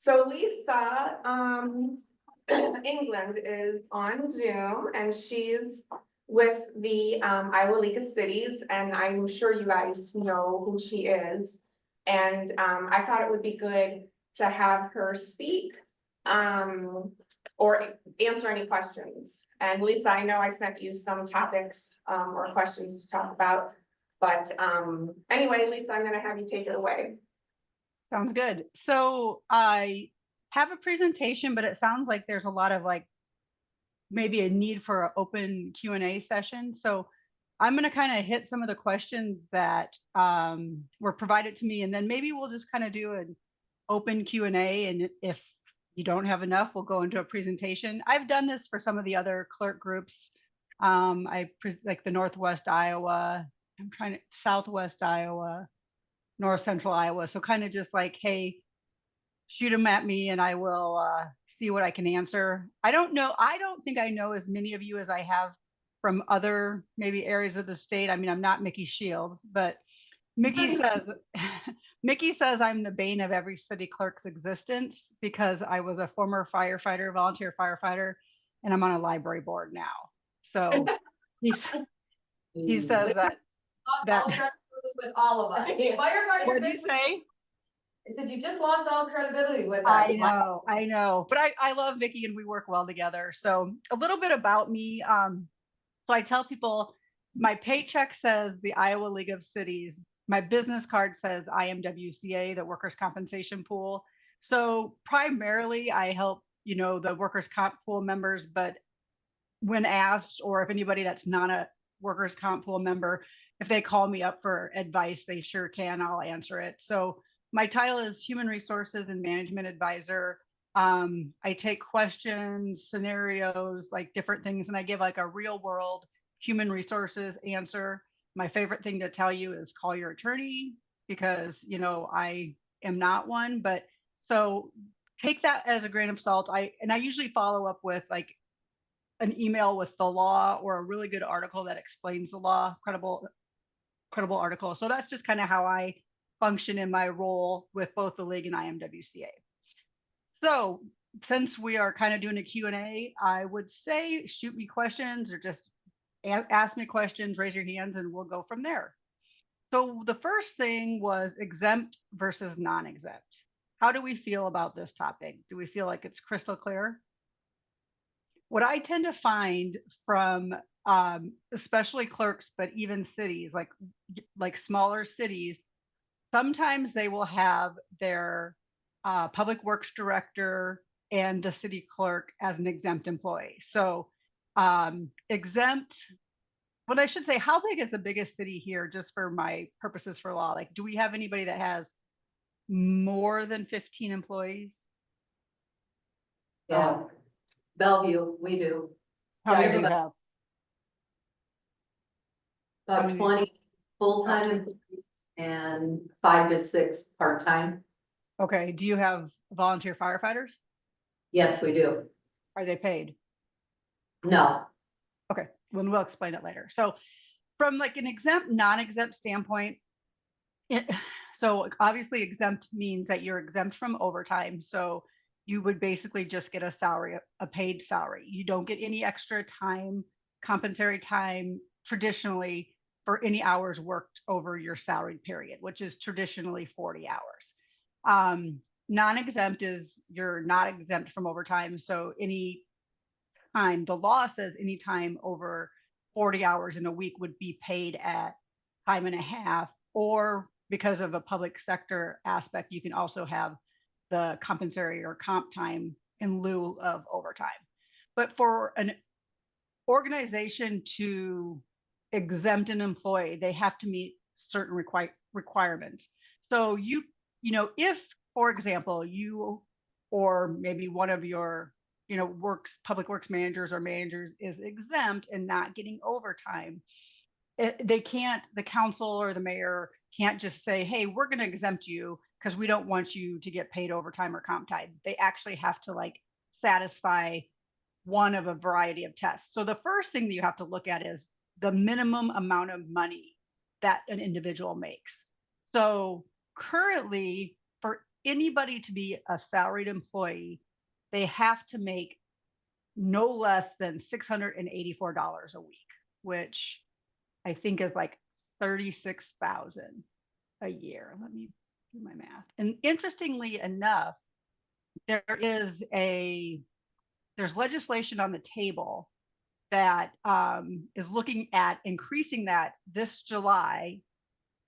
So Lisa, England is on Zoom and she's with the Iowa League of Cities, and I'm sure you guys know who she is. And I thought it would be good to have her speak or answer any questions. And Lisa, I know I sent you some topics or questions to talk about, but anyway, Lisa, I'm going to have you take it away. Sounds good. So I have a presentation, but it sounds like there's a lot of like maybe a need for an open Q&A session. So I'm going to kind of hit some of the questions that were provided to me, and then maybe we'll just kind of do an open Q&A. And if you don't have enough, we'll go into a presentation. I've done this for some of the other clerk groups. Like the Northwest Iowa, Southwest Iowa, North Central Iowa. So kind of just like, hey, shoot them at me and I will see what I can answer. I don't think I know as many of you as I have from other maybe areas of the state. I mean, I'm not Mickey Shields, but Mickey says I'm the bane of every city clerk's existence because I was a former firefighter, volunteer firefighter, and I'm on a library board now. So he says that with all of us. What'd you say? I said, you just lost all credibility with us. I know. But I love Vicky and we work well together. So a little bit about me. So I tell people my paycheck says the Iowa League of Cities. My business card says IMWCA, the workers' compensation pool. So primarily I help, the workers' comp pool members, but when asked, or if anybody that's not a workers' comp pool member, if they call me up for advice, they sure can, I'll answer it. So my title is Human Resources and Management Advisor. I take questions, scenarios, like different things, and I give like a real world human resources answer. My favorite thing to tell you is call your attorney because, I am not one, but so take that as a grain of salt. I usually follow up with like an email with the law or a really good article that explains the law, credible article. So that's just kind of how I function in my role with both the league and IMWCA. So since we are kind of doing a Q&A, I would say shoot me questions or just ask me questions, raise your hands, and we'll go from there. So the first thing was exempt versus non-exempt. How do we feel about this topic? Do we feel like it's crystal clear? What I tend to find from especially clerks, but even cities, like smaller cities, sometimes they will have their public works director and the city clerk as an exempt employee. So exempt, what I should say, how big is the biggest city here, just for my purposes for law? Like, do we have anybody that has more than 15 employees? Yeah. Bellevue, we do. How many do you have? About 20 full-time employees and 5 to 6 part-time. Okay. Do you have volunteer firefighters? Yes, we do. Are they paid? No. Okay. Well, we'll explain it later. So from like an exempt, non-exempt standpoint, so obviously exempt means that you're exempt from overtime. So you would basically just get a salary, a paid salary. You don't get any extra time, compensatory time traditionally for any hours worked over your salaried period, which is traditionally 40 hours. Non-exempt is you're not exempt from overtime. So any time, the law says any time over 40 hours in a week would be paid at time and a half, or because of a public sector aspect, you can also have the compensatory or comp time in lieu of overtime. But for an organization to exempt an employee, they have to meet certain requirements. So if, for example, you or maybe one of your public works managers or managers is exempt and not getting overtime, the council or the mayor can't just say, hey, we're going to exempt you because we don't want you to get paid overtime or comp time. They actually have to satisfy one of a variety of tests. So the first thing that you have to look at is the minimum amount of money that an individual makes. So currently, for anybody to be a salaried employee, they have to make no less than $684 a week, which I think is like 36,000 a year. Let me do my math. And interestingly enough, there's legislation on the table that is looking at increasing that this July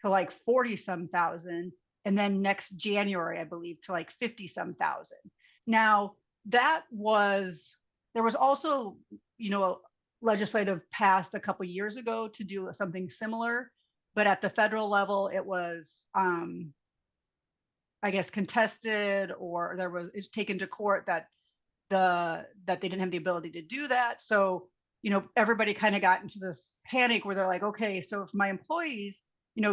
to like 40 some thousand, and then next January, I believe, to like 50 some thousand. Now, there was also, legislative passed a couple years ago to do something similar, but at the federal level, it was, I guess, contested, or it's taken to court that they didn't have the ability to do that. So, everybody kind of got into this panic where they're like, okay, so if my employees,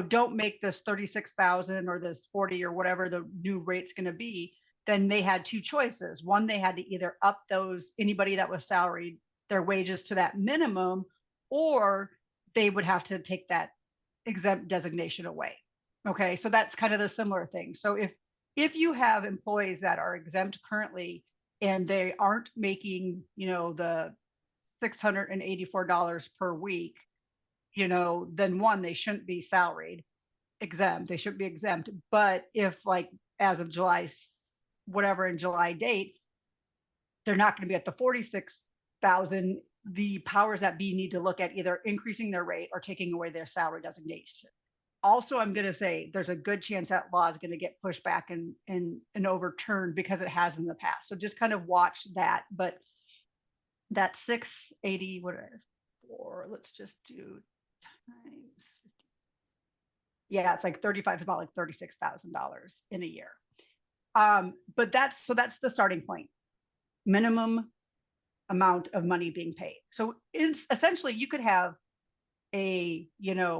don't make this 36,000 or this 40 or whatever the new rate's going to be, then they had two choices. One, they had to either up anybody that was salaried, their wages to that minimum, or they would have to take that exempt designation away. Okay, so that's kind of the similar thing. So if you have employees that are exempt currently and they aren't making, the $684 per week, then one, they shouldn't be salaried, exempt. They shouldn't be exempt. But if, like, as of July, whatever in July date, they're not going to be at the 46,000, the powers that be need to look at either increasing their rate or taking away their salary designation. Also, I'm going to say there's a good chance that law is going to get pushed back and overturned, because it has in the past. So just kind of watch that. But that 680, or let's just do times. Yeah, it's like 35, about like $36,000 in a year. But that's the starting point. Minimum amount of money being paid. So essentially, you could have a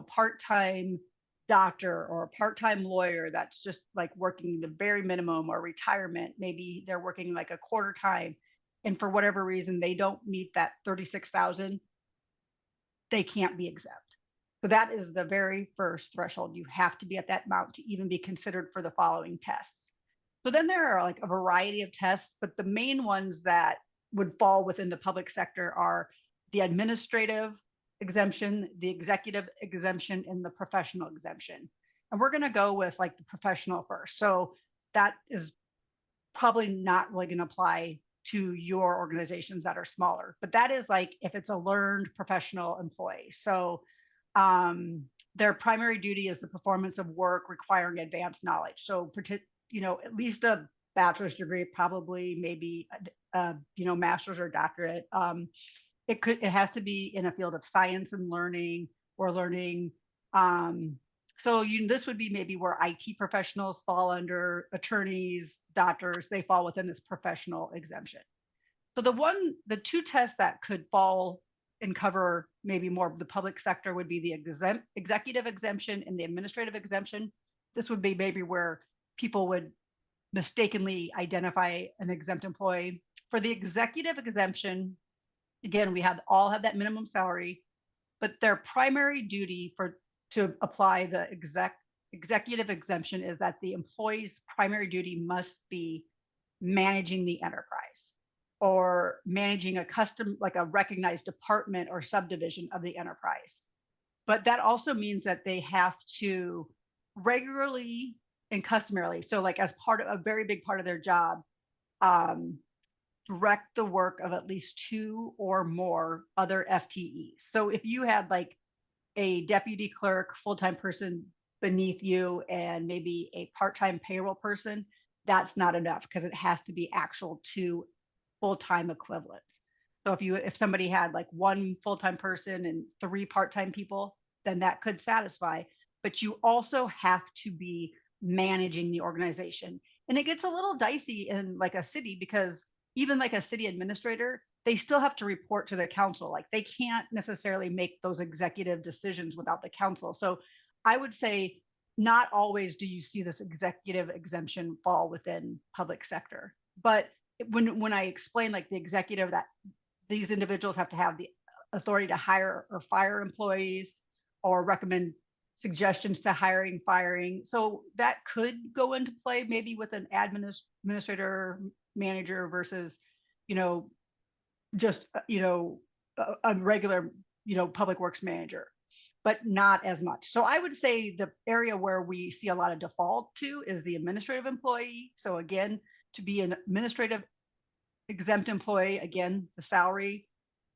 part-time doctor or a part-time lawyer that's just like working the very minimum, or retirement. Maybe they're working like a quarter time, and for whatever reason they don't meet that 36,000. They can't be exempt. So that is the very first threshold. You have to be at that amount to even be considered for the following tests. So then there are like a variety of tests, but the main ones that would fall within the public sector are the administrative exemption, the executive exemption, and the professional exemption. And we're going to go with like the professional first. So that is probably not really going to apply to your organizations that are smaller, but that is like if it's a learned professional employee. So their primary duty is the performance of work requiring advanced knowledge. So, at least a bachelor's degree, probably maybe, master's or doctorate. It has to be in a field of science and learning, or learning. So this would be maybe where IT professionals fall under, attorneys, doctors, they fall within this professional exemption. So the two tests that could fall and cover maybe more of the public sector would be the executive exemption and the administrative exemption. This would be maybe where people would mistakenly identify an exempt employee. For the executive exemption, again, we all have that minimum salary, but their primary duty to apply the executive exemption is that the employee's primary duty must be managing the enterprise, or managing like a recognized department or subdivision of the enterprise. But that also means that they have to regularly and customarily, so like as part of a very big part of their job, direct the work of at least 2 or more other FTEs. So if you had like a deputy clerk, full-time person beneath you, and maybe a part-time payroll person, that's not enough, because it has to be actual 2 full-time equivalents. So if somebody had like 1 full-time person and 3 part-time people, then that could satisfy. But you also have to be managing the organization. And it gets a little dicey in like a city, because even like a city administrator, they still have to report to the council. Like they can't necessarily make those executive decisions without the council. So I would say not always do you see this executive exemption fall within public sector. But when I explain like the executive, that these individuals have to have the authority to hire or fire employees, or recommend suggestions to hiring, firing. So that could go into play maybe with an administrator manager versus, you know, just, a regular, public works manager, but not as much. So I would say the area where we see a lot of default to is the administrative employee. So again, to be an administrative exempt employee, again, the salary,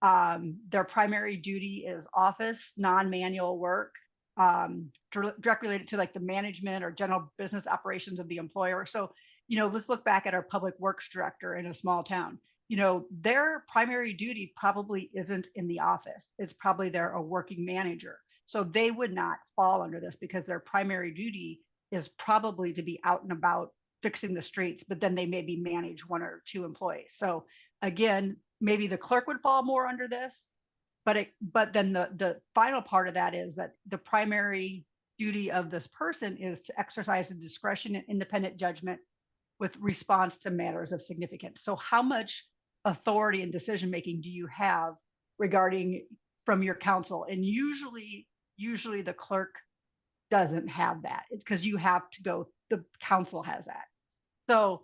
their primary duty is office, non-manual work, direct related to like the management or general business operations of the employer. So, let's look back at our public works director in a small town. Their primary duty probably isn't in the office. It's probably they're a working manager. So they would not fall under this because their primary duty is probably to be out and about fixing the streets, but then they maybe manage 1 or 2 employees. So again, maybe the clerk would fall more under this, but then the final part of that is that the primary duty of this person is to exercise a discretion and independent judgment with response to matters of significance. So how much authority and decision making do you have regarding from your council? And usually the clerk doesn't have that. It's because you have to go, the council has that. So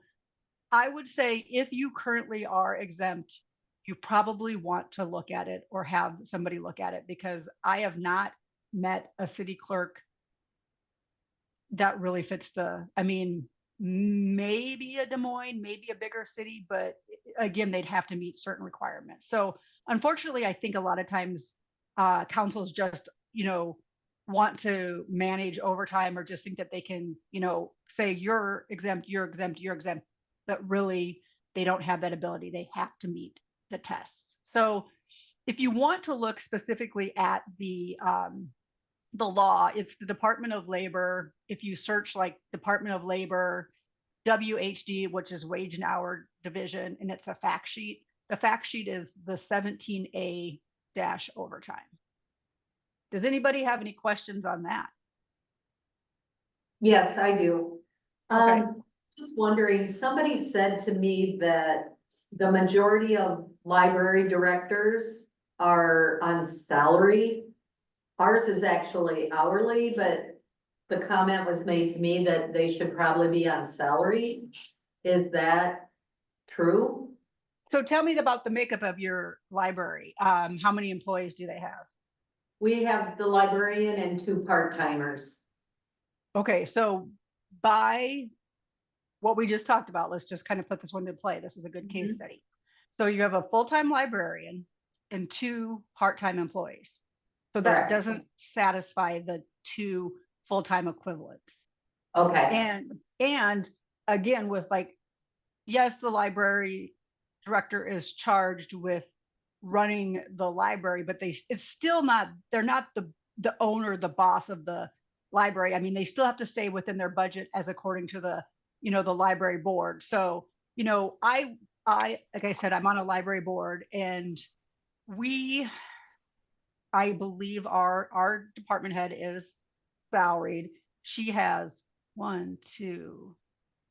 I would say if you currently are exempt, you probably want to look at it or have somebody look at it, because I have not met a city clerk that really fits maybe a Des Moines, maybe a bigger city, but again, they'd have to meet certain requirements. So unfortunately, I think a lot of times councils just, want to manage overtime or just think that they can, say you're exempt, you're exempt, you're exempt, but really they don't have that ability. They have to meet the tests. So if you want to look specifically at the law, it's the Department of Labor. If you search like Department of Labor, WHD, which is Wage and Hour Division, and it's a fact sheet. The fact sheet is the 17A overtime. Does anybody have any questions on that? Yes, I do. Okay. Just wondering, somebody said to me that the majority of library directors are on salary. Ours is actually hourly, but the comment was made to me that they should probably be on salary. Is that true? So tell me about the makeup of your library. How many employees do they have? We have the librarian and 2 part-timers. Okay, so by what we just talked about, let's just kind of put this one into play. This is a good case study. So you have a full-time librarian and 2 part-time employees. So that Correct. doesn't satisfy the 2 full-time equivalents. Okay, And again, with like, yes, the library director is charged with running the library, but it's still not, they're not the owner, the boss of the library. I mean, they still have to stay within their budget as according to the, the library board. So, I, like I said, I'm on a library board, and I believe our department head is salaried. She has 1, 2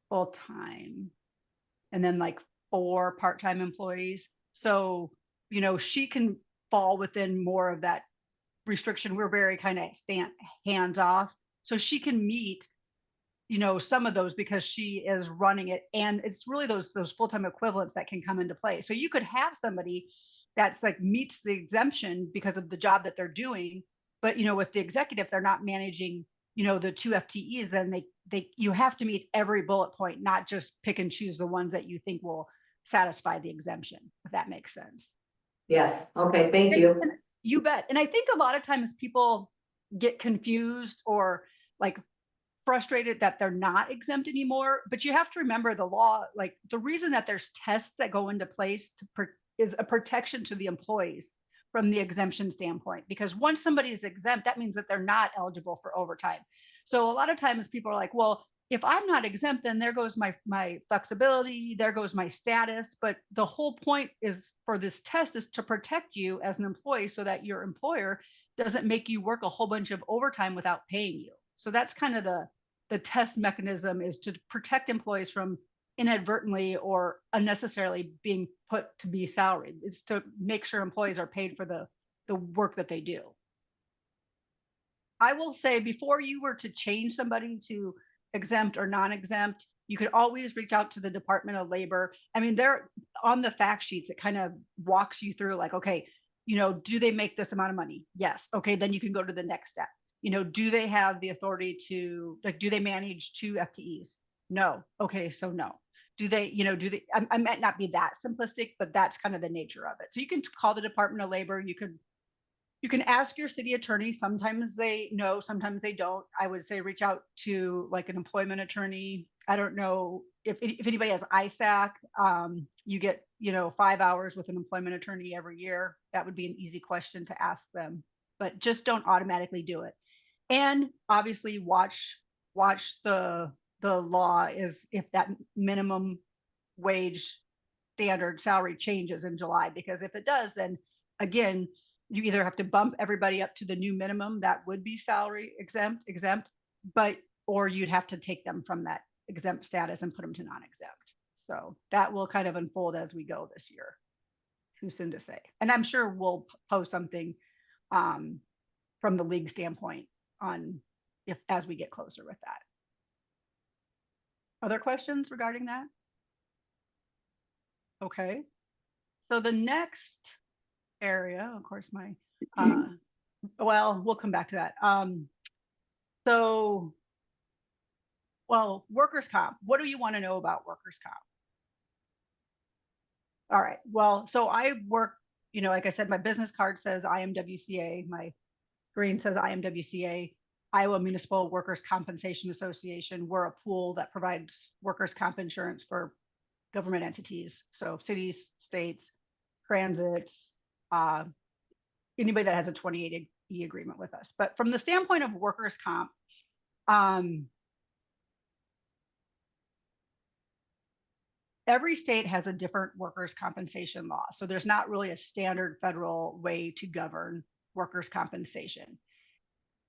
full-time, and then like 4 part-time employees. So, she can fall within more of that restriction. We're very kind of hands off. So she can meet, some of those because she is running it. And it's really those full-time equivalents that can come into play. So you could have somebody that's like meets the exemption because of the job that they're doing. But, with the executive, they're not managing, the 2 FTEs, then you have to meet every bullet point, not just pick and choose the ones that you think will satisfy the exemption, if that makes sense. yes, okay, thank you. You bet. And I think a lot of times people get confused or like frustrated that they're not exempt anymore. But you have to remember the law, like the reason that there's tests that go into place is a protection to the employees from the exemption standpoint. Because once somebody is exempt, that means that they're not eligible for overtime. So a lot of times people are like, well, if I'm not exempt, then there goes my flexibility, there goes my status. But the whole point is for this test is to protect you as an employee so that your employer doesn't make you work a whole bunch of overtime without paying you. So that's kind of the test mechanism, is to protect employees from inadvertently or unnecessarily being put to be salaried. It's to make sure employees are paid for the work that they do. I will say before you were to change somebody to exempt or non-exempt, you could always reach out to the Department of Labor. I mean, they're on the fact sheets, it kind of walks you through like, okay, do they make this amount of money? Yes. Okay, then you can go to the next step. Do they have the authority to, like, do they manage 2 FTEs? No. Okay, so no. Do they, I might not be that simplistic, but that's kind of the nature of it. So you can call the Department of Labor, you can ask your city attorney. Sometimes they know, sometimes they don't. I would say reach out to like an employment attorney. I don't know if anybody has ISAC, you get, 5 hours with an employment attorney every year. That would be an easy question to ask them, but just don't automatically do it. And obviously watch the law is if that minimum wage standard salary changes in July, because if it does, then again, you either have to bump everybody up to the new minimum that would be salary exempt, or you'd have to take them from that exempt status and put them to non-exempt. So that will kind of unfold as we go this year. Too soon to say. And I'm sure we'll post something from the league standpoint on as we get closer with that. Other questions regarding that? Okay. So the next area, of course, well, we'll come back to that. Workers' comp. What do you want to know about workers' comp? All right. Well, so I work, like I said, my business card says IMWCA. My screen says IMWCA, Iowa Municipal Workers' Compensation Association. We're a pool that provides workers' comp insurance for government entities. So cities, states, transits, anybody that has a 28E agreement with us. But from the standpoint of workers' comp, every state has a different workers' compensation law. So there's not really a standard federal way to govern workers' compensation.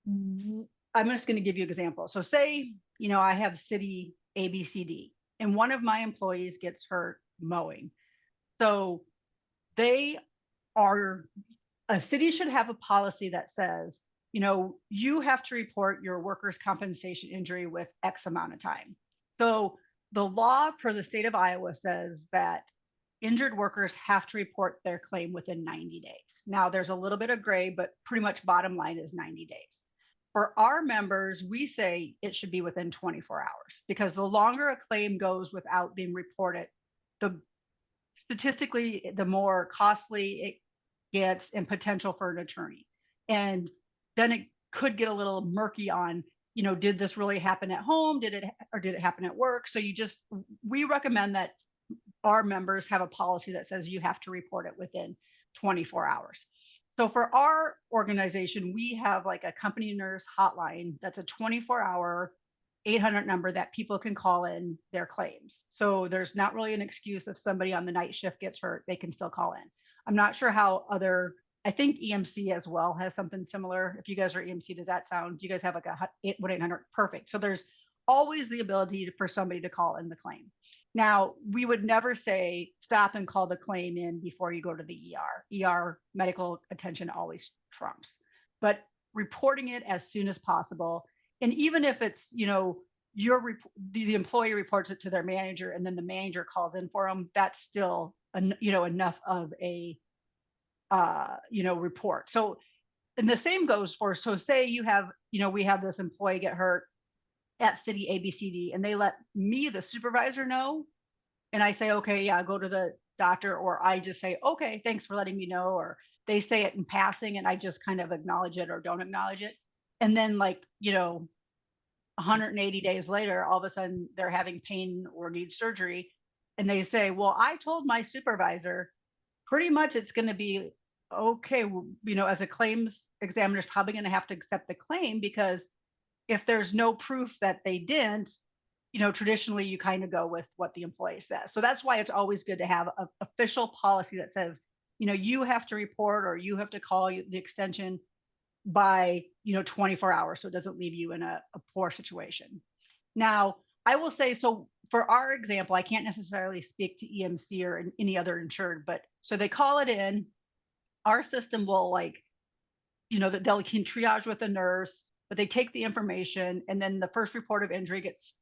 I'm just going to give you an example. So say, I have city ABCD and one of my employees gets hurt mowing. So a city should have a policy that says, you have to report your workers' compensation injury with X amount of time. So the law for the state of Iowa says that injured workers have to report their claim within 90 days. Now there's a little bit of gray, but pretty much bottom line is 90 days. For our members, we say it should be within 24 hours because the longer a claim goes without being reported, statistically, the more costly it gets and potential for an attorney. And then it could get a little murky on, did this really happen at home? Did it happen at work? So we recommend that our members have a policy that says you have to report it within 24 hours. So for our organization, we have like a company nurse hotline that's a 24-hour 800 number that people can call in their claims. So there's not really an excuse if somebody on the night shift gets hurt, they can still call in. I'm not sure how I think EMC as well has something similar. If you guys are EMC, does that sound, do you guys have like a 1-800? Perfect. So there's always the ability for somebody to call in the claim. Now, we would never say stop and call the claim in before you go to the ER. ER medical attention always trumps, but reporting it as soon as possible. And even if it's, the employee reports it to their manager and then the manager calls in for them, that's still, enough of a, report. So, and the same goes for, so say you have, we have this employee get hurt at city ABCD and they let me, the supervisor, know. And I say, okay, yeah, go to the doctor, or I just say, okay, thanks for letting me know. Or they say it in passing and I just kind of acknowledge it or don't acknowledge it. And then 180 days later, all of a sudden they're having pain or need surgery. And they say, well, I told my supervisor, pretty much it's going to be okay. As a claims examiner is probably going to have to accept the claim because if there's no proof that they didn't, traditionally you kind of go with what the employee says. So that's why it's always good to have an official policy that says, you have to report or you have to call the extension by, 24 hours. So it doesn't leave you in a poor situation. Now, I will say, so for our example, I can't necessarily speak to EMC or any other insured, but so they call it in, our system will that they can triage with a nurse. but they take the information and then the first report of injury gets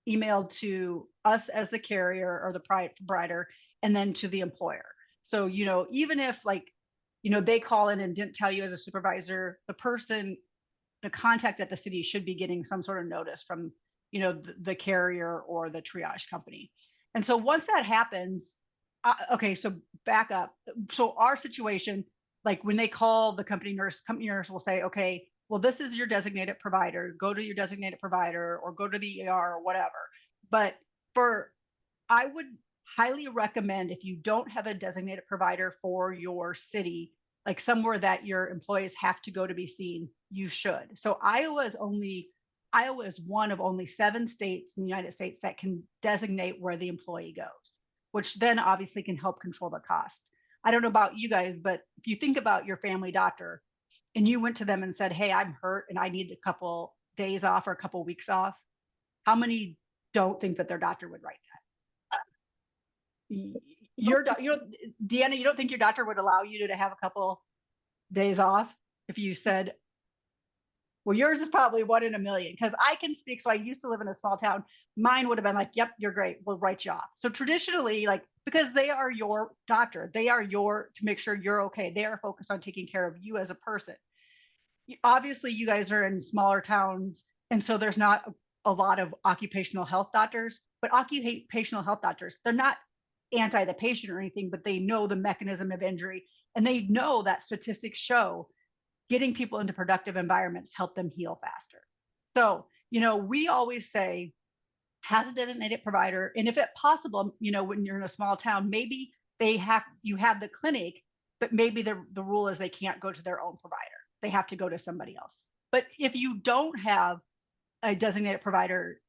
emailed to us as the carrier or the provider, and then to the employer. So, even if they call in and didn't tell you as a supervisor, the contact at the city should be getting some sort of notice from, the carrier or the triage company. And so once that happens, okay, so back up. So our situation, like when they call the company nurse will say, okay, well, this is your designated provider, go to your designated provider or go to the ER or whatever. But I would highly recommend, if you don't have a designated provider for your city, like somewhere that your employees have to go to be seen, you should. So Iowa is one of only 7 states in the United States that can designate where the employee goes, which then obviously can help control the cost. I don't know about you guys, but if you think about your family doctor and you went to them and said, hey, I'm hurt and I need a couple days off or a couple weeks off, how many don't think that their doctor would write that? Deanna, you don't think your doctor would allow you to have a couple days off if you said, well, yours is probably 1 in a million, because I can speak. So I used to live in a small town. Mine would have been like, yep, you're great, we'll write you off. So traditionally, because they are your doctor, they are to make sure you're okay. They are focused on taking care of you as a person. Obviously, you guys are in smaller towns, and so there's not a lot of occupational health doctors, but occupational health doctors, they're not anti the patient or anything, but they know the mechanism of injury, and they know that statistics show getting people into productive environments help them heal faster. So, we always say, has a designated provider, and if it's possible, when you're in a small town, maybe you have the clinic, but maybe the rule is they can't go to their own provider. They have to go to somebody else. But if you don't have a designated provider,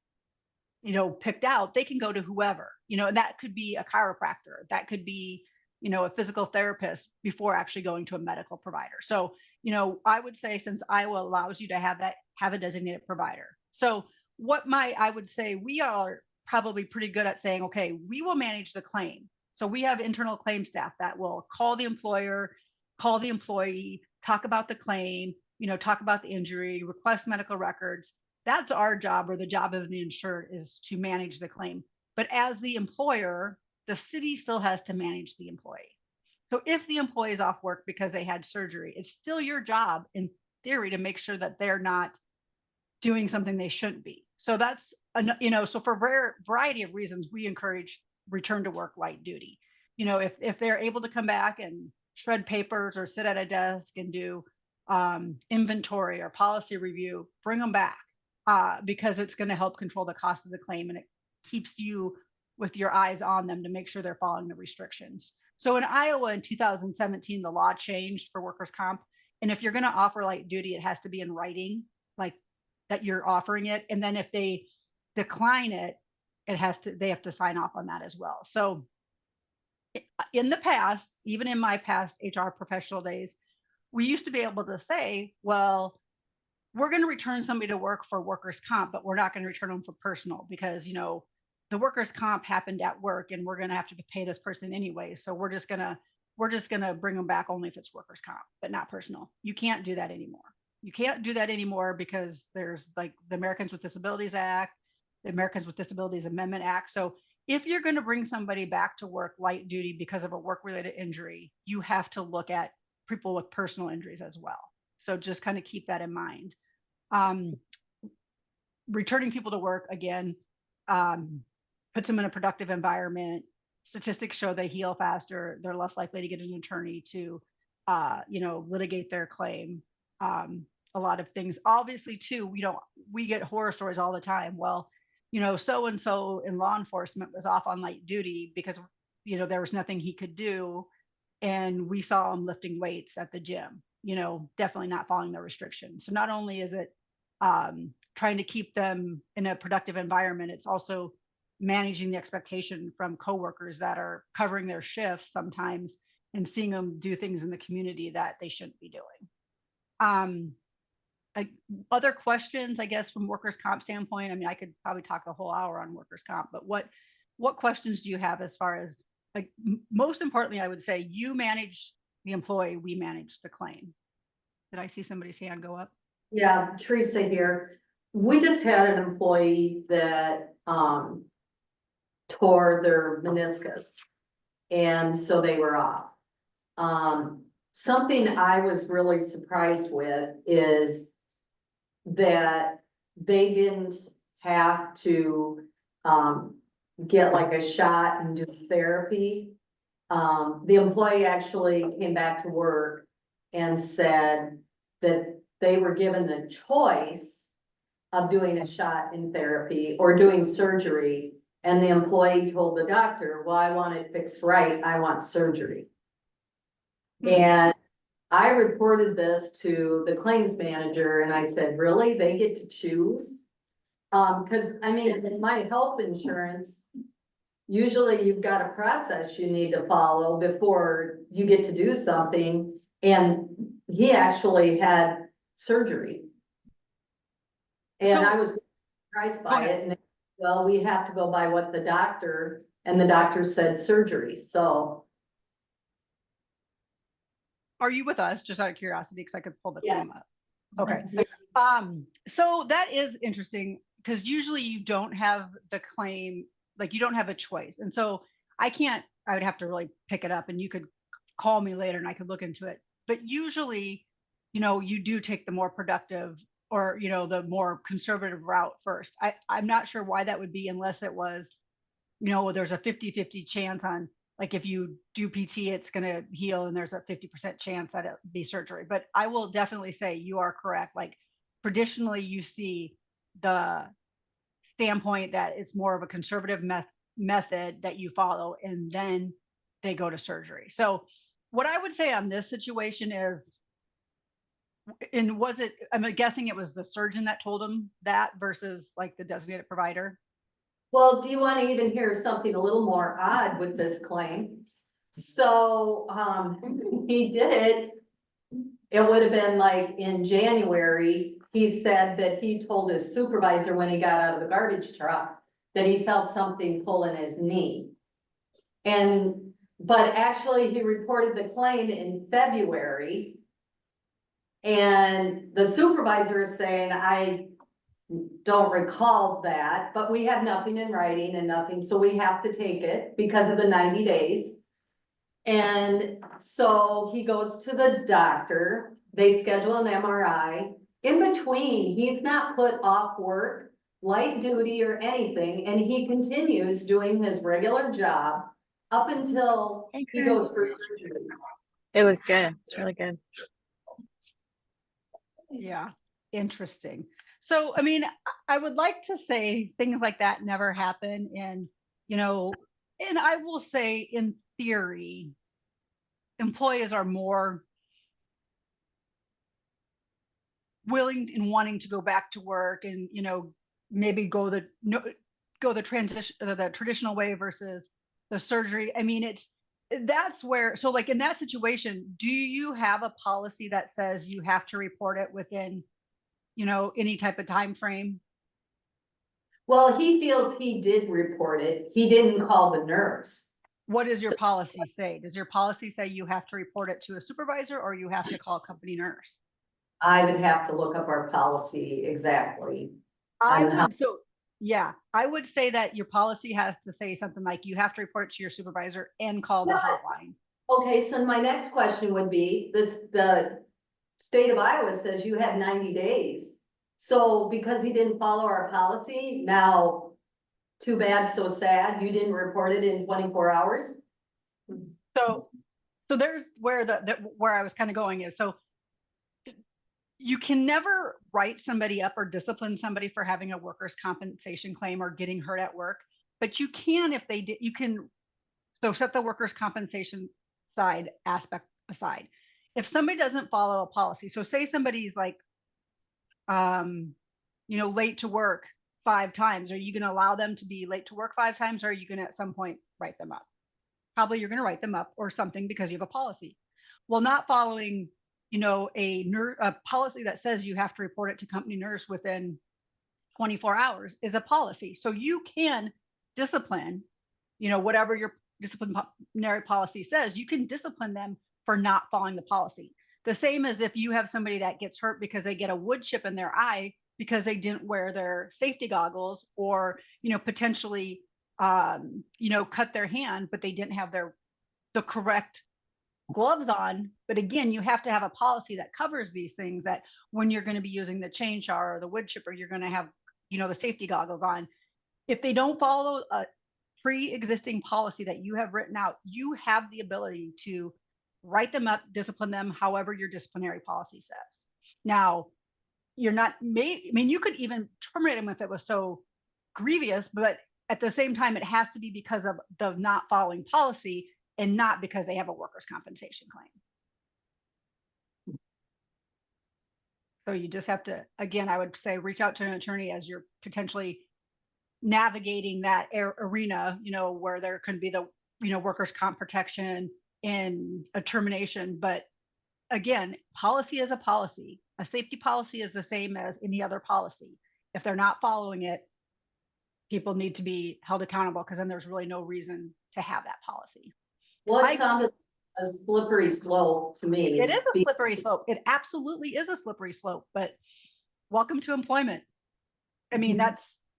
picked out, they can go to whoever, and that could be a chiropractor, that could be, a physical therapist before actually going to a medical provider. So, I would say, since Iowa allows you to have a designated provider. So I would say we are probably pretty good at saying, okay, we will manage the claim. So we have internal claim staff that will call the employer, call the employee, talk about the claim, talk about the injury, request medical records. That's our job, or the job of the insured, is to manage the claim. But as the employer, the city still has to manage the employee. So if the employee is off work because they had surgery, it's still your job in theory to make sure that they're not doing something they shouldn't be. So that's, so for a variety of reasons, we encourage return to work light duty. If they're able to come back and shred papers or sit at a desk and do inventory or policy review, bring them back, because it's going to help control the cost of the claim, and it keeps you with your eyes on them to make sure they're following the restrictions. So in Iowa in 2017, the law changed for workers' comp. And if you're going to offer light duty, it has to be in writing, like that you're offering it. And then if they decline it, they have to sign off on that as well. So in the past, even in my past HR professional days, we used to be able to say, well, we're going to return somebody to work for workers' comp, but we're not going to return them for personal, because, the workers' comp happened at work and we're going to have to pay this person anyway. So we're just going to bring them back only if it's workers' comp, but not personal. You can't do that anymore. You can't do that anymore, because there's like the Americans with Disabilities Act, the Americans with Disabilities Amendment Act. So if you're going to bring somebody back to work light duty because of a work-related injury, you have to look at people with personal injuries as well. So just kind of keep that in mind. Returning people to work, again, puts them in a productive environment. Statistics show they heal faster. They're less likely to get an attorney to, litigate their claim. A lot of things, obviously, too, we get horror stories all the time. Well, so-and-so in law enforcement was off on light duty because, there was nothing he could do. And we saw him lifting weights at the gym, definitely not following the restrictions. So not only is it trying to keep them in a productive environment, it's also managing the expectation from coworkers that are covering their shifts sometimes and seeing them do things in the community that they shouldn't be doing. Other questions, I guess, from workers' comp standpoint? I mean, I could probably talk the whole hour on workers' comp, but what questions do you have as far as, most importantly, I would say you manage the employee, we manage the claim. Did I see somebody's hand go up? Yeah, Teresa here. We just had an employee that, tore their meniscus. And so they were off. Something I was really surprised with is that they didn't have to, get like a shot and do therapy. The employee actually came back to work and said that they were given the choice of doing a shot in therapy or doing surgery. And the employee told the doctor, well, I want it fixed right, I want surgery. And I reported this to the claims manager and I said, really, they get to choose? Cause I mean, my health insurance, usually you've got a process you need to follow before you get to do something. And he actually had surgery. And So- I was surprised by it. And well, we have to go by what the doctor, and the doctor said surgery, so. Are you with us? Just out of curiosity, because I could pull the Yes. claim up. Okay. So that is interesting because usually you don't have the claim, like you don't have a choice. And so I would have to really pick it up and you could call me later and I could look into it. But usually, you do take the more productive or, the more conservative route first. I'm not sure why that would be unless it was, there's a 50-50 chance on, like if you do PT, it's going to heal and there's a 50% chance that it be surgery. But I will definitely say you are correct. Like traditionally you see the standpoint that it's more of a conservative method that you follow and then they go to surgery. So what I would say on this situation is, and I'm guessing it was the surgeon that told him that versus like the designated provider. Well, do you want to even hear something a little more odd with this claim? So, he did it. It would have been like in January, he said that he told his supervisor when he got out of the garbage truck that he felt something pulling his knee. But actually he reported the claim in February. And the supervisor is saying, I don't recall that, but we have nothing in writing and nothing, so we have to take it because of the 90 days. And so he goes to the doctor, they schedule an MRI. In between, he's not put off work, light duty or anything, and he continues doing his regular job up until he goes for surgery. It was good. It's really good. Yeah, interesting. So, I mean, I would like to say things like that never happen. And, and I will say in theory, employees are more willing and wanting to go back to work and, maybe go the traditional way versus the surgery. I mean, that's where, so like in that situation, do you have a policy that says you have to report it within, any type of time frame? Well, he feels he did report it. He didn't call the nurse. What does your policy say? Does your policy say you have to report it to a supervisor or you have to call a company nurse? I would have to look up our policy exactly. I would say that your policy has to say something like you have to report it to your supervisor and call the hotline. Okay, so my next question would be, the state of Iowa says you have 90 days. So because he didn't follow our policy, now too bad, so sad, you didn't report it in 24 hours? So there's where where I was kind of going is, so you can never write somebody up or discipline somebody for having a workers' compensation claim or getting hurt at work, but you can, if they did, you can, so set the workers' compensation side aspect aside. If somebody doesn't follow a policy, so say somebody's like, late to work 5 times, are you going to allow them to be late to work 5 times? Or are you going to at some point write them up? Probably you're going to write them up or something because you have a policy. Well, not following, a policy that says you have to report it to company nurse within 24 hours is a policy. So you can discipline, whatever your disciplinary policy says, you can discipline them for not following the policy. The same as if you have somebody that gets hurt because they get a wood chip in their eye because they didn't wear their safety goggles, or, potentially, cut their hand, but they didn't have the correct gloves on. But again, you have to have a policy that covers these things, that when you're going to be using the chainsaw or the wood chipper, you're going to have, the safety goggles on. If they don't follow a pre-existing policy that you have written out, you have the ability to write them up, discipline them, however your disciplinary policy says. Now, you're not, you could even terminate them if it was so grievous, but at the same time, it has to be because of the not following policy and not because they have a workers' compensation claim. So you just have to, again, I would say, reach out to an attorney as you're potentially navigating that arena, where there can be the, workers' comp protection and a termination. But again, policy is a policy. A safety policy is the same as any other policy. If they're not following it, people need to be held accountable, because then there's really no reason to have that policy. Well, it sounded a slippery slope to me. It is a slippery slope. It absolutely is a slippery slope, but welcome to employment. I mean,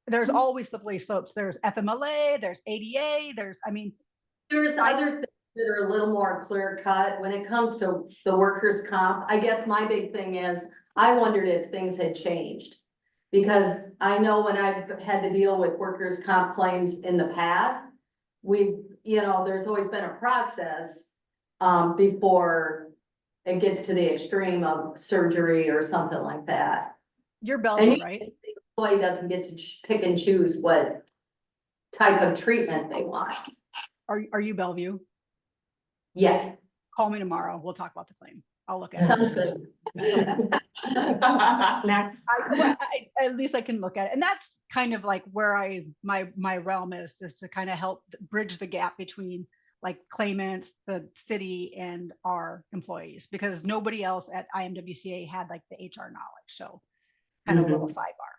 there's always slippery slopes. There's FMLA, there's ADA, there's other things that are a little more clear cut when it comes to the workers' comp. I guess my big thing is, I wondered if things had changed. Because I know when I've had to deal with workers' comp claims in the past, there's always been a process before it gets to the extreme of surgery or something like that. You're Bellevue, right? The employee doesn't get to pick and choose what type of treatment they want. Are you Bellevue? Yes. Call me tomorrow. We'll talk about the claim. I'll look at it. Sounds good. Next. At least I can look at it. And that's kind of like where my realm is to kind of help bridge the gap between like claimants, the city, and our employees, because nobody else at IMWCA had like the HR knowledge. So kind of a little sidebar.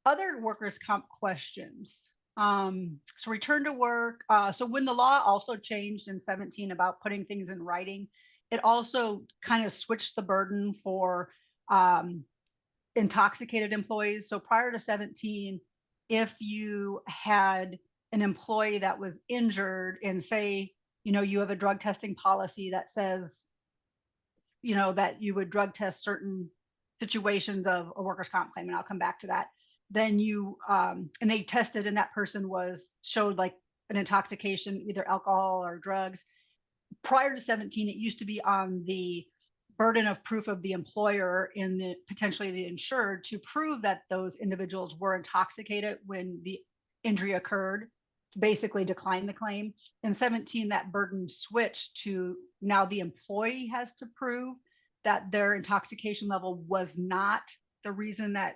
Other workers' comp questions. So return to work. So when the law also changed in 17 about putting things in writing, it also kind of switched the burden for intoxicated employees. So prior to 17, if you had an employee that was injured, and say, you have a drug testing policy that says, that you would drug test certain situations of a workers' comp claim, and I'll come back to that. Then you, and they tested, and that person showed like an intoxication, either alcohol or drugs. Prior to 17, it used to be on the burden of proof of the employer and potentially the insured to prove that those individuals were intoxicated when the injury occurred, to basically decline the claim. In 17, that burden switched to now the employee has to prove that their intoxication level was not the reason that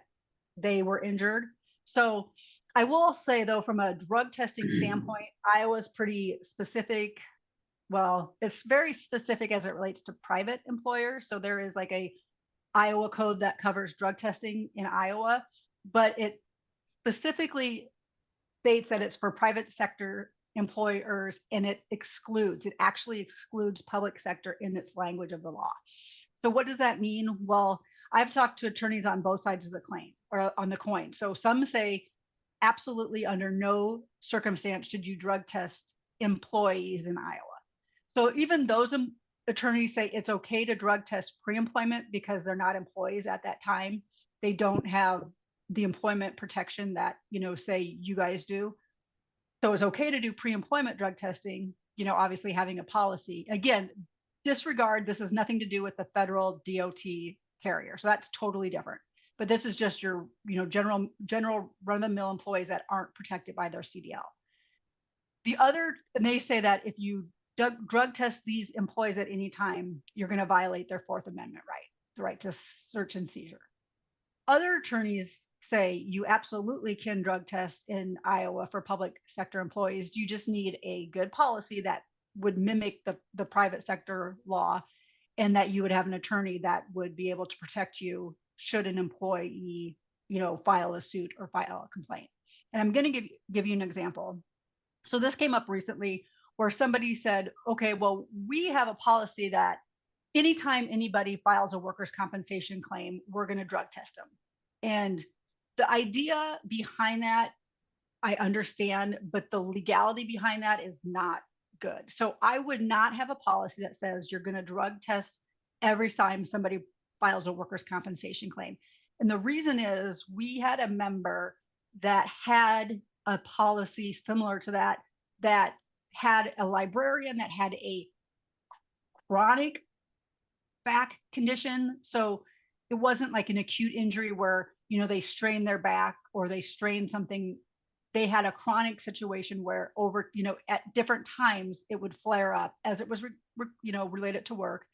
they were injured. So I will say, though, from a drug testing standpoint, Iowa's pretty specific. Well, it's very specific as it relates to private employers. So there is like a Iowa code that covers drug testing in Iowa, but it specifically states that it's for private sector employers, and it actually excludes public sector in its language of the law. So what does that mean? Well, I've talked to attorneys on both sides of the claim, or on the coin. So some say absolutely under no circumstance should you drug test employees in Iowa. So even those attorneys say it's okay to drug test pre-employment because they're not employees at that time. They don't have the employment protection that, say you guys do. So it's okay to do pre-employment drug testing, obviously having a policy. Again, disregard, this has nothing to do with the federal DOT carrier. So that's totally different. But this is just your, general run-of-the-mill employees that aren't protected by their CDL. And they say that if you drug test these employees at any time, you're going to violate their Fourth Amendment right, the right to search and seizure. Other attorneys say you absolutely can drug test in Iowa for public sector employees. You just need a good policy that would mimic the private sector law, and that you would have an attorney that would be able to protect you should an employee, file a suit or file a complaint. And I'm going to give you an example. So this came up recently where somebody said, okay, well, we have a policy that anytime anybody files a workers' compensation claim, we're going to drug test them. And the idea behind that, I understand, but the legality behind that is not good. So I would not have a policy that says you're going to drug test every time somebody files a workers' compensation claim. And the reason is we had a member that had a policy similar to that, that had a librarian that had a chronic back condition. So it wasn't like an acute injury where, you know, they strained their back or they strained something. They had a chronic situation where over, you know, at different times it would flare up as it was, related to work.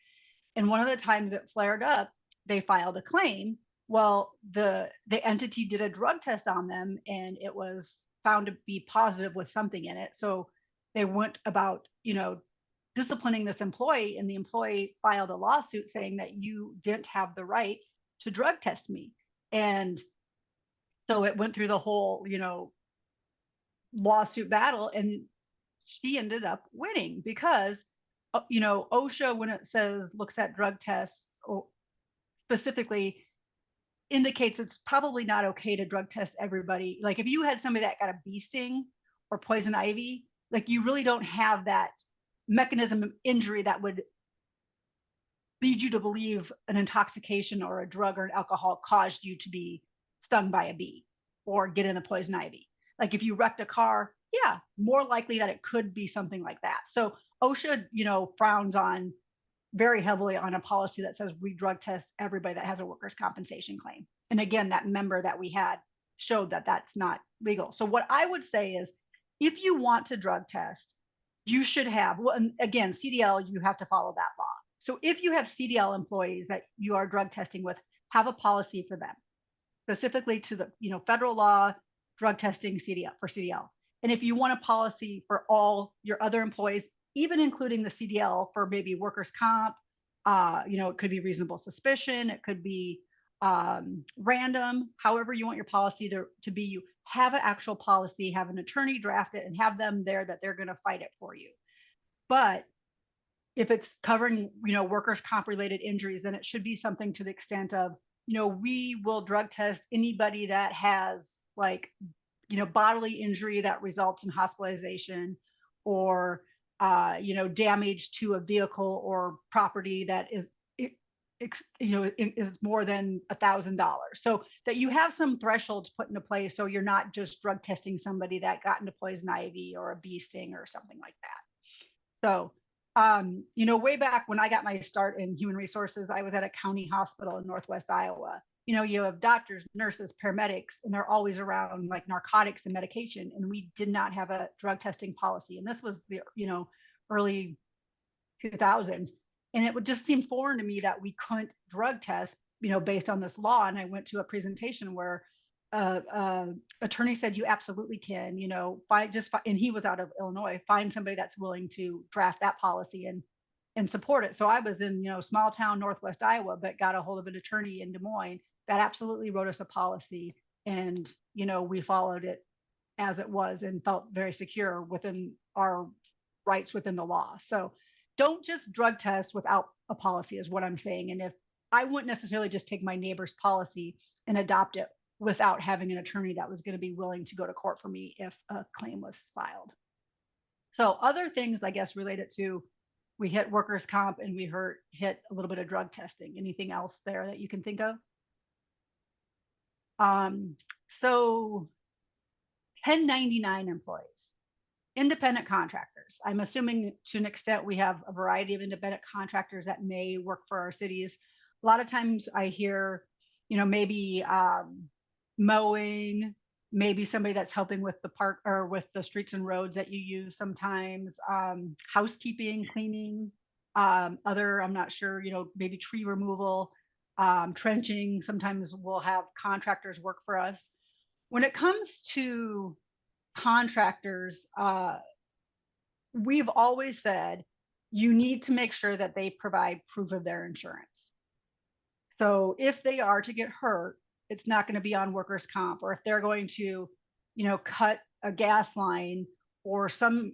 And one of the times it flared up, they filed a claim. Well, the entity did a drug test on them and it was found to be positive with something in it. So they went about, disciplining this employee, and the employee filed a lawsuit saying that you didn't have the right to drug test me. And so it went through the whole, lawsuit battle, and she ended up winning because, OSHA, when it says looks at drug tests, or specifically indicates it's probably not okay to drug test everybody. Like if you had somebody that got a bee sting or poison ivy, like you really don't have that mechanism of injury that would lead you to believe an intoxication or a drug or an alcohol caused you to be stung by a bee or get in a poison ivy. Like if you wrecked a car, yeah, more likely that it could be something like that. So OSHA, frowns on very heavily on a policy that says we drug test everybody that has a workers' compensation claim. And again, that member that we had showed that that's not legal. So what I would say is, if you want to drug test, you should have, well, and again, CDL, you have to follow that law. So if you have CDL employees that you are drug testing with, have a policy for them, specifically to the, federal law, drug testing for CDL. And if you want a policy for all your other employees, even including the CDL for maybe workers' comp, it could be reasonable suspicion, it could be random, however you want your policy to be, you have an actual policy, have an attorney draft it, and have them there that they're going to fight it for you. But if it's covering, workers' comp related injuries, then it should be something to the extent of, we will drug test anybody that has like, bodily injury that results in hospitalization or, damage to a vehicle or property that is more than $1,000. So that you have some thresholds put into place, so you're not just drug testing somebody that got into poison ivy or a bee sting or something like that. So, way back when I got my start in human resources, I was at a county hospital in Northwest Iowa. You have doctors, nurses, paramedics, and they're always around like narcotics and medication. And we did not have a drug testing policy. And this was the, early 2000s. And it would just seem foreign to me that we couldn't drug test, based on this law. And I went to a presentation where attorney said, you absolutely can, and he was out of Illinois, find somebody that's willing to draft that policy and support it. So I was in, small town Northwest Iowa, but got a hold of an attorney in Des Moines that absolutely wrote us a policy. And, we followed it as it was and felt very secure within our rights within the law. So don't just drug test without a policy is what I'm saying. And if I wouldn't necessarily just take my neighbor's policy and adopt it without having an attorney that was going to be willing to go to court for me if a claim was filed. So other things, I guess, related to, we hit workers' comp and we hit a little bit of drug testing. Anything else there that you can think of? So 1099 employees, independent contractors. I'm assuming to an extent we have a variety of independent contractors that may work for our cities. A lot of times I hear, maybe mowing, maybe somebody that's helping with the park or with the streets and roads that you use sometimes, housekeeping, cleaning, I'm not sure, maybe tree removal, trenching. Sometimes we'll have contractors work for us. When it comes to contractors, we've always said you need to make sure that they provide proof of their insurance. So if they are to get hurt, it's not going to be on workers' comp, or if they're going to, cut a gas line or some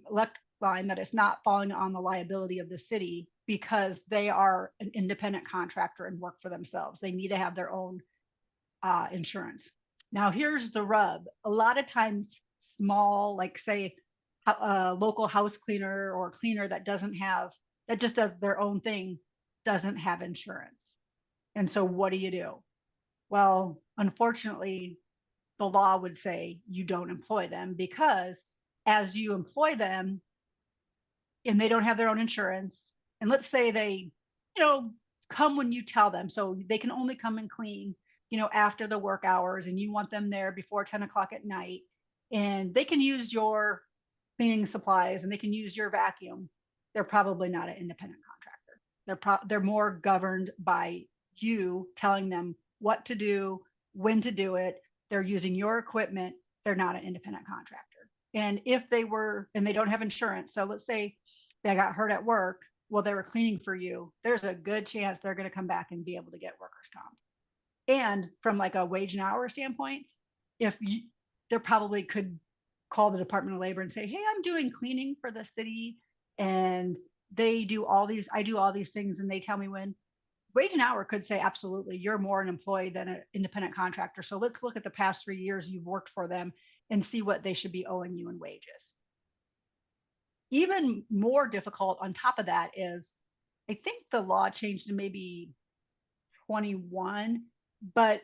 line that it's not falling on the liability of the city because they are an independent contractor and work for themselves. They need to have their own insurance. Now, here's the rub. A lot of times small, like say a local house cleaner or cleaner that just does their own thing, doesn't have insurance. And so what do? Well, unfortunately, the law would say you don't employ them, because as you employ them and they don't have their own insurance, and let's say they, come when you tell them, so they can only come and clean, after the work hours, and you want them there before 10 o'clock at night, and they can use your cleaning supplies and they can use your vacuum, they're probably not an independent contractor. They're more governed by you telling them what to do, when to do it. They're using your equipment. They're not an independent contractor. And if they were, and they don't have insurance, so let's say they got hurt at work while they were cleaning for you, there's a good chance they're going to come back and be able to get workers' comp. And from like a wage and hour standpoint, they probably could call the Department of Labor and say, hey, I'm doing cleaning for the city and I do all these things, and they tell me when. Wage and hour could say, absolutely, you're more an employee than an independent contractor. So let's look at the past 3 years you've worked for them and see what they should be owing you in wages. Even more difficult on top of that is, I think the law changed in maybe 21, but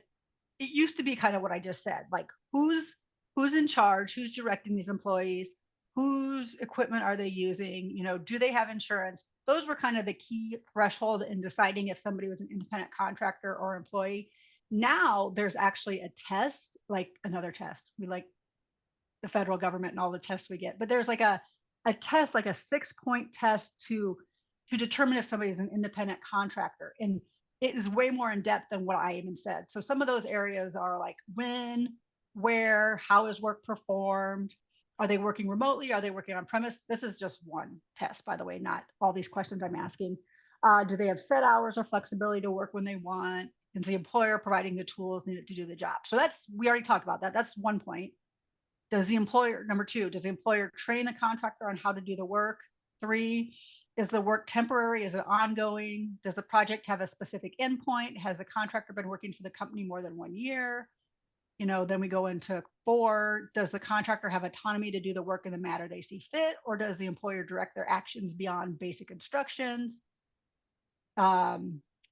it used to be kind of what I just said, like who's in charge, who's directing these employees, whose equipment are they using, do they have insurance? Those were kind of the key threshold in deciding if somebody was an independent contractor or employee. Now there's actually a test, like another test. We like the federal government and all the tests we get, but there's like a test, like a 6-point test to determine if somebody is an independent contractor. And it is way more in depth than what I even said. So some of those areas are like when, where, how is work performed? Are they working remotely? Are they working on premise? This is just one test, by the way, not all these questions I'm asking. Do they have set hours or flexibility to work when they want? Is the employer providing the tools needed to do the job? So we already talked about that. That's 1 point. Number 2, does the employer train the contractor on how to do the work? 3, is the work temporary? Is it ongoing? Does the project have a specific endpoint? Has the contractor been working for the company more than 1 year? Then we go into 4, does the contractor have autonomy to do the work in the manner they see fit, or does the employer direct their actions beyond basic instructions?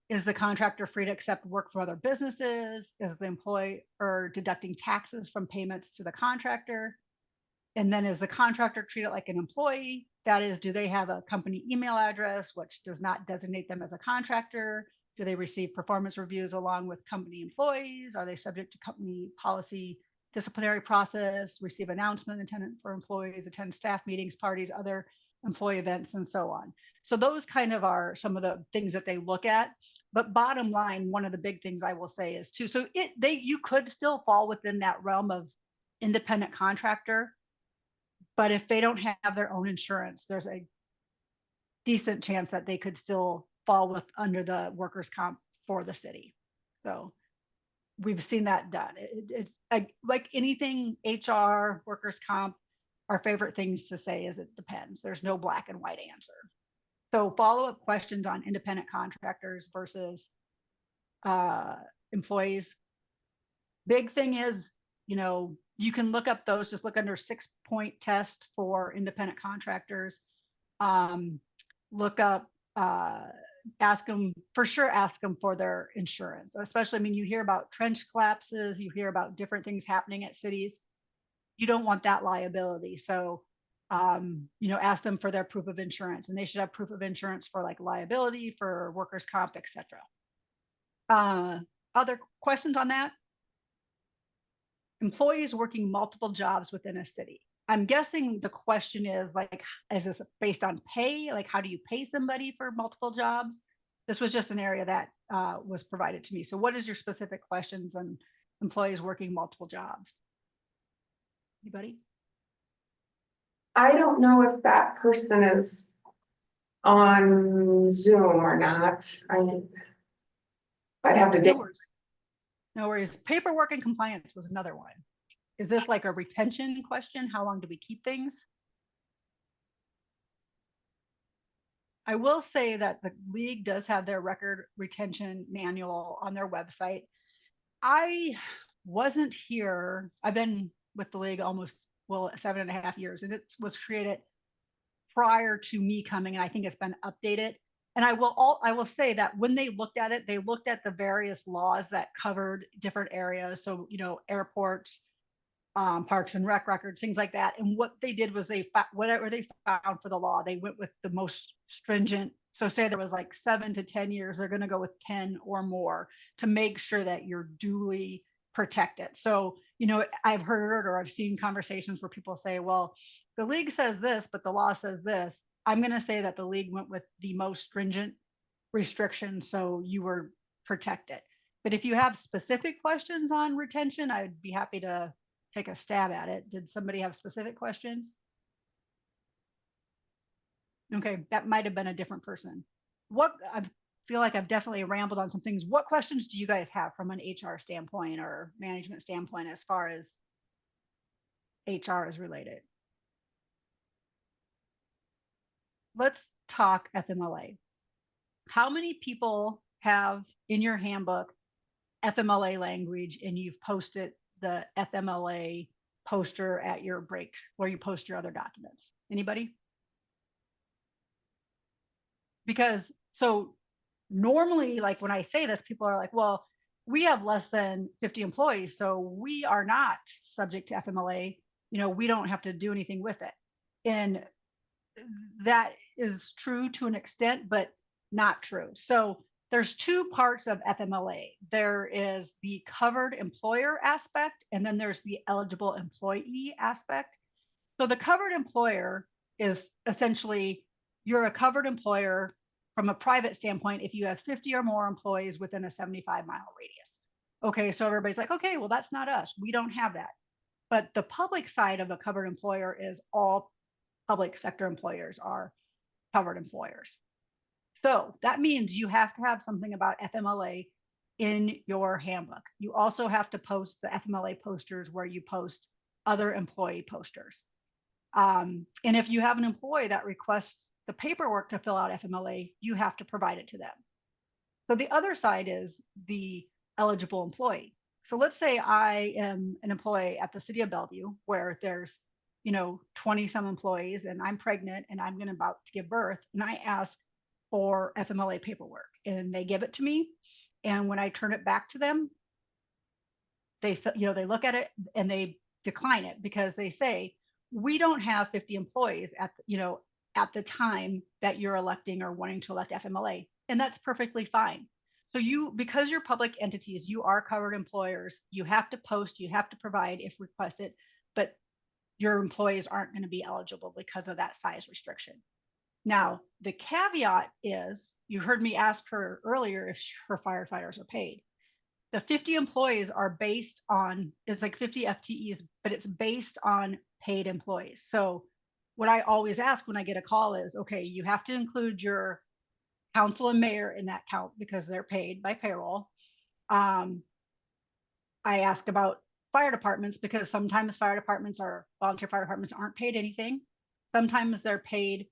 Is the contractor free to accept work from other businesses? Is the employer deducting taxes from payments to the contractor? And then is the contractor treated like an employee? That is, do they have a company email address, which does not designate them as a contractor? Do they receive performance reviews along with company employees? Are they subject to company policy, disciplinary process, receive announcement, attendant for employees, attend staff meetings, parties, other employee events, and so on? So those kind of are some of the things that they look at. But bottom line, one of the big things I will say is too, so you could still fall within that realm of independent contractor, but if they don't have their own insurance, there's a decent chance that they could still fall under the workers' comp for the city. So we've seen that done. It's like anything HR, workers' comp, our favorite things to say is it depends. There's no black and white answer. So follow-up questions on independent contractors versus employees. Big thing is, you can look up those, just look under 6-point test for independent contractors. Look up, ask them for their insurance, especially, you hear about trench collapses, you hear about different things happening at cities. You don't want that liability. So, ask them for their proof of insurance, and they should have proof of insurance for like liability, for workers' comp, etc. Other questions on that? Employees working multiple jobs within a city. I'm guessing the question is like, is this based on pay? Like, how do you pay somebody for multiple jobs? This was just an area that was provided to me. So what is your specific questions on employees working multiple jobs? Anybody? I don't know if that person is on Zoom or not. I'd have to dig. No worries. Paperwork and compliance was another one. Is this like a retention question? How long do we keep things? I will say that the league does have their record retention manual on their website. I wasn't here. I've been with the league almost, well, 7.5 years, and it was created prior to me coming, and I think it's been updated. And I will say that when they looked at it, they looked at the various laws that covered different areas. So, airports, parks and rec records, things like that. And what they did was whatever they found for the law, they went with the most stringent. So say there was like 7 to 10 years, they're going to go with 10 or more to make sure that you're duly protected. So, I've heard or I've seen conversations where people say, well, the league says this, but the law says this. I'm going to say that the league went with the most stringent restrictions, so you were protected. But if you have specific questions on retention, I'd be happy to take a stab at it. Did somebody have specific questions? Okay, that might have been a different person. I feel like I've definitely rambled on some things. What questions do you guys have from an HR standpoint or management standpoint as far as HR is related? Let's talk FMLA. How many people have in your handbook FMLA language and you've posted the FMLA poster at your breaks where you post your other documents? Anybody? Because so normally, like when I say this, people are like, well, we have less than 50 employees, so we are not subject to FMLA. We don't have to do anything with it. And that is true to an extent, but not true. So there's two parts of FMLA. There is the covered employer aspect, and then there's the eligible employee aspect. So the covered employer is essentially you're a covered employer from a private standpoint if you have 50 or more employees within a 75-mile radius. Okay, so everybody's like, okay, well, that's not us. We don't have that. But the public side of a covered employer is all public sector employers are covered employers. So that means you have to have something about FMLA in your handbook. You also have to post the FMLA posters where you post other employee posters. And if you have an employee that requests the paperwork to fill out FMLA, you have to provide it to them. So the other side is the eligible employee. So let's say I am an employee at the city of Bellevue where there's 20 some employees and I'm pregnant and I'm about to give birth, and I ask for FMLA paperwork and they give it to me. And when I turn it back to them, they look at it and they decline it because they say, we don't have 50 employees at the time that you're electing or wanting to elect FMLA. And that's perfectly fine. So because you're public entities, you are covered employers, you have to post, you have to provide if requested, but your employees aren't going to be eligible because of that size restriction. Now, the caveat is, you heard me ask her earlier if her firefighters are paid. The 50 employees are based on, it's like 50 FTEs, but it's based on paid employees. So what I always ask when I get a call is, okay, you have to include your council and mayor in that count because they're paid by payroll. I ask about fire departments because sometimes fire departments or volunteer fire departments aren't paid anything. Sometimes they're paid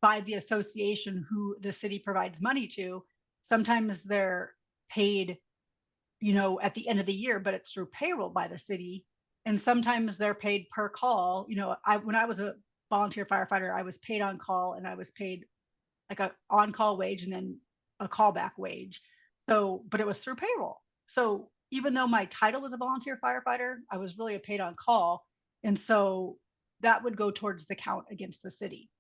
by the association who the city provides money to. Sometimes they're paid, at the end of the year, but it's through payroll by the city. And sometimes they're paid per call. When I was a volunteer firefighter, I was paid on call and I was paid like a on-call wage and then a callback wage. So, but it was through payroll. So even though my title was a volunteer firefighter, I was really a paid on call. And so that would go towards the count against the city.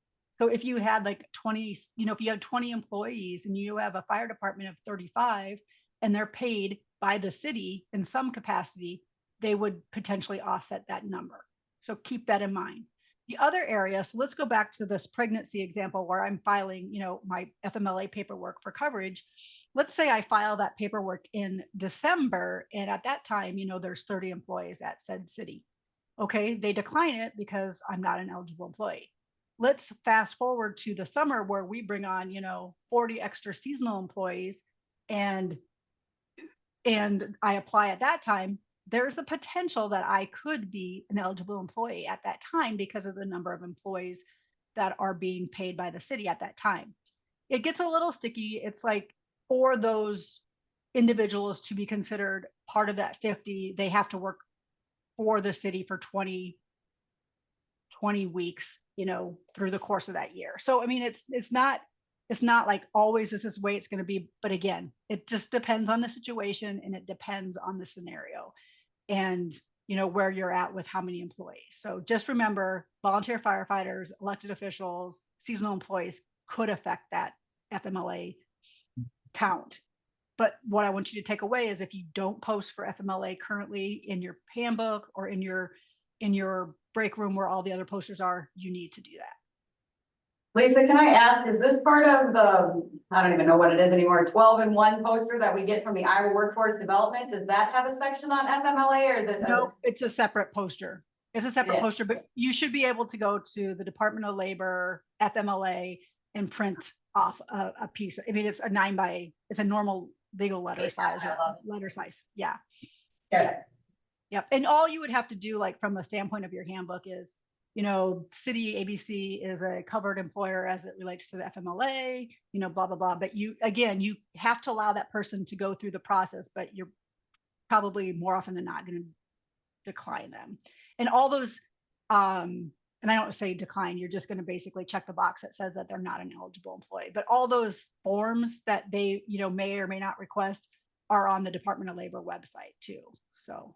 So if you had like 20, if you have 20 employees and you have a fire department of 35 and they're paid by the city in some capacity, they would potentially offset that number. So keep that in mind. The other area, so let's go back to this pregnancy example where I'm filing, my FMLA paperwork for coverage. Let's say I file that paperwork in December, and at that time, there's 30 employees at said city. Okay, they decline it because I'm not an eligible employee. Let's fast forward to the summer where we bring on, 40 extra seasonal employees, and I apply at that time. There's a potential that I could be an eligible employee at that time because of the number of employees that are being paid by the city at that time. It gets a little sticky. It's like for those individuals to be considered part of that 50, they have to work for the city for 20 weeks, through the course of that year. So, I mean, it's not like always this is the way it's going to be. But again, it just depends on the situation and it depends on the scenario and, where you're at with how many employees. So just remember, volunteer firefighters, elected officials, seasonal employees could affect that FMLA count. But what I want you to take away is if you don't post for FMLA currently in your handbook or in your break room where all the other posters are, you need to do that. Lisa, can I ask, is this part of the, I don't even know what it is anymore, 12-in-1 poster that we get from the Iowa Workforce Development? Does that have a section on FMLA or is it? No, it's a separate poster. It's a separate Yeah. poster, but you should be able to go to the Department of Labor, FMLA, and print off a piece. I mean, it's a normal legal letter size. I love Letter size. Yeah. Okay. Yep. And all you would have to do, like from a standpoint of your handbook, is, city ABC is a covered employer as it relates to the FMLA, blah, blah, blah. But you have to allow that person to go through the process, but you're probably more often than not going to decline them. And all those, and I don't say decline, you're just going to basically check the box that says that they're not an eligible employee. But all those forms that they, may or may not request are on the Department of Labor website too. So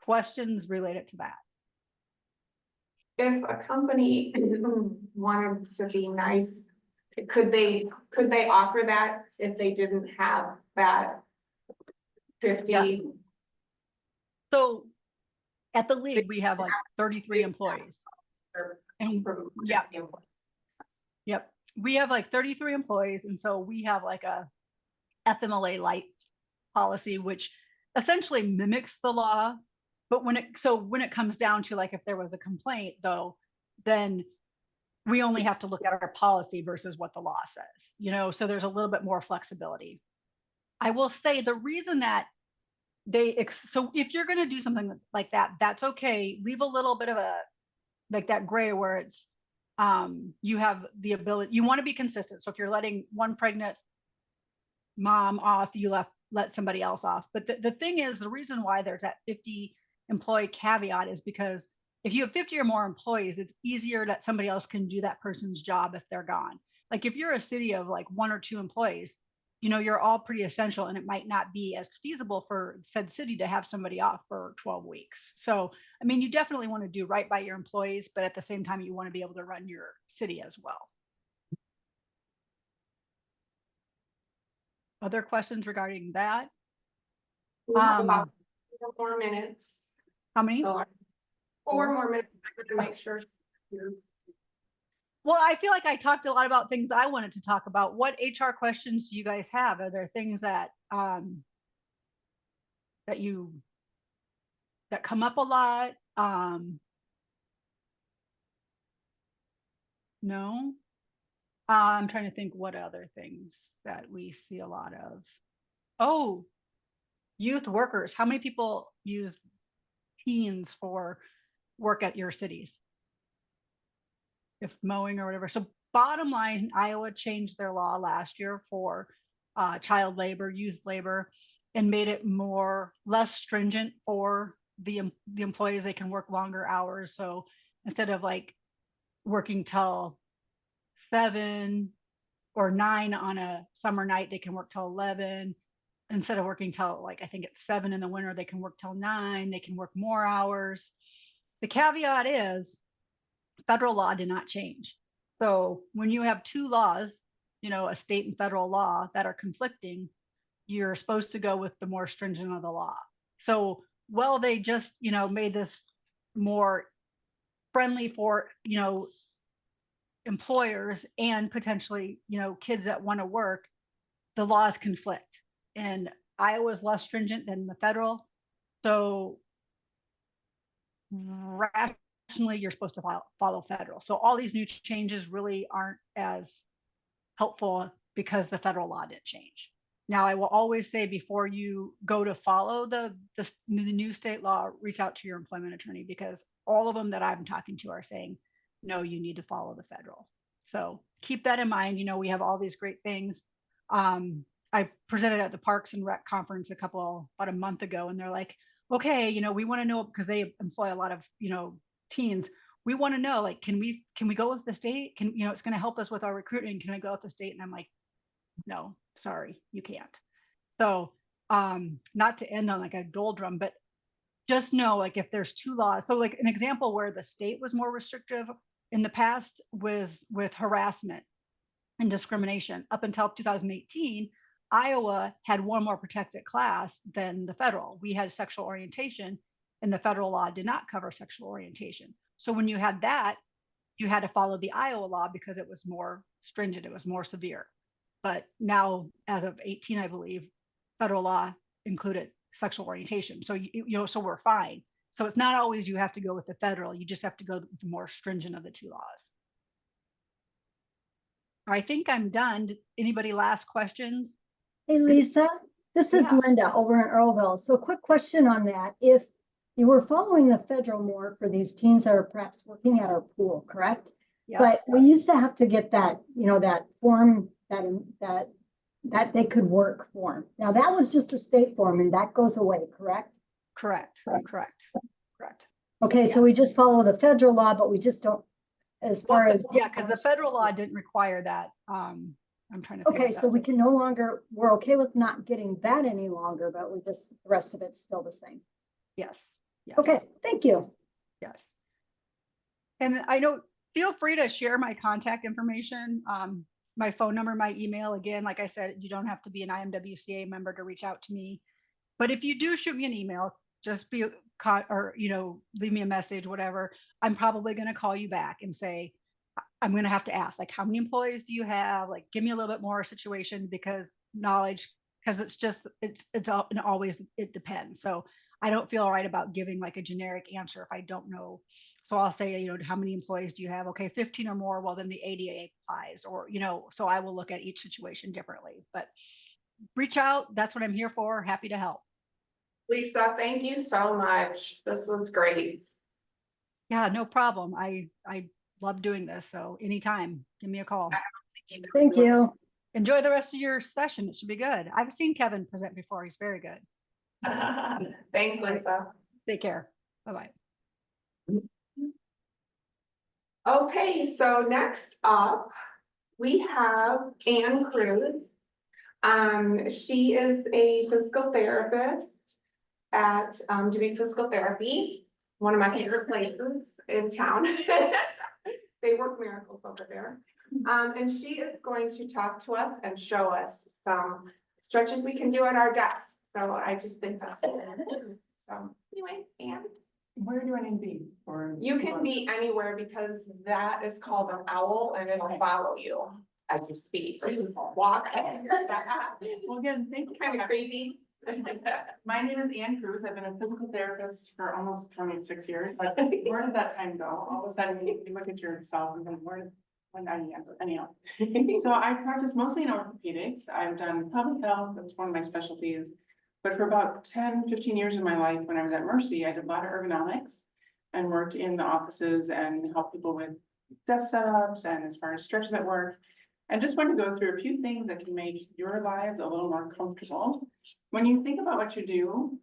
questions related to that? If a company wanted to be nice, could they offer that if they didn't have that 50? Yes. So at the league, we have like 33 employees. And yeah. Yep. We have like 33 employees. And so we have like a FMLA light policy, which essentially mimics the law. But when it comes down to like, if there was a complaint though, then we only have to look at our policy versus what the law says, so there's a little bit more flexibility. I will say the reason that so if you're going to do something like that, that's okay. Leave a little bit of like that gray where it's, you have the ability, you want to be consistent. So if you're letting one pregnant mom off, you let somebody else off. But the thing is, the reason why there's that 50 employee caveat is because if you have 50 or more employees, it's easier that somebody else can do that person's job if they're gone. Like if you're a city of like 1 or 2 employees, you're all pretty essential and it might not be as feasible for said city to have somebody off for 12 weeks. So, I mean, you definitely want to do right by your employees, but at the same time, you want to be able to run your city as well. Other questions regarding that? We have about 4 more minutes. How many? So 4 more minutes to make sure. Well, I feel like I talked a lot about things I wanted to talk about. What HR questions do you guys have? Are there things that that come up a lot? No. I'm trying to think what other things that we see a lot of. Oh, youth workers. How many people use teens for work at your cities? If mowing or whatever. So bottom line, Iowa changed their law last year for child labor, youth labor, and made it less stringent for the employees. They can work longer hours. So instead of like working till 7 or 9 on a summer night, they can work till 11. Instead of working till like, I think it's 7 in the winter, they can work till 9. They can work more hours. The caveat is federal law did not change. So when you have 2 laws, a state and federal law that are conflicting, you're supposed to go with the more stringent of the law. So, they just, made this more friendly for, employers and potentially, kids that want to work, the laws conflict. And Iowa's less stringent than the federal. So rationally, you're supposed to follow federal. So all these new changes really aren't as helpful because the federal law didn't change. Now, I will always say before you go to follow the new state law, reach out to your employment attorney, because all of them that I'm talking to are saying no, you need to follow the federal. So keep that in mind. We have all these great things. I presented at the Parks and Rec conference about a month ago, and they're like, okay, we want to know, because they employ a lot of, teens. We want to know, like, can we go with the state? It's going to help us with our recruiting. Can I go with the state? And I'm like, no, sorry, you can't. So, not to end on like a doldrum, but just know, like, if there's two laws. So like an example where the state was more restrictive in the past with harassment and discrimination. Up until 2018, Iowa had one more protected class than the federal. We had sexual orientation, and the federal law did not cover sexual orientation. So when you had that, you had to follow the Iowa law because it was more stringent, it was more severe. But now, as of 18, I believe, federal law included sexual orientation. So so we're fine. So it's not always you have to go with the federal. You just have to go with the more stringent of the two laws. I think I'm done. Anybody last questions? Hey, Lisa, this is Yeah. Linda over in Earlville. So quick question on that. If you were following the federal more for these teens that are perhaps working at our pool, correct? Yeah. But we used to have to get that, that form that they could work form. Now that was just a state form and that goes away, correct? Correct. Okay, so we just follow the federal law, but we just don't, as far as. Yeah, because the federal law didn't require that. I'm trying to think. Okay, so we can no longer, we're okay with not getting that any longer, but we just, the rest of it's still the same. Yes. Okay, thank you. Yes. And I know, feel free to share my contact information, my phone number, my email. Again, like I said, you don't have to be an IMWCA member to reach out to me. But if you do shoot me an email, just be caught, or leave me a message, whatever. I'm probably going to call you back and say, I'm going to have to ask, like, how many employees do you have? Like, give me a little bit more situation, because it's always, it depends. So I don't feel right about giving like a generic answer if I don't know. So I'll say, how many employees do you have? Okay, 15 or more. Well, then the ADA applies, or, so I will look at each situation differently, but reach out. That's what I'm here for. Happy to help. Lisa, thank you so much. This was great. Yeah, no problem. I love doing this. So anytime, give me a call. Thank you. Enjoy the rest of your session. It should be good. I've seen Kevin present before. He's very good. Thanks, Lisa. Take care. Bye-bye. Okay, so next up, we have Ann Kruse. She is a physical therapist at Dubuque Physical Therapy, one of my favorite places in town. They work miracles over there. And she is going to talk to us and show us some stretches we can do at our desk. So I just think that's cool. So anyway, Ann. Where do I need to be? Or You can be anywhere, because that is called an owl and it'll follow you as you speak. Walk. Well, again, thank you. Kind of creepy. My name is Ann Kruse. I've been a physical therapist for almost 26 years, but where did that time go? All of a sudden you look at yourself and think, when I answer, anyhow. So I practice mostly in orthopedics. I've done public health, that's one of my specialties. But for about 10, 15 years of my life, when I was at Mercy, I did a lot of ergonomics and worked in the offices and helped people with desk setups and as far as stretches at work. And just want to go through a few things that can make your lives a little more comfortable. When you think about what you do,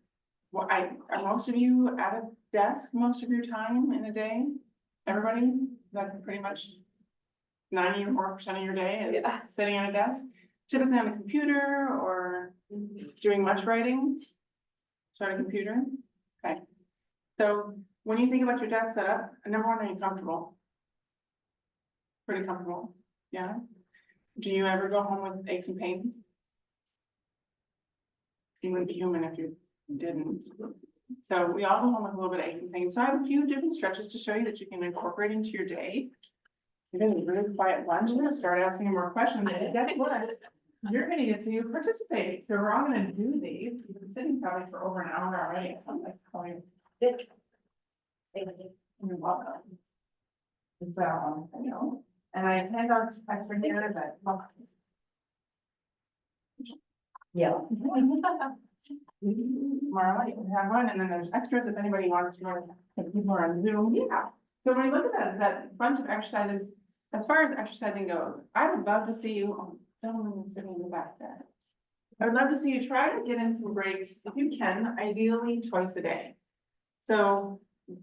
are most of you at a desk most of your time in a day? Everybody, like pretty much 90 or more % of your day is sitting at a desk, typically on a computer or doing much writing. So on a computer. Okay. So when you think about your desk setup, number one, are you comfortable? Pretty comfortable. Yeah. Do you ever go home with aches and pains? You wouldn't be human if you didn't. So we all go home with a little bit of aches and pains. So I have a few different stretches to show you that you can incorporate into your day. You're gonna be really quiet lunch and start asking you more questions. And guess what? You're gonna get to participate. So we're all gonna do these. You've been sitting probably for over an hour already. I'm like, oh, you're welcome. So, and I hand out extra here, but. Yeah. Marla, you can have one, and then there's extras if anybody wants to, if people are on Zoom, yeah. So when you look at that bunch of exercises, as far as exercising goes, I would love to see you, gentlemen sitting in the back there. I would love to see you try to get in some breaks, if you can, ideally twice a day. So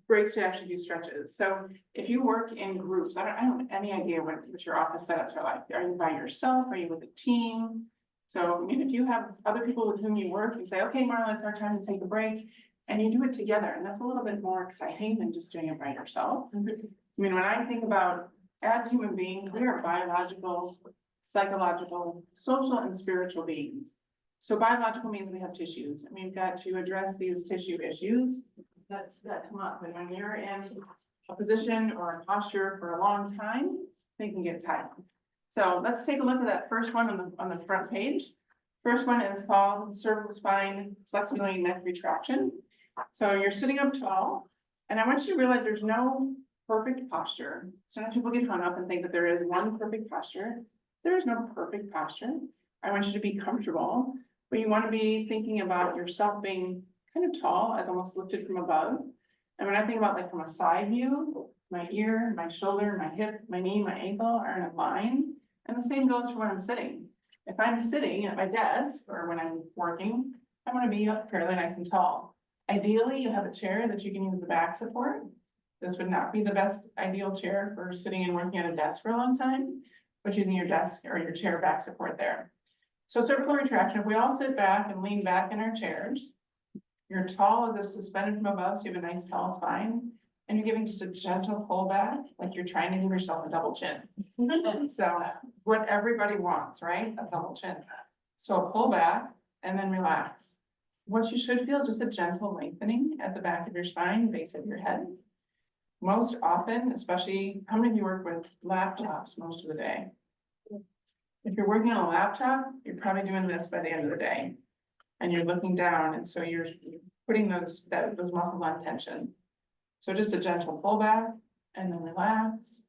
breaks to actually do stretches. So if you work in groups, I don't have any idea what your office setups are like. Are you by yourself? Are you with a team? So, I mean, if you have other people with whom you work, you say, okay, Marla, it's our time to take a break. And you do it together. And that's a little bit more exciting than just doing it by yourself. I mean, when I think about, as human beings, we are biological, psychological, social, and spiritual beings. So biological means we have tissues, and we've got to address these tissue issues that come up. And when you're in a position or a posture for a long time, they can get tight. So let's take a look at that first one on the front page. First one is called cervical spine flexibility neck retraction. So you're sitting up tall, and I want you to realize there's no perfect posture. Sometimes people get hung up and think that there is one perfect posture. There is no perfect posture. I want you to be comfortable, but you want to be thinking about yourself being kind of tall, as almost lifted from above. And when I think about like from a side view, my ear, my shoulder, my hip, my knee, my ankle are in a line. And the same goes for when I'm sitting. If I'm sitting at my desk or when I'm working, I want to be up fairly nice and tall. Ideally, you have a chair that you can use the back support. This would not be the best ideal chair for sitting and working at a desk for a long time, but using your desk or your chair back support there. So cervical retraction, if we all sit back and lean back in our chairs, you're tall as if suspended from above, so you have a nice tall spine, and you're giving just a gentle pull back, like you're trying to give yourself a double chin. So what everybody wants, right? A double chin. So pull back and then relax. What you should feel is just a gentle lengthening at the back of your spine, base of your head. Most often, especially, how many of you work with laptops most of the day? If you're working on a laptop, you're probably doing this by the end of the day. And you're looking down, and so you're putting those muscles on tension. So just a gentle pullback, and then relax.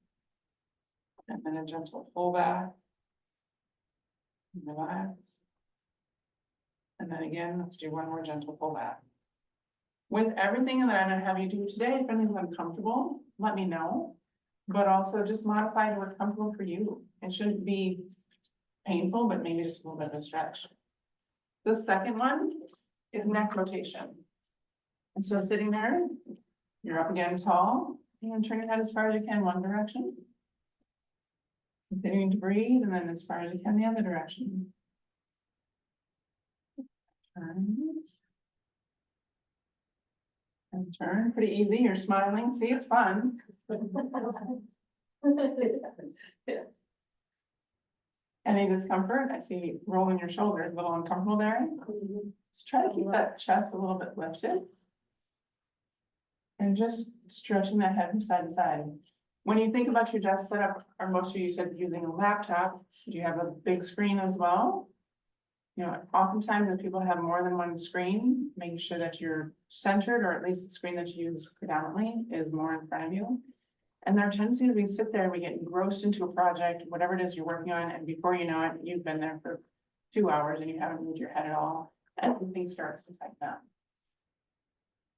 And then a gentle pullback. And relax. And then again, let's do one more gentle pullback. With everything that I'm gonna have you do today, if anything's uncomfortable, let me know. But also just modify to what's comfortable for you. It shouldn't be painful, but maybe just a little bit of a stretch. The second one is neck rotation. And so sitting there, you're up again tall, and turn your head as far as you can one direction. Continuing to breathe, and then as far as you can the other direction. Turn. And turn, pretty easy, you're smiling, see, it's fun. Any discomfort? I see rolling your shoulders, a little uncomfortable there. Just try to keep that chest a little bit lifted. And just stretching that head from side to side. When you think about your desk setup, or most of you said using a laptop, do you have a big screen as well? You know, oftentimes when people have more than one screen, make sure that you're centered, or at least the screen that you use predominantly is more in front of you. And our tendency is we sit there, we get engrossed into a project, whatever it is you're working on, and before you know it, you've been there for 2 hours and you haven't moved your head at all, and everything starts to tighten up.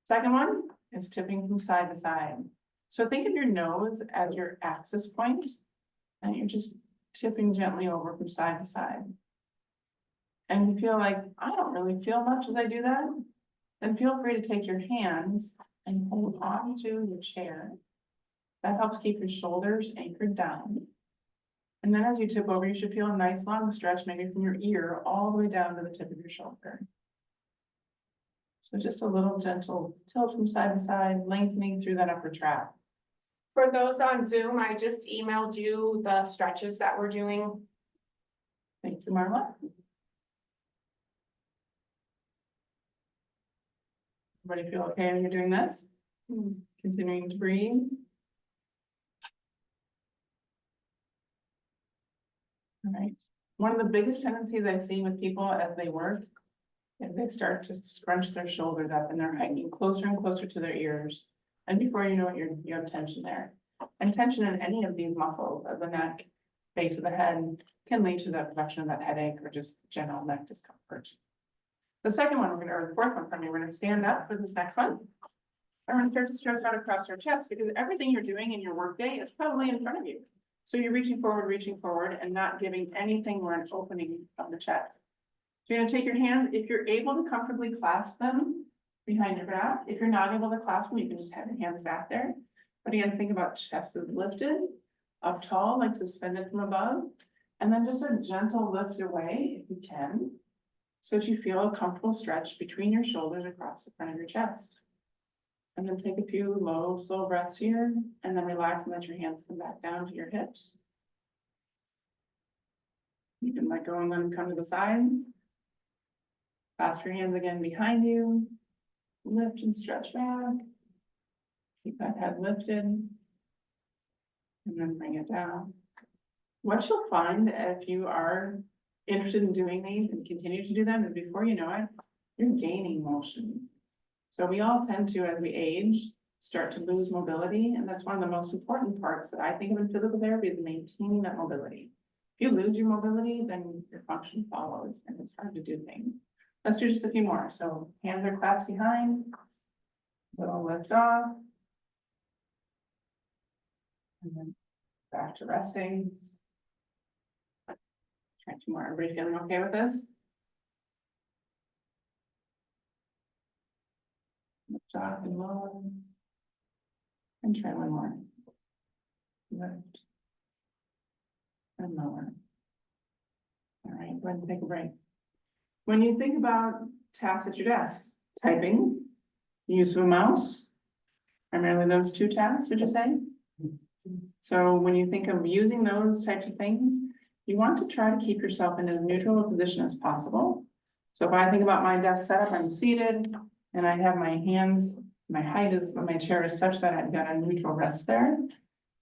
Second one is tipping from side to side. So think of your nose as your axis point, and you're just tipping gently over from side to side. And you feel like, I don't really feel much as I do that, then feel free to take your hands and hold on to your chair. That helps keep your shoulders anchored down. And then as you tip over, you should feel a nice long stretch, maybe from your ear all the way down to the tip of your shoulder. So just a little gentle tilt from side to side, lengthening through that upper trap. For those on Zoom, I just emailed you the stretches that we're doing. Thank you, Marla. Everybody feel okay when you're doing this? Continuing to breathe. All right. One of the biggest tendencies I see with people as they work is they start to scrunch their shoulders up and they're hiking closer and closer to their ears. And before you know it, you have tension there. And tension in any of these muscles of the neck, base of the head can lead to the production of that headache or just general neck discomfort. The second one, or the fourth one from me, we're going to stand up for this next one. I'm gonna start to stretch out across your chest because everything you're doing in your workday is probably in front of you. So you're reaching forward and not giving anything more an opening of the chest. So you're gonna take your hands, if you're able to comfortably clasp them behind your back. If you're not able to clasp them, you can just have your hands back there. But again, think about chest is lifted, up tall, like suspended from above. And then just a gentle lift away if you can. So that you feel a comfortable stretch between your shoulders across the front of your chest. And then take a few low, slow breaths here, and then relax and let your hands come back down to your hips. You can let go and let them come to the sides. Clasp your hands again behind you. Lift and stretch back. Keep that head lifted. And then bring it down. What you'll find if you are interested in doing these and continue to do them, is before you know it, you're gaining motion. So we all tend to, as we age, start to lose mobility, and that's one of the most important parts that I think of in physical therapy is maintaining that mobility. If you lose your mobility, then your function follows, and it's hard to do things. Let's do just a few more. So hands are clasped behind, little lift off, and then back to resting. Try two more. Everybody feeling okay with this? Lift off and lower. And try one more. Lift. And lower. All right, go ahead and take a break. When you think about tasks at your desk, typing, use of a mouse, primarily those two tasks, would you say? So when you think of using those types of things, you want to try to keep yourself in as neutral a position as possible. So if I think about my desk setup, I'm seated and I have my hands, my height is, my chair is such that I've got a neutral rest there.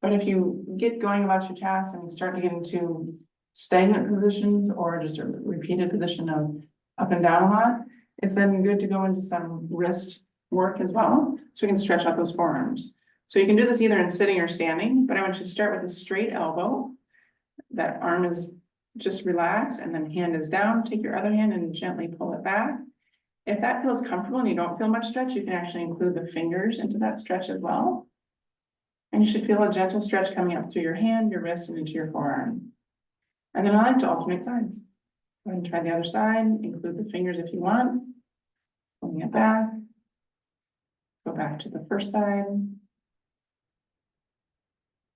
But if you get going about your tasks and you start to get into stagnant positions or just a repeated position of up and down a lot, it's then good to go into some wrist work as well. So we can stretch out those forearms. So you can do this either in sitting or standing, but I want you to start with a straight elbow. That arm is just relaxed and then hand is down. Take your other hand and gently pull it back. If that feels comfortable and you don't feel much stretch, you can actually include the fingers into that stretch as well. And you should feel a gentle stretch coming up through your hand, your wrist, and into your forearm. And then I like to alternate sides. Go ahead and try the other side, include the fingers if you want. Pulling it back. Go back to the first side.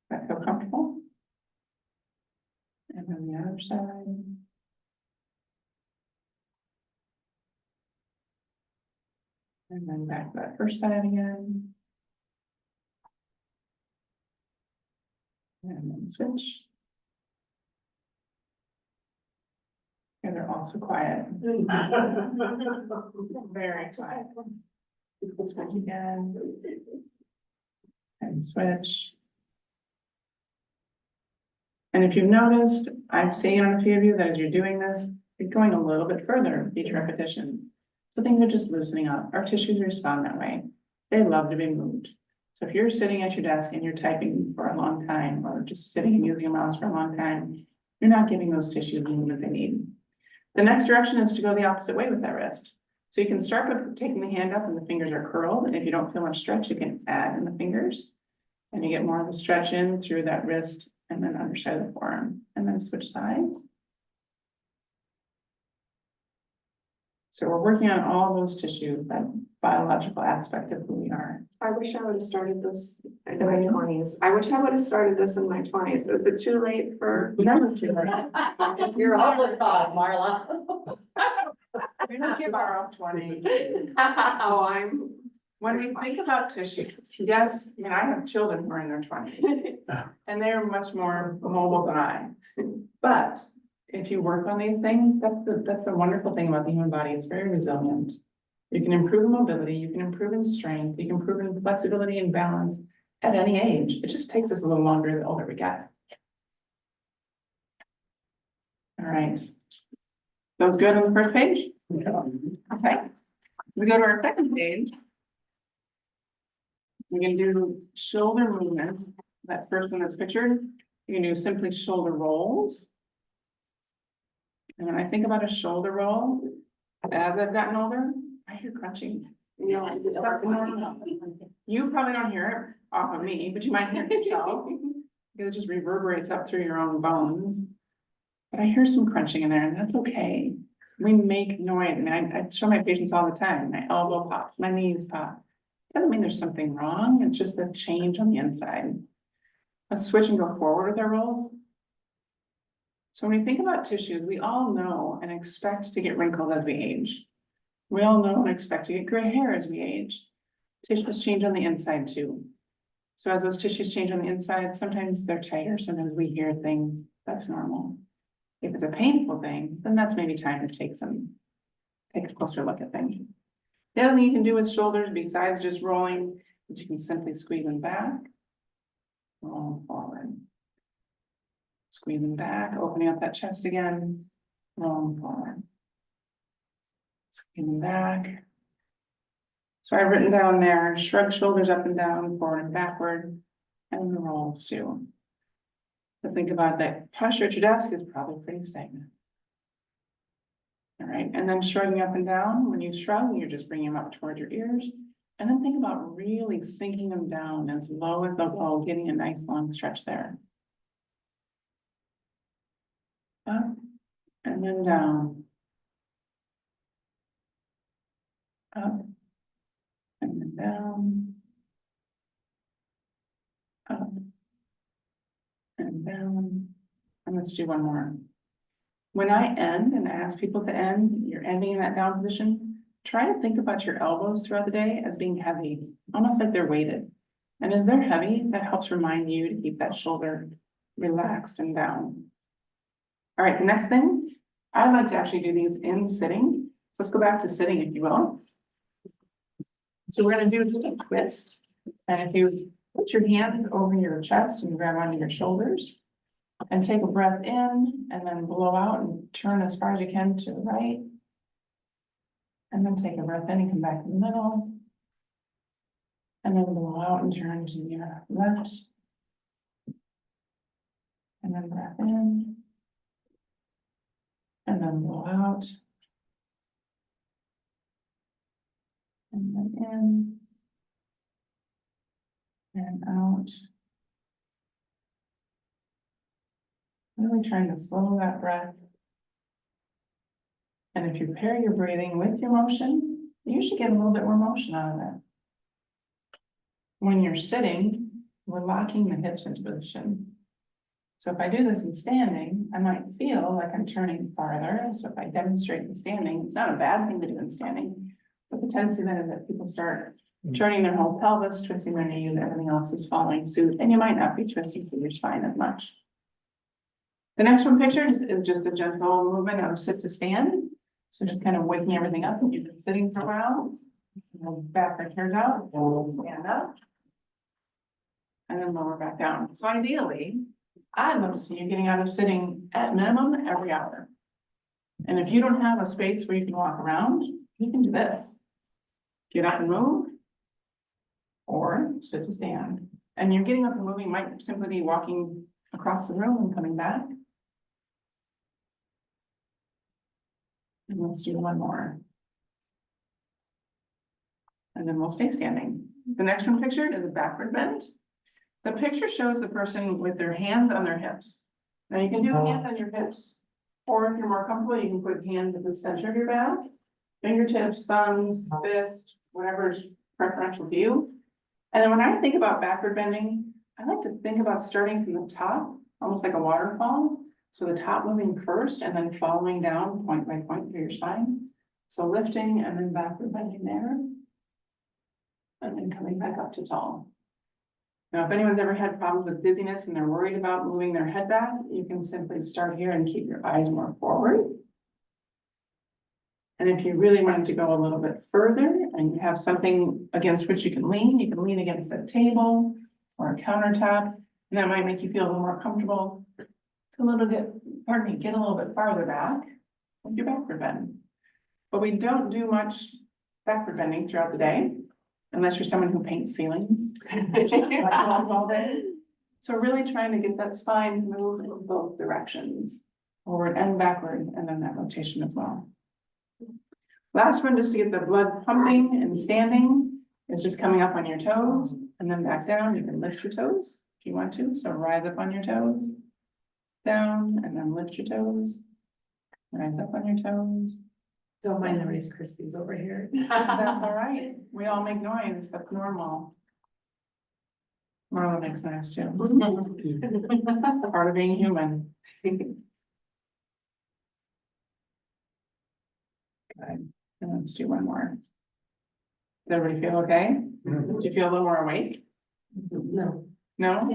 Does that feel comfortable? And then the other side. And then back to that first side again. And then switch. And they're also quiet. Very quiet. Switch again. And switch. And if you've noticed, I've seen on a few of you that as you're doing this, you're going a little bit further each repetition. So things are just loosening up. Our tissues respond that way. They love to be moved. So if you're sitting at your desk and you're typing for a long time, or just sitting and using a mouse for a long time, you're not giving those tissues the movement they need. The next direction is to go the opposite way with that wrist. So you can start with taking the hand up and the fingers are curled. And if you don't feel much stretch, you can add in the fingers. And you get more of a stretch in through that wrist and then underside of the forearm. And then switch sides. So we're working on all those tissues, that biological aspect of who we are. I wish I would have started this in my 20s. I wish I would have started this in my 20s. Is it too late for? Never too late. You're a hopeless cause, Marla. You're not far off 20. Oh, When we think about tissues, yes, I mean, I have children who are in their 20s. And they're much more mobile than I. But if you work on these things, that's the wonderful thing about the human body. It's very resilient. You can improve in mobility, you can improve in strength, you can improve in flexibility and balance at any age. It just takes us a little longer the older we get. All right. Those good on the first page? Okay. We go to our second page. We can do shoulder movements. That first one that's pictured, you can do simply shoulder rolls. And when I think about a shoulder roll, as I've gotten older, I hear crunching. You know, like, this stuff, you probably don't hear it off of me, but you might hear it yourself. It just reverberates up through your own bones. But I hear some crunching in there, and that's okay. We make noise. I mean, I show my patients all the time. My elbow pops, my knees pop. Doesn't mean there's something wrong. It's just a change on the inside. Let's switch and go forward with our roles. So when we think about tissues, we all know and expect to get wrinkled as we age. We all know and expect to get gray hair as we age. Tissues change on the inside too. So as those tissues change on the inside, sometimes they're tighter, sometimes we hear things, that's normal. If it's a painful thing, then that's maybe time to take a closer look at things. The other thing you can do with shoulders, besides just rolling, is you can simply squeeze them back, roll forward. Squeeze them back, opening up that chest again, roll forward. Squeeze them back. So I've written down there, shrug shoulders up and down, forward and backward, and the rolls too. So think about that posture at your desk is probably pretty stagnant. All right, and then shrugging up and down, when you shrug, you're just bringing them up toward your ears. And then think about really sinking them down as low as they'll go, getting a nice long stretch there. Up and then down. Up and then down. Up and down. And let's do one more. When I end and ask people to end, you're ending in that down position. Try to think about your elbows throughout the day as being heavy, almost like they're weighted. And as they're heavy, that helps remind you to keep that shoulder relaxed and down. All right, the next thing, I'd like to actually do these in sitting. So let's go back to sitting, if you will. So we're gonna do just a twist. And if you put your hands over your chest and grab onto your shoulders and take a breath in and then blow out and turn as far as you can to the right. And then take a breath in and come back to the middle. And then blow out and turn to your left. And then breath in. And then blow out. And then in. And out. Really trying to slow that breath. And if you pair your breathing with your motion, you usually get a little bit more motion out of it. When you're sitting, we're locking the hips into position. So if I do this in standing, I might feel like I'm turning farther. So if I demonstrate in standing, it's not a bad thing to do in standing, but the tendency then is that people start turning their whole pelvis, twisting their knees, everything else is following suit, and you might not be twisting through your spine as much. The next one pictured is just a gentle movement of sit to stand. So just kind of waking everything up. If you've been sitting for a while, back our chairs out, stand up. And then lower back down. So ideally, I'd love to see you getting out of sitting at minimum every hour. And if you don't have a space where you can walk around, you can do this. Get up and move. Or sit to stand. And you're getting up and moving might simply be walking across the room and coming back. And let's do one more. And then we'll stay standing. The next one pictured is a backward bend. The picture shows the person with their hands on their hips. Now you can do hands on your hips, or if you're more comfortable, you can put hands at the center of your back, fingertips, thumbs, fist, whatever is preferential to you. And then when I think about backward bending, I like to think about starting from the top, almost like a waterfall. So the top moving first and then following down point by point through your spine. So lifting and then backward bending there. And then coming back up to tall. Now, if anyone's ever had problems with dizziness and they're worried about moving their head back, you can simply start here and keep your eyes more forward. And if you really wanted to go a little bit further and you have something against which you can lean against a table or a countertop, and that might make you feel a little more comfortable to get a little bit farther back with your backward bend. But we don't do much backward bending throughout the day, unless you're someone who paints ceilings. All day. So really trying to get that spine to move in both directions, forward and backward, and then that rotation as well. Last one, just to get the blood pumping and standing, is just coming up on your toes and then back down. You can lift your toes if you want to. So rise up on your toes, down, and then lift your toes. Rise up on your toes. Don't mind the Rice Krispies over here. That's all right. We all make noise. That's normal. Marla makes noise too. Part of being human. Good. And let's do one more. Does everybody feel okay? Do you feel a little more awake? No. No?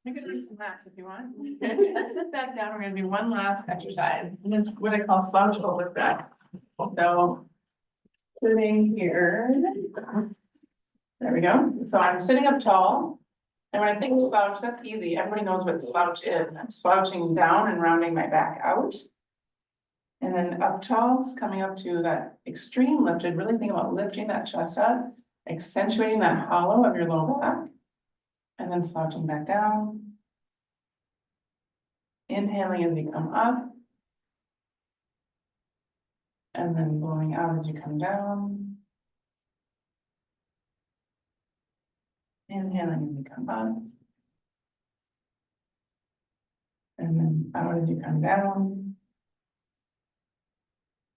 You can do some laps if you want. Let's sit back down. We're gonna do one last exercise. And it's what I call slouch over back. So sitting here. There we go. So I'm sitting up tall. And when I think slouch, that's easy. Everybody knows what slouch is. I'm slouching down and rounding my back out. And then up tall is coming up to that extreme lifted. Really think about lifting that chest up, accentuating that hollow of your lower back. And then slouching back down. Inhaling as you come up. And then blowing out as you come down. Inhaling as you come up. And then out as you come down.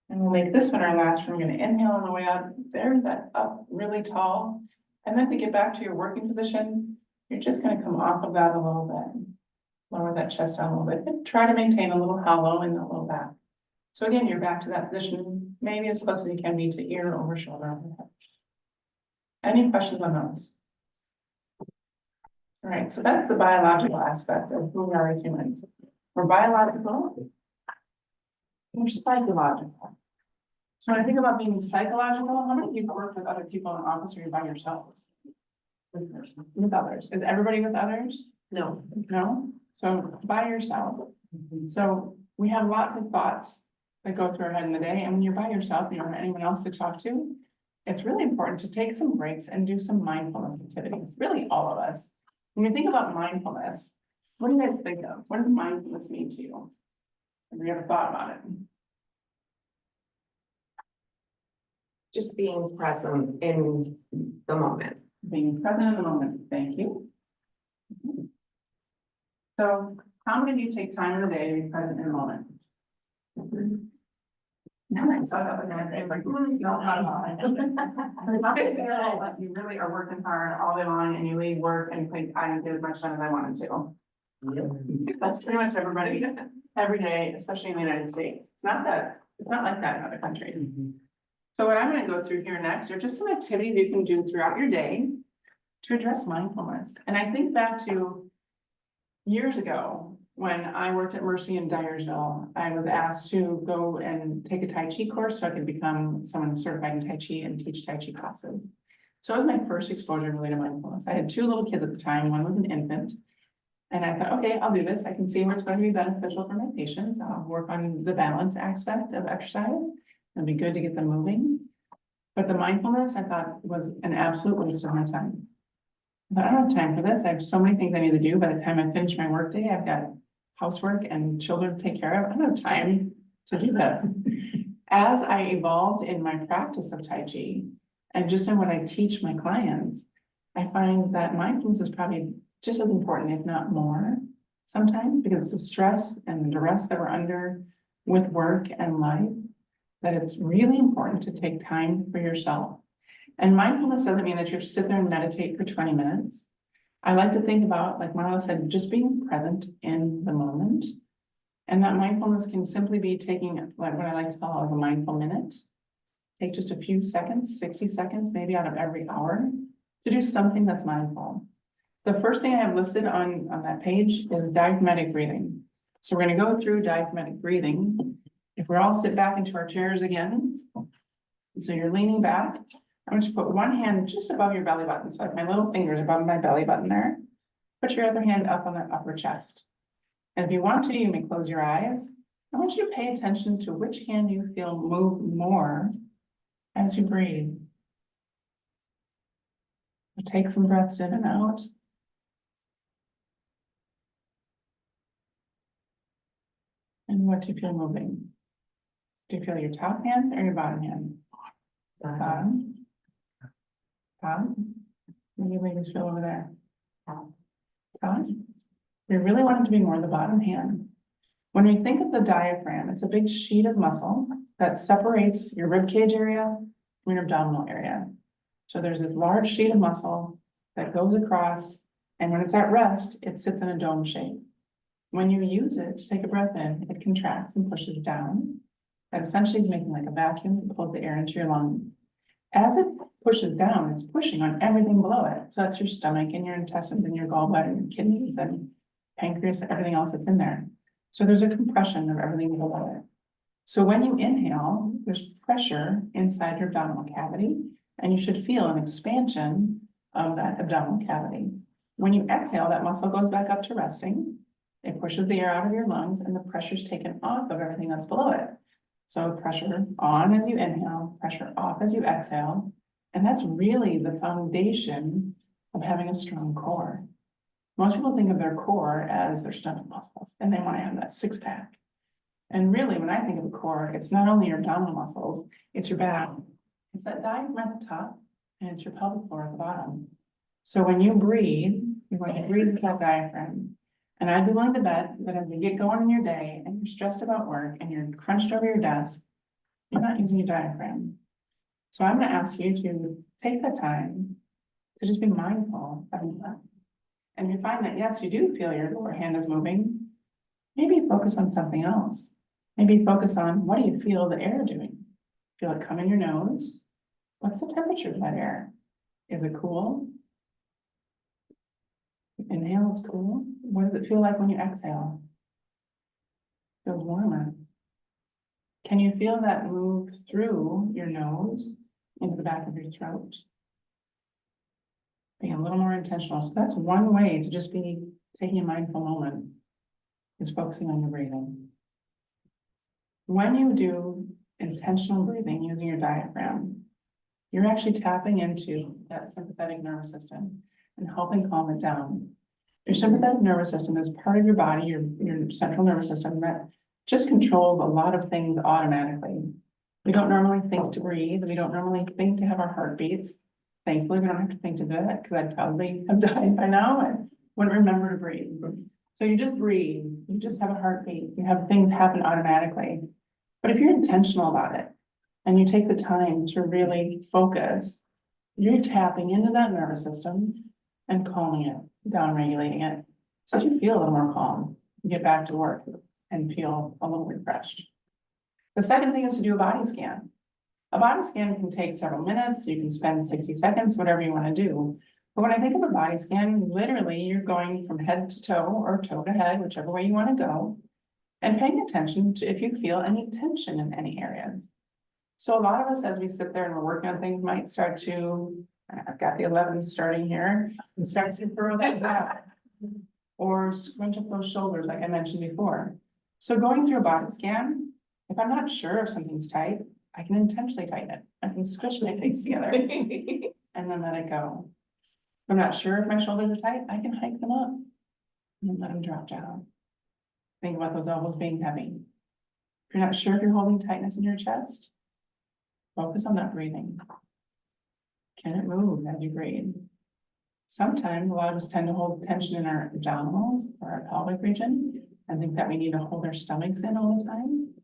And we'll make this one our last. We're going to inhale on the way up. There's that up really tall. And then to get back to your working position, you're just going to come off of that a little bit. Lower that chest down a little bit. And try to maintain a little hollow in the low back. So again, you're back to that position, maybe as close as you can be to ear over shoulder over head. Any questions on those? All right, so that's the biological aspect of who we are as humans. We're biological. We're psychological. So when I think about being psychological, how many people work with other people in an office or you're by yourselves? With others. Is everybody with others? No. No? So by yourself. So we have lots of thoughts that go through our head in the day. And when you're by yourself, you don't have anyone else to talk to. It's really important to take some breaks and do some mindfulness activities. Really all of us. When you think about mindfulness, what do you guys think of? What does mindfulness mean to you? Have you ever thought about it? Just being present in the moment. Being present in the moment. Thank you. So how many of you take time in the day to be present in the moment? Nice. I thought that was like, no, not at all. You really are working hard all day long and you leave work and you think, I didn't get as much done as I wanted to. That's pretty much everybody, every day, especially in the United States. It's not like that in other countries. So what I'm gonna go through here next are just some activities you can do throughout your day to address mindfulness. And I think back to years ago, when I worked at Mercy in Dyersville, I was asked to go and take a Tai Chi course so I could become someone certified in Tai Chi and teach Tai Chi classes. So it was my first exposure really to mindfulness. I had two little kids at the time. One was an infant. And I thought, okay, I'll do this. I can see where it's going to be beneficial for my patients. I'll work on the balance aspect of exercise. It'll be good to get them moving. But the mindfulness I thought was an absolute waste of my time. But I don't have time for this. I have so many things I need to do. By the time I finish my workday, I've got housework and children to take care of. I don't have time to do this. As I evolved in my practice of Tai Chi and just in what I teach my clients, I find that mindfulness is probably just as important, if not more, sometimes, because the stress and the duress that we're under with work and life, that it's really important to take time for yourself. And mindfulness doesn't mean that you have to sit there and meditate for 20 minutes. I like to think about, like Marla said, just being present in the moment. And that mindfulness can simply be taking, like what I like to call a mindful minute. Take just a few seconds, 60 seconds, maybe out of every hour, to do something that's mindful. The first thing I have listed on that page is diaphragmatic breathing. So we're going to go through diaphragmatic breathing. If we all sit back into our chairs again, so you're leaning back, I want you to put one hand just above your belly button. So like my little fingers above my belly button there. Put your other hand up on the upper chest. And if you want to, you may close your eyes. I want you to pay attention to which hand you feel move more as you breathe. Take some breaths in and out. And what do you feel moving? Do you feel your top hand or your bottom hand? Bottom. Bottom. What do you ladies feel over there? Bottom. We really want it to be more the bottom hand. When we think of the diaphragm, it's a big sheet of muscle that separates your rib cage area from your abdominal area. So there's this large sheet of muscle that goes across, and when it's at rest, it sits in a dome shape. When you use it to take a breath in, it contracts and pushes down. That essentially is making like a vacuum and pulls the air into your lung. As it pushes down, it's pushing on everything below it. So that's your stomach and your intestines and your gallbladder and your kidneys and pancreas, everything else that's in there. So there's a compression of everything below it. So when you inhale, there's pressure inside your abdominal cavity, and you should feel an expansion of that abdominal cavity. When you exhale, that muscle goes back up to resting. It pushes the air out of your lungs, and the pressure is taken off of everything that's below it. So pressure on as you inhale, pressure off as you exhale. And that's really the foundation of having a strong core. Most people think of their core as their stomach muscles, and they want to have that six pack. And really, when I think of a core, it's not only your abdominal muscles, it's your back. It's that diaphragm at the top, and it's your pelvic floor at the bottom. So when you breathe, you're going to breathe with that diaphragm. And I'd be willing to bet that as you get going in your day and you're stressed about work and you're crunched over your desk, you're not using your diaphragm. So I'm going to ask you to take that time to just be mindful of that. And you find that, yes, you do feel your lower hand is moving. Maybe focus on something else. Maybe focus on, what do you feel the air doing? Feel it come in your nose? What's the temperature of that air? Is it cool? Inhale, it's cool. What does it feel like when you exhale? Feels warmer. Can you feel that move through your nose into the back of your throat? Being a little more intentional. So that's one way to just be taking a mindful moment, is focusing on your breathing. When you do intentional breathing using your diaphragm, you're actually tapping into that sympathetic nervous system and helping calm it down. Your sympathetic nervous system is part of your body, your central nervous system, that just controls a lot of things automatically. We don't normally think to breathe. We don't normally think to have our heartbeats. Thankfully, we don't have to think to do that, because I'd probably have died by now and wouldn't remember to breathe. So you just breathe, you just have a heartbeat, you have things happen automatically. But if you're intentional about it, and you take the time to really focus, you're tapping into that nervous system and calming it, down regulating it, so you feel a little more calm. You get back to work and feel a little refreshed. The second thing is to do a body scan. A body scan can take several minutes. You can spend 60 seconds, whatever you want to do. But when I think of a body scan, literally you're going from head to toe or toe to head, whichever way you want to go, and paying attention to if you feel any tension in any areas. So a lot of us, as we sit there and we're working on things, might start to, I've got the 11 starting here, and start to furrow that back, or scrunch up those shoulders like I mentioned before. So going through a body scan, if I'm not sure if something's tight, I can intentionally tighten it. I can squish my face together and then let it go. If I'm not sure if my shoulders are tight, I can hike them up and then let them drop down. Think about those elbows being heavy. If you're not sure if you're holding tightness in your chest, focus on that breathing. Can it move as you breathe? Sometimes a lot of us tend to hold tension in our abdominals or our pelvic region and think that we need to hold our stomachs in all the time.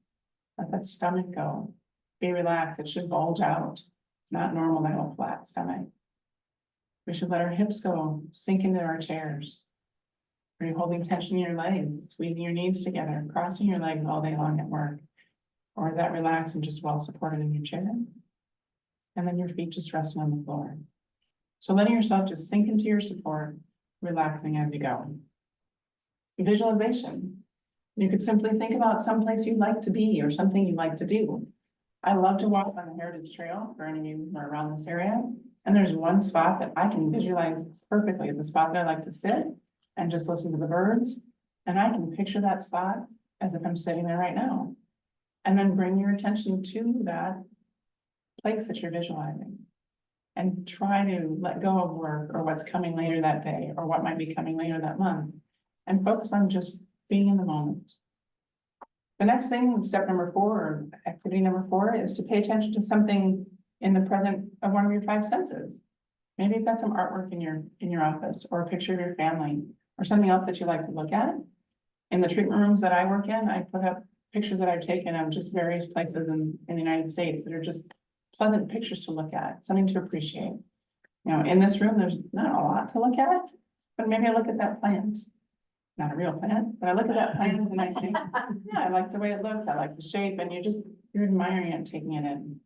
Let that stomach go. Be relaxed. It should bulge out. It's not normal to have a flat stomach. We should let our hips go, sink into our chairs. Are you holding tension in your legs, squeezing your knees together, crossing your legs all day long at work? Or is that relaxed and just well supported in your chair? And then your feet just resting on the floor. So letting yourself just sink into your support, relaxing as you go. Visualization. You could simply think about someplace you'd like to be or something you'd like to do. I love to walk on the Heritage Trail for any of you who are around this area. And there's one spot that I can visualize perfectly. It's a spot that I like to sit and just listen to the birds. And I can picture that spot as if I'm sitting there right now. And then bring your attention to that place that you're visualizing. And try to let go of work or what's coming later that day or what might be coming later that month. And focus on just being in the moment. The next thing, step number 4, or activity number 4, is to pay attention to something in the present of one of your 5 senses. Maybe you've got some artwork in your office, or a picture of your family, or something else that you like to look at. In the treatment rooms that I work in, I put up pictures that I've taken of just various places in the United States that are just pleasant pictures to look at, something to appreciate. You know, in this room, there's not a lot to look at, but maybe I look at that plant. Not a real plant, but I look at that plant and I think, yeah, I like the way it looks, I like the shape, and you're admiring it, taking it in.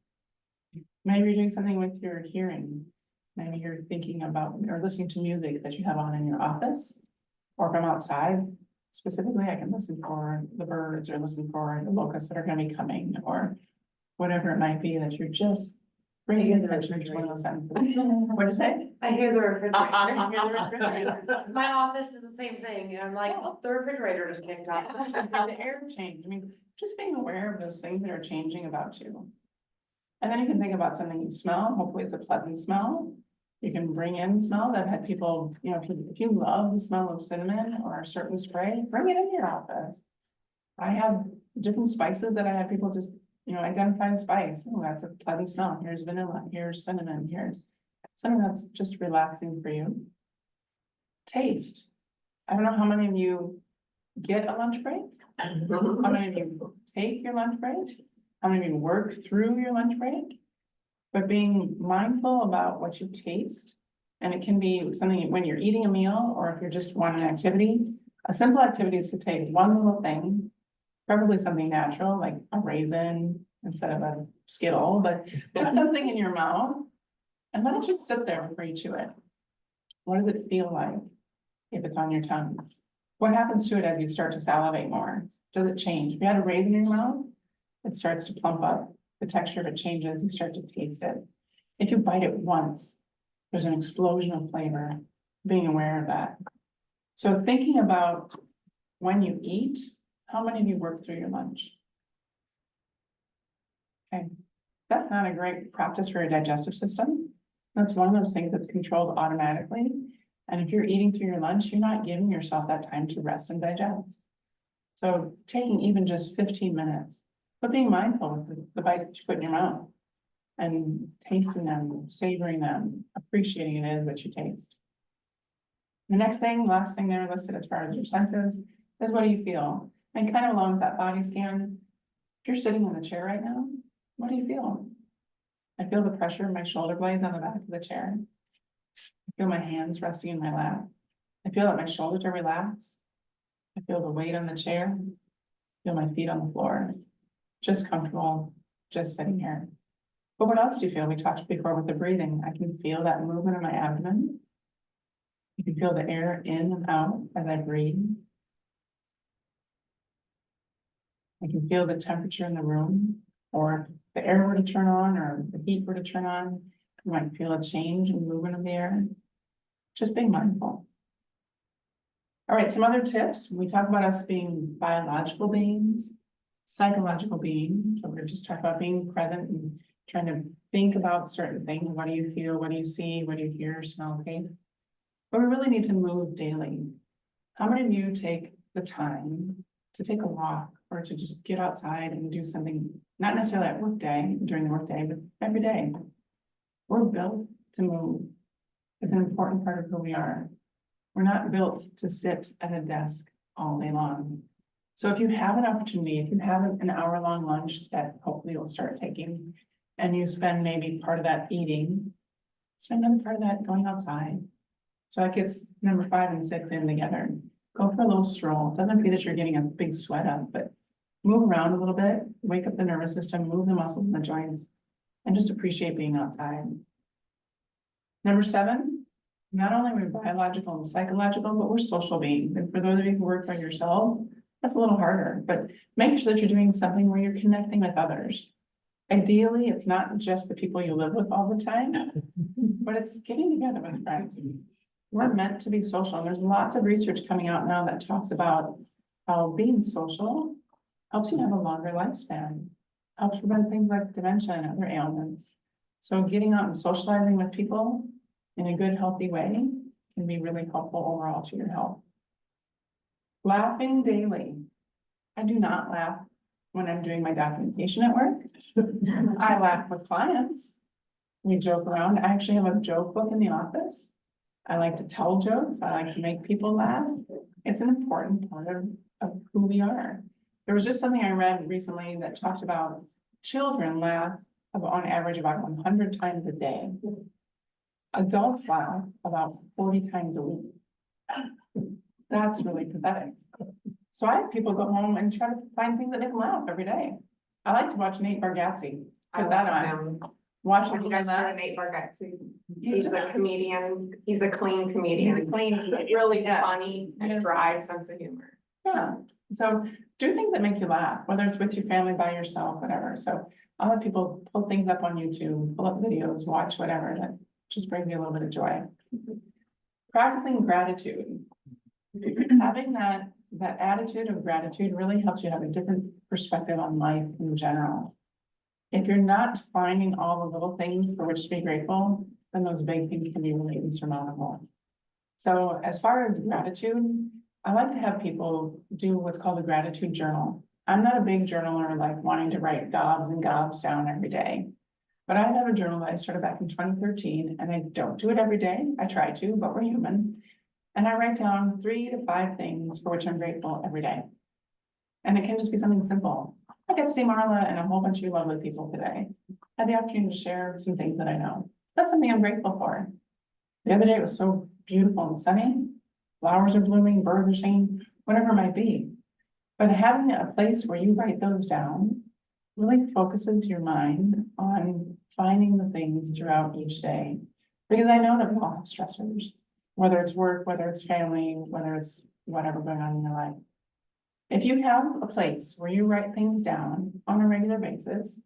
Maybe you're doing something with your hearing. Maybe you're thinking about or listening to music that you have on in your office. Or if I'm outside, specifically, I can listen for the birds or listen for the locusts that are gonna be coming, or whatever it might be that you're just bringing attention to one of those sentences. What'd you say? I hear the refrigerator. My office is the same thing, and I'm like, oh, the refrigerator just kicked off. The air change, I mean, just being aware of those things that are changing about you. And then you can think about something you smell, hopefully it's a pleasant smell. You can bring in smell that had people, you know, if you love the smell of cinnamon or a certain spray, bring it in your office. I have different spices that I have people just, you know, identify the spice. Oh, that's a pleasant smell. Here's vanilla, here's cinnamon, here's something that's just relaxing for you. Taste. I don't know how many of you get a lunch break. How many of you take your lunch break? How many of you work through your lunch break? But being mindful about what you taste, and it can be something when you're eating a meal, or if you're just wanting an activity. A simple activity is to take one little thing, probably something natural, like a raisin instead of a Skittle, but put something in your mouth and let it just sit there before you chew it. What does it feel like if it's on your tongue? What happens to it as you start to salivate more? Does it change? If you had a raisin in your mouth, it starts to plump up. The texture of it changes, you start to taste it. If you bite it once, there's an explosion of flavor, being aware of that. So thinking about when you eat, how many of you work through your lunch? Okay, that's not a great practice for your digestive system. That's one of those things that's controlled automatically. And if you're eating through your lunch, you're not giving yourself that time to rest and digest. So taking even just 15 minutes, but being mindful of the bites that you put in your mouth and tasting them, savoring them, appreciating it is what you taste. The next thing, last thing there listed as far as your senses is what do you feel? And kind of along with that body scan, if you're sitting in the chair right now, what do you feel? I feel the pressure of my shoulder blades on the back of the chair. I feel my hands resting in my lap. I feel that my shoulders are relaxed. I feel the weight on the chair. I feel my feet on the floor. Just comfortable, just sitting here. But what else do you feel? We talked before with the breathing. I can feel that movement in my abdomen. You can feel the air in and out as I breathe. I can feel the temperature in the room, or if the air were to turn on or the heat were to turn on, you might feel a change in movement of the air. Just being mindful. All right, some other tips. We talk about us being biological beings, psychological beings. So we're just talking about being present and trying to think about certain things. What do you feel? What do you see? What do you hear, smell, taste? But we really need to move daily. How many of you take the time to take a walk or to just get outside and do something, not necessarily at work day, during the work day, but every day? We're built to move. It's an important part of who we are. We're not built to sit at a desk all day long. So if you have an opportunity, if you have an hour-long lunch that hopefully you'll start taking, and you spend maybe part of that eating, spend another part of that going outside. So that gets number 5 and 6 in together. Go for a little stroll. Doesn't mean that you're getting a big sweat up, but move around a little bit, wake up the nervous system, move the muscles and the joints, and just appreciate being outside. Number 7, not only are we biological and psychological, but we're social beings. And for those of you who work by yourself, that's a little harder, but make sure that you're doing something where you're connecting with others. Ideally, it's not just the people you live with all the time, but it's getting together with friends. We're meant to be social. And there's lots of research coming out now that talks about how being social helps you have a longer lifespan, helps prevent things like dementia and other ailments. So getting out and socializing with people in a good, healthy way can be really helpful overall to your health. Laughing daily. I do not laugh when I'm doing my documentation at work. I laugh with clients. We joke around. I actually have a joke book in the office. I like to tell jokes. I like to make people laugh. It's an important part of who we are. There was just something I read recently that talked about children laugh on average about 100 times a day. Adults laugh about 40 times a week. That's really pathetic. So I have people go home and try to find things that make them laugh every day. I like to watch Nate Bargatze. Put that on. Watch Have him you do guys heard that. of Nate Bargatze? He's a comedian. He's a clean comedian. Really Yeah. funny and Yes. dry sense of humor. Yeah, so do things that make you laugh, whether it's with your family, by yourself, whatever. So I'll have people pull things up on YouTube, pull up videos, watch whatever, that just brings me a little bit of joy. Practicing gratitude. Having that attitude of gratitude really helps you have a different perspective on life in general. If you're not finding all the little things for which to be grateful, then those big things can be really insurmountable. So as far as gratitude, I like to have people do what's called a gratitude journal. I'm not a big journaler, like wanting to write gobs and gobs down every day. But I have a journal that I started back in 2013, and I don't do it every day. I try to, but we're human. And I write down 3 to 5 things for which I'm grateful every day. And it can just be something simple. I got to see Marla and a whole bunch of you lovely people today. I had the opportunity to share some things that I know. That's something I'm grateful for. The other day it was so beautiful and sunny. Flowers are blooming, birds are singing, whatever it might be. But having a place where you write those down really focuses your mind on finding the things throughout each day. Because I know that we all have stressors, whether it's work, whether it's family, whether it's whatever going on in your life. If you have a place where you write things down on a regular basis,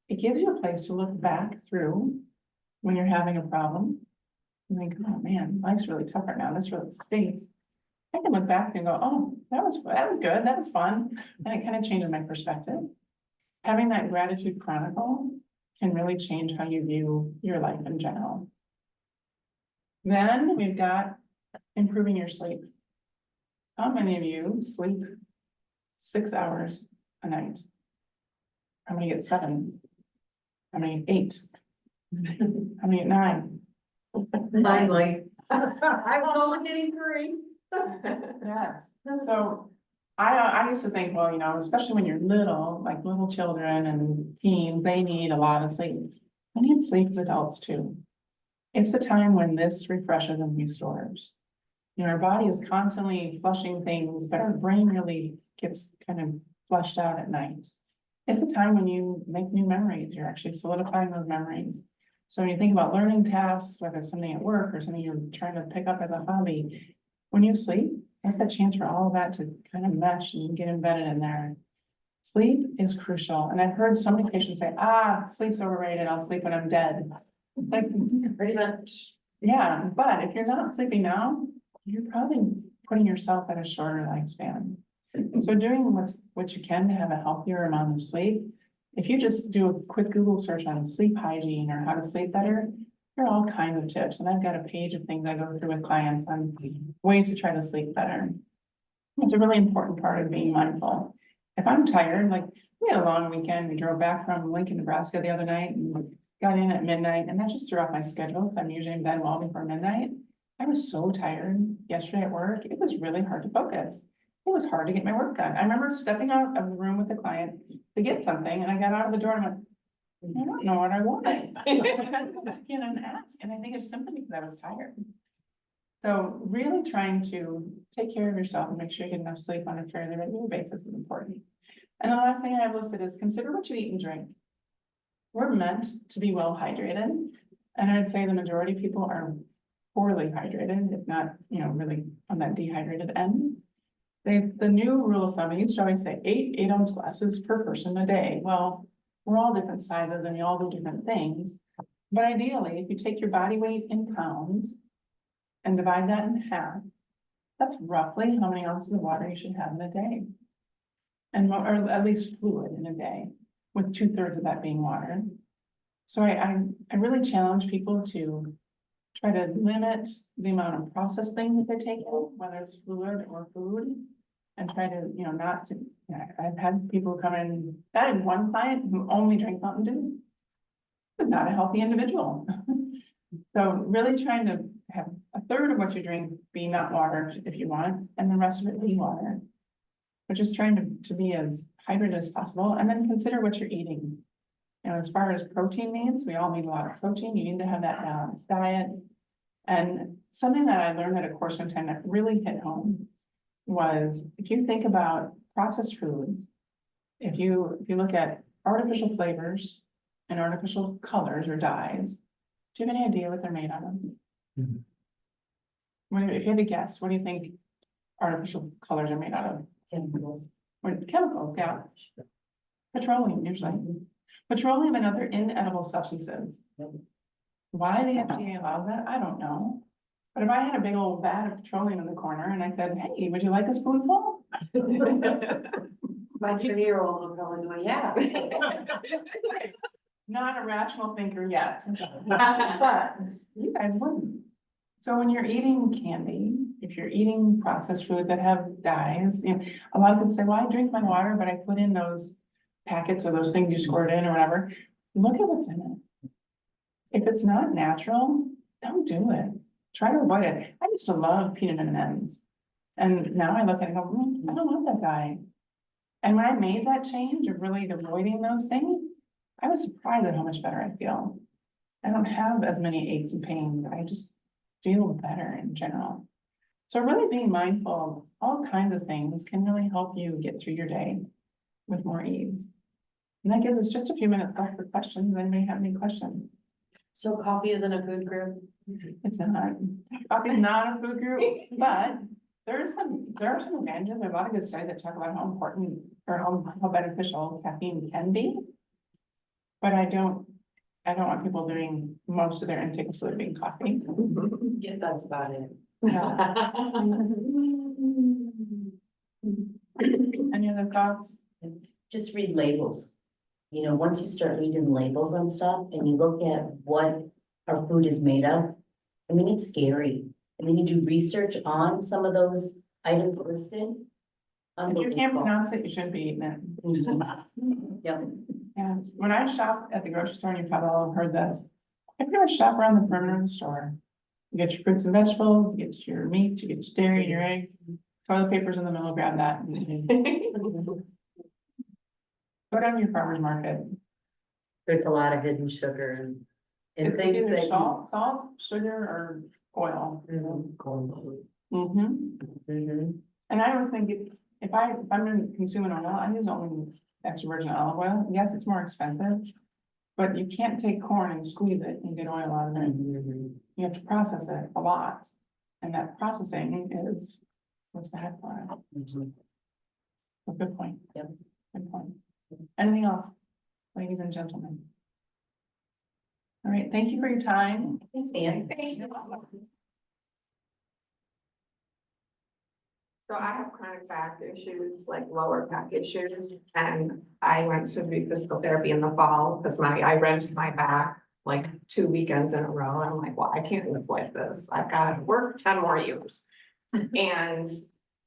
it gives you a place to look back through when you're having a problem. You think, oh man, life's really tough right now. This really stinks. I can look back and go, oh, that was good. That was fun. And it kind of changes my perspective. Having that gratitude chronicle can really change how you view your life in general. Then we've got improving your sleep. How many of you sleep 6 hours a night? How many get 7? How many get 8? How many get 9? Finally. I was only getting 3. Yes, so I used to think, well, you know, especially when you're little, like little children and teens, they need a lot of sleep. We need sleep as adults too. It's the time when this refreshes and restores. You know, our body is constantly flushing things, but our brain really gets kind of flushed out at night. It's a time when you make new memories. You're actually solidifying those memories. So when you think about learning tasks, whether it's something at work or something you're trying to pick up as a hobby, when you sleep, that's a chance for all of that to kind of mesh and get embedded in there. Sleep is crucial. And I've heard so many patients say, sleep's overrated. I'll sleep when I'm dead. Like, Pretty much. yeah, but if you're not sleeping now, you're probably putting yourself at a shorter lifespan. So doing what you can to have a healthier amount of sleep. If you just do a quick Google search on sleep hygiene or how to sleep better, there are all kinds of tips. And I've got a page of things I go through with clients on ways to try to sleep better. It's a really important part of being mindful. If I'm tired, like we had a long weekend, we drove back from Lincoln, Nebraska the other night and got in at midnight, and that just threw off my schedule because I'm usually in bed well before midnight. I was so tired yesterday at work. It was really hard to focus. It was hard to get my work done. I remember stepping out of the room with the client to get something, and I got out of the door and went, I don't know what I wanted. I had to go back in and ask, and I think it's simply because I was tired. So really trying to take care of yourself and make sure you get enough sleep on a fairly regular basis is important. And the last thing I have listed is consider what you eat and drink. We're meant to be well hydrated, and I'd say the majority of people are poorly hydrated, if not, you know, really on that dehydrated end. The new rule of thumb, I used to always say 8 8-ounce glasses per person a day. Well, we're all different sizes and we all do different things. But ideally, if you take your body weight in pounds and divide that in half, that's roughly how many ounces of water you should have in a day. And or at least fluid in a day, with 2/3 of that being water. So I really challenge people to try to limit the amount of processed things that they take in, whether it's fluid or food, And try to, you know, not to, I've had people come in, I had one client who only drank Mountain Dew. Was not a healthy individual. So really trying to have a third of what you drink be not water if you want, and the rest of it be water. But just trying to be as hydrated as possible, and then consider what you're eating. You know, as far as protein needs, we all need a lot of protein. You need to have that balanced diet. And something that I learned at a course one time that really hit home was if you think about processed foods, if you look at artificial flavors and artificial colors or dyes, do you have any idea what they're made out of? If you had to guess, what do you think artificial colors are made out of? Chemicals. Chemicals, yeah. Petroleum usually. Petroleum and other inedible substances. Why the FDA allowed that, I don't know. But if I had a big old vat of petroleum in the corner and I said, hey, would you like a spoonful? My 3-year-old will probably go, yeah. Not a rational thinker yet, but you guys wouldn't. So when you're eating candy, if you're eating processed food that have dyes, you know, a lot of people say, well, I drink my water, but I put in those packets or those things you squirt in or whatever. Look at what's in it. If it's not natural, don't do it. Try to avoid it. I used to love peanut M&Ms. And now I look at it and go, I don't want that dye. And when I made that change of really avoiding those things, I was surprised at how much better I feel. I don't have as many aches and pains. I just feel better in general. So really being mindful of all kinds of things can really help you get through your day with more ease. And that gives us just a few minutes left for questions. Anybody have any questions? So coffee isn't a food group? It's not, coffee is not a food group, but there are some advantages. There are a lot of good studies that talk about how important or how beneficial caffeine can be. But I don't want people doing most of their intake of fluid being coffee. Yeah, that's about it. Any other thoughts? Just read labels. You know, once you start reading labels on stuff and you look at what our food is made of, I mean, it's scary. And then you do research on some of those items listed. If you can't pronounce it, you shouldn't be eating it. Yep. Yeah, when I shop at the grocery store, and you probably all have heard this, I pretty much shop around the perimeter of the store. You get your fruits and vegetables, you get your meats, you get your dairy, your eggs, toilet paper's in the middle, grab that. Go down to your farmer's market. There's a lot of hidden sugar and It's things either that. salt, sugar, or oil. And I don't think if I'm consuming oil, I use only extra virgin olive oil. Yes, it's more expensive, but you can't take corn and squeeze it and get oil out of it. You have to process it a lot. And that processing is what's bad for it. A good point. Yep. Good point. Anything else, ladies and gentlemen? All right, thank you for your time. Thanks, Dan. So I have chronic back issues, like lower back issues, and I went to do physical therapy in the fall because I wrenched my back like 2 weekends in a row. I'm like, well, I can't live like this. I've got to work 10 more years. And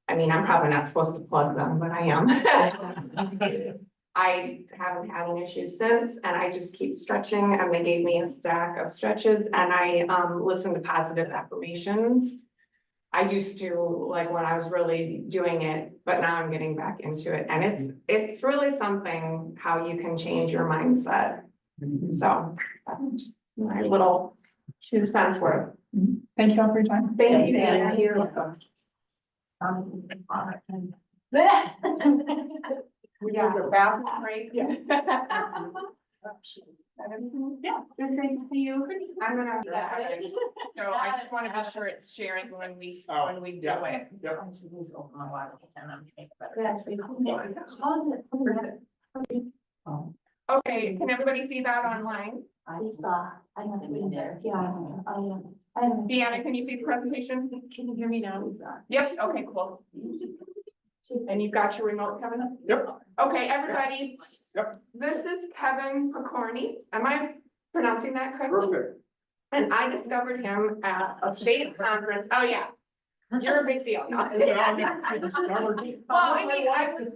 I mean, I'm probably not supposed to plug them, but I am. I haven't had an issue since, and I just keep stretching, and they gave me a stack of stretches, and I listened to positive affirmations. I used to, like, when I was really doing it, but now I'm getting back into it, and it's really something how you can change your mindset. So that's just my little 2 cents worth. Thank you all for your time. Thank you. Thank you. Yeah, the bathroom break. Yeah. Yeah, it's great to see you. I'm gonna. So I just want to be sure it's sharing when we do it. Okay, can everybody see that online? I saw, I have been there. Yeah. Deanna, can you see the presentation? Can you hear me now? Yep, okay, cool. And you've got your remote, Kevin? Yep. Okay, everybody. Yep. This is Kevin Pokorny. Am I pronouncing that correctly? Perfect. And I discovered him at a state conference. Oh, yeah. You're a big deal. No. Well, I mean, I was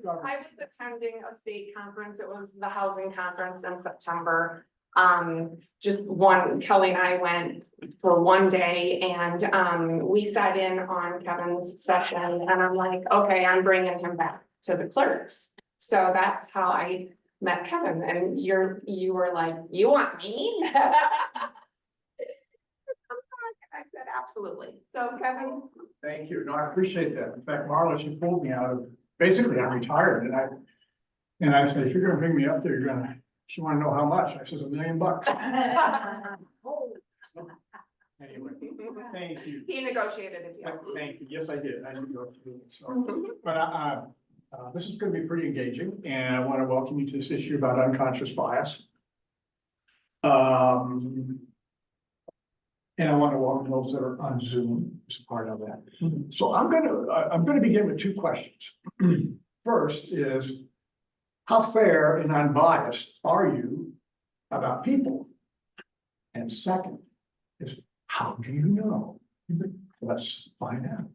attending a state conference. It was the housing conference in September. Just one, Kelly and I went for one day and, we sat in on Kevin's session and I'm like, okay, I'm bringing him back to the clerks. So that's how I met Kevin and you were like, you want me? I said, absolutely. So Kevin. thank you. No, I appreciate that. In fact, Marla, she pulled me out of, basically, I'm retired and I said, if you're gonna bring me up there, she wanna know how much. I said, $1 million. Anyway, thank you. He negotiated a deal. Thank you. Yes, I did. I did go through it. So, but this is gonna be pretty engaging and I wanna welcome you to this issue about unconscious bias. And I want to welcome those that are on Zoom as part of that. So I'm gonna begin with two questions. First is, how fair and unbiased are you about people? And second is, how do you know? Let's find out.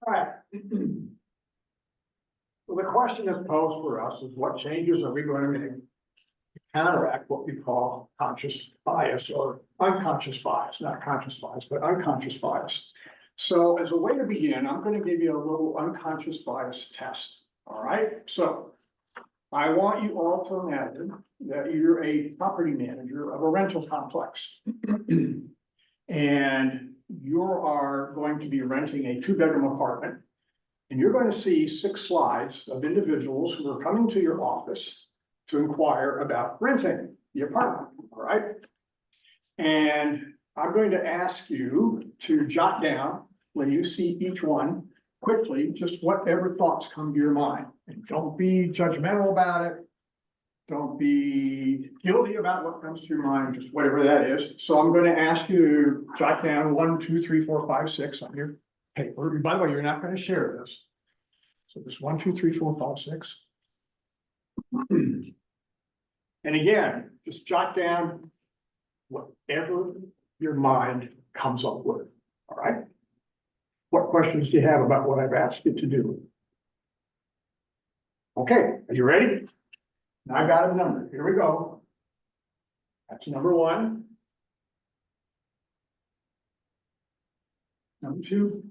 All right. Well, the question that's posed for us is, what changes are we going to make to counteract what we call conscious bias or unconscious bias, not conscious bias, but unconscious bias. So as a way to begin, I'm going to give you a little unconscious bias test. All right. So I want you all to imagine that you're a property manager of a rental complex. And you are going to be renting a 2-bedroom apartment. And you're going to see 6 slides of individuals who are coming to your office to inquire about renting the apartment, all right? And I'm going to ask you to jot down, when you see each one, quickly, just whatever thoughts come to your mind. And don't be judgmental about it. Don't be guilty about what comes to your mind, just whatever that is. So I'm going to ask you to jot down 1, 2, 3, 4, 5, 6 on your paper. By the way, you're not going to share this. So this 1, 2, 3, 4, 5, 6. And again, just jot down whatever your mind comes up with. All right. What questions do you have about what I've asked you to do? Okay, are you ready? Now I got a number. Here we go. That's number 1. Number 2. Number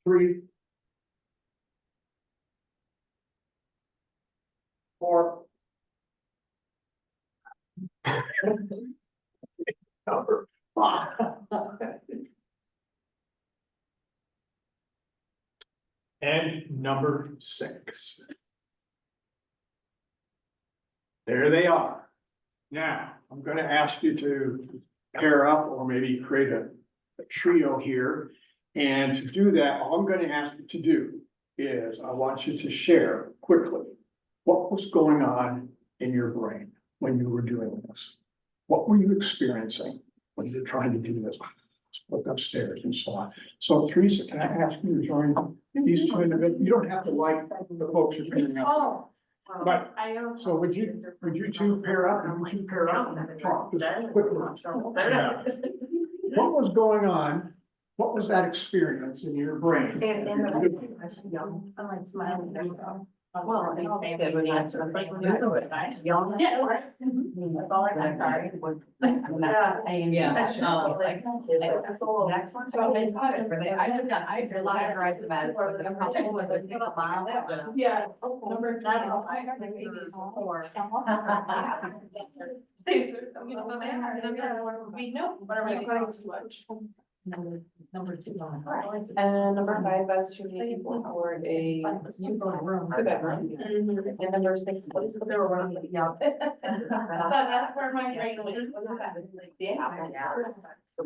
3. 4. Number 5. And number 6. There they are. Now, I'm going to ask you to pair up or maybe create a trio here. And to do that, all I'm going to ask you to do is I want you to share quickly what was going on in your brain when you were doing this. What were you experiencing when you were trying to do this? Look upstairs and so on. So Teresa, can I ask you to join these 2 individuals? You don't have to like the folks you're picking up. But, so would you 2 pair up and would you pair up and talk just quickly? Yeah. What was going on? What was that experience in your brain? I'm like smiling. Well, I don't think that would answer the first one. Yeah. That's all I got, sorry. Yeah. That's like, That's all. next one, so I saw it, I categorized them as, was it a couple, was it a single file? Yeah. Number nine. We know. What are we going to watch? Number two. And number five, that's to make people for a. The bedroom. And number six, what is the bedroom? Yeah. That's where my brain went. The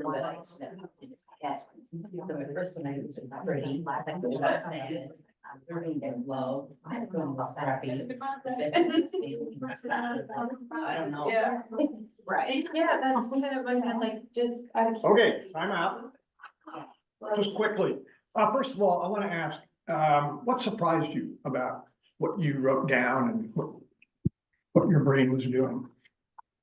first one I was pretty, second one was sad, third one was low, fourth one was crappy. I don't know. Yeah. Right. Yeah, that's kind of like just. Okay, time out. Just quickly, first of all, I want to ask, what surprised you about what you wrote down and what your brain was doing?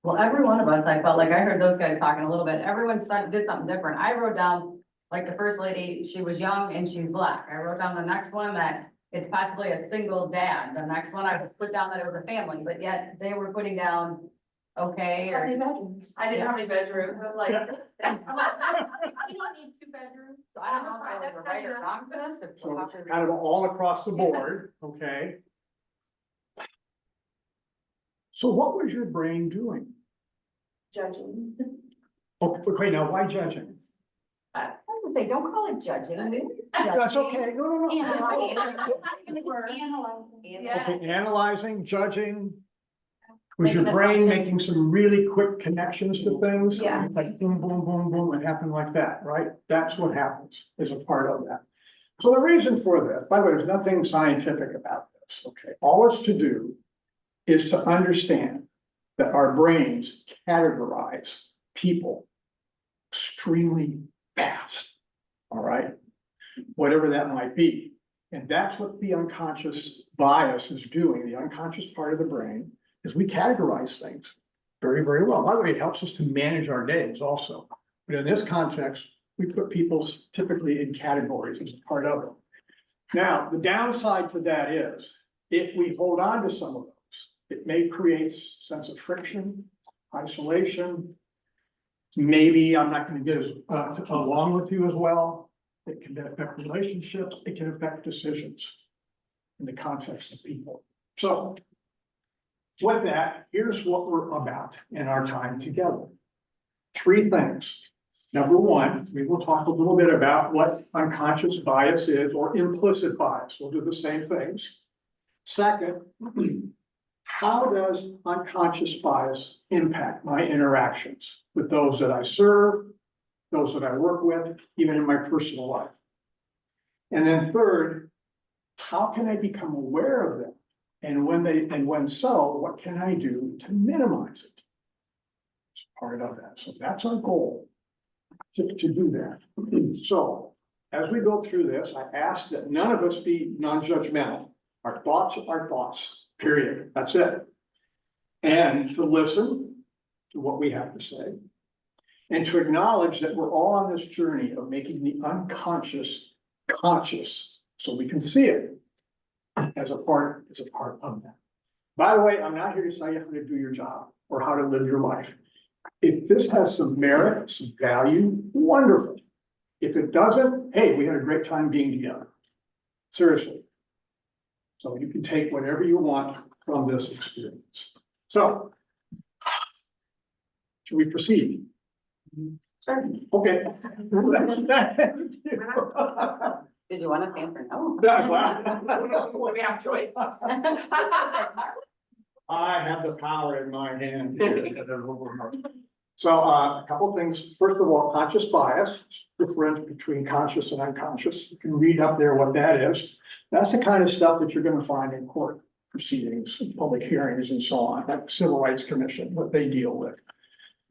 Well, every one of us, I felt like I heard those guys talking a little bit. Everyone did something different. I wrote down, like the first lady, she was young and she's black. I wrote down the next one that it's possibly a single dad. The next one I put down that it was a family, but yet they were putting down, okay, How many or. bedrooms? I didn't know how many bedrooms, I was like. Yeah. You don't need 2 bedrooms. So I don't know if I was right or wrong to this, or. So it's kind of all across the board, okay? So what was your brain doing? Judging. Okay, now why judging? I would say, don't call it judging. That's okay, no. Yeah. Okay, analyzing, judging. Was your brain making some really quick connections to things? Yeah. Like boom, boom, boom, boom, it happened like that, right? That's what happens, is a part of that. So the reason for this, by the way, there's nothing scientific about this, okay? All it's to do is to understand that our brains categorize people extremely fast, all right? Whatever that might be. And that's what the unconscious bias is doing, the unconscious part of the brain, is we categorize things very, very well. By the way, it helps us to manage our days also. But in this context, we put people typically in categories as a part of it. Now, the downside to that is, if we hold on to some of those, it may create a sense of friction, isolation. Maybe I'm not going to get as along with you as well. It can affect relationships. It can affect decisions in the context of people. So with that, here's what we're about in our time together. 3 things. Number one, we will talk a little bit about what unconscious bias is, or implicit bias. We'll do the same things. Second, how does unconscious bias impact my interactions with those that I serve, those that I work with, even in my personal life? And then third, how can I become aware of them? And when so, what can I do to minimize it? It's part of that. So that's our goal, to do that. So as we go through this, I ask that none of us be non-judgmental. Our thoughts are thoughts, period. That's it. And to listen to what we have to say. And to acknowledge that we're all on this journey of making the unconscious conscious, so we can see it as a part of that. By the way, I'm not here to tell you how to do your job or how to live your life. If this has some merit, some value, wonderful. If it doesn't, hey, we had a great time being together. Seriously. So you can take whatever you want from this experience. So, should we proceed? Sure. Okay. Did you want to stand for no? We have choice. I have the power in my hand here. So a couple things. First of all, conscious bias, difference between conscious and unconscious. You can read up there what that is. That's the kind of stuff that you're going to find in court proceedings, public hearings and so on, like the Civil Rights Commission, what they deal with.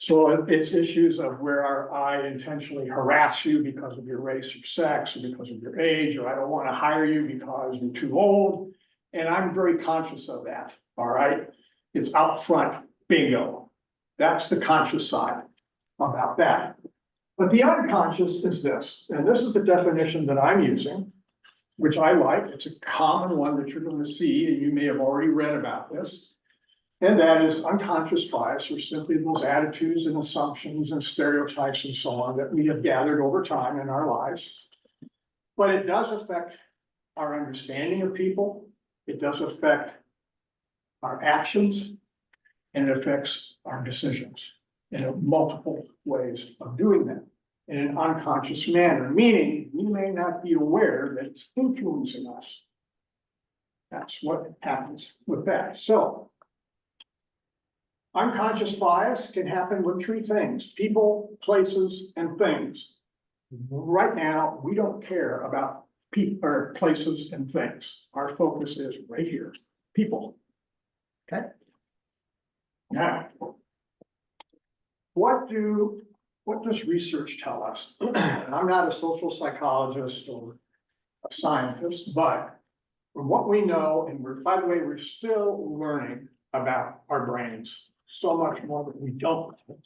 So it's issues of where I intentionally harass you because of your race or sex, or because of your age, or I don't want to hire you because you're too old. And I'm very conscious of that, all right? It's out front, bingo. That's the conscious side about that. But the unconscious is this, and this is the definition that I'm using. which I like. It's a common one that you're gonna see, and you may have already read about this. And that is unconscious bias, or simply those attitudes and assumptions and stereotypes and so on that we have gathered over time in our lives. But it does affect our understanding of people. It does affect our actions, and it affects our decisions in multiple ways of doing that in an unconscious manner, meaning we may not be aware that it's influencing us. That's what happens with that. So unconscious bias can happen with three things: people, places, and things. Right now, we don't care about people or places and things. Our focus is right here, people. Okay. Now, what does research tell us? I'm not a social psychologist or a scientist, but from what we know, and by the way, we're still learning about our brains, so much more that we don't know.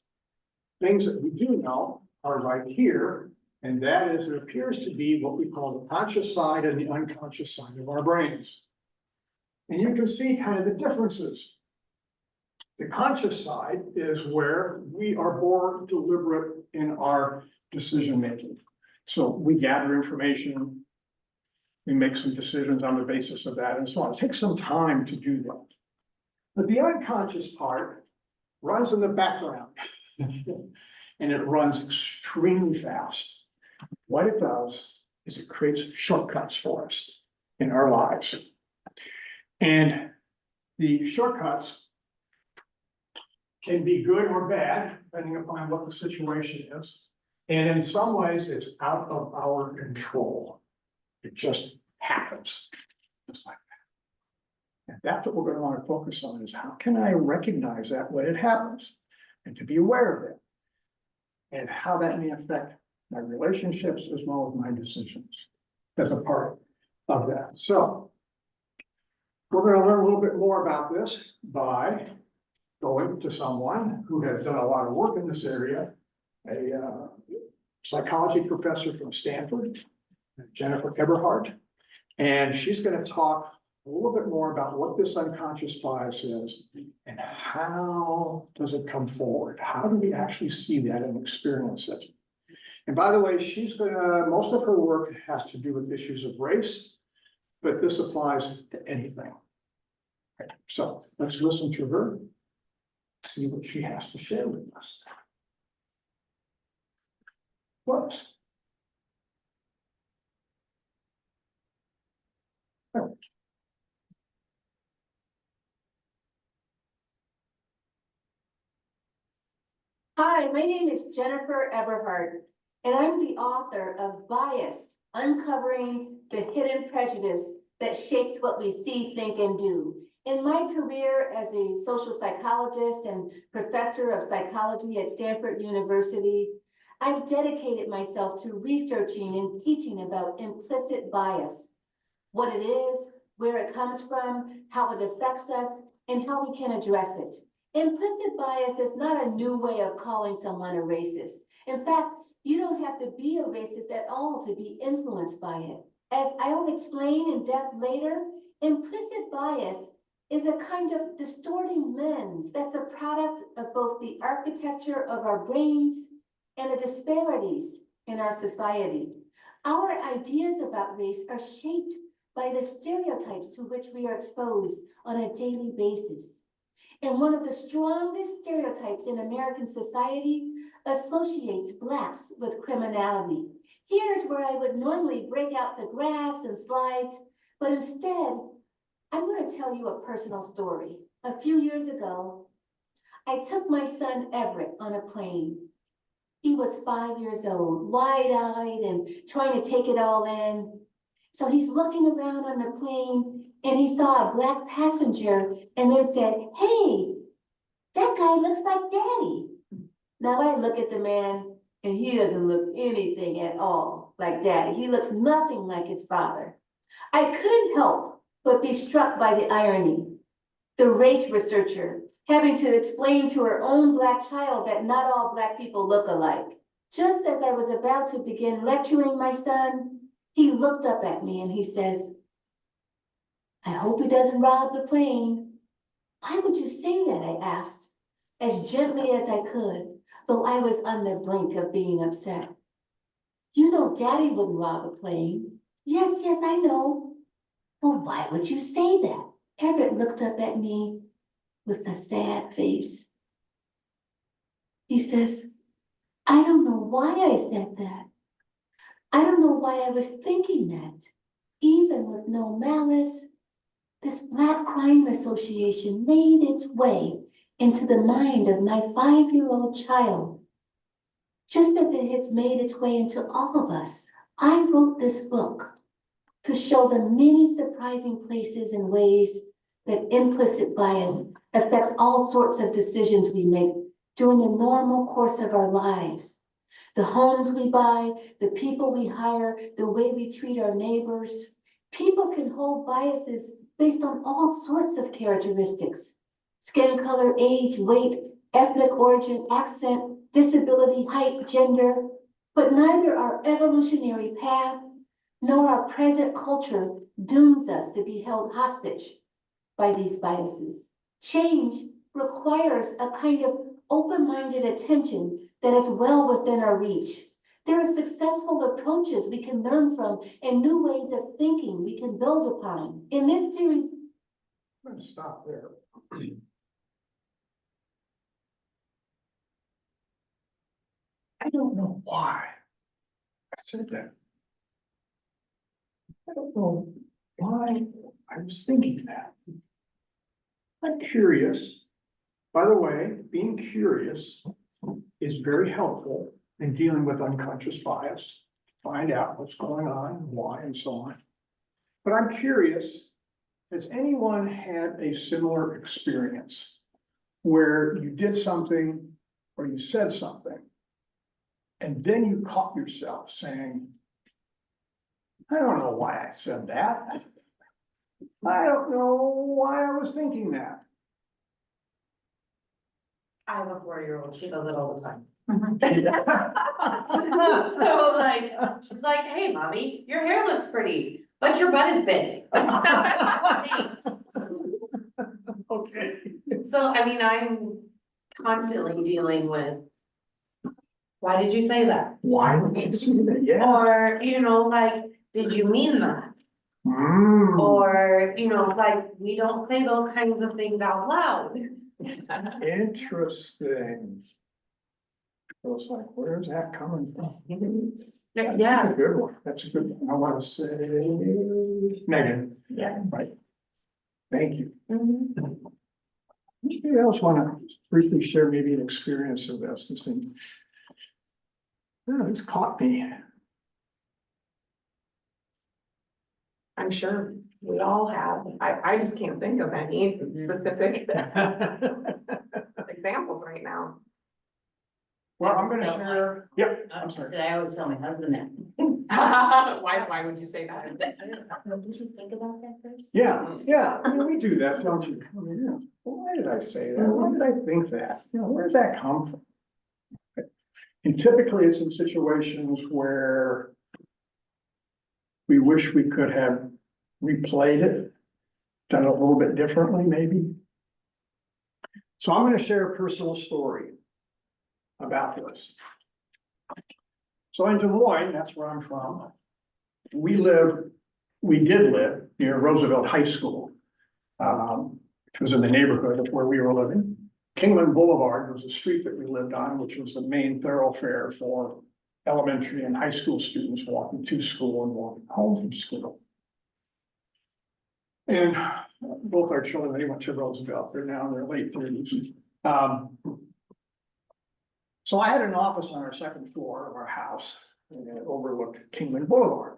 Things that we do know are right here, and that is, it appears to be what we call the conscious side and the unconscious side of our brains. And you can see kind of the differences. The conscious side is where we are more deliberate in our decision making. So we gather information, we make some decisions on the basis of that, and so on. It takes some time to do that. But the unconscious part runs in the background and it runs extremely fast. What it does is it creates shortcuts for us in our lives. And the shortcuts can be good or bad, depending upon what the situation is. And in some ways, it's out of our control. It just happens, just like that. And that's what we're going to want to focus on, is how can I recognize that when it happens and to be aware of it and how that may affect my relationships as well as my decisions as a part of that. So we're going to learn a little bit more about this by going to someone who has done a lot of work in this area, a psychology professor from Stanford, Jennifer Eberhardt, and she's going to talk a little bit more about what this unconscious bias is and how does it come forward? How do we actually see that and experience it? And by the way, most of her work has to do with issues of race, but this applies to anything. Okay, so let's listen to her, see what she has to share with us. Whoops. Oh. Hi, my name is Jennifer Eberhardt, and I'm the author of Biased: Uncovering the Hidden Prejudice that Shapes What We See, Think, and Do. In my career as a social psychologist and professor of psychology at Stanford University, I've dedicated myself to researching and teaching about implicit bias, what it is, where it comes from, how it affects us, and how we can address it. Implicit bias is not a new way of calling someone a racist. In fact, you don't have to be a racist at all to be influenced by it. As I'll explain in depth later, implicit bias is a kind of distorting lens that's a product of both the architecture of our brains and the disparities in our society. Our ideas about race are shaped by the stereotypes to which we are exposed on a daily basis. And one of the strongest stereotypes in American society associates Blacks with criminality. Here's where I would normally break out the graphs and slides, but instead, I'm going to tell you a personal story. A few years ago, I took my son Everett on a plane. He was 5 years old, wide-eyed and trying to take it all in. So he's looking around on the plane and he saw a Black passenger and then said, "Hey, that guy looks like Daddy." Now I look at the man and he doesn't look anything at all like Daddy. He looks nothing like his father. I couldn't help but be struck by the irony. The race researcher having to explain to her own Black child that not all Black people look alike. Just as I was about to begin lecturing my son, He looked up at me and he says, I hope he doesn't rob the plane. Why would you say that? I asked, as gently as I could, though I was on the brink of being upset. You know Daddy wouldn't rob a plane. Yes, yes, I know. Well, why would you say that? Everett looked up at me with a sad face. He says, I don't know why I said that. I don't know why I was thinking that. Even with no malice, this Black Crime Association made its way into the mind of my 5-year-old child. Just as it has made its way into all of us, I wrote this book to show the many surprising places and ways that implicit bias affects all sorts of decisions we make during the normal course of our lives. The homes we buy, the people we hire, the way we treat our neighbors. People can hold biases based on all sorts of characteristics: skin color, age, weight, ethnic origin, accent, disability, height, gender. But neither our evolutionary path nor our present culture dooms us to be held hostage by these biases. Change requires a kind of open-minded attention that is well within our reach. There are successful approaches we can learn from and new ways of thinking we can build upon. In this series, I'm gonna stop there. I don't know why I said that. I don't know why I was thinking that. I'm curious. By the way, being curious is very helpful in dealing with unconscious bias. Find out what's going on, why, and so on. But I'm curious, has anyone had a similar experience where you did something or you said something, and then you caught yourself saying, I don't know why I said that. I don't know why I was thinking that. I have a 4-year-old, she does it all the time. Okay. So like, she's like, hey, mommy, your hair looks pretty, but your butt is big. So, I mean, I'm constantly dealing with, why did you say that? Why would you say that? Yeah. Or, you know, like, did you mean that? Mm. Or, you know, like, we don't say those kinds of things out loud. Interesting. I was like, where's that coming from? That's Yeah, a good one. That's a good one. I want to say negative. yeah. Right. Thank you. Mhm. Anybody else want to briefly share maybe an experience of this? This thing. Oh, it's caught me. I'm sure we all have. I just can't think of any specific examples right now. Well, I'm gonna share, yep, I'm I sorry. said, I always tell my husband that. Why would you say that? Didn't you think about that first? Yeah, I mean, we do that, don't you? I mean, yeah. Well, why did I say that? Why did I think that? You know, where did that come from? And typically it's in situations where we wish we could have replayed it, done it a little bit differently, maybe. So I'm gonna share a personal story about this. So in Des Moines, that's where I'm from, we did live near Roosevelt High School, which was in the neighborhood of where we were living. Kingman Boulevard was a street that we lived on, which was the main thoroughfare for elementary and high school students walking to school and walking home from school. And both our children, they went to Roosevelt, they're now in their late 30s. So I had an office on our second floor of our house and it overlooked Kingman Boulevard.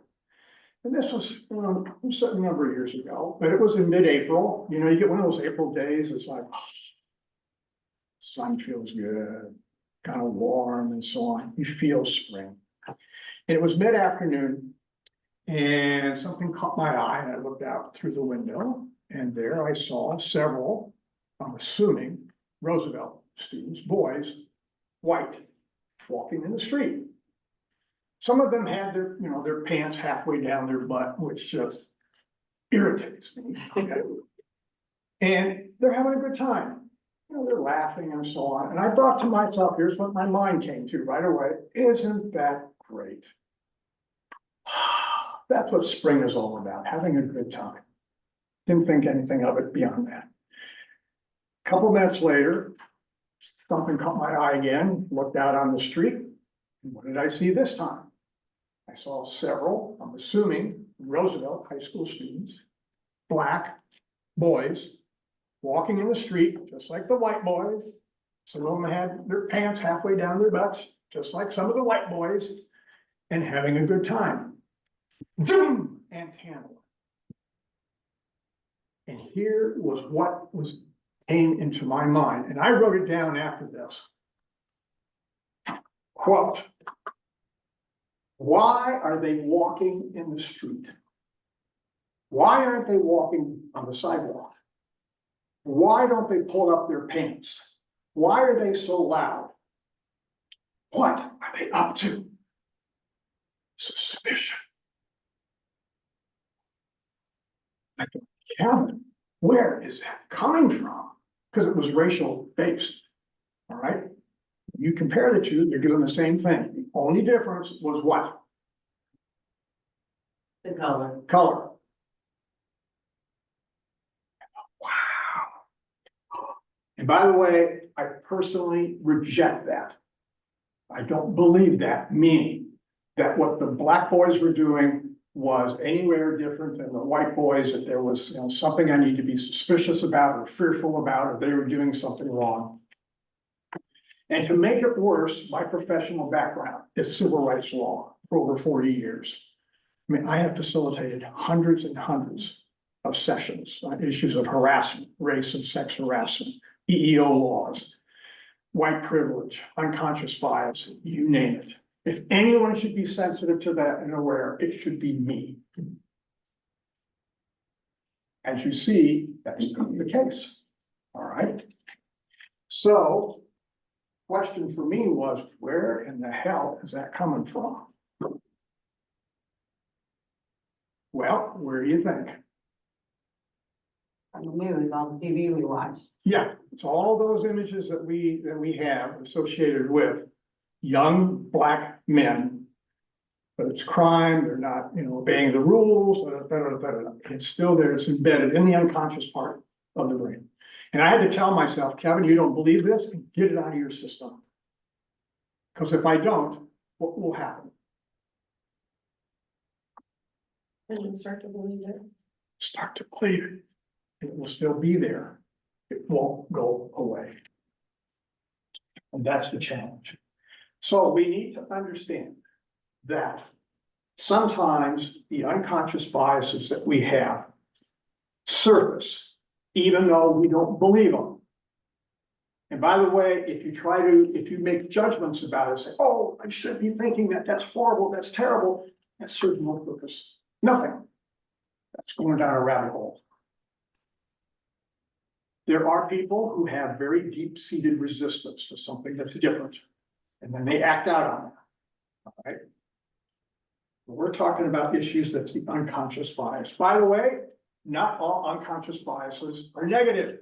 And this was, a certain number of years ago, but it was in mid-April. You know, you get one of those April days, it's like, sun feels good, kind of warm and so on. You feel spring. And it was mid-afternoon and something caught my eye and I looked out through the window and there I saw several, I'm assuming, Roosevelt students, boys, white, walking in the street. Some of them had their, their pants halfway down their butt, which just irritates me. Okay? And they're having a good time. They're laughing and so on. And I thought to myself, here's what my mind came to right away. Isn't that great? That's what spring is all about, having a good time. Didn't think anything of it beyond that. A couple minutes later, something caught my eye again, looked out on the street. And what did I see this time? I saw several, I'm assuming, Roosevelt high school students, black boys, walking in the street, just like the white boys. Some of them had their pants halfway down their butts, just like some of the white boys, and having a good time. Zoom! And handle. And here was what came into my mind, and I wrote it down after this. Quote, why are they walking in the street? Why aren't they walking on the sidewalk? Why don't they pull up their pants? Why are they so loud? What are they up to? Suspicion. I don't count. Where is that coming from? Because it was racial based. All right. You compare the two, they're doing the same thing. The only difference was what? The color. Color. Wow. And by the way, I personally reject that. I don't believe that, meaning that what the black boys were doing was anywhere different than the white boys, that there was something I need to be suspicious about or fearful about, or they were doing something wrong. And to make it worse, my professional background is civil rights law for over 40 years. I mean, I have facilitated hundreds and hundreds of sessions on issues of harassment, race and sex harassment, EEO laws, white privilege, unconscious bias, you name it. If anyone should be sensitive to that and aware, it should be me. As you see, that's the case. All right. So, question for me was, where in the hell is that coming from? Well, where do you think? On the news, on the TV we watch. Yeah, it's all those images that we have associated with young black men. But it's crime, they're not, obeying the rules, it's still there, it's embedded in the unconscious part of the brain. And I had to tell myself, Kevin, you don't believe this, get it out of your system. Because if I don't, what will happen? And you start to believe it. Start to believe it. It will still be there. It won't go away. And that's the challenge. So we need to understand that sometimes the unconscious biases that we have surface, even though we don't believe them. And by the way, if you make judgments about it, say, oh, I should be thinking that, that's horrible, that's terrible, that serves no purpose. Nothing. That's going down a rabbit hole. There are people who have very deep-seated resistance to something that's different, and then they act out on it. All right. We're talking about issues that's the unconscious bias. By the way, not all unconscious biases are negative.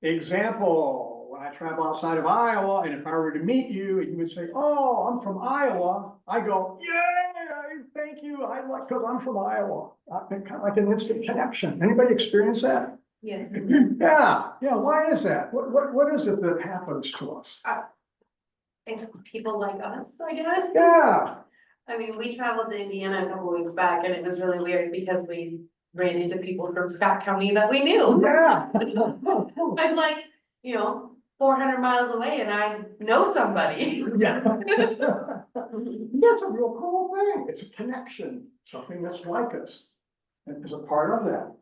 Example, when I travel outside of Iowa, and if I were to meet you and you would say, oh, I'm from Iowa, I go, yeah, thank you, I like, because I'm from Iowa. Kind of like an instant connection. Anybody experience that? Yes. Yeah, why is that? What is it that happens to us? It's people like us, I guess. Yeah. I mean, we traveled to Indiana a couple weeks back and it was really weird because we ran into people from Scott County that we knew. Yeah. I'm like, 400 miles away and I know somebody. Yeah. That's a real cool thing. It's a connection, something that's like us. And is a part of that.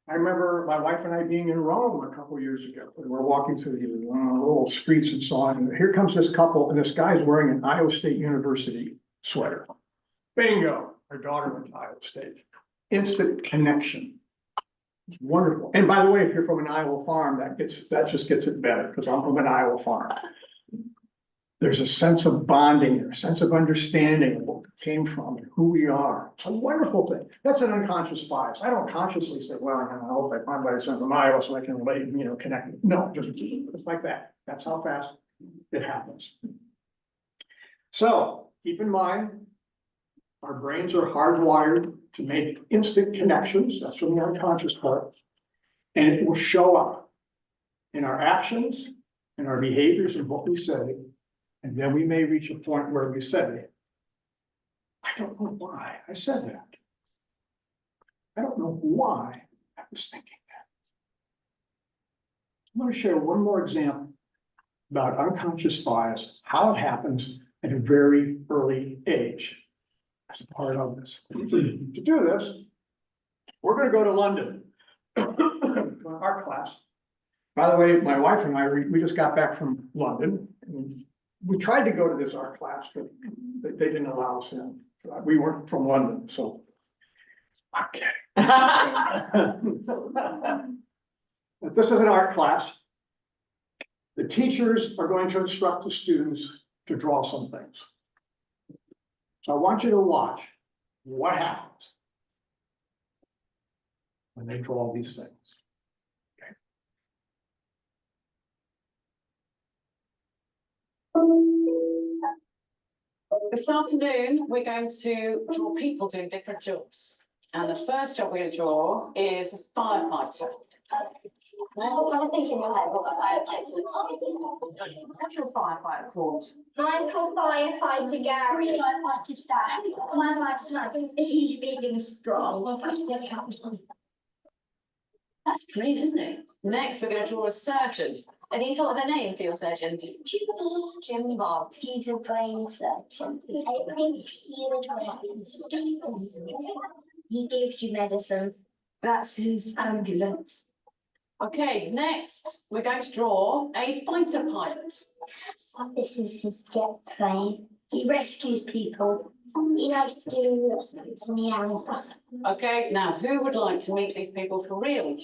I remember my wife and I being in Rome a couple years ago. We were walking through the little streets and so on. And here comes this couple, and this guy's wearing an Iowa State University sweater. Bingo! Our daughter went to Iowa State. Instant connection. It's wonderful. And by the way, if you're from an Iowa farm, that just gets it better because I'm from an Iowa farm. there's a sense of bonding, a sense of understanding of what we came from and who we are. It's a wonderful thing. That's an unconscious bias. I don't consciously say, well, I hope I find by a sense of Iowa so I can relate, connect. No, just like that. That's how fast it happens. So keep in mind, our brains are hardwired to make instant connections. That's from the unconscious part. And it will show up in our actions, in our behaviors, and what we say. And then we may reach a point where we say, I don't know why I said that. I don't know why I was thinking that. I'm going to share one more example about unconscious bias, how it happens at a very early age as a part of this. To do this, we're going to go to London, to an art class. By the way, my wife and I, we just got back from London. And we tried to go to this art class, but they didn't allow us in. We weren't from London, so. I'm kidding. But this is an art class. The teachers are going to instruct the students to draw some things. So I want you to watch what happens when they draw these things. This afternoon, we're going to draw people doing different jobs. And the first job we're going to draw is a firefighter. I'm thinking in your head what a firefighter looks like. What's your firefighter called? Mine's called Firefighter Gary. Firefighter Stan. Mine's like Stan. He's big and strong. That's great, isn't it? Next, we're going to draw a surgeon. Have you thought of a name for your surgeon? Jim Bob. He's a brain surgeon. I think he would want he gives you medicine. That's his ambulance. Okay, next, we're going to draw a fighter pilot. This is his jet plane. He rescues people. He likes to do some meow and stuff. Okay, now who would like to meet these people for real?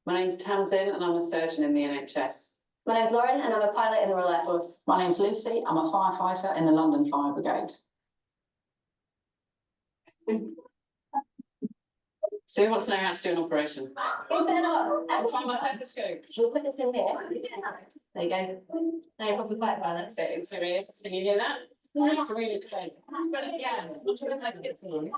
My name's Tamsin and I'm a surgeon in the NHS. My name's Lauren and I'm a pilot in the Royal Air Force. My name's Lucy, I'm a firefighter in the London Fire Brigade. So who wants to know how to do an operation? Open it up. I'll try my stethoscope. We'll put this in here. There you go. Now you're probably fighter pilot. So I'm serious, can you hear that? It's really good. But yeah, not sure if I can get through.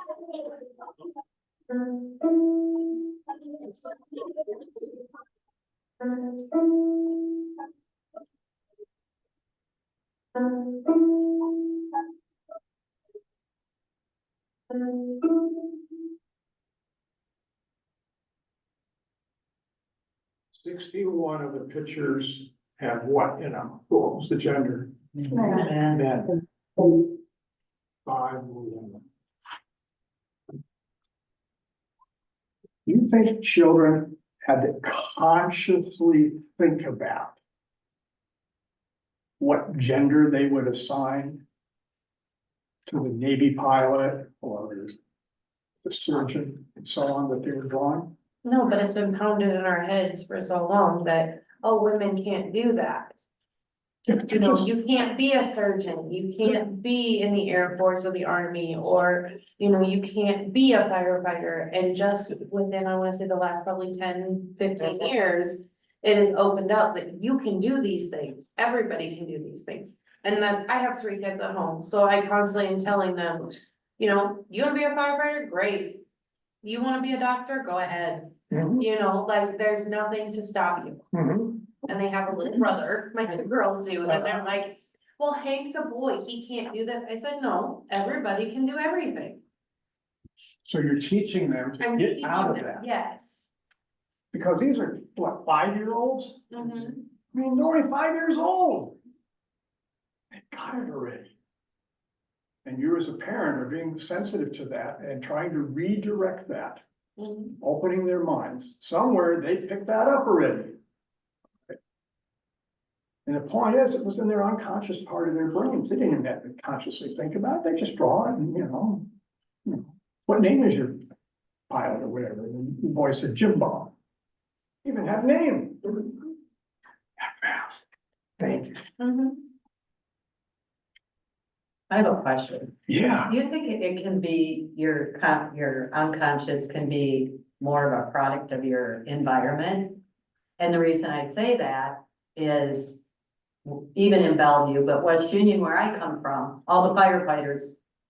"61 of the pictures have what in them? What was the gender? Men. 5 women. You think children had to consciously think about what gender they would assign to the Navy pilot or the surgeon and so on that they were drawing? No, but it's been pounded in our heads for so long that, oh, women can't do that. You know, you can't be a surgeon, you can't be in the Air Force or the Army, or, you know, you can't be a firefighter. And just within, I wanna say the last probably 10, 15 years, it has opened up that you can do these things, everybody can do these things. And that's, I have 3 kids at home, so I constantly am telling them, you know, you wanna be a firefighter, great. You wanna be a doctor, go ahead. You know, like, there's nothing to stop you. And they have a little brother, my 2 girls do, and they're like, well, Hank's a boy, he can't do this. I said, no, everybody can do everything. So you're teaching them to I'm get teaching out of them, that, yes. because these are what, 5-year-olds? Mhm. I mean, they're only 5 years old. They got it already. And you as a parent are being sensitive to that and trying to redirect that, Mhm. opening their minds. Somewhere they picked that up already. And the point is, it was in their unconscious part of their brains. They didn't even have to consciously think about it. They just draw it and, you know, what name is your pilot or whatever? And the boy said Jim Bob. Even have a name. That fast. Thank you. I have a question. Yeah. Do you think it can be, your unconscious can be more of a product of your environment? And the reason I say that is, even in Bellevue, but West Union, where I come from, all the firefighters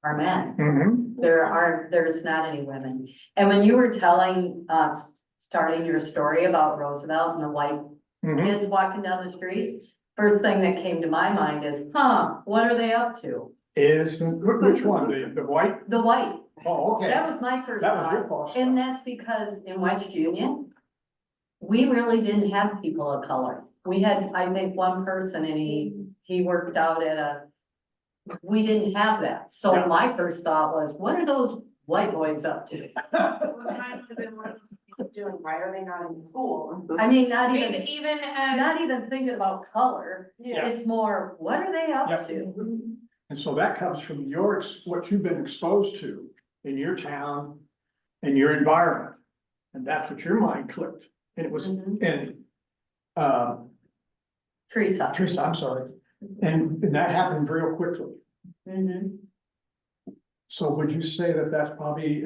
are men. Mm-hmm. There's not any women. And when you were telling, starting your story about Roosevelt and the white kids walking down the street, first thing that came to my mind is, what are they up to? Which one? The white? The white. Oh, okay. That was my first That was your thought. first And thought. that's because in West Union, we really didn't have people of color. We had, I think, one person and he worked out at we didn't have that. So Yeah. my first thought was, what are those white boys up to? Why are they not in school? I mean, not even Even thinking about color. Yeah. It's more, what are they up Yep. to? And so that comes from what you've been exposed to in your town and your environment. And that's what your mind clicked. And it was, and, Teresa. Teresa, I'm sorry. And that happened real quickly. So would you say that that's probably,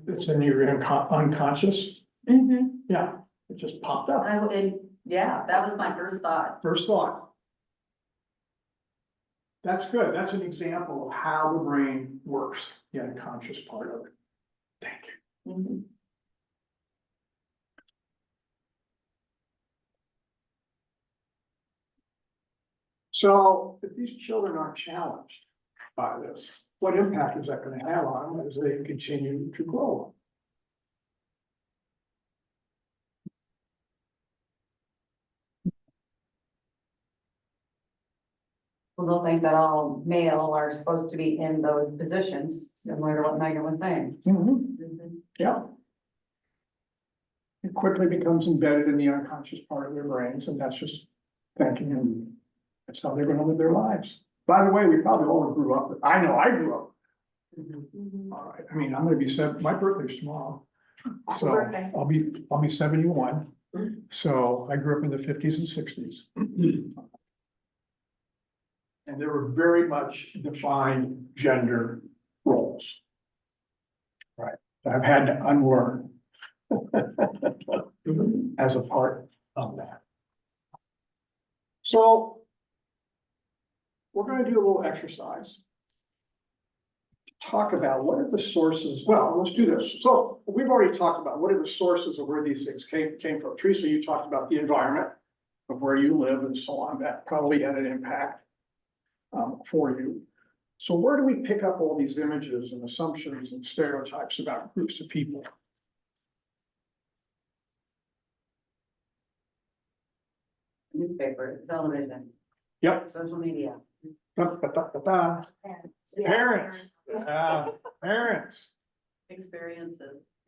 it's in your unconscious? Yeah, it just popped up. Yeah, that was my first thought. First thought. That's good. That's an example of how the brain works, the unconscious part of it. Thank you. So if these children aren't challenged by this, what impact is that going to have on them as they continue to grow? They'll think that all male are supposed to be in those positions, similar to what Megan was saying. Yeah. It quickly becomes embedded in the unconscious part of their brains, and that's just thinking, and that's how they're gonna live their lives. By the way, we probably all grew up, I know I grew up. All right, I mean, I'm gonna be my birthday's tomorrow. So I'll be 71. So I grew up in the 50s and 60s. And there were very much defined gender roles. Right, that I've had to unlearn as a part of that. So we're going to do a little exercise. Talk about what are the sources. Well, let's do this. So we've already talked about what are the sources of where these things came from. Teresa, you talked about the environment of where you live and so on. That probably had an impact for you. So where do we pick up all these images and assumptions and stereotypes about groups of people? Newspaper, television, Yep. social media. Parents. Parents.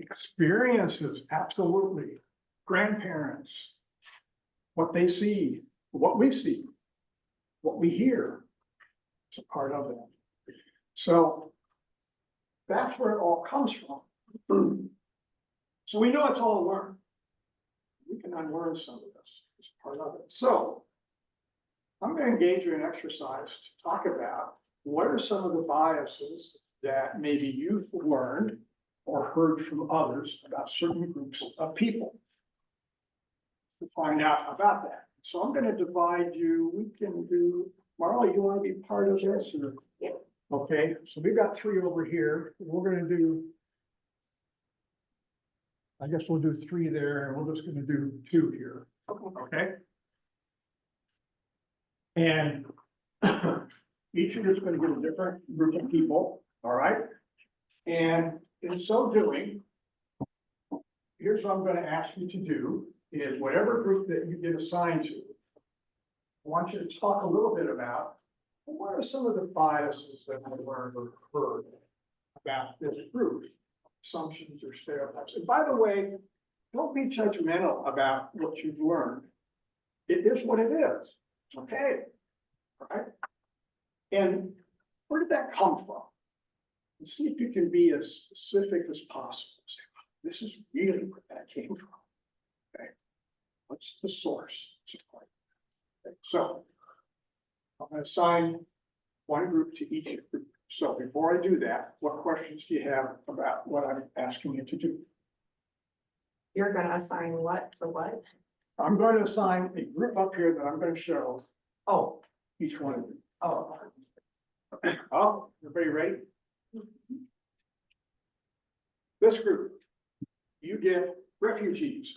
Experiences, absolutely. Grandparents. What they see, what we see, what we hear. It's a part of it. So that's where it all comes from. So we know it's all learned. We can unlearn some of this. It's part of it. So I'm going to engage you in an exercise to talk about what are some of the biases that maybe you've learned or heard from others about certain groups of people. To find out about that. So I'm going to divide you. We can do, Marla, you want to be part of this? Or? Yeah. Okay, so we've got 3 over here. We're going to do, I guess we'll do 3 there, and we're just going to do 2 here. Okay. And each of you is going to get a different group of people. All right. And in so doing, here's what I'm going to ask you to do is whatever group that you get assigned to, I want you to talk a little bit about what are some of the biases that I've learned or heard about this group, assumptions or stereotypes. And by the way, don't be judgmental about what you've learned. It is what it is. Okay. All right. And where did that come from? And see if you can be as specific as possible. This is really where that came from. Okay. What's the source? Okay. So I'm going to assign one group to each group. So before I do that, what questions do you have about what I'm asking you to do? You're gonna assign what to what? I'm going to assign a group up here that I'm going to show Oh, each one of you. oh, Oh, everybody ready? This group, you get refugees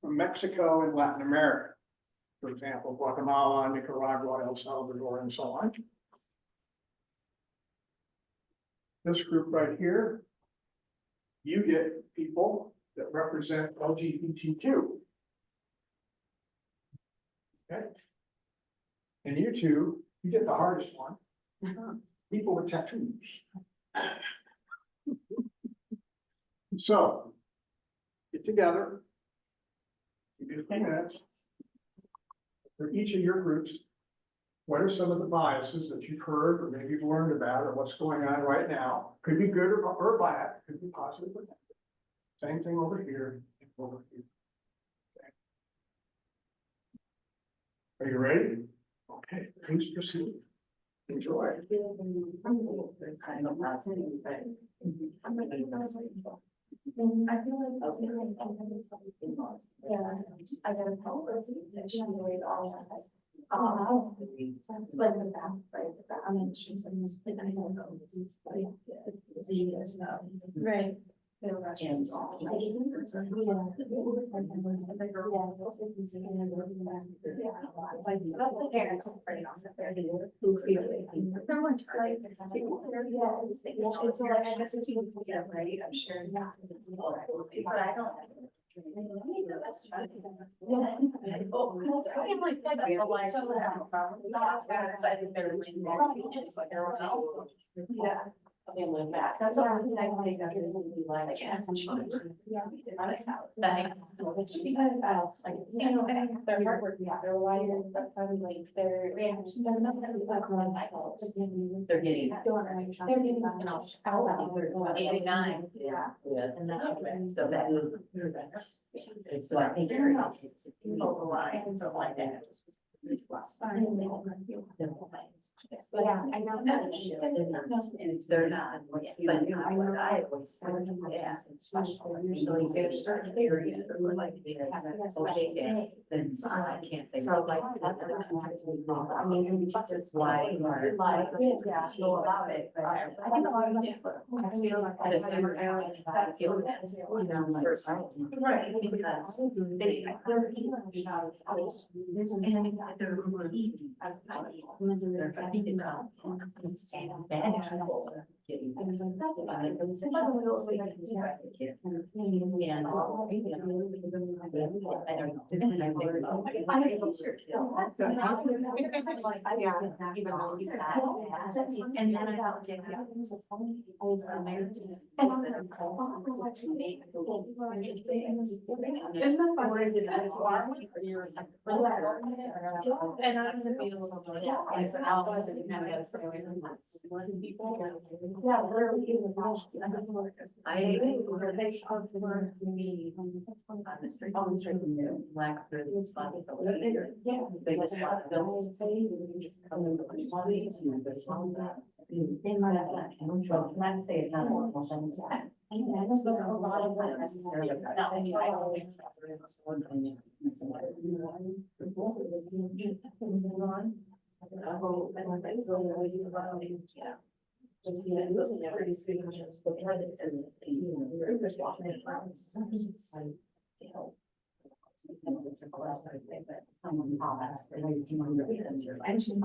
from Mexico and Latin America. For example, Guatemala, Nicaragua, El Salvador, and so on. This group right here, you get people that represent LGBTQ. Okay. And you two, you get the hardest one. People with tattoos. So, get together. Give you a few minutes. For each of your groups, what are some of the biases that you've heard or maybe you've learned about or what's going on right now? Could be good or bad, could be positive or negative. Same thing over here and over here. Okay. Are you ready? Okay, please proceed. Enjoy. Right. That's all I'm saying. They're hardworking, they're wired, but probably like they're getting. They're getting 89. Yeah. And that, so I think. So like that. yeah, I know. They're not, but I always say, yeah, usually there's certain areas that we're like, okay, then I can't think. So like, that's I mean, just why. Yeah, know about it, but I think a lot of people. I feel like I never really that feel that, you know, right, because they. And then I got. And I'm the beautiful. Yeah, literally. I they are for me on the street, black through the spot. Yeah. They just want bills. In my well, not to say it's not more than that. And there's been a lot of what necessarily. Someone asked. And she's.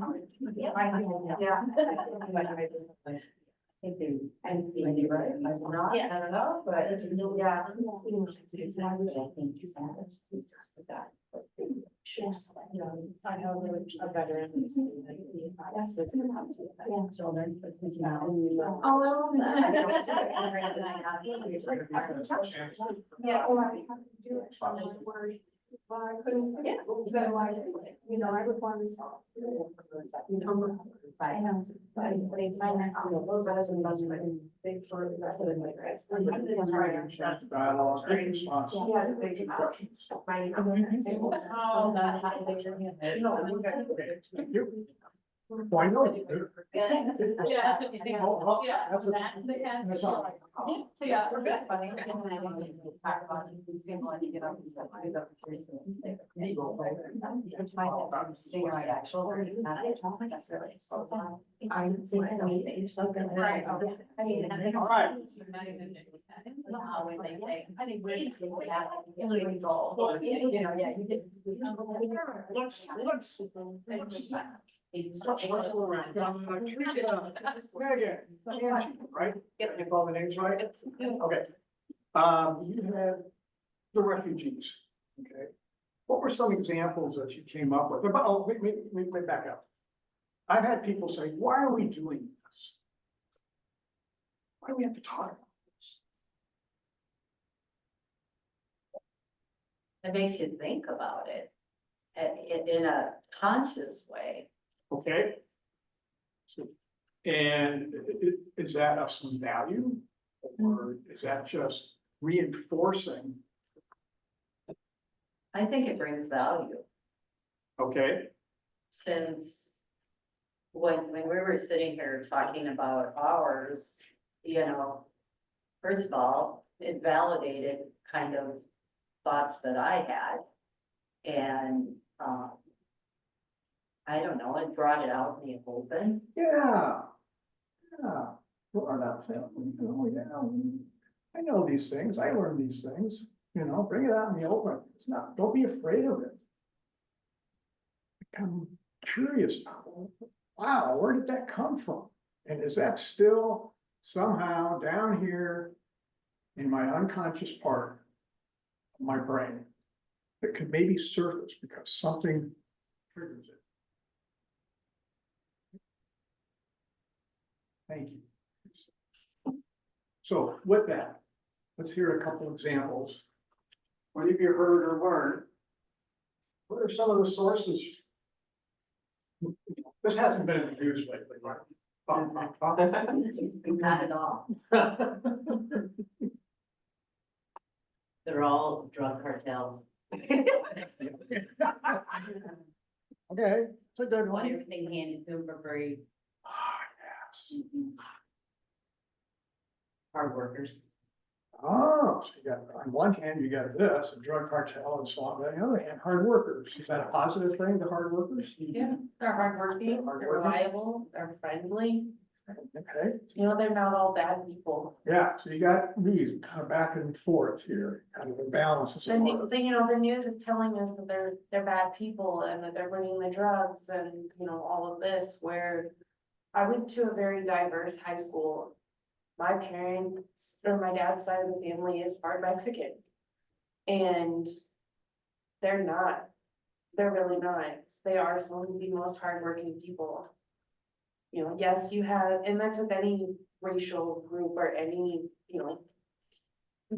And you're right, I'm not, I don't know, but Yeah. Sure. I know there's a veteran. Children, but it's not. Oh, yeah, or I have to do it from my word. Well, I couldn't forget, but why, you know, I would want to solve. I know, but it's fine, those guys and those are big for the rest of the night. Dialogue, response. Yeah, big questions. Oh, that happened. Thank you. Why not? Yeah. Oh, that's a- that's all. Yeah. All right. Right? Get all the names right? Okay. You had the refugees, okay? What were some examples that you came up with? Oh, let me back up. I've had people say, why are we doing this? Why do we have to talk about this? It makes you think about it in a conscious way. Okay? And is that of some value? Or is that just reinforcing? I think it brings value, Okay, since when we were sitting here talking about ours, you know, first of all, it validated kind of thoughts that I had. And, I don't know, it brought it out in the open. yeah. Yeah, well, I'm not saying, you know, yeah, I know these things, I learned these things, you know, bring it out in the open. It's not, don't be afraid of it. Become curious, wow, where did that come from? And is that still somehow down here in my unconscious part of my brain that could maybe surface because something triggers it? Thank you. So with that, let's hear a couple examples. What have you heard or learned? What are some of the sources? This hasn't been in the news lately, right? Not at all. They're all drug cartels. Okay, it's a good Want one. everything handed to them for free. Ah, yes. Hard workers. Oh, so you got, on one hand, you got this, a drug cartel and so on, but on the other hand, hard workers. Is that a positive thing, the hard workers? Yeah, they're hardworking, they're Hardworking. reliable, they're friendly, Okay, you know, they're not all bad people. yeah, so you got these kind of back and forth here, kind of a balance. The, you know, the news is telling us that they're bad people and that they're bringing the drugs and, you know, all of this, where I went to a very diverse high school. My parents, or my dad's side of the family is part Mexican. And they're not, they're really not. They are some of the most hardworking people. You know, yes, you have, and that's with any racial group or any, you know,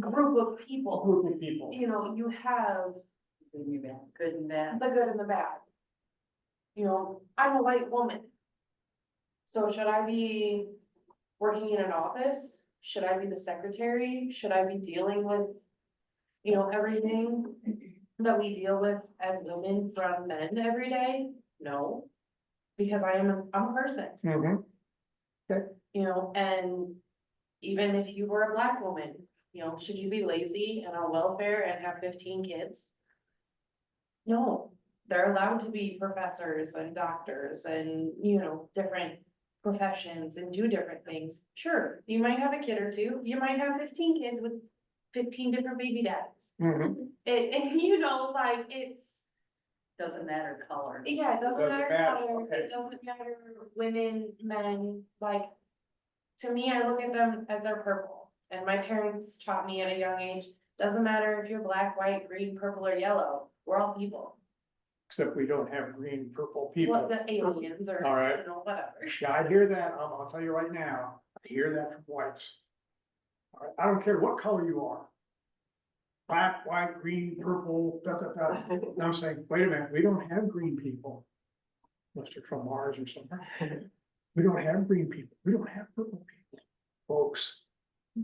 group of people. Group of people. You know, you have Good and bad. Good and bad. the good and the bad. You know, I'm a white woman. So should I be working in an office? Should I be the secretary? Should I be dealing with, you know, everything that we deal with as women from men every day? No, because I'm a person, Mhm. you know, and even if you were a black woman, you know, should you be lazy and on welfare and have 15 kids? No, they're allowed to be professors and doctors and, you know, different professions and do different things. Sure, you might have a kid or two, you might have 15 kids with 15 different baby daddies. Mhm. You know, like, it's, Doesn't matter color. yeah, it doesn't Doesn't matter matter, color, okay. it doesn't matter women, men, like, to me, I look at them as they're purple. And my parents taught me at a young age, doesn't matter if you're black, white, green, purple, or yellow, we're all people. Except we don't have green, purple people. What the aliens or, All right. you know, whatever. Yeah, I hear that. I'll tell you right now, I hear that from whites. All right, I don't care what color you are. black, white, green, purple, da, da, da. And I'm saying, wait a minute, we don't have green people. Unless they're from Mars or something. We don't have green people. We don't have purple people. Folks,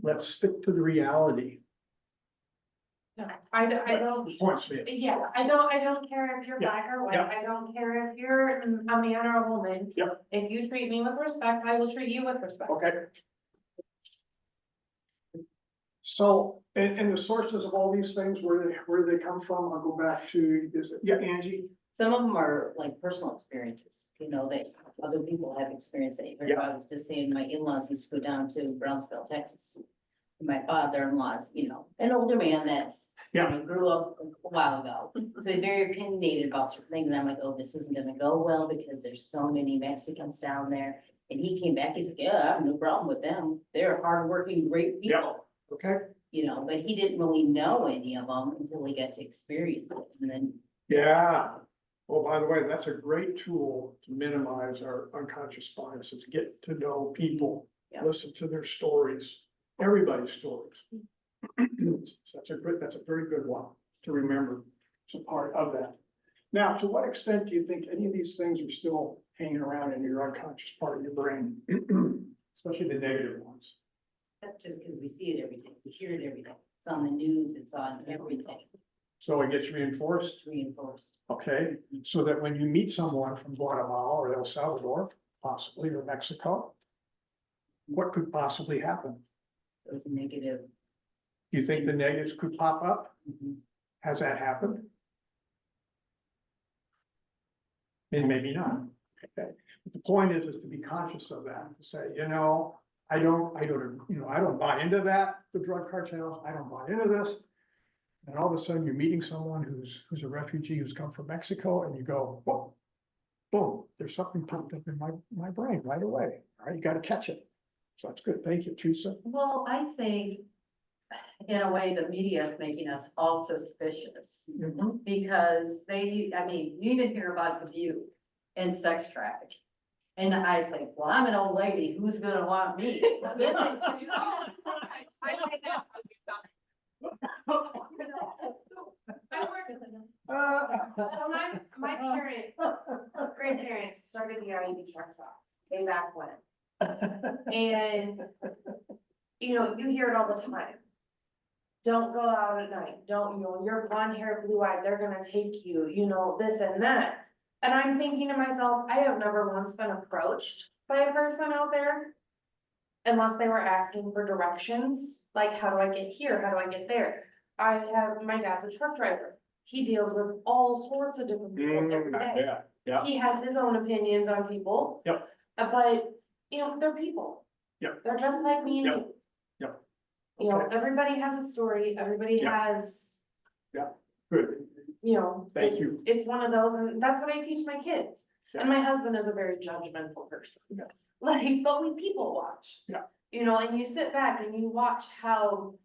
let's stick to the reality. No, I don't, Points me. yeah, I don't care if you're Yeah, black or white, yeah. I don't care if you're a man or a woman. Yep. If you treat me with respect, I will treat you with respect. Okay. So, and the sources of all these things, where do they come from? I'll go back to, Angie? Some of them are like personal experiences, you know, that other people have experienced. That I was just saying, my in-laws used to go down to Brownsville, Texas. My father-in-law's, you know, an older man that's, you know, grew up a while ago. So he's very opinionated about certain things. And I'm like, oh, this isn't gonna go well because there's so many Mexicans down there. And he came back, he's like, yeah, I have no problem with them. They're hardworking, great people. Okay. You know, but he didn't really know any of them until he got to experience it. And then, Yeah. Oh, by the way, that's a great tool to minimize our unconscious biases, get to know people, Yeah. listen to their stories, everybody's stories. So that's a very good one to remember. It's a part of that. Now, to what extent do you think any of these things are still hanging around in your unconscious part of your brain? Especially the negative ones. that's just because we see it every day, we hear it every day. It's on the news, it's on everything, So it gets reinforced. it's reinforced. Okay, so that when you meet someone from Guatemala or El Salvador, possibly, or Mexico, what could possibly happen? Those negative. You think the negatives could pop up? Mhm. Has that happened? And maybe not, okay, but the point is to be conscious of that, to say, you know, I don't buy into that, the drug cartels, I don't buy into this. And all of a sudden, you're meeting someone who's a refugee who's come from Mexico, and you go, whoa, boom, there's something popped up in my brain right away. All right, you gotta catch it. So that's good. Thank you, Teresa. Well, I think in a way, the media is making us all suspicious. Because they, I mean, you even hear about Dubuque and sex trafficking. And I think, well, I'm an old lady, who's gonna want me? So my parents, grandparents started the IED trucks off way back when. And, you know, you hear it all the time. Don't go out at night, don't, you know, you're blonde hair, blue eyed, they're gonna take you, you know, this and that. And I'm thinking to myself, I have never once been approached by a person out there. Unless they were asking for directions, like, how do I get here, how do I get there? My dad's a truck driver, he deals with all sorts of different people every day. Yeah. He has his own opinions on people. Yep. But, you know, they're people. Yep. They're just like me and Yep. you. Yep. You know, Okay. everybody has a story, everybody Yep. has, Good. you know, Thank it's, you. it's one of those, and that's what I teach my kids. Yeah. And my husband is a very judgmental person. Yeah. Like, but we people watch. Yeah. You know, and you sit back and you watch how,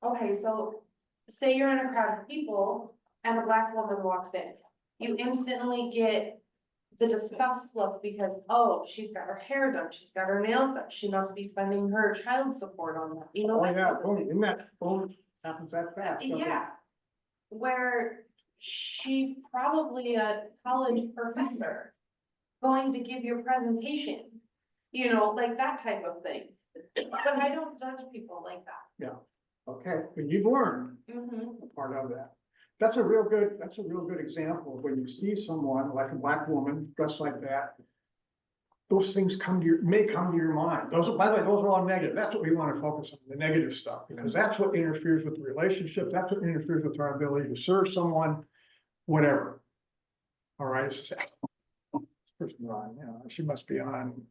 okay, so say you're in a crowd of people and a black woman walks in. You instantly get the disgust look because, oh, she's got her hair done, she's got her nails done, she must be spending her child support on that, you know? Oh, that yeah, type of thing. isn't that, happens that fast? doesn't it? Yeah. Where she's probably a college professor going to give you a presentation, you know, like that type of thing. But I don't judge people like that. Okay, but you've learned Mhm. part of that. That's a real good example of when you see someone like a black woman dressed like that. Those things may come to your mind. By the way, those are all negative. That's what we want to focus on, the negative stuff, because that's what interferes with the relationship. That's what interferes with our ability to serve someone, whatever. All right, it's just, this person's on, you know, she must be on,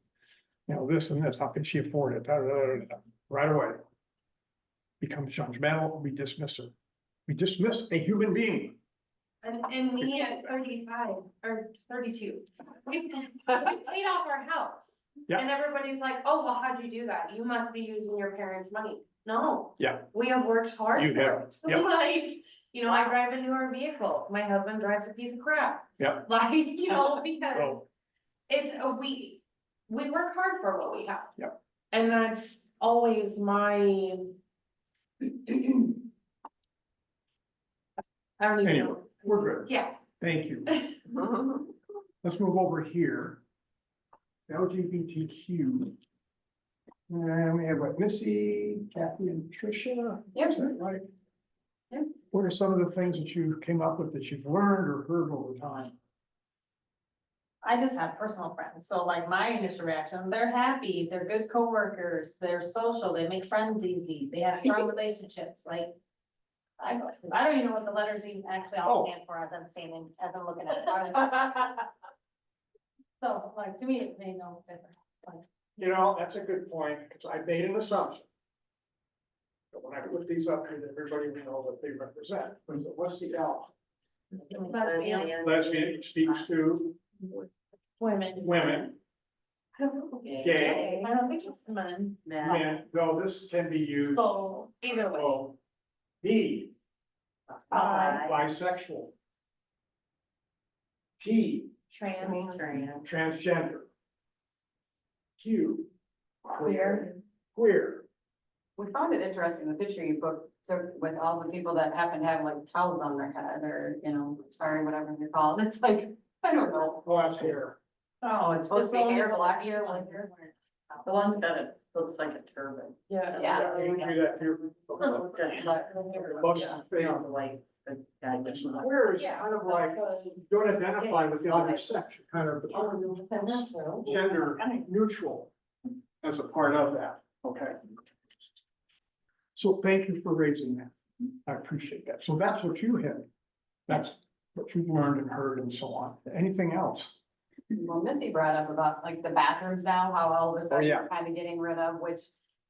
you know, this and this. How can she afford it? Da, da, da, da, da. Right away. Becomes judgmental. We dismiss her. We dismiss a human being. And me at 35 or 32, we paid off our house. Yeah. And everybody's like, oh, well, how'd you do that? You must be using your parents' money. No. Yeah. We have worked hard You for have, it. yep. Like, you know, I drive a newer vehicle. My husband drives a piece of crap. Yeah. Like, you know, because So, it's we work hard for what we have. Yep. And that's always my I don't even Anyway, know. we're good. Yeah. Thank you. Let's move over here. LGBTQ. And we have what, Missy, Kathy, and Tricia? Yep. Is that right? Yep. What are some of the things that you came up with that you've learned or heard over time? I just have personal friends, so like my initial reaction, they're happy, they're good coworkers, they're social, they make friends easy, they have strong relationships, like. I don't even know what the letters even actually all stand for as I'm standing, as I'm looking at it. So like, to me, it made no difference, like. You know, that's a good point, because I made an assumption. But when I put these up here, everybody will know what they represent. But what's the L? Lesbian speaks to Women. women, I don't know. Gay. I don't think it's men. men, though this can be used. So, either way. Oh, B, bisexual. P, transgender. Q, Queer. queer. We found it interesting, the picture you took with all the people that happen to have like towels on their head or, you know, sorry, whatever they're called. It's like, I don't know. Oh, that's hair. Oh, it's supposed to be hair, black hair. The one's got it, looks like a turban. Yeah. Yeah. You can do that here. Queer is kind of like, don't identify with the other sex, you're kind of gender neutral as a part of that, okay? So thank you for raising that. I appreciate that. So that's what you had. That's what you've learned and heard and so on. Anything else? Well, Missy brought up about like the bathrooms now, how all of a sudden yeah. you're kind of getting rid of, which,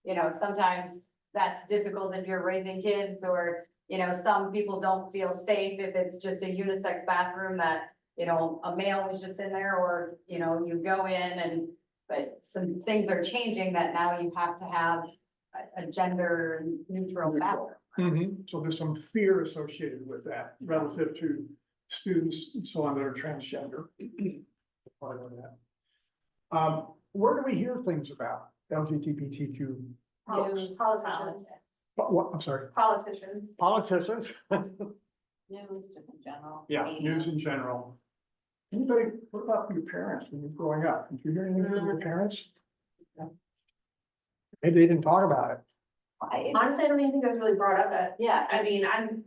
you know, sometimes that's difficult if you're raising kids or, you know, some people don't feel safe if it's just a unisex bathroom that, you know, a male is just in there or, you know, you go in and, but some things are changing that now you have to have a gender neutral bathroom. So there's some fear associated with that relative to students and so on that are transgender. Part of that. Where do we hear things about LGBTQ? News, Politicians. What, I'm sorry, Politicians. politicians? News, just in general. Yeah, media. news in general. Anybody, what about your parents when you were growing up? Did you hear anything from your parents? Maybe they didn't talk about it. Honestly, I don't even think it was really brought up at, Yeah. I mean, I'm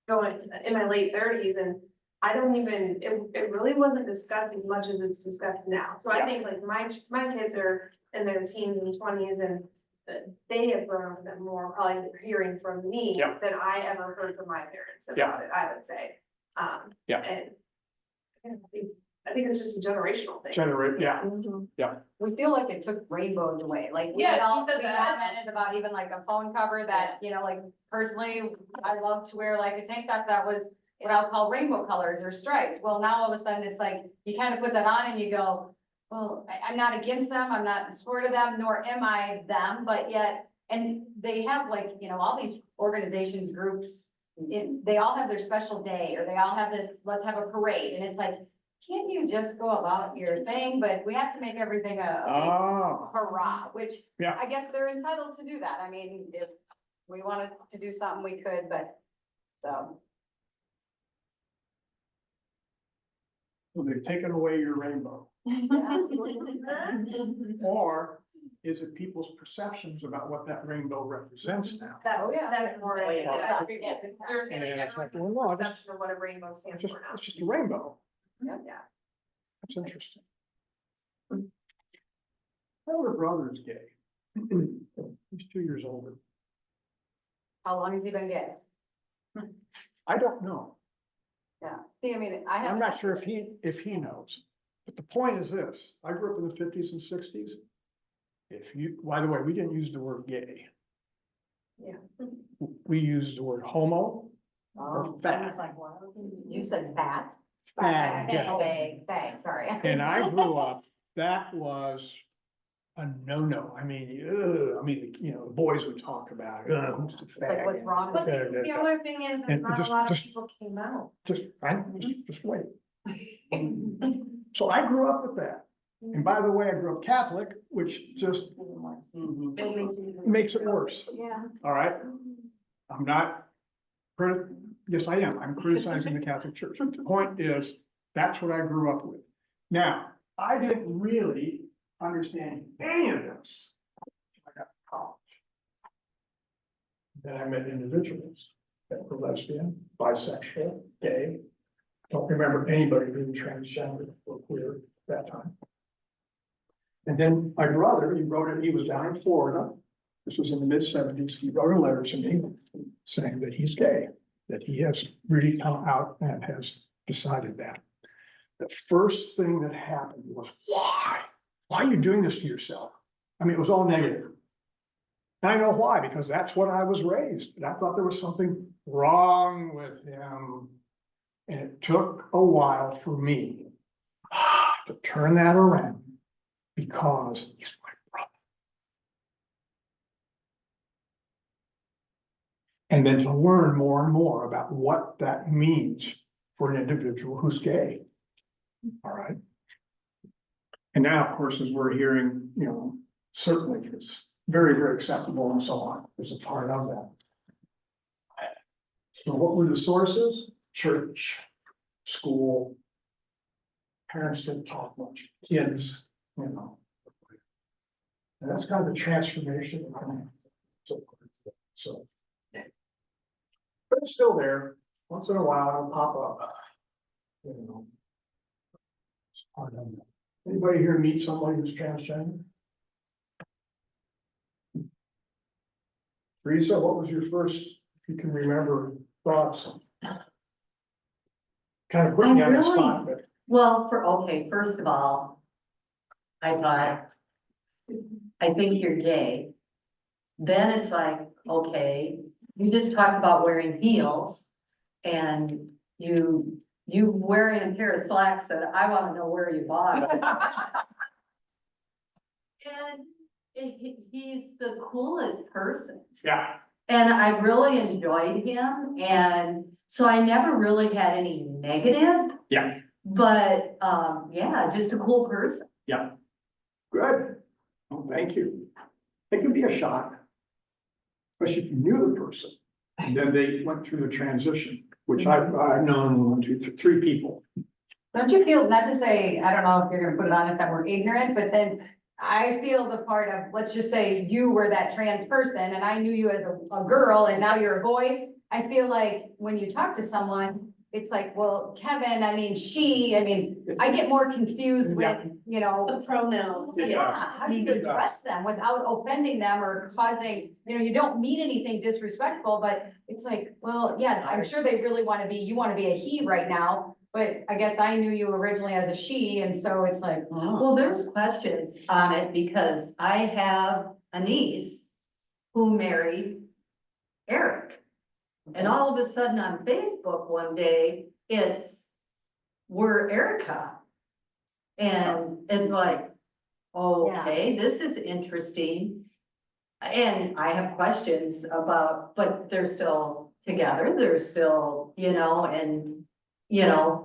going in my late thirties and I don't even, it really wasn't discussed as much as it's discussed now. So I think like my kids are in their teens and twenties and they have grown up with it more, probably hearing from me Yeah. than I ever heard from my parents Yeah. about it, I would say. Yeah. And I think it's just a generational thing. Generate, yeah. We feel like it took rainbows away, like we Yes, had all, you said we that. commented about even like a phone cover that, you know, like personally, I love to wear like a tank top that was what I'll call rainbow colors or striped. Well, now all of a sudden it's like, you kind of put that on and you go, well, I'm not against them, I'm not in support of them, nor am I them, but yet, and they have like, you know, all these organizations, groups, they all have their special day, or they all have this, let's have a parade, and it's like, can't you just go about your thing? But we have to make everything a Oh, hurrah, which Yeah. I guess they're entitled to do that. I mean, if we wanted to do something, we could, but so. well, they've taken away your rainbow. Or is it people's perceptions about what that rainbow represents now? That, that's more. Oh, yeah. There's And it's like, everyone's well, no, it's perception of what a rainbow stands just, for now. it's just a rainbow. Yeah. That's interesting. My older brother is gay. He's 2 years older. How long has he been gay? I don't know. Yeah, see, I mean, I have. I'm not sure if he knows. But the point is this, I grew up in the 50s and 60s. If you, by the way, we didn't use the word gay. Yeah. We used the word homo or Oh, fag. you said fat? Fag. Fag, sorry. And I grew up, that was a no-no. I mean, you know, the boys would talk about it. Who's the fag? Like, what's wrong with But the other thing is, And not just- a lot of just- people came out. Just wait. So I grew up with that. And by the way, I grew up Catholic, which just It makes it even. makes it worse. Yeah. All right? I'm not Yes, I am. I'm criticizing the Catholic Church. The point is, that's what I grew up with. Now, I didn't really understand any of this. Until I got to college. Then I met individuals that were lesbian, bisexual, gay. Don't remember anybody being transgender or queer at that time. And then my brother, he was down in Florida. This was in the mid-70s. He wrote a letter to me saying that he's gay, that he has really come out and has decided that. The first thing that happened was, why? Why are you doing this to yourself? I mean, it was all negative. And I know why, because that's what I was raised. And I thought there was something wrong with him. And it took a while for me to turn that around because he's my brother. And then to learn more and more about what that means for an individual who's gay. All right. And now, of course, as we're hearing, certainly it's very, very acceptable and so on. There's a part of that. So what were the sources? Church, school, parents didn't talk much, kids, And that's kind of the transformation. So. But it's still there. Once in a while, it'll pop up. It's part of that. Anybody here meet somebody who's transgender? Teresa, what was your first, if you can remember, thoughts? Kind of putting you on the spot, but. Well, first of all, I thought, I think you're gay. Then it's like, okay, you just talked about wearing heels and you wearing a pair of slacks that I want to know where you bought it. And he's the coolest person. Yeah. And I really enjoyed him. And so I never really had any negative. Yeah. But, yeah, just a cool person. Yeah. Good. Well, thank you. It can be a shock. Especially if you knew the person. And then they went through the transition, which I've known 1, 2, 3 people. Don't you feel, not to say, I don't know if you're gonna put it on us that we're ignorant, but then I feel the part of, let's just say you were that trans person and I knew you as a girl and now you're a boy. I feel like when you talk to someone, it's like, well, Kevin, I get more confused with, The pronouns. yeah, how do you address them without offending them or causing, you don't mean anything disrespectful, but it's like, well, yeah, I'm sure they really want to be, you want to be a he right now, but I guess I knew you originally as a she, and so it's like, oh. Well, there's questions on it because I have a niece who married Eric. And all of a sudden on Facebook one day, we're Erica. And it's like, okay, this is interesting. And I have questions about, but they're still together, they're still,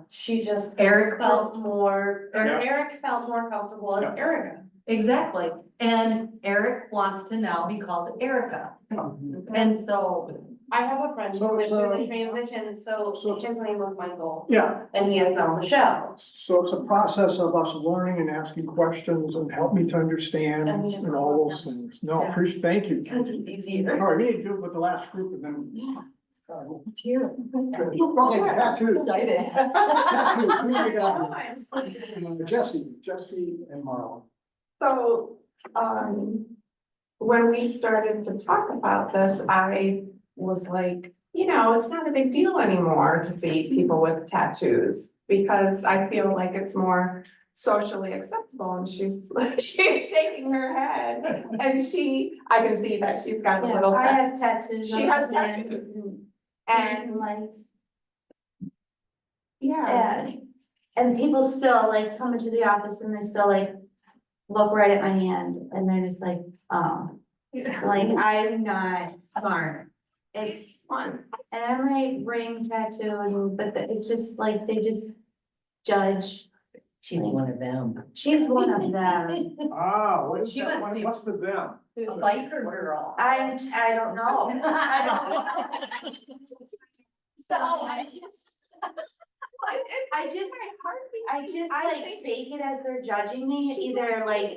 She just Eric felt more, or Yeah. Eric felt more comfortable as Yeah. Erica. exactly. And Eric wants to now be called Erica. And so, I have a friend who went through the So- transition, so his name was Michael, Yeah. and he is now Michelle. So it's a process of us learning and asking questions and help me to understand And we just and all those things. No, Yeah. appreciate, thank you. It's easier. All right, we need to do it with the last group and then. cheer. Okay, tattoos. Excited. Tattoos, who we got? Jesse and Marla. So, when we started to talk about this, I was like, it's not a big deal anymore to see people with tattoos. Because I feel like it's more socially acceptable and she's shaking her head. And I can see that she's got a little. I have tattoos. She on has my hand tattoos. And lights. yeah, And people still like come into the office and they still like look right at my hand and they're just like, like I'm not smart. It's fun. And I might ring tattoo but it's just like, they just judge. She's one of them. She's one of them. What's She that? must be- What's the them? A biker girl. I don't know. So I just like take it as they're judging me, either like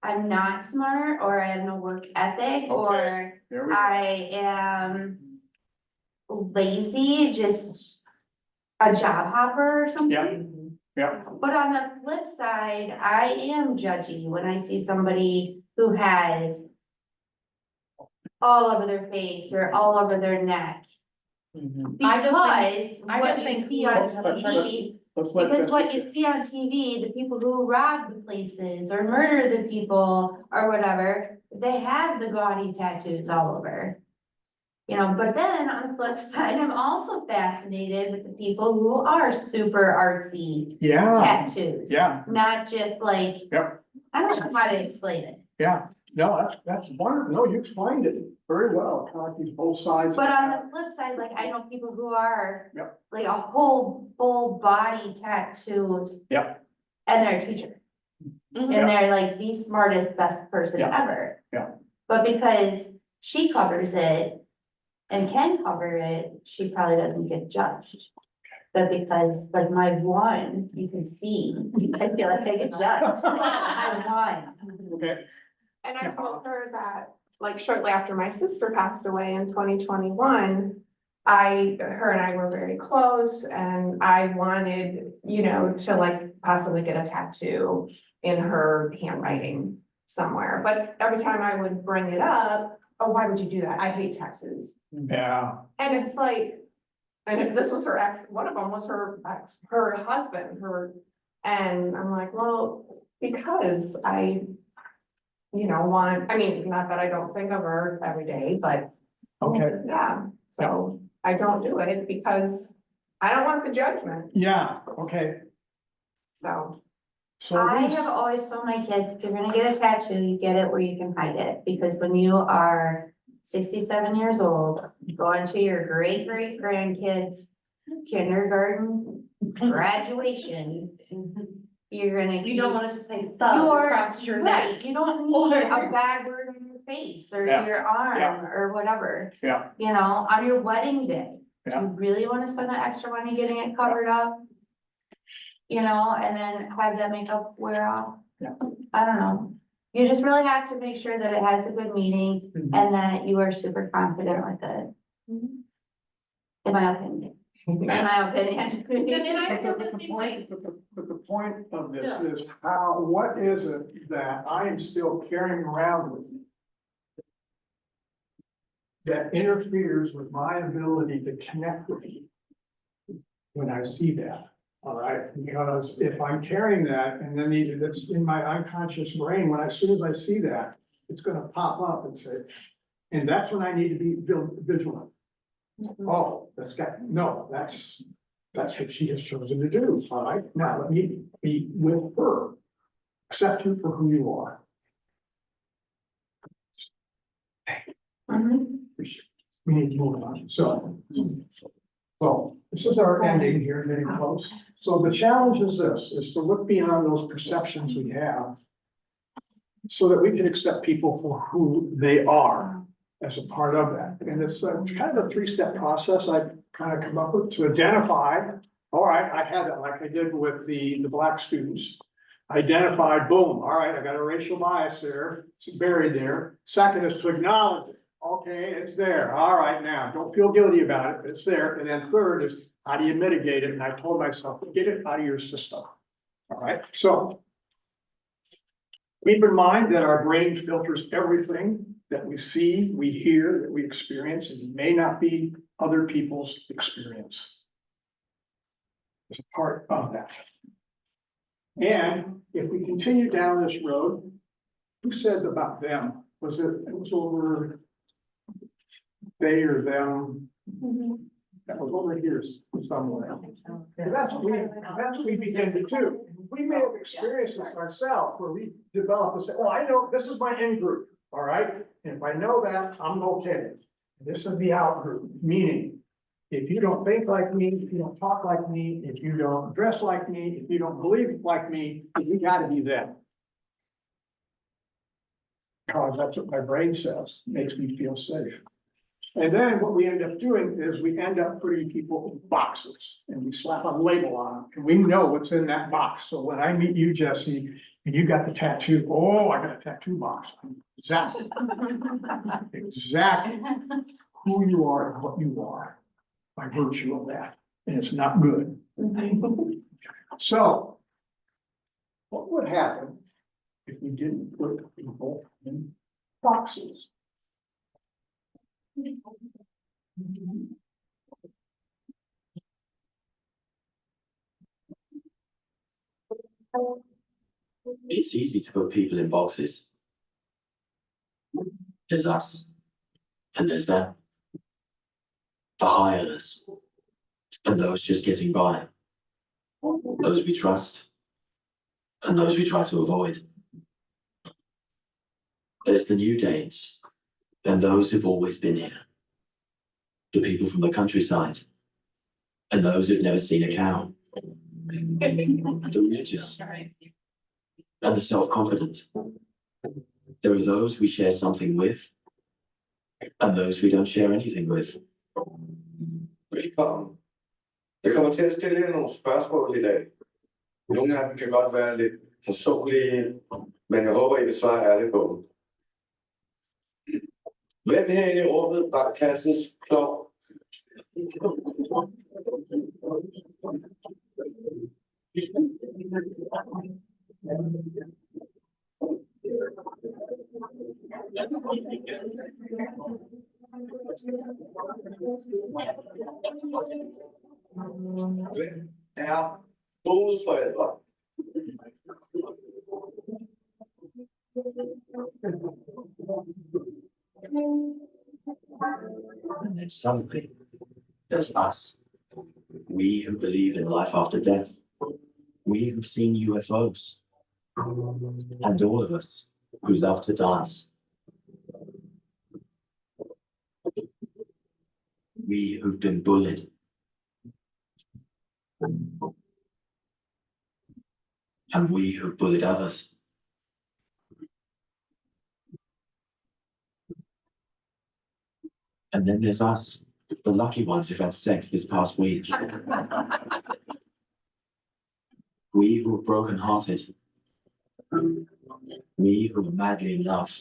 I'm not smart, or I have no work ethic, or There we go. I am lazy, just a job hopper or something. Yeah. But on the flip side, I am judgy when I see somebody who has all over their face or all over their neck. I just Because I what just you think see who on are the TV, Let's let because what Betsy you see on TV, the people who rob the places or murder the people or whatever, they have the gaudy tattoos all over. You know, but then on the flip side, I'm also fascinated with the people who are super artsy Yeah, tattoos. yeah, Not just like, Yep. I don't know how to explain it. yeah. No, that's wonderful. No, you explained it very well. I like these both sides. But on the flip side, like I know people who are Yep. like a whole full body tattoos. Yep. And they're a teacher. Mhm. And they're like the smartest, best person Yeah. ever. Yeah. But because she covers it and can cover it, she probably doesn't get judged. But because like my one, you can see, I feel like I get judged. I won. Okay, And I told her that, like, shortly after my sister passed away in 2021, her and I were very close, and I wanted, you know, to like possibly get a tattoo in her handwriting somewhere. But every time I would bring it up, oh, why would you do that? I hate tattoos. yeah, And it's like, and this was her ex, one of them was her husband, and I'm like, well, because I, you know, want, I mean, not that I don't think of her every day, but okay, yeah, so I don't do it because I don't want the judgment, yeah, okay. so. So I these, have always told my kids, if you're gonna get a tattoo, you get it where you can hide it, because when you are 67 years old, going to your great grandkids, kindergarten, graduation, you're gonna. You don't want it to say thug You're across your neck. right, you don't need a bad word on your face or Yeah. your arm Yeah. or whatever. Yeah. You know, on your wedding day, do Yeah. you really wanna spend that extra money getting it covered up? You know, and then have that makeup wear off? Yeah. I don't know. You just really have to make sure that it has a good meaning Mhm. and that you are super confident with it. In my opinion. In my opinion. And I feel the But same way. the point of this is what is it that I am still carrying around with me that interferes with my ability to connect with you when I see that? All right, because if I'm carrying that and then it's in my unconscious brain, as soon as I see that, it's gonna pop up and say, and that's when I need to be vigilant. Oh, that's what she has chosen to do, all right, now let me be with her. Accept you for who you are. We need to move on, so. Well, this is our ending here, getting close. So the challenge is this, is to look beyond those perceptions we have so that we can accept people for who they are as a part of that. And it's kind of a three-step process I've kind of come up with to identify, all right, I had it like I did with the black students. Identified, boom, all right, I got a racial bias there, it's buried there. Second is to acknowledge it. Okay, it's there. All right, now, don't feel guilty about it. It's there. And then third is, how do you mitigate it? And I told myself, get it out of your system. All right, so keep in mind that our brain filters everything that we see, we hear, that we experience, and it may not be other people's experience. It's a part of that. And if we continue down this road, who said about them? It was over they or them? That was over here somewhere. That's what we begin to do. We may have experienced this ourselves where we develop and say, oh, I know this is my in group, all right? And if I know that, I'm okay. This is the out group, meaning if you don't think like me, if you don't talk like me, if you don't dress like me, if you don't believe like me, you gotta be them. Because that's what my brain says, makes me feel safe. And then what we end up doing is we end up putting people in boxes and we slap a label on them and we know what's in that box. So when I meet you, Jesse, and you got the tattoo, oh, I got a tattoo box. Exactly. Exactly who you are and what you are by virtue of that. And it's not good. So what would happen if we didn't put people in boxes? It's easy to put people in boxes. There's us, and there's them. The high earners, and those just getting by. Those we trust, and those we try to avoid. There's the new Danes, and those who've always been here. The people from the countryside, and those who've never seen a cow. The religious, and the self-confident. There are those we share something with, and those we don't share anything with. Velkommen. Jeg kommer til at stille jer nogle spørgsmål i dag. Nogle af dem kan godt være lidt personlige, men jeg håber, I vil svare ærligt på dem. Hvem herinde i rummet var klassens klovn? Hvem er bonusforældre? And then suddenly, there's us. We who believe in life after death. We who've seen UFOs. And all of us who love to dance. We who've been bullied. And we who've bullied others. And then there's us, the lucky ones who've had sex this past week. We who are broken-hearted. We who are madly in love.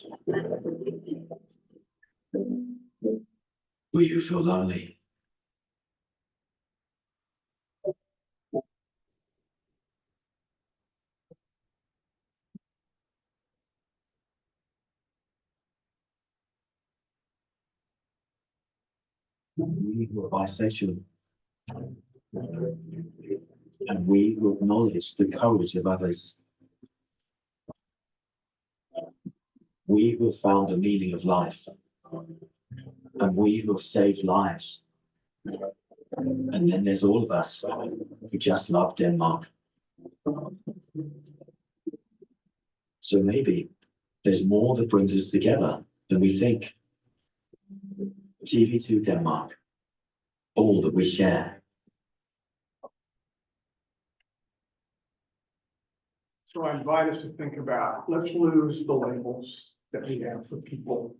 We who feel lonely. We who are bisexual. And we who acknowledge the courage of others. We who have found the meaning of life. And we who have saved lives. And then there's all of us who just love Denmark. So maybe there's more that brings us together than we think. TV2 Denmark, all that we share. So I invite us to think about, let's lose the labels that we have for people.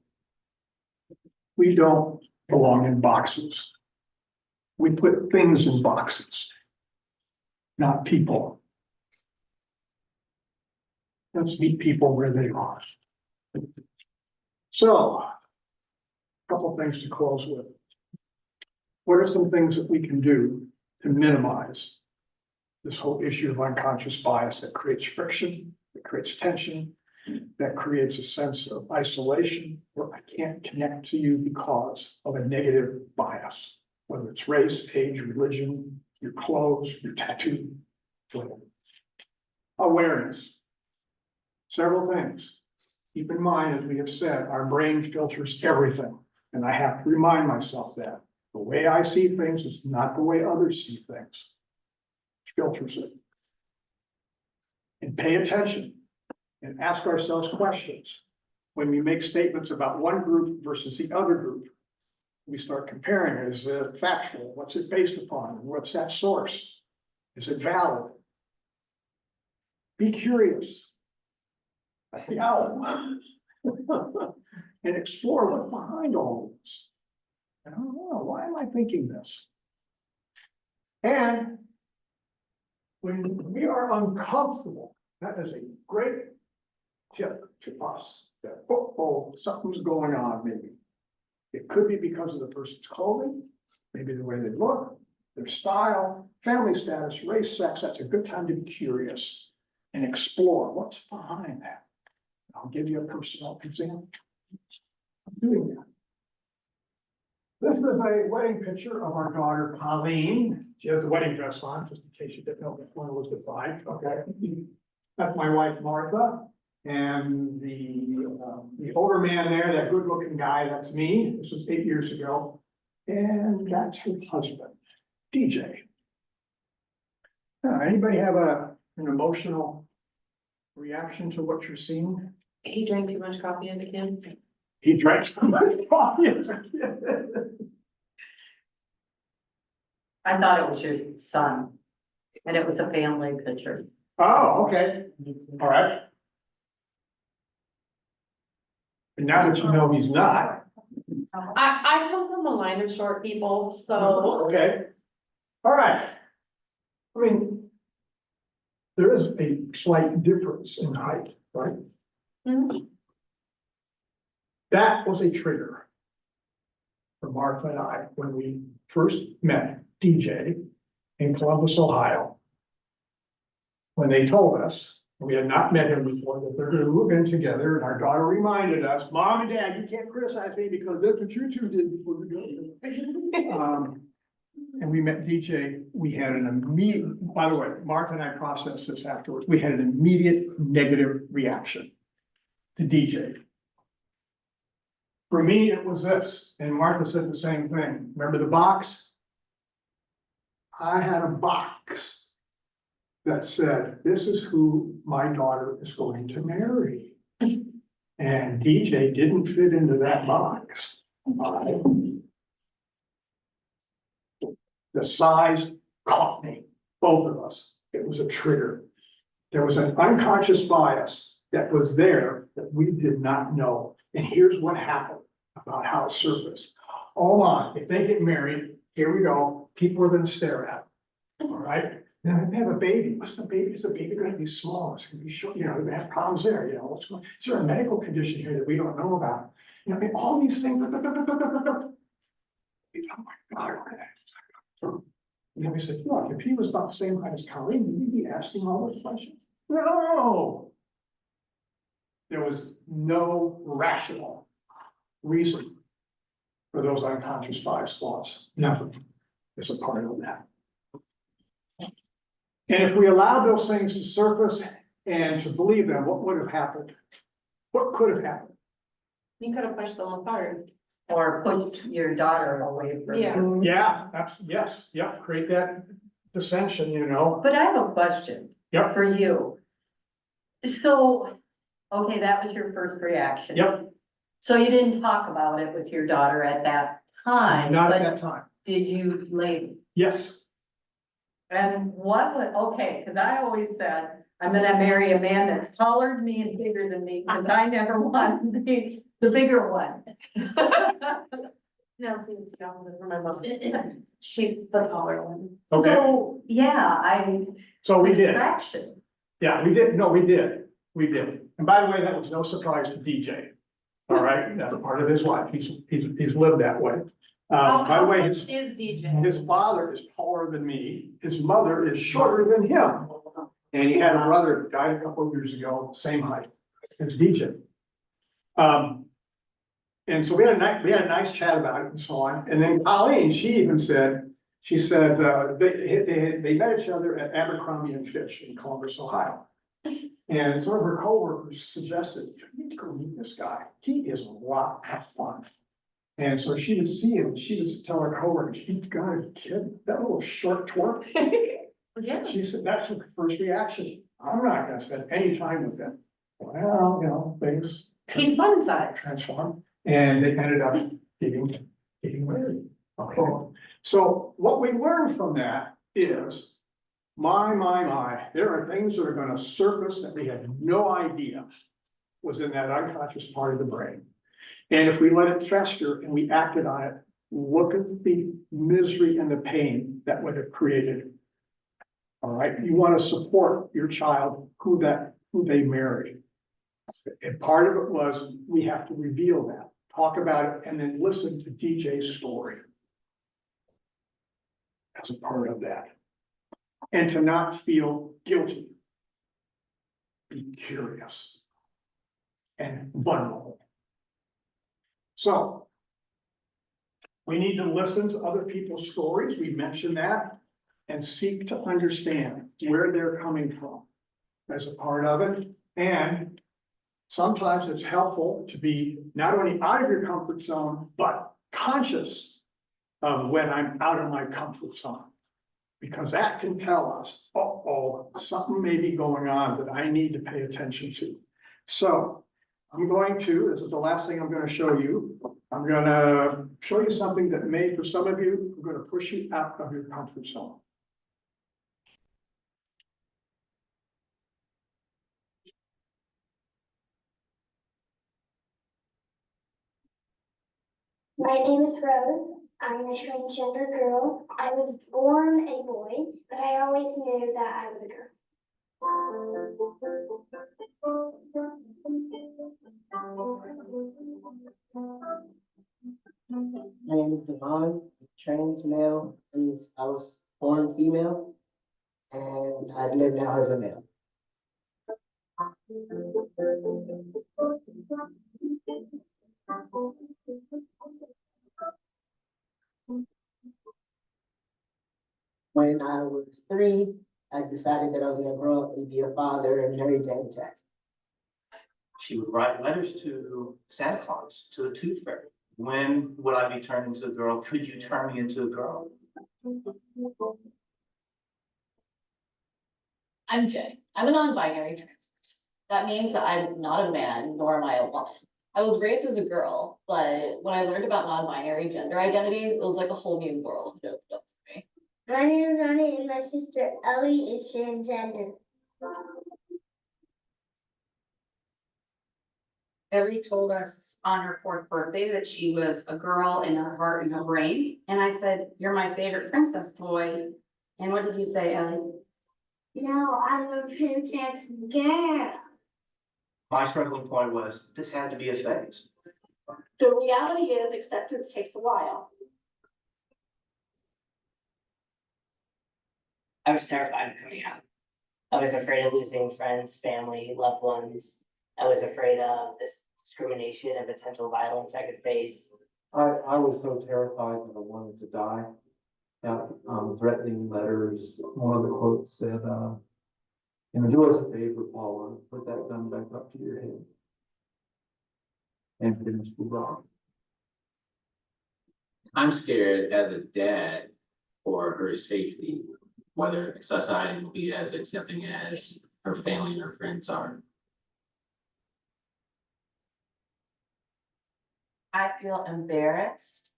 We don't belong in boxes. We put things in boxes, not people. Let's meet people where they are. So, a couple things to close with. What are some things that we can do to minimize this whole issue of unconscious bias that creates friction, that creates tension, that creates a sense of isolation where I can't connect to you because of a negative bias, whether it's race, age, religion, your clothes, your tattoo, whatever. Awareness. Several things. Keep in mind, as we have said, our brain filters everything. And I have to remind myself that the way I see things is not the way others see things. It filters it. And pay attention and ask ourselves questions. When we make statements about one group versus the other group, we start comparing, is it factual? What's it based upon? What's that source? Is it valid? Be curious. Yeah. And explore what's behind all of this. I don't know, why am I thinking this? And when we are uncomfortable, that is a great tip to us that, oh, something's going on maybe. It could be because of the person's clothing, maybe the way they look, their style, family status, race, sex. That's a good time to be curious and explore what's behind that. I'll give you a personal example. I'm doing that. This is a wedding picture of our daughter Colleen. She has the wedding dress on, just in case you didn't know which one was defined, okay? That's my wife Martha, and the older man there, that good-looking guy, that's me. This was 8 years ago, and that's her husband, DJ. Anybody have an emotional reaction to what you're seeing? He drank too much coffee as a kid. He drank so much coffee as a kid. I thought it was your son, and it was a family picture. Oh, okay, all right. And now that you know he's not. I come from a line of short people, so. Okay, all right. I mean, there is a slight difference in height, right? Mhm. That was a trigger for Martha and I when we first met DJ in Columbus, Ohio. When they told us, we had not met him before, that they're gonna move in together, and our daughter reminded us, Mom and Dad, you can't criticize me because that's what you two did before we go. And we met DJ, we had an immediate, by the way, Martha and I processed this afterwards, we had an immediate negative reaction to DJ. For me, it was this, and Martha said the same thing. Remember the box? I had a box that said, this is who my daughter is going to marry. And DJ didn't fit into that box. The size caught me, both of us. It was a trigger. There was an unconscious bias that was there that we did not know. And here's what happened about how it surfaced. Oh my, if they get married, here we go, people are gonna stare at them, all right? Then if they have a baby, what's the baby? Is the baby gonna be small? It's gonna be short, they're gonna have problems there, what's going, is there a medical condition here that we don't know about? I mean, all these things. Oh my God. We said, look, if he was about the same height as Colleen, would we be asking all those questions? No. There was no rational reason for those unconscious bias thoughts. Nothing is a part of that. And if we allowed those things to surface and to believe them, what would have happened? What could have happened? You could have pushed them apart. Or put your daughter away from Yeah. you. Yeah, yes, create that dissension, But I have a question. Yep. For you. So, okay, that was your first reaction. Yep. So you didn't talk about it with your daughter at that time? Not at but that time. Did you later? Yes. And what would, okay, because I always said, I'm gonna marry a man that's taller than me and bigger than me, because I never wanted to be the bigger one. No, it's younger for my mom. She's the taller one. Okay. So, yeah, So we did. Attraction. Yeah, we did. No, we did. We did. And by the way, that was no surprise to DJ. All right, that's a part of his life. He's lived that way. By the way, How tall is DJ? his father is taller than me. His mother is shorter than him. And he had a brother who died a couple of years ago, same height as DJ. And so we had a nice chat about it and so on. And then Colleen, she said, they met each other at Abercrombie and Fitch in Columbus, Ohio. And some of her coworkers suggested, you need to go meet this guy. He is a lot of fun. And so she would see him, she would tell her coworkers, you gotta be kidding, that little short twerp. Yeah. She said, that's her first reaction. I'm not gonna spend any time with him. Well, things. He's fun size. Transform, and they ended up getting married. Okay. So what we learned from that is, my, there are things that are gonna surface that we had no idea was in that unconscious part of the brain. And if we let it fester and we acted on it, look at the misery and the pain that would have created. All right, you want to support your child, who they married. And part of it was, we have to reveal that, talk about it, and then listen to DJ's story as a part of that. And to not feel guilty. Be curious and vulnerable. So we need to listen to other people's stories. We mentioned that, and seek to understand where they're coming from as a part of it. And sometimes it's helpful to be not only out of your comfort zone, but conscious of when I'm out of my comfort zone. Because that can tell us, oh, something may be going on that I need to pay attention to. So I'm going to, this is the last thing I'm going to show you. I'm going to show you something that may, for some of you, I'm going to push you out of your comfort zone. My name is Rose. I'm a transgender girl. I was born a boy, but I always knew that I was a girl. My name is Devon, trans male, and I was born female, and I live now as a male. When I was 3, I decided that I was gonna grow up and be a father and marry Jane Jackson. She would write letters to Santa Claus, to the Tooth Fairy. When would I be turned into a girl? Could you turn me into a girl? I'm Jay. I'm a non-binary trans person. That means that I'm not a man, nor am I a woman. I was raised as a girl, but when I learned about non-binary gender identities, it was like a whole new world that opened up for me. My name is Ronnie and my sister Ellie is transgender. Ellie told us on her 4th birthday that she was a girl in her heart and her brain. And I said, "You're my favorite princess toy." And what did you say, Ellie? No, I'm a princess girl. My struggling point was, this had to be a phase. The reality is acceptance takes a while. I was terrified of coming out. I was afraid of losing friends, family, loved ones. I was afraid of this discrimination and potential violence I could face. I was so terrified that I wanted to die. Got threatening letters. One of the quotes said, do us a favor, Paula, put that gun back up to your head and finish the job. I'm scared as a dad for her safety, whether society will be as accepting as her family and her friends are. I feel embarrassed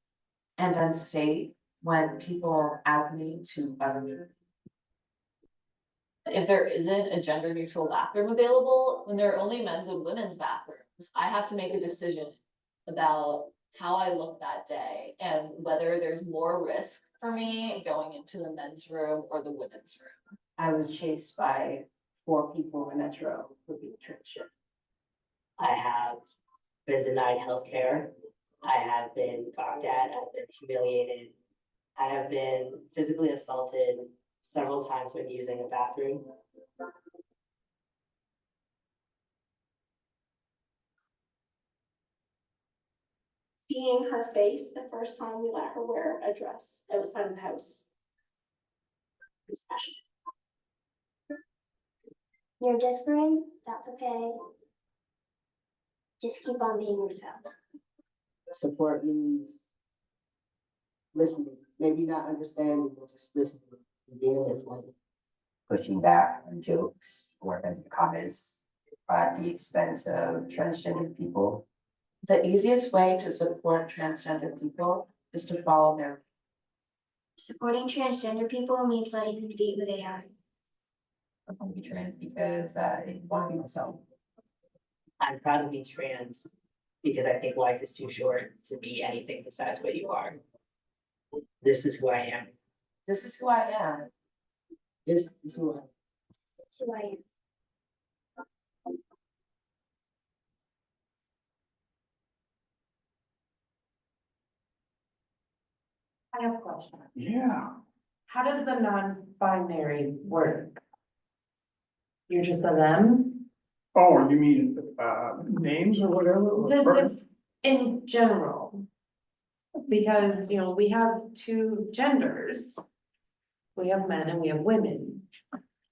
and unsafe when people out me to other people. If there isn't a gender neutral bathroom available, when there are only men's and women's bathrooms, I have to make a decision about how I look that day and whether there's more risk for me going into the men's room or the women's room. I was chased by 4 people in Metro for being transgender. I have been denied healthcare. I have been gawked at. I've been humiliated. I have been physically assaulted several times when using a bathroom. Seeing her face the first time we let her wear a dress outside of the house. It was special. You're different, that's okay. Just keep on being yourself. Support means listening, maybe not understanding, but just listening and being there for them. Pushing back on jokes or offensive comments at the expense of transgender people. The easiest way to support transgender people is to follow their. Supporting transgender people means letting them be who they are. I want to be trans because I want to be myself. I'm proud to be trans because I think life is too short to be anything besides what you are. This is who I am. This is who I am. This is who I am. That's who I am. I have a question. Yeah. How does the non-binary work? You're just a them? Oh, you mean, names or whatever? Just in general. Because, you know, we have two genders. We have men and we have women.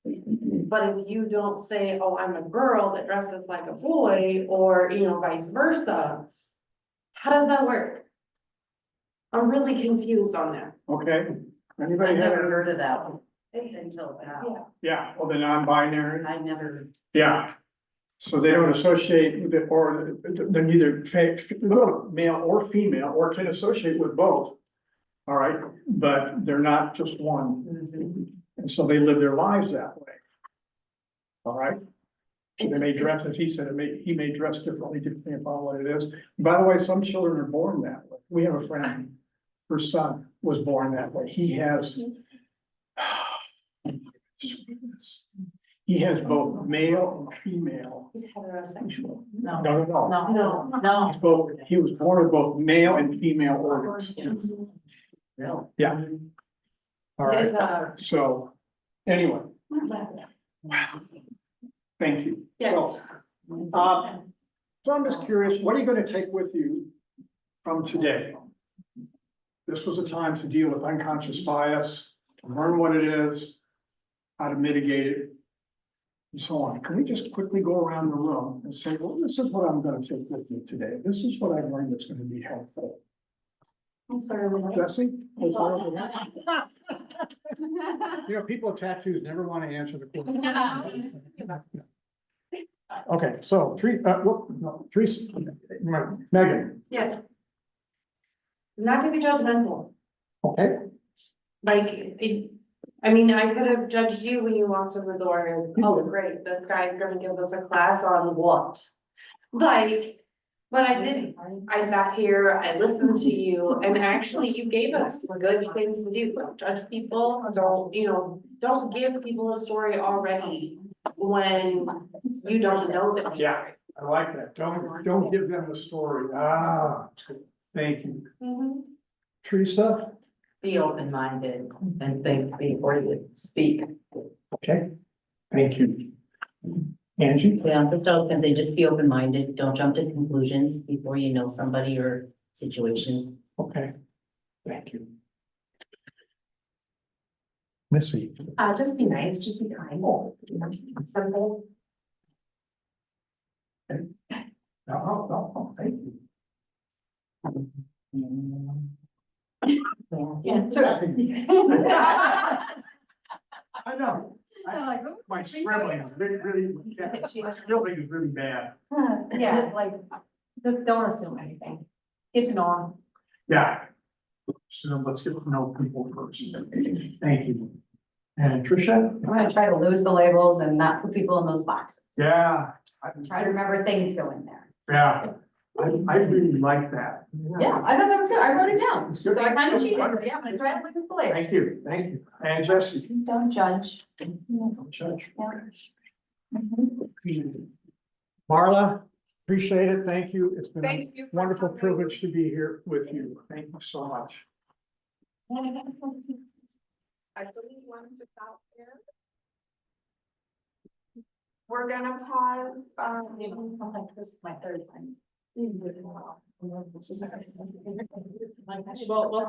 But if you don't say, oh, I'm a girl that dresses like a boy, or, you know, vice versa, how does that work? I'm really confused on that. Okay, anybody I've have? never heard of that one until now. Yeah, well, the non-binary, I never. yeah. So they don't associate with it, or they're neither male or female, or can associate with both. All right, but they're not just one. And so they live their lives that way. All right? So they may dress, as he said, he may dress differently depending upon what it is. By the way, some children are born that way. We have a friend, her son was born that way. He has both male and female. He's heterosexual. No, no, no. No. He was born with both male and female organs. No. Yeah. All right, It's a. so, anyway, thank you. Yes. So I'm just curious, what are you gonna take with you from today? This was a time to deal with unconscious bias, to learn what it is, how to mitigate it, and so on. Can we just quickly go around the room and say, well, this is what I'm gonna take with me today. This is what I learned that's gonna be helpful. Jesse? You know, people with tattoos never want to answer the question. Okay, so Megan, Yeah. Not to be judgmental, okay, like, I mean, I could have judged you when you walked in the door and, oh, great, this guy's gonna give us a class on what? Like, but I didn't, I sat here, I listened to you, and actually you gave us good things to do. Don't judge people, don't, you know, don't give people a story already when you don't know them. Yeah. I like that. Don't give them the story. Ah, thank you. Mhm. Teresa, Be open-minded and think before you speak. okay, thank you. Angie? Yeah, that's what I was gonna say, just be open-minded, don't jump to conclusions before you know somebody or situations. Okay, thank you. Missy? Just be nice, just be kind, simple. No, thank you. Yeah. I know. My scribbling is really, my scribbling is really bad. Yeah, like, just don't assume anything, get to know them. Yeah. So let's get to know people first. Thank you. And Tricia? I'm gonna try to lose the labels and not put people in those boxes. Yeah. Try to remember things go in there. Yeah, I really like that. Yeah, I thought that was good. I wrote it down. So I kind of cheated, but yeah, I'm gonna try to lose the labels. Thank you, thank you. And Jesse? Don't judge. Don't judge. Marla, appreciate it. Thank you. It's been a Thank you. for wonderful coming. privilege to be here with you. Thank you so much. I believe one just out there. We're gonna pause, This is my third time. we'll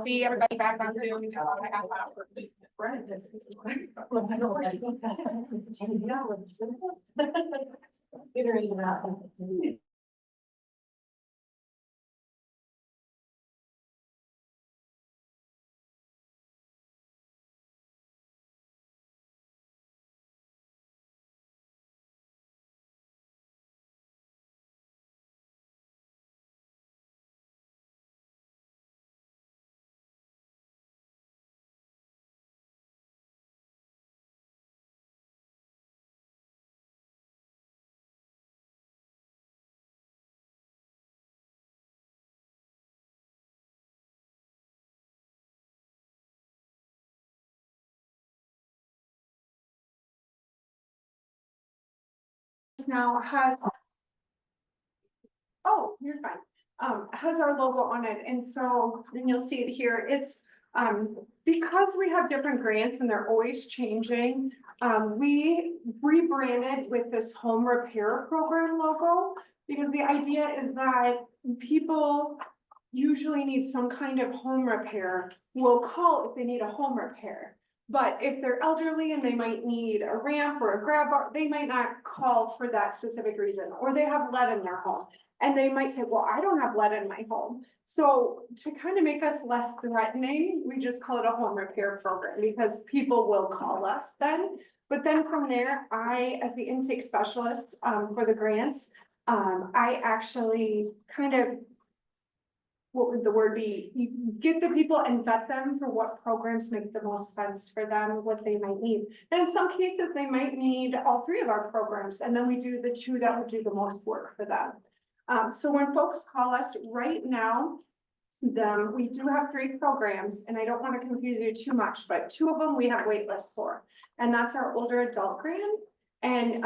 see everybody back on Zoom. Figuring it out. just now has. Oh, you're fine. Has our logo on it, and so, and you'll see it here, it's, because we have different grants and they're always changing. We rebranded with this home repair program logo, because the idea is that people usually need some kind of home repair, will call if they need a home repair. But if they're elderly and they might need a ramp or a grab bar, they might not call for that specific reason, or they have lead in their home. And they might say, well, I don't have lead in my home. So to kind of make us less threatening, we just call it a home repair program, because people will call us then. But then from there, I, as the intake specialist for the grants, I actually kind of, what would the word be? You get the people and vet them for what programs make the most sense for them, what they might need. And in some cases, they might need all three of our programs, and then we do the two that would do the most work for them. So when folks call us right now, we do have 3 programs, and I don't want to confuse you too much, but 2 of them we have wait lists for, and that's our older adult grant. And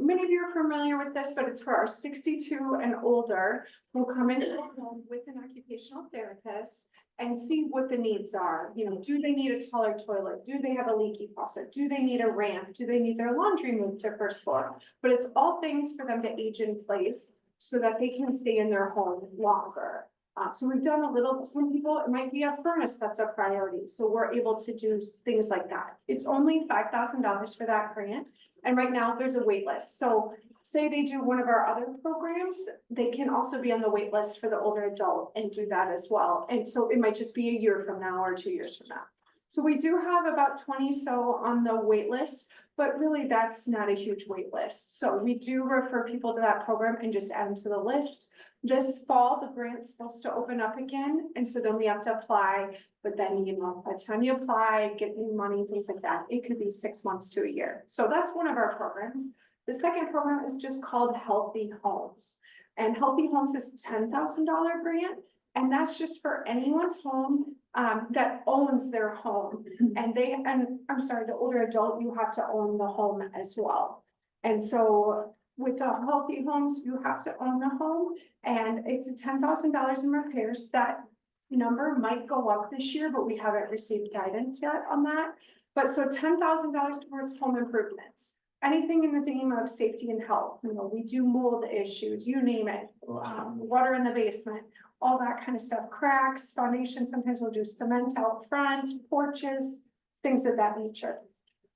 many of you are familiar with this, but it's for our 62 and older who come into the home with an occupational therapist and see what the needs are. You know, do they need a taller toilet? Do they have a leaky faucet? Do they need a ramp? Do they need their laundry moved to first floor? But it's all things for them to age in place so that they can stay in their home longer. So we've done a little, some people, it might be a furnace that's a priority. So we're able to do things like that. It's only $5,000 for that grant. And right now there's a wait list. So say they do one of our other programs, they can also be on the wait list for the older adult and do that as well. And so it might just be a year from now or 2 years from now. So we do have about 20 so on the wait list, but really that's not a huge wait list. So we do refer people to that program and just add them to the list. This fall, the grant's supposed to open up again, and so then we have to apply, but then, you know, by the time you apply, get new money, things like that, it could be 6 months to a year. So that's one of our programs. The second program is just called Healthy Homes. And Healthy Homes is a $10,000 grant, and that's just for anyone's home that owns their home. And I'm sorry, the older adult, you have to own the home as well. And so with the Healthy Homes, you have to own the home, and it's $10,000 in repairs. That number might go up this year, but we haven't received guidance yet on that. But so $10,000 towards home improvements. Anything in the name of safety and health, you know, we do mold issues, you name it, water in the basement, all that kind of stuff, cracks, foundation, sometimes we'll do cement out front, porches, things of that nature.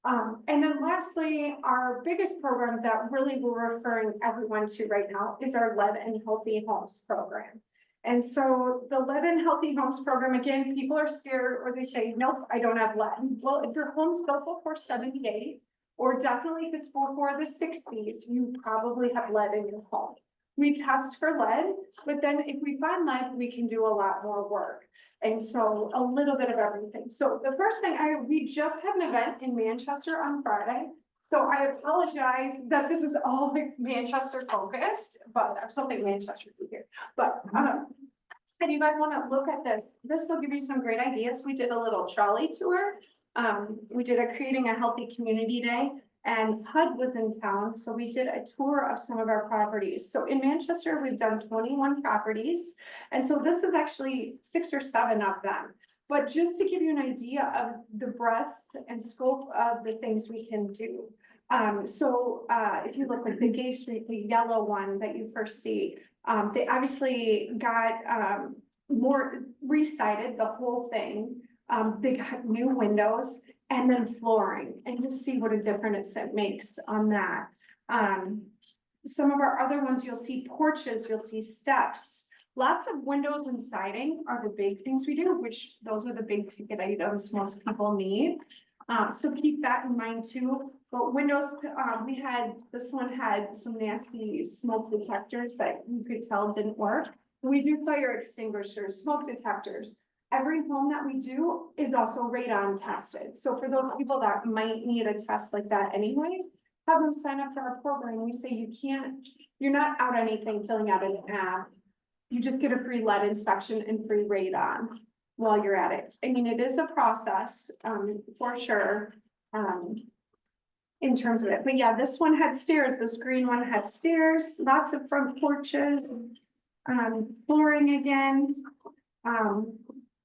And then lastly, our biggest program that really we're referring everyone to right now is our Lead and Healthy Homes program. And so the Lead and Healthy Homes program, again, people are scared or they say, nope, I don't have lead. Well, if your home's built before 78, or definitely if it's before the 60s, you probably have lead in your home. We test for lead, but then if we find lead, we can do a lot more work. And so a little bit of everything. So the first thing, we just had an event in Manchester on Friday. So I apologize that this is all like Manchester focused, but I still think Manchester be here. But if you guys want to look at this, this will give you some great ideas. We did a little trolley tour. We did a Creating a Healthy Community Day, and HUD was in town. So we did a tour of some of our properties. So in Manchester, we've done 21 properties. And so this is actually 6 or 7 of them. But just to give you an idea of the breadth and scope of the things we can do. If you look at the Gay Street, the yellow one that you first see, they obviously got more re-sided the whole thing. They got new windows and then flooring, and just see what a difference it makes on that. Some of our other ones, you'll see porches, you'll see steps. Lots of windows and siding are the big things we do, which those are the big ticket items most people need. So keep that in mind too. But windows, this one had some nasty smoke detectors that you could tell didn't work. We do fire extinguishers, smoke detectors. Every home that we do is also radon tested. So for those people that might need a test like that anyway, have them sign up for our program. We say you're not out anything filling out an app. You just get a free lead inspection and free radon while you're at it. I mean, it is a process, for sure. in terms of it. But yeah, this one had stairs, this green one had stairs, lots of front porches. Flooring again.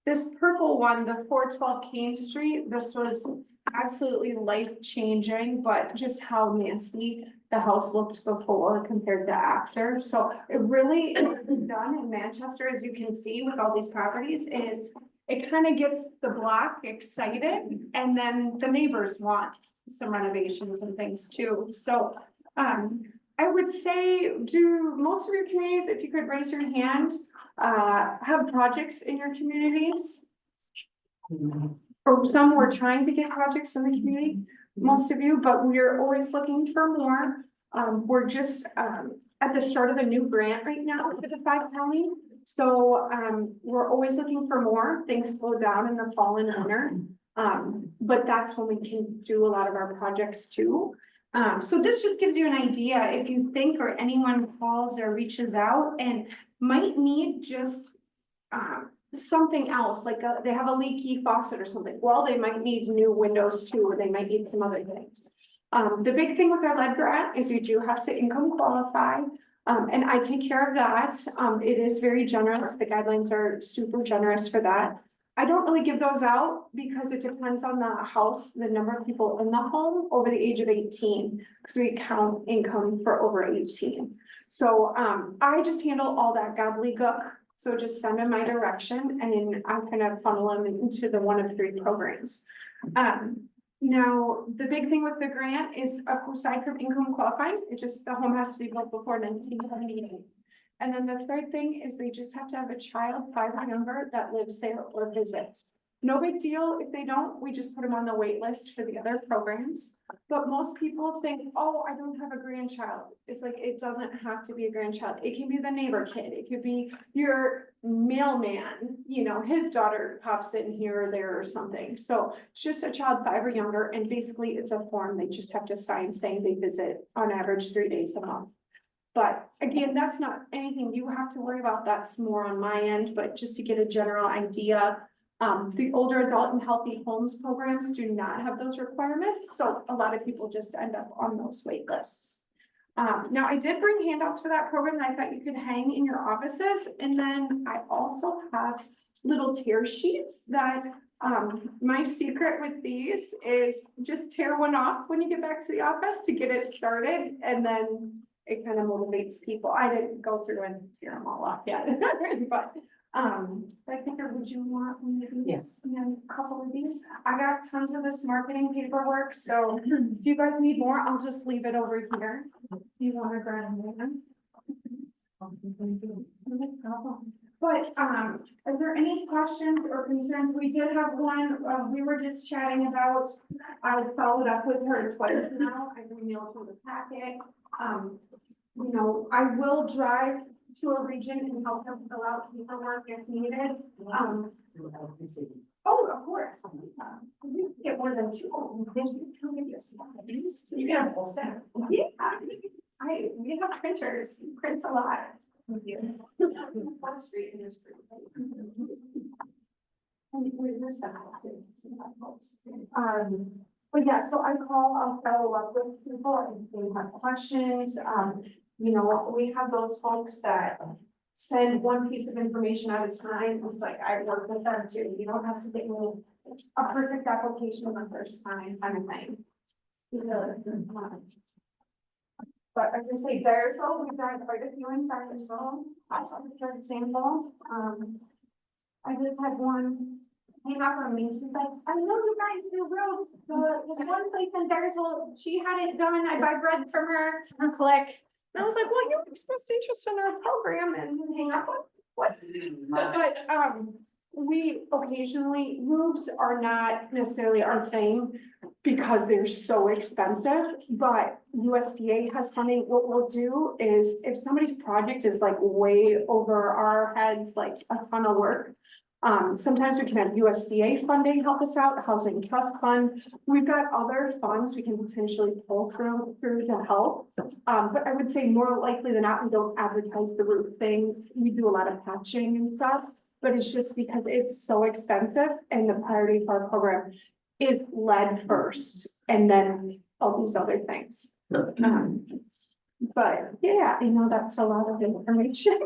This purple one, the 412 Kane Street, this was absolutely life-changing, but just how nasty the house looked before compared to after. So it really is done in Manchester, as you can see with all these properties, is it kind of gets the block excited, and then the neighbors want some renovations and things too. So I would say, do most of your communities, if you could raise your hand, have projects in your communities? Or some were trying to get projects in the community, most of you, but we're always looking for more. We're just at the start of a new grant right now for the 5 county. So we're always looking for more. Things slow down in the fall and winter. But that's when we can do a lot of our projects too. So this just gives you an idea if you think or anyone calls or reaches out and might need just something else, like they have a leaky faucet or something. Well, they might need new windows too, or they might need some other things. The big thing with our lead grant is you do have to income qualify. And I take care of that. It is very generous. The guidelines are super generous for that. I don't really give those out because it depends on the house, the number of people in the home over the age of 18, because we count income for over 18. So I just handle all that gobbledygook. So just send them my direction and I'm gonna funnel them into the 1 of 3 programs. Now, the big thing with the grant is aside from income qualifying, it just, the home has to be built before 1978. And then the third thing is they just have to have a child 5 or younger that lives there or visits. No big deal if they don't, we just put them on the wait list for the other programs. But most people think, oh, I don't have a grandchild. It's like, it doesn't have to be a grandchild. It can be the neighbor kid. It could be your mailman, you know, his daughter pops in here or there or something. So it's just a child 5 or younger. And basically it's a form they just have to sign saying they visit on average 3 days a month. But again, that's not anything you have to worry about. That's more on my end, but just to get a general idea. The older adult and healthy homes programs do not have those requirements. So a lot of people just end up on those wait lists. Now I did bring handouts for that program that I thought you could hang in your offices. And then I also have little tear sheets that, my secret with these is just tear one off when you get back to the office to get it started. And then it kind of motivates people. I didn't go through and tear them all off yet, but I figured, would you want maybe Yes. a couple of these? I got tons of this marketing paperwork, so if you guys need more, I'll just leave it over here. Do you want to grab them? But is there any questions or concerns? We did have one, we were just chatting about, I followed up with her twice now, I emailed her the packet. You know, I will drive to a region and help them fill out paperwork if needed. Oh, of course. You can get more than 2. So you can have a full staff. Yeah, we have printers, we print a lot. Wall Street industry. But yeah, so I'll follow up with people if they have questions. You know, we have those folks that send one piece of information at a time. It's like, I work with them too. You don't have to get me a perfect application the first time kind of thing. But as I say, Dyersville, we've done quite a few in Dyersville. I saw the example. I just had one hang up on me. She's like, I know you guys do roads. There's one place in Dyersville, she had it done. I buy bread from her and Click. And I was like, well, you were expressed interest in our program and hang up on what? But we occasionally, roofs are not necessarily our thing because they're so expensive, but USDA has funding. What we'll do is if somebody's project is like way over our heads, like a ton of work, sometimes we can have USDA funding help us out, Housing Trust Fund. We've got other funds we can potentially pull through to help. But I would say more likely than not, we don't advertise the roof thing. We do a lot of patching and stuff, but it's just because it's so expensive and the priority for our program is lead first. And then all these other things. But yeah, I know that's a lot of information.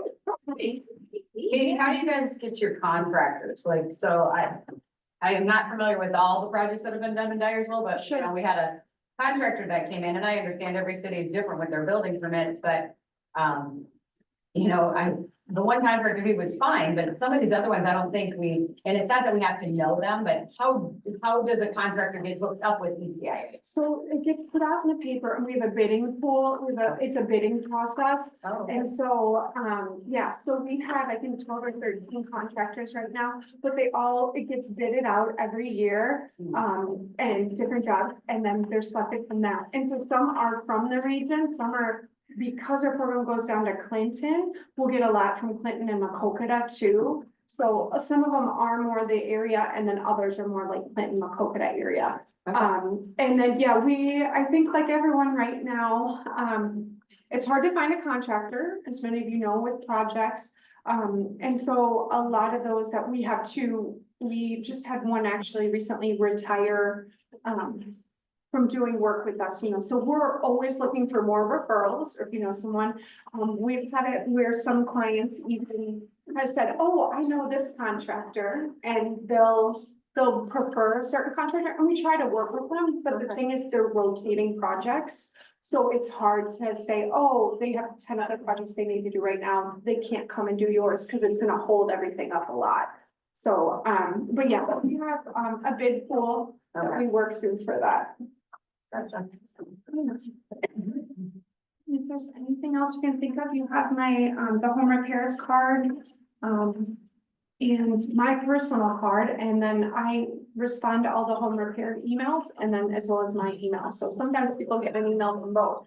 Katie, how do you guys get your contractors? Like, so I am not familiar with all the projects that have been done in Dyersville, but you know, we had a contractor that came in, and I understand every city is different with their building permits, but you know, the one contractor, he was fine, but some of these other ones, I don't think and it's not that we have to know them, but how does a contractor get hooked up with ECIA? So it gets put out in the paper and we have a bidding pool, it's a bidding process. Oh. And so, yeah, so we have, I think, 12 or 13 contractors right now, but it gets bidded out every year, and different jobs, and then they're selected from that. And so some are from the region, some are, because our program goes down to Clinton, we'll get a lot from Clinton and Maquoketa too. So some of them are more the area, and then others are more like Clinton, Maquoketa area. And then, yeah, I think like everyone right now, it's hard to find a contractor, as many of you know, with projects. And so a lot of those that we have too, we just had one actually recently retire, from doing work with us, you know, so we're always looking for more referrals, or if you know someone, we've had it where some clients even have said, oh, I know this contractor, and they'll prefer a certain contractor, and we try to work with them, but the thing is, they're rotating projects. So it's hard to say, oh, they have 10 other projects they need to do right now, they can't come and do yours, because it's gonna hold everything up a lot. So, but yes, we have, a bid pool that we work through for that. Gotcha. If there's anything else you can think of, you have my, the home repairs card, and my personal card, and then I respond to all the home repair emails, and then as well as my email. So sometimes people get an email from both.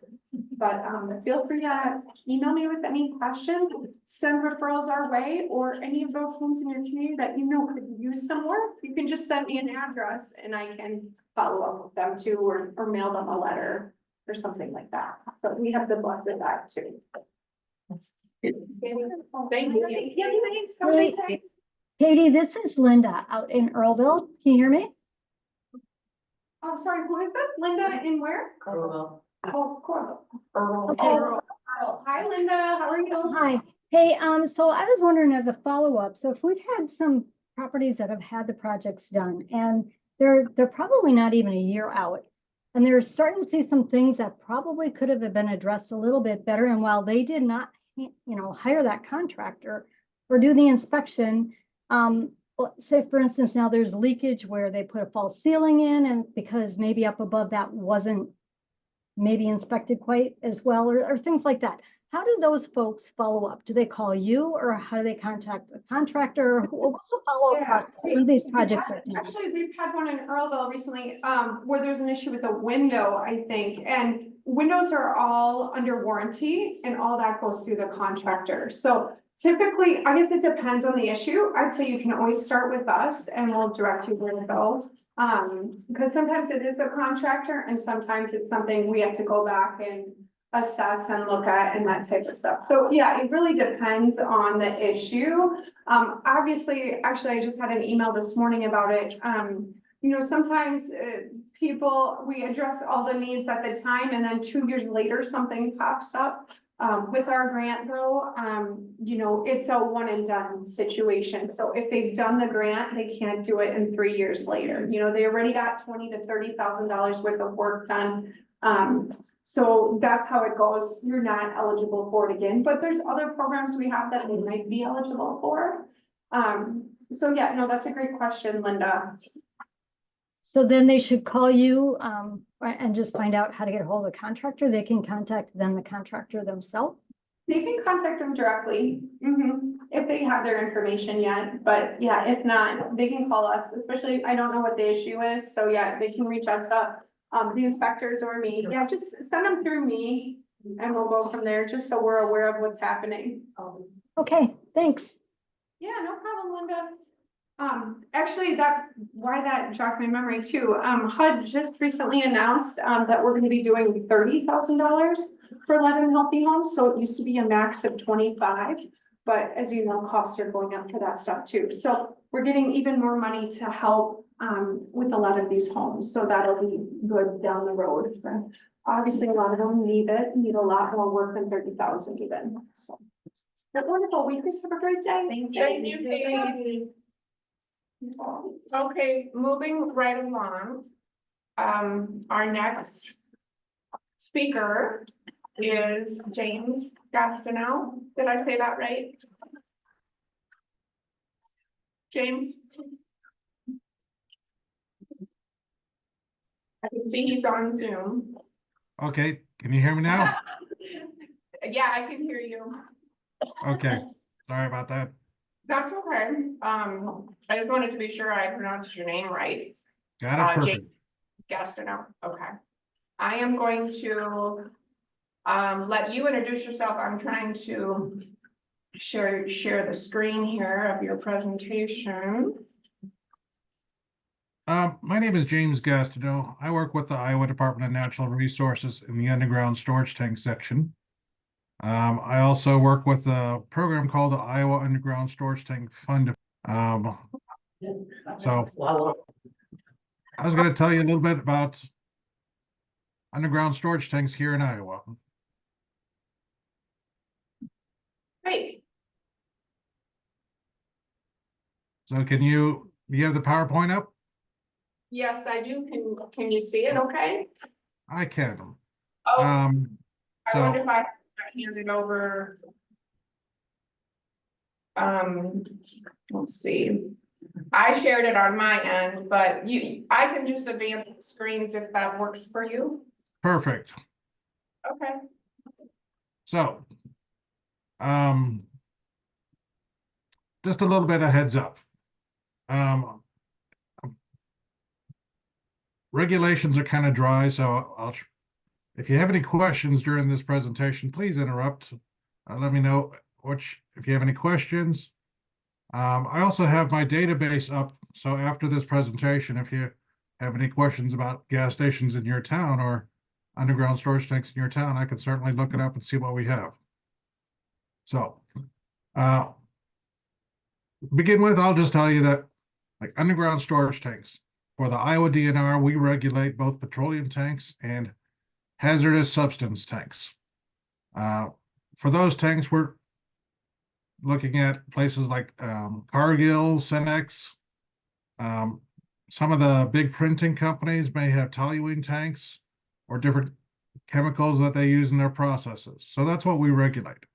But feel free to email me with any questions, send referrals our way, or any of those homes in your community that you know could use some work. You can just send me an address and I can follow up with them too, or mail them a letter or something like that. So we have the luck with that too. Thank you. Katie, this is Linda out in Earlville. Can you hear me? Oh, sorry, who is this? Linda in where? Earl. Oh, Coral. Okay. Hi, Linda. How are you? Hi. Hey, so I was wondering as a follow-up, so if we've had some properties that have had the projects done and they're probably not even a year out, and they're starting to see some things that probably could have been addressed a little bit better. And while they did not, you know, hire that contractor or do the inspection, say for instance, now there's leakage where they put a false ceiling in, and because maybe up above that wasn't maybe inspected quite as well, or things like that. How do those folks follow up? Do they call you, or how do they contact a contractor? What's the follow-up process when these projects are done? Actually, we've had one in Earlville recently, where there's an issue with a window, I think, and windows are all under warranty, and all that goes through the contractor. So typically, I guess it depends on the issue. I'd say you can always start with us, and we'll direct you where to go. Because sometimes it is a contractor, and sometimes it's something we have to go back and assess and look at and that type of stuff. So yeah, it really depends on the issue. Obviously, actually, I just had an email this morning about it. You know, sometimes we address all the needs at the time, and then 2 years later, something pops up. With our grant though, you know, it's a one and done situation. So if they've done the grant, they can't do it in 3 years later. You know, they already got $20,000 to $30,000 worth of work done. So that's how it goes. You're not eligible for it again, but there's other programs we have that they might be eligible for. So yeah, no, that's a great question, Linda. So then they should call you and just find out how to get a hold of the contractor. They can contact then the contractor themselves. They can contact them directly, if they have their information yet, but yeah, if not, they can call us, especially, I don't know what the issue is, so yeah, they can reach out to the inspectors or me. Yeah, just send them through me and we'll go from there, just so we're aware of what's happening. Okay, thanks. Yeah, no problem, Linda. Actually, why that jogged my memory too. HUD just recently announced that we're gonna be doing $30,000 for lead and healthy homes. So it used to be a max of 25, but as you know, costs are going up for that stuff too. So we're getting even more money to help with a lot of these homes, so that'll be good down the road. So obviously, a lot of them need a lot more work than 30,000 even, so. But wonderful, we just have a great day. Thank Thank you, Katie. Okay, moving right along. Our next speaker is James Gastineau. Did I say that right? James? I can see he's on Zoom. Okay, can you hear me now? Yeah, I can hear you. Okay, sorry about that. That's okay. I just wanted to be sure I pronounced your name right. Got it, perfect. James Gastineau, okay. I am going to let you introduce yourself. I'm trying to share the screen here of your presentation. My name is James Gastineau. I work with the Iowa Department of Natural Resources in the underground storage tank section. I also work with a program called the Iowa Underground Storage Tank Fund. So I was going to tell you a little bit about underground storage tanks here in Iowa. Great. So do you have the PowerPoint up? Yes, I do. Can you see it okay? I can. Oh, I wonder So if I hand it over. Let's see. I shared it on my end, but I can just advance the screens if that works for you. perfect. Okay. So, just a little bit of heads up. Regulations are kind of dry, so if you have any questions during this presentation, please interrupt. Let me know if you have any questions. I also have my database up, so after this presentation, if you have any questions about gas stations in your town or underground storage tanks in your town, I can certainly look it up and see what we have. So, to begin with, I'll just tell you that, like underground storage tanks, for the Iowa DNR, we regulate both petroleum tanks and hazardous substance tanks. For those tanks, we're looking at places like Cargill, Cenex. Some of the big printing companies may have toluene tanks or different chemicals that they use in their processes. So that's what we regulate.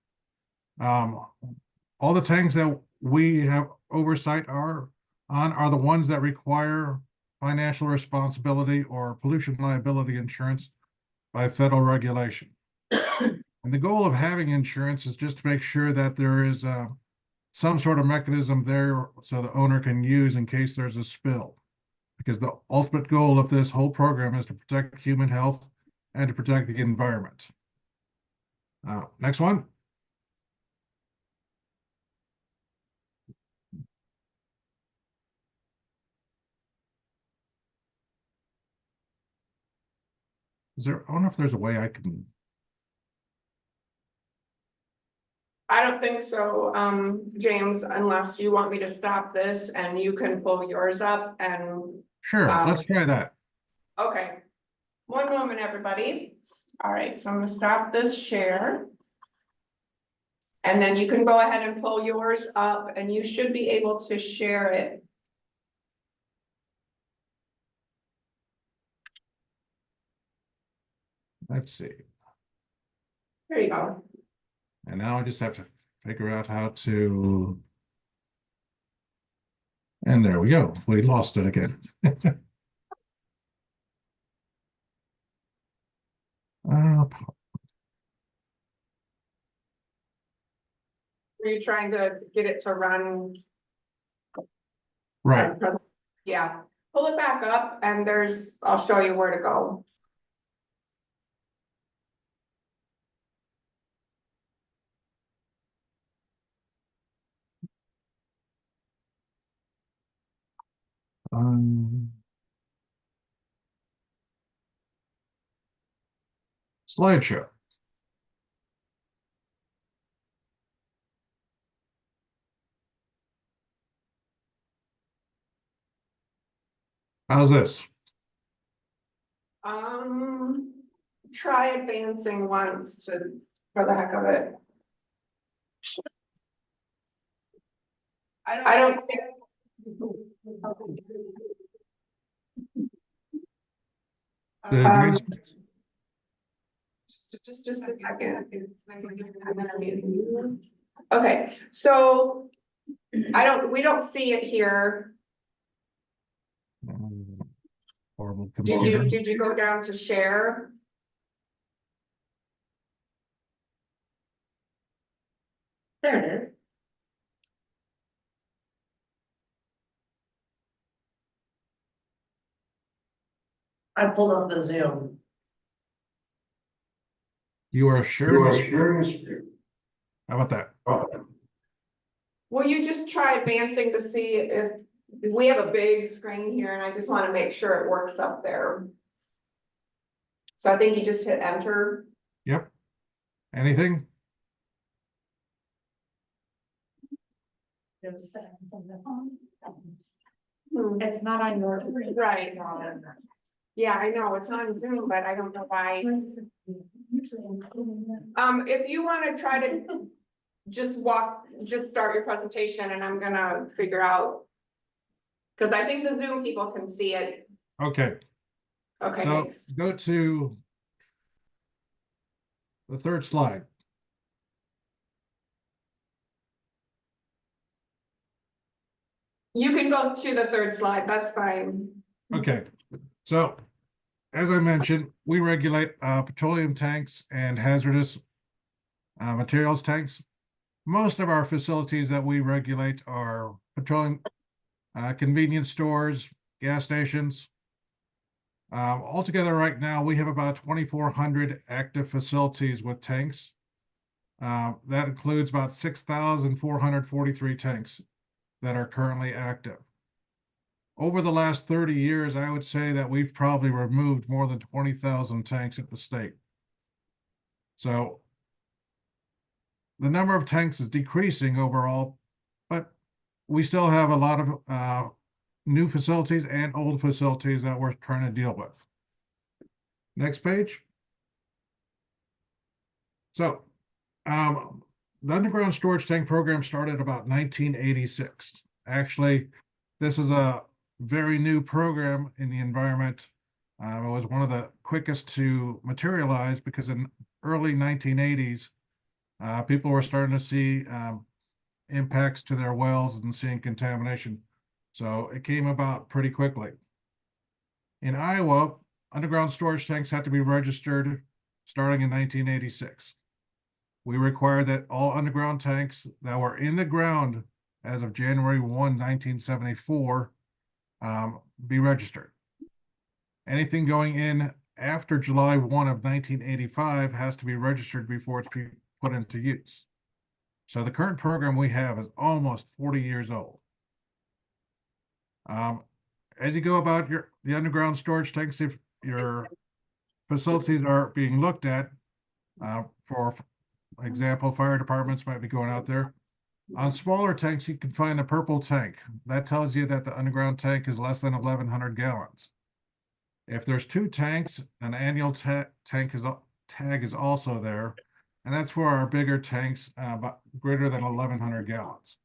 All the tanks that we have oversight are the ones that require financial responsibility or pollution liability insurance by federal regulation. And the goal of having insurance is just to make sure that there is some sort of mechanism there so the owner can use in case there's a spill. Because the ultimate goal of this whole program is to protect human health and to protect the environment. Next one. I wonder if there's a way I can. I don't think so, James, unless you want me to stop this and you can pull yours up and. Sure, let's try that. Okay. One moment, everybody. All right, so I'm gonna stop this share. And then you can go ahead and pull yours up and you should be able to share it. Let's see. There you go. And now I just have to figure out how to. And there we go. We lost it again. Are you trying to get it to run? Right. Yeah, pull it back up and I'll show you where to go. Slideshow. How's this? Try advancing once for the heck of it. I don't think. The advancements. Just a second. Okay, so we don't see it here. Horrible Did computer. you go down to share? There it is. I pulled up the Zoom. You are sharing the screen. How about that? Will you just try advancing to see if we have a big screen here and I just want to make sure it works up there. So I think you just hit enter. Yep. Anything? It's not on your. Right. Yeah, I know, it's on Zoom, but I don't know why. If you want to try to just start your presentation and I'm gonna figure out. Because I think the Zoom people can see it. Okay. Okay, So thanks. go to the third slide. You can go to the third slide, that's fine. Okay, so as I mentioned, we regulate petroleum tanks and hazardous materials tanks. Most of our facilities that we regulate are petroleum convenience stores, gas stations. Altogether right now, we have about 2,400 active facilities with tanks. That includes about 6,443 tanks that are currently active. Over the last 30 years, I would say that we've probably removed more than 20,000 tanks at the state. So the number of tanks is decreasing overall, but we still have a lot of new facilities and old facilities that we're trying to deal with. Next page. So the underground storage tank program started about 1986. Actually, this is a very new program in the environment. It was one of the quickest to materialize because in early 1980s, people were starting to see impacts to their wells and seeing contamination. So it came about pretty quickly. In Iowa, underground storage tanks had to be registered starting in 1986. We required that all underground tanks that were in the ground as of January 1, 1974, be registered. Anything going in after July 1 of 1985 has to be registered before it's put into use. So the current program we have is almost 40 years old. As you go about the underground storage tanks, if your facilities are being looked at, for example, fire departments might be going out there. On smaller tanks, you can find a purple tank. That tells you that the underground tank is less than 1,100 gallons. If there's two tanks, an annual tag is also there, and that's for our bigger tanks, but greater than 1,100 gallons.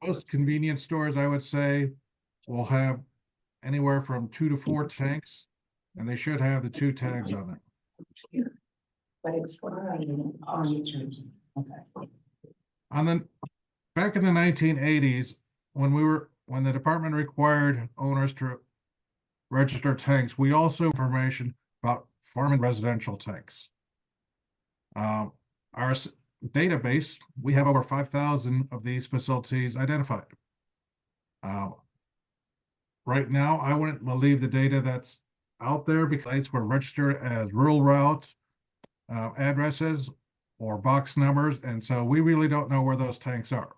Most convenience stores, I would say, will have anywhere from 2 to 4 tanks, and they should have the 2 tags on them. But it's Back in the 1980s, when the department required owners to register tanks, we also information about farm and residential tanks. Our database, we have over 5,000 of these facilities identified. Right now, I wouldn't believe the data that's out there because we're registered as rural route addresses or box numbers, and so we really don't know where those tanks are.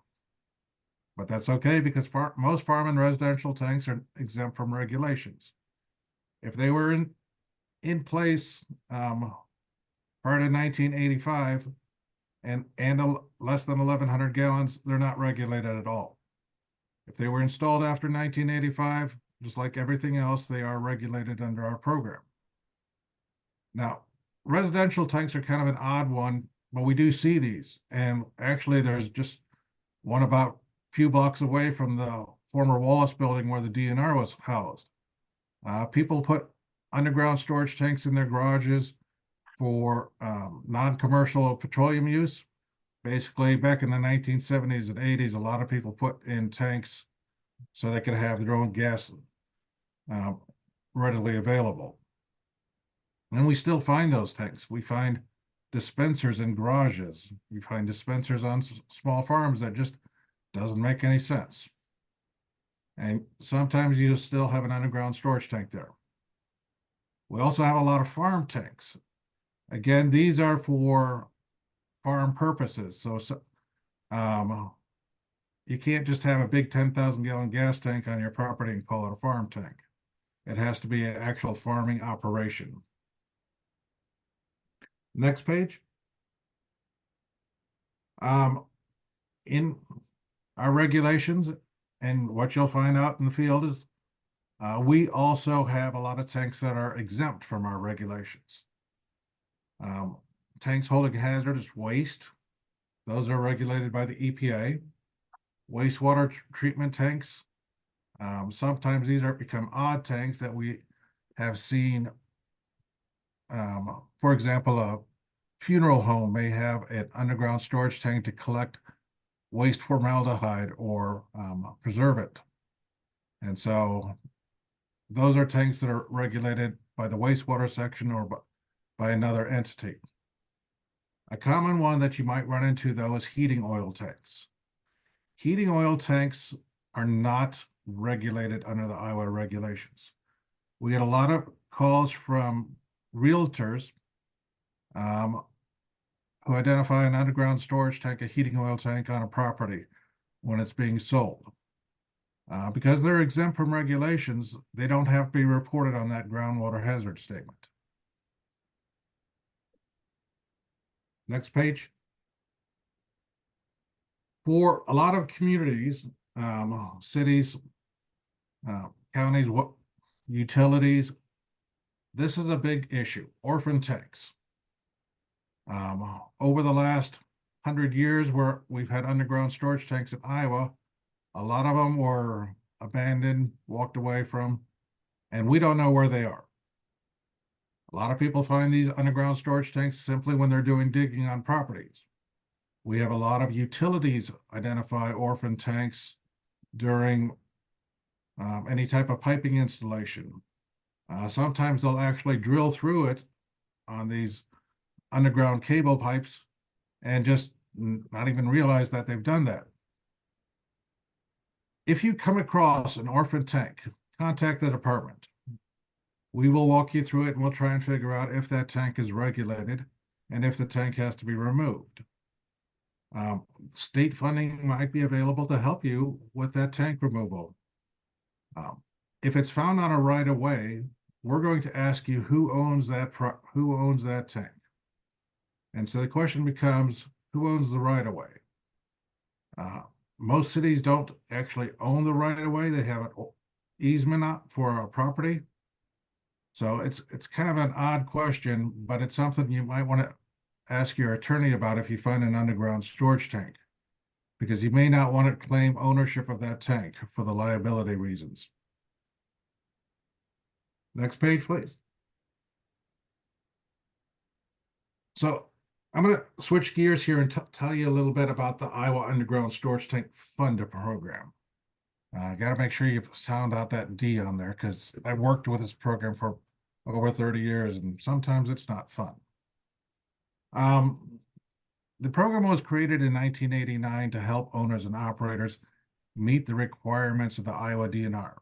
But that's okay because most farm and residential tanks are exempt from regulations. If they were in place prior to 1985 and less than 1,100 gallons, they're not regulated at all. If they were installed after 1985, just like everything else, they are regulated under our program. Now, residential tanks are kind of an odd one, but we do see these. And actually, there's just one about a few blocks away from the former Wallace building where the DNR was housed. People put underground storage tanks in their garages for non-commercial petroleum use. Basically, back in the 1970s and 80s, a lot of people put in tanks so they could have their own gas readily available. And we still find those tanks. We find dispensers in garages. We find dispensers on small farms that just doesn't make any sense. And sometimes you still have an underground storage tank there. We also have a lot of farm tanks. Again, these are for farm purposes. So you can't just have a big 10,000 gallon gas tank on your property and call it a farm tank. It has to be an actual farming operation. Next page. In our regulations, and what you'll find out in the field is we also have a lot of tanks that are exempt from our regulations. Tanks holding hazardous waste, those are regulated by the EPA. Wastewater treatment tanks, sometimes these are become odd tanks that we have seen. For example, a funeral home may have an underground storage tank to collect waste formaldehyde or preserve it. And so those are tanks that are regulated by the wastewater section or by another entity. A common one that you might run into, though, is heating oil tanks. Heating oil tanks are not regulated under the Iowa regulations. We get a lot of calls from realtors who identify an underground storage tank, a heating oil tank on a property when it's being sold. Because they're exempt from regulations, they don't have to be reported on that groundwater hazard statement. Next page. For a lot of communities, cities, counties, utilities, this is a big issue, orphan tanks. Over the last 100 years where we've had underground storage tanks in Iowa, a lot of them were abandoned, walked away from, and we don't know where they are. A lot of people find these underground storage tanks simply when they're doing digging on properties. We have a lot of utilities identify orphan tanks during any type of piping installation. Sometimes they'll actually drill through it on these underground cable pipes and just not even realize that they've done that. If you come across an orphan tank, contact the department. We will walk you through it and we'll try and figure out if that tank is regulated and if the tank has to be removed. State funding might be available to help you with that tank removal. If it's found on a right of way, we're going to ask you who owns that tank. And so the question becomes, who owns the right of way? Most cities don't actually own the right of way. They have an easement for a property. So it's kind of an odd question, but it's something you might want to ask your attorney about if you find an underground storage tank, because you may not want to claim ownership of that tank for the liability reasons. Next page, please. So I'm going to switch gears here and tell you a little bit about the Iowa Underground Storage Tank Fund Program. Got to make sure you sound out that D on there, because I've worked with this program for over 30 years and sometimes it's not fun. The program was created in 1989 to help owners and operators meet the requirements of the Iowa DNR.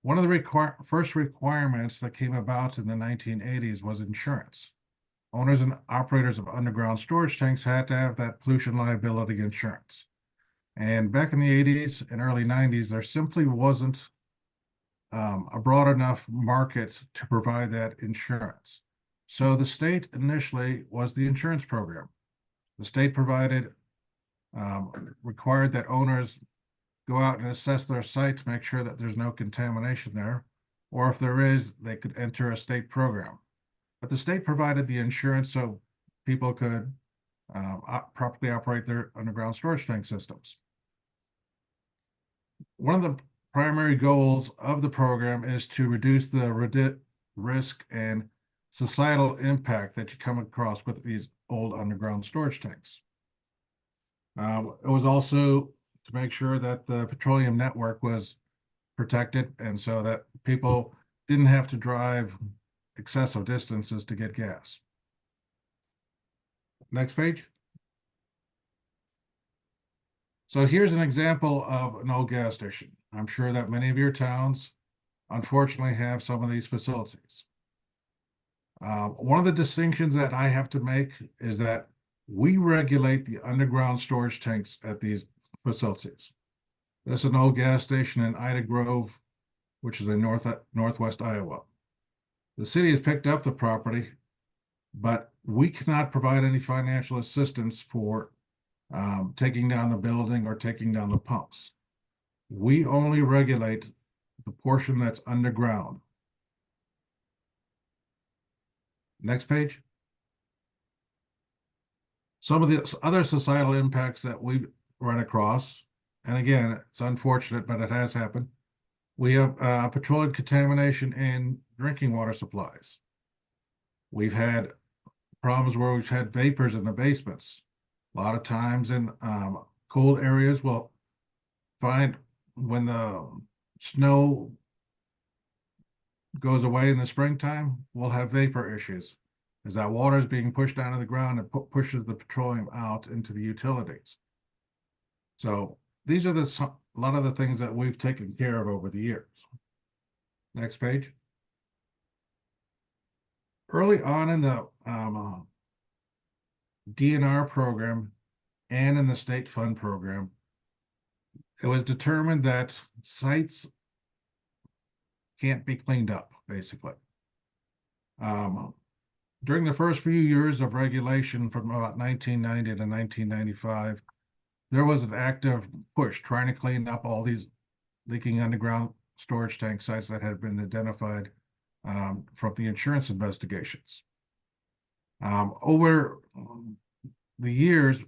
One of the first requirements that came about in the 1980s was insurance. Owners and operators of underground storage tanks had to have that pollution liability insurance. And back in the 80s and early 90s, there simply wasn't a broad enough market to provide that insurance. So the state initially was the insurance program. The state provided, required that owners go out and assess their site to make sure that there's no contamination there. Or if there is, they could enter a state program. But the state provided the insurance so people could properly operate their underground storage tank systems. One of the primary goals of the program is to reduce the risk and societal impact that you come across with these old underground storage tanks. It was also to make sure that the petroleum network was protected, and so that people didn't have to drive excessive distances to get gas. Next page. So here's an example of an old gas station. I'm sure that many of your towns, unfortunately, have some of these facilities. One of the distinctions that I have to make is that we regulate the underground storage tanks at these facilities. This is an old gas station in Ida Grove, which is in northwest Iowa. The city has picked up the property, but we cannot provide any financial assistance for taking down the building or taking down the pumps. We only regulate the portion that's underground. Next page. Some of the other societal impacts that we've run across, and again, it's unfortunate, but it has happened. We have petroleum contamination in drinking water supplies. We've had problems where we've had vapors in the basements. A lot of times in cold areas, we'll find when the snow goes away in the springtime, we'll have vapor issues, as that water is being pushed down to the ground and pushes the petroleum out into the utilities. So these are a lot of the things that we've taken care of over the years. Next page. Early on in the DNR program and in the state fund program, it was determined that sites can't be cleaned up, basically. During the first few years of regulation from about 1990 to 1995, there was an active push trying to clean up all these leaking underground storage tank sites that had been identified from the insurance investigations. Over the years,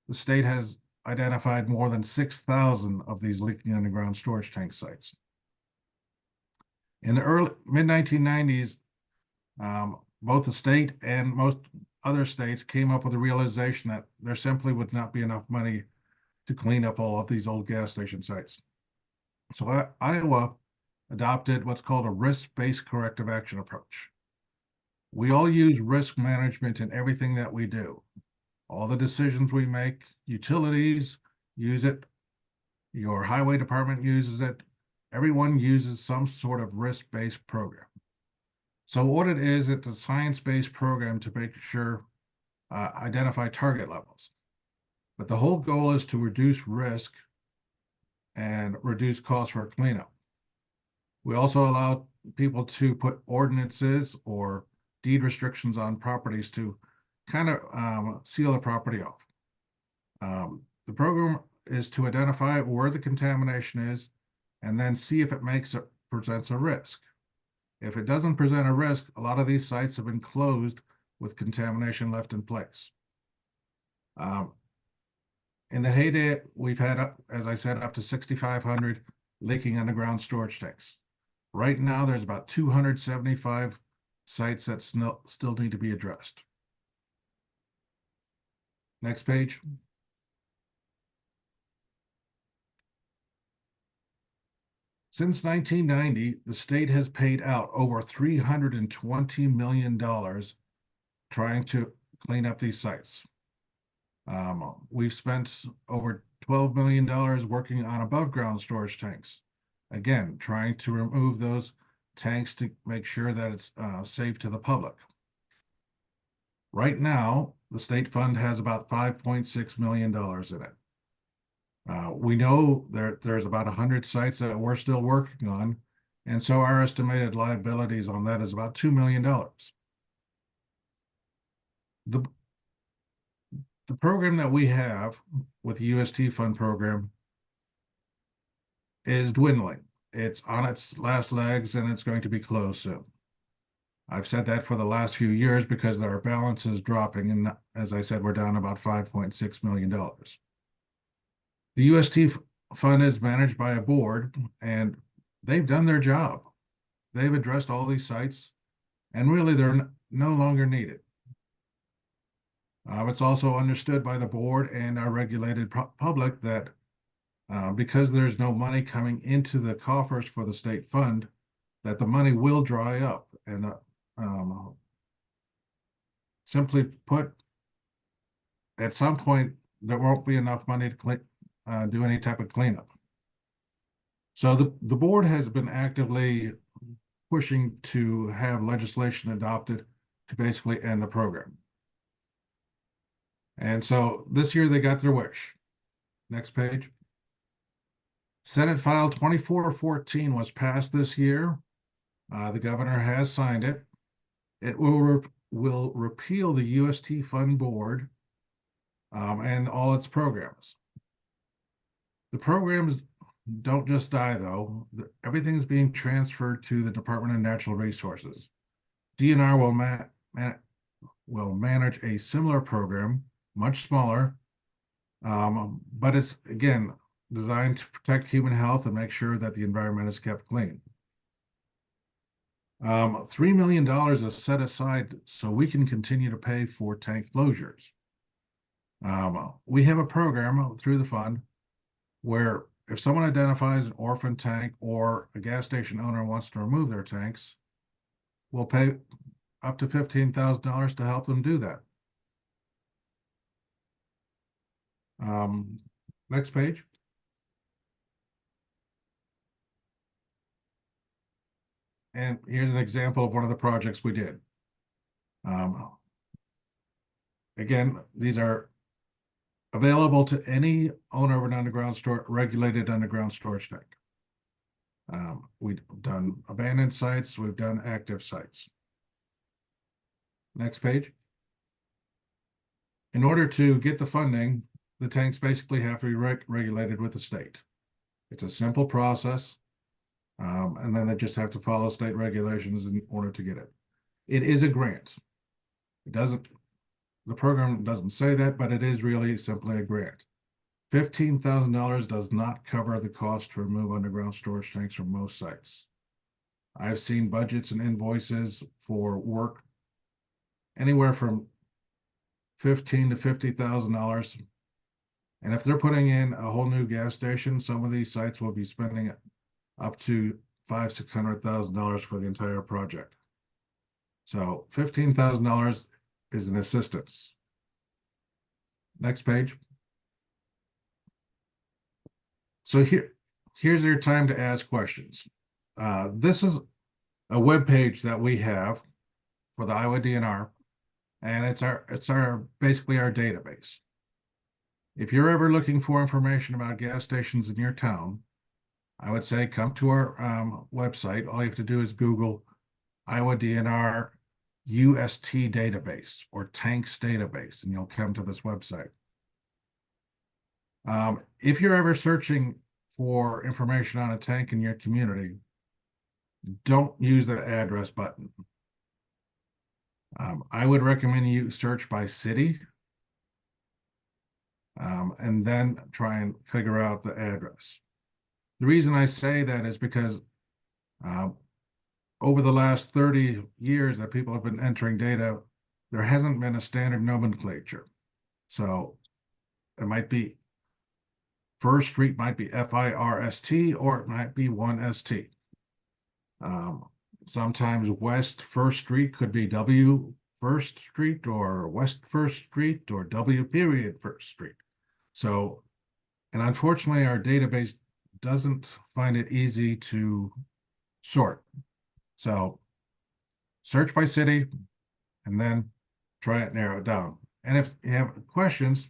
the state has identified more than 6,000 of these leaking underground storage tank sites. In the early mid-1990s, both the state and most other states came up with the realization that there simply would not be enough money to clean up all of these old gas station sites. So Iowa adopted what's called a risk-based corrective action approach. We all use risk management in everything that we do. All the decisions we make, utilities use it, your highway department uses it, everyone uses some sort of risk-based program. So what it is, it's a science-based program to make sure, identify target levels. But the whole goal is to reduce risk and reduce costs for cleanup. We also allow people to put ordinances or deed restrictions on properties to kind of seal the property off. The program is to identify where the contamination is and then see if it presents a risk. If it doesn't present a risk, a lot of these sites have been closed with contamination left in place. In the heyday, we've had, as I said, up to 6,500 leaking underground storage tanks. Right now, there's about 275 sites that still need to be addressed. Next page. Since 1990, the state has paid out over $320 million trying to clean up these sites. We've spent over $12 million working on above ground storage tanks. Again, trying to remove those tanks to make sure that it's safe to the public. Right now, the state fund has about $5.6 million in it. We know there's about 100 sites that we're still working on, and so our estimated liabilities on that is about $2 million. The program that we have with the UST fund program is dwindling. It's on its last legs and it's going to be closed soon. I've said that for the last few years because our balance is dropping, and as I said, we're down about $5.6 million. The UST fund is managed by a board, and they've done their job. They've addressed all these sites, and really they're no longer needed. It's also understood by the board and our regulated public that because there's no money coming into the coffers for the state fund, that the money will dry up. And simply put, at some point, there won't be enough money to do any type of cleanup. So the board has been actively pushing to have legislation adopted to basically end the program. And so this year they got their wish. Next page. Senate File 2414 was passed this year. The governor has signed it. It will repeal the UST Fund Board and all its programs. The programs don't just die, though. Everything's being transferred to the Department of Natural Resources. DNR will manage a similar program, much smaller, but it's, again, designed to protect human health and make sure that the environment is kept clean. $3 million is set aside so we can continue to pay for tank closures. We have a program through the fund where if someone identifies an orphan tank or a gas station owner wants to remove their tanks, we'll pay up to $15,000 to help them do that. Next page. And here's an example of one of the projects we did. Again, these are available to any owner of an underground regulated underground storage tank. We've done abandoned sites, we've done active sites. Next page. In order to get the funding, the tanks basically have to be regulated with the state. It's a simple process. And then they just have to follow state regulations in order to get it. It is a grant. The program doesn't say that, but it is really simply a grant. $15,000 does not cover the cost to remove underground storage tanks from most sites. I've seen budgets and invoices for work anywhere from $15,000 to $50,000. And if they're putting in a whole new gas station, some of these sites will be spending up to $500,000-$600,000 for the entire project. So $15,000 is an assistance. Next page. So here's your time to ask questions. This is a web page that we have for the Iowa DNR, and it's basically our database. If you're ever looking for information about gas stations in your town, I would say come to our website. All you have to do is Google Iowa DNR UST database or tanks database, and you'll come to this website. If you're ever searching for information on a tank in your community, don't use the address button. I would recommend you search by city and then try and figure out the address. The reason I say that is because over the last 30 years that people have been entering data, there hasn't been a standard nomenclature. So it might be First Street might be FIRST, or it might be 1ST. Sometimes West First Street could be W First Street, or West First Street, or W period First Street. So, and unfortunately our database doesn't find it easy to sort. So search by city and then try and narrow it down. And if you have questions,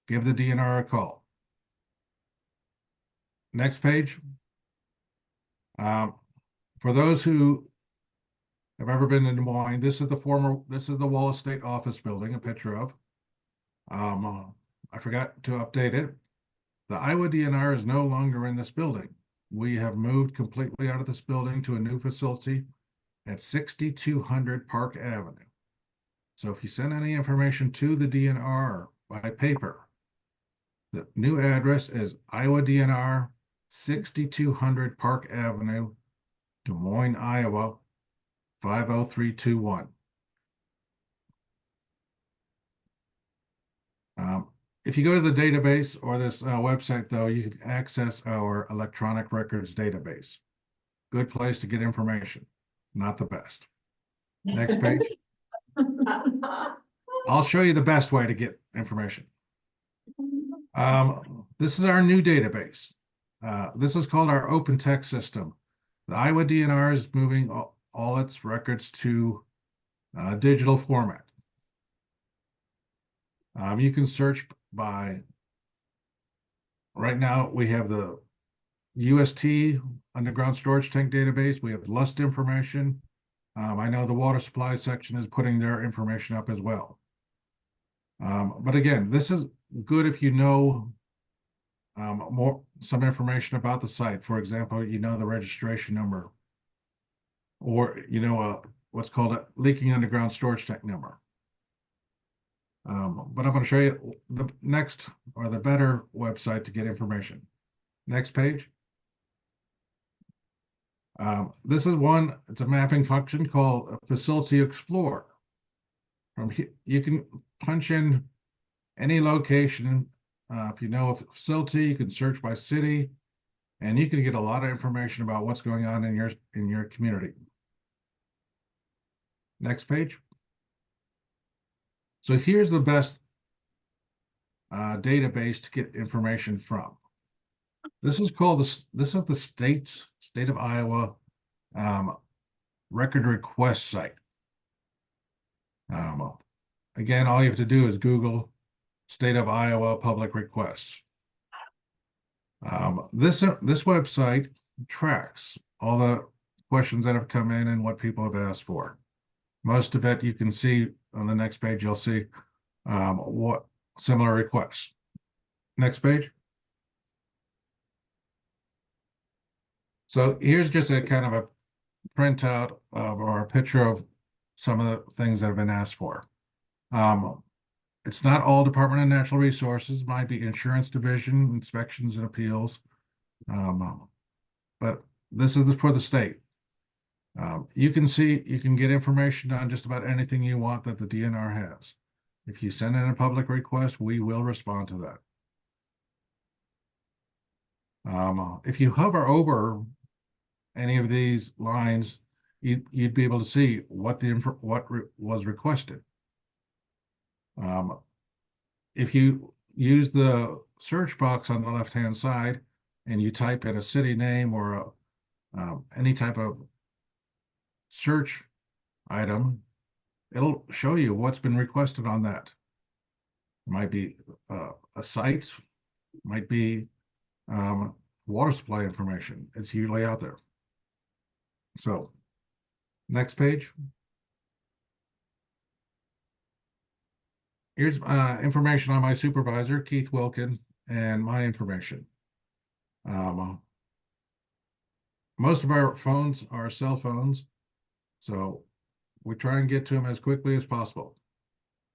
give the DNR a call. Next page. For those who have ever been in Des Moines, this is the Wallace State Office building, a picture of. I forgot to update it. The Iowa DNR is no longer in this building. we have moved completely out of this building to a new facility at 6200 Park Avenue. So if you send any information to the DNR by paper, the new address is Iowa DNR 6200 Park Avenue, Des Moines, Iowa 50321. If you go to the database or this website, though, you can access our electronic records database. Good place to get information, not the best. Next page. I'll show you the best way to get information. This is our new database. This is called our open text system. The Iowa DNR is moving all its records to digital format. You can search by, right now we have the UST underground storage tank database. We have lust information. I know the water supply section is putting their information up as well. But again, this is good if you know some information about the site. For example, you know the registration number, or you know what's called a leaking underground storage tank number. But I'm going to show you the next or the better website to get information. Next page. This is one, it's a mapping function called Facility Explorer. From here, you can punch in any location. If you know a facility, you can search by city, and you can get a lot of information about what's going on in your community. Next page. So here's the best database to get information from. This is called this is the state of Iowa record request site. Again, all you have to do is Google State of Iowa public requests. This website tracks all the questions that have come in and what people have asked for. Most of it you can see on the next page. You'll see what similar requests. Next page. So here's just a kind of a printout of or a picture of some of the things that have been asked for. It's not all Department of Natural Resources, might be Insurance Division, Inspections and Appeals. But this is for the state. You can get information on just about anything you want that the DNR has. If you send in a public request, we will respond to that. If you hover over any of these lines, you'd be able to see what was requested. If you use the search box on the left-hand side and you type in a city name or any type of search item, it'll show you what's been requested on that. It might be a site, might be water supply information. It's usually out there. So, next page. Here's information on my supervisor, Keith Wilkin, and my information. Most of our phones are cell phones, so we try and get to them as quickly as possible.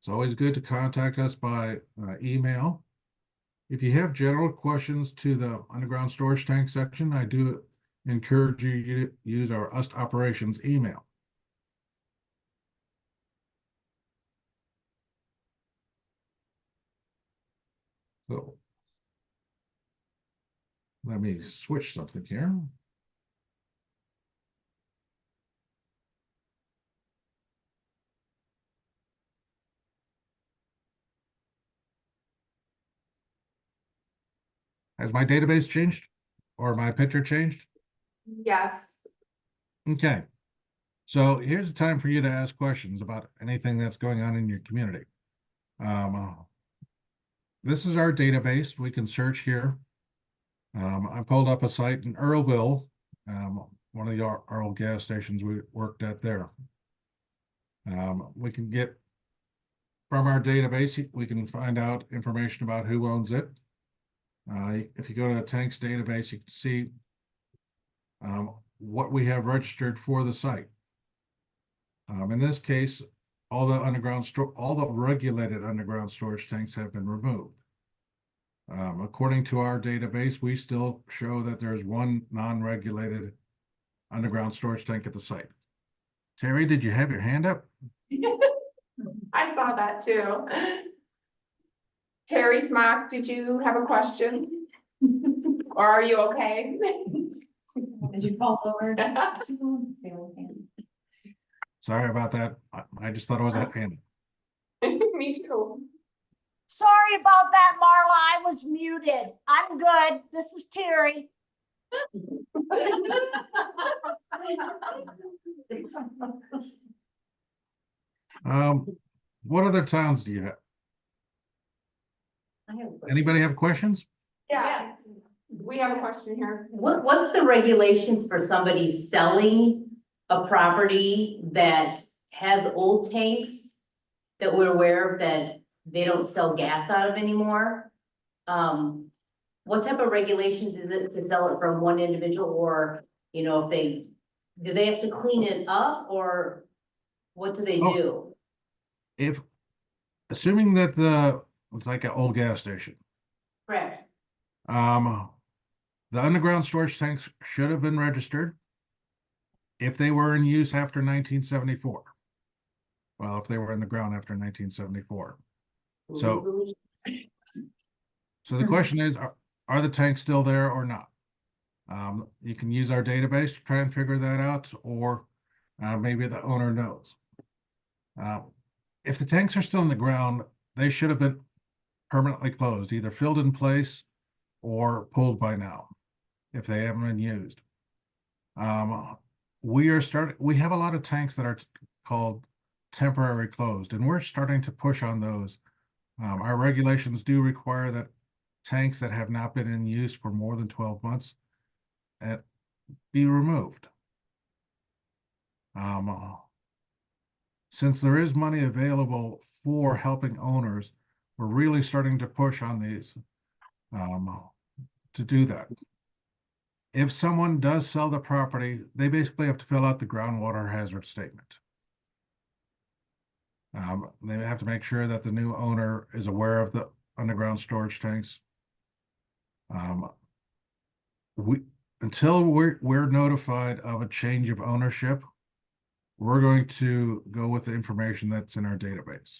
It's always good to contact us by email. If you have general questions to the underground storage tank section, I do encourage you to use our UST operations email. So let me switch something here. Has my database changed or my picture changed? Yes. Okay. So here's the time for you to ask questions about anything that's going on in your community. This is our database. We can search here. I pulled up a site in Earlville, one of the Earl gas stations we worked at there. We can get from our database, we can find out information about who owns it. If you go to the tanks database, you can see what we have registered for the site. In this case, all the regulated underground storage tanks have been removed. According to our database, we still show that there's one non-regulated underground storage tank at the site. Terry, did you have your hand up? I saw that too. Terry Smock, did you have a question? Or are you okay? Did you fall over? Sorry about that. I just thought it was that hand. Me too. Sorry about that, Marla. I was muted. I'm good. This is Terry. What other towns do you have? Anybody have questions? Yeah, we have a question here. What's the regulations for somebody selling a property that has old tanks that we're aware of that they don't sell gas out of anymore? What type of regulations is it to sell it from one individual, or, you know, do they have to clean it up, or what do they do? Assuming that it's like an old gas station. Correct. The underground storage tanks should have been registered if they were in use after 1974. Well, if they were in the ground after 1974. So the question is, are the tanks still there or not? You can use our database to try and figure that out, or maybe the owner knows. If the tanks are still in the ground, they should have been permanently closed, either filled in place or pulled by now, if they haven't been used. We have a lot of tanks that are called temporary closed, and we're starting to push on those. Our regulations do require that tanks that have not been in use for more than 12 months be removed. Since there is money available for helping owners, we're really starting to push on these to do that. If someone does sell the property, they basically have to fill out the groundwater hazard statement. They have to make sure that the new owner is aware of the underground storage tanks. Until we're notified of a change of ownership, we're going to go with the information that's in our database.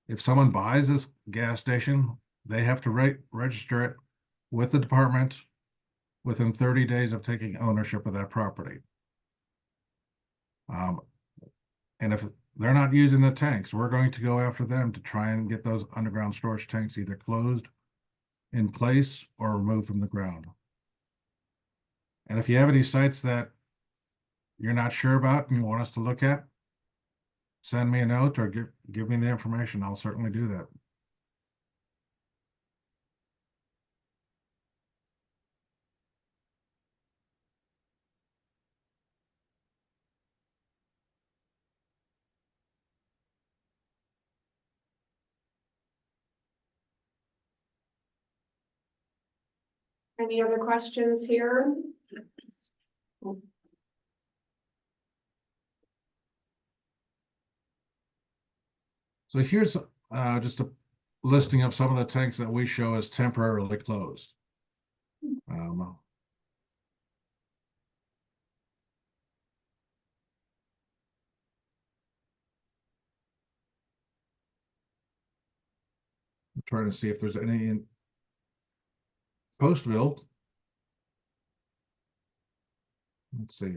If someone buys this gas station, they have to register it with the department within 30 days of taking ownership of that property. And if they're not using the tanks, we're going to go after them to try and get those underground storage tanks either closed, in place, or removed from the ground. And if you have any sites that you're not sure about and you want us to look at, send me a note or give me the information. I'll certainly do that. Any other questions here? So here's just a listing of some of the tanks that we show as temporarily closed. I'm trying to see if there's any in Postville. Let's see.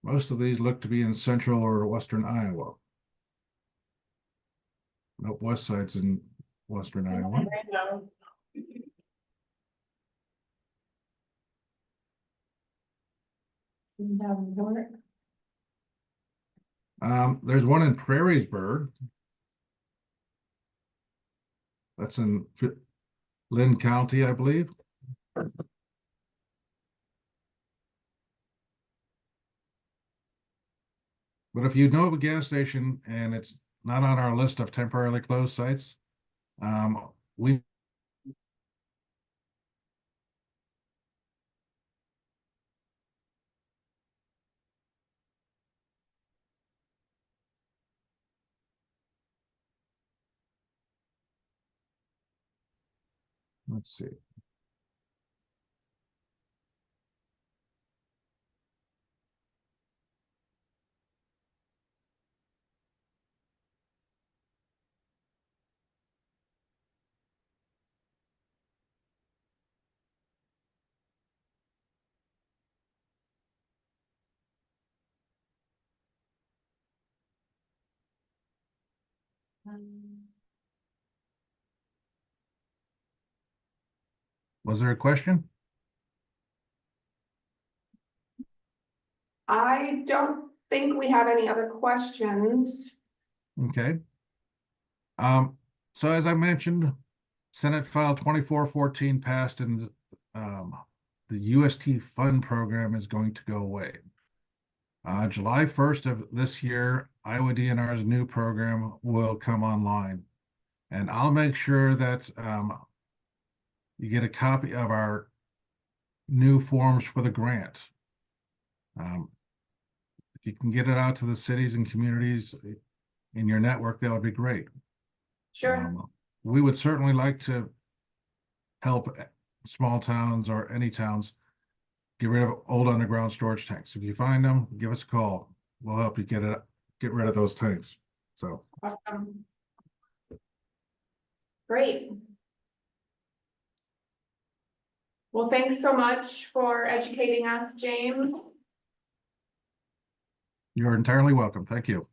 Most of these look to be in central or western Iowa. Nope, west side's in western Iowa. There's one in Prairiesburg. That's in Lynn County, I believe. But if you know of a gas station and it's not on our list of temporarily closed sites, we Let's see. Was there a question? I don't think we have any other questions. Okay. So as I mentioned, Senate File 2414 passed and the UST Fund Program is going to go away. July 1st of this year, Iowa DNR's new program will come online. And I'll make sure that you get a copy of our new forms for the grant. If you can get it out to the cities and communities in your network, that would be great. Sure. We would certainly like to help small towns or any towns get rid of old underground storage tanks. If you find them, give us a call. We'll help you get rid of those tanks. So. Awesome. Great. Well, thanks so much for educating us, James. You're entirely welcome. Thank you.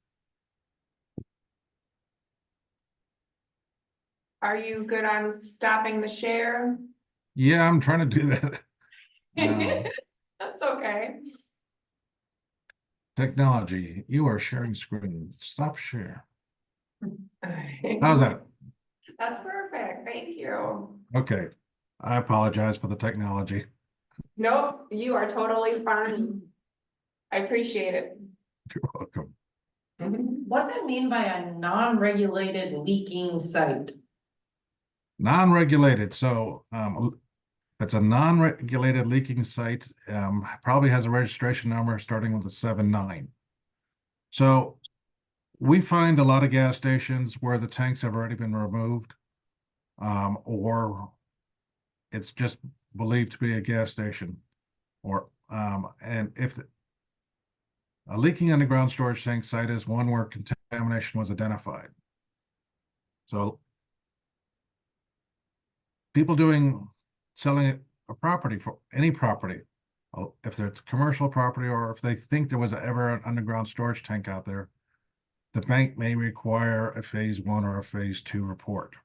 Are you good on stopping the share? Yeah, I'm trying to do that. That's okay. Technology, you are sharing screen. Stop share. How's that? That's perfect. Thank you. Okay. I apologize for the technology. Nope, you are totally fine. I appreciate it. You're welcome. What's it mean by a non-regulated leaking site? Non-regulated. So it's a non-regulated leaking site, probably has a registration number starting with a 79. So we find a lot of gas stations where the tanks have already been removed, or it's just believed to be a gas station, or and if a leaking underground storage tank site is one where contamination was identified. So people selling a property, for any property, if it's commercial property or if they think there was ever an underground storage tank out there, the bank may require a phase 1 or a phase 2 report.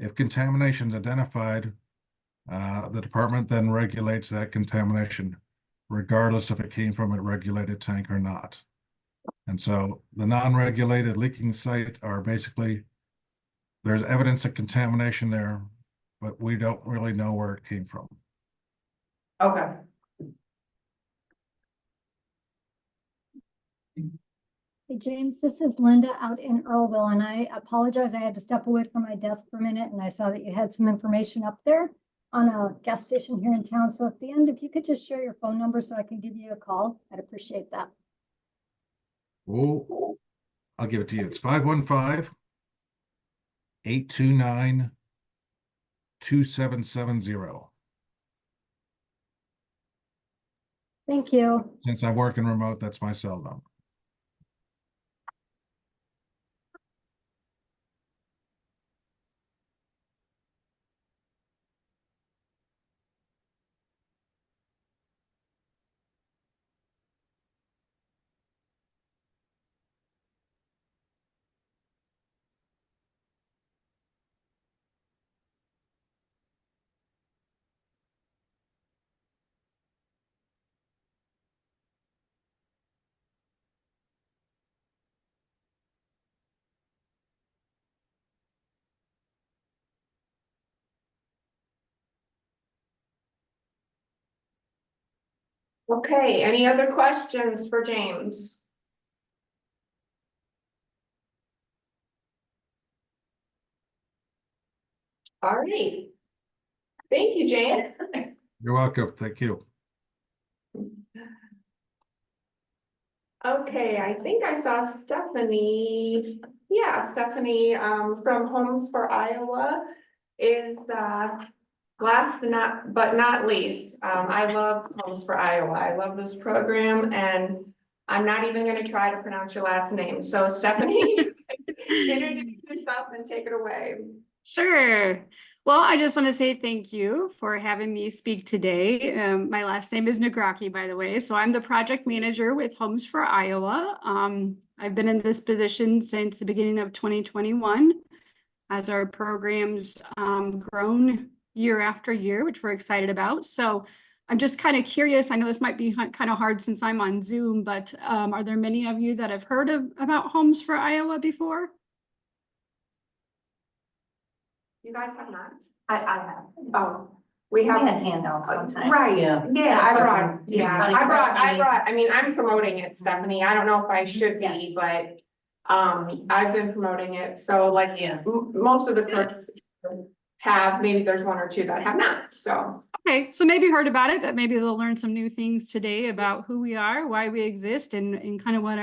If contamination is identified, the department then regulates that contamination, regardless if it came from a regulated tank or not. And so the non-regulated leaking site are basically, there's evidence of contamination there, but we don't really know where it came from. Okay. Hey, James, this is Linda out in Earlville, and I apologize. I had to step away from my desk for a minute, and I saw that you had some information up there on a gas station here in town. So at the end, if you could just share your phone number so I can give you a call, I'd appreciate that. Oh, I'll give it to you. It's 515-829-2770. Thank you. Since I'm working remote, that's my cell number. Okay, any other questions for James? All right. Thank you, James. You're welcome. Thank you. Okay, I think I saw Stephanie. Yeah, Stephanie from Homes for Iowa is Last but not least, I love Homes for Iowa. I love this program, and I'm not even gonna try to pronounce your last name. So Stephanie, introduce yourself and take it away. Sure. Well, I just want to say thank you for having me speak today. My last name is Nagrocki, by the way. So I'm the project manager with Homes for Iowa. I've been in this position since the beginning of 2021 as our program's grown year after year, which we're excited about. So I'm just kind of curious. I know this might be kind of hard since I'm on Zoom, but are there many of you that have heard about Homes for Iowa before? You guys have not? I have. Oh, we have. had handouts one time. Right, Yeah. yeah, I brought, I mean, I'm promoting it, Stephanie. I don't know if I should be, but I've been promoting it. So like, most of the clerks have, maybe there's one or two that have not, so. Okay, so maybe heard about it, but maybe they'll learn some new things today about who we are, why we exist, and kind of what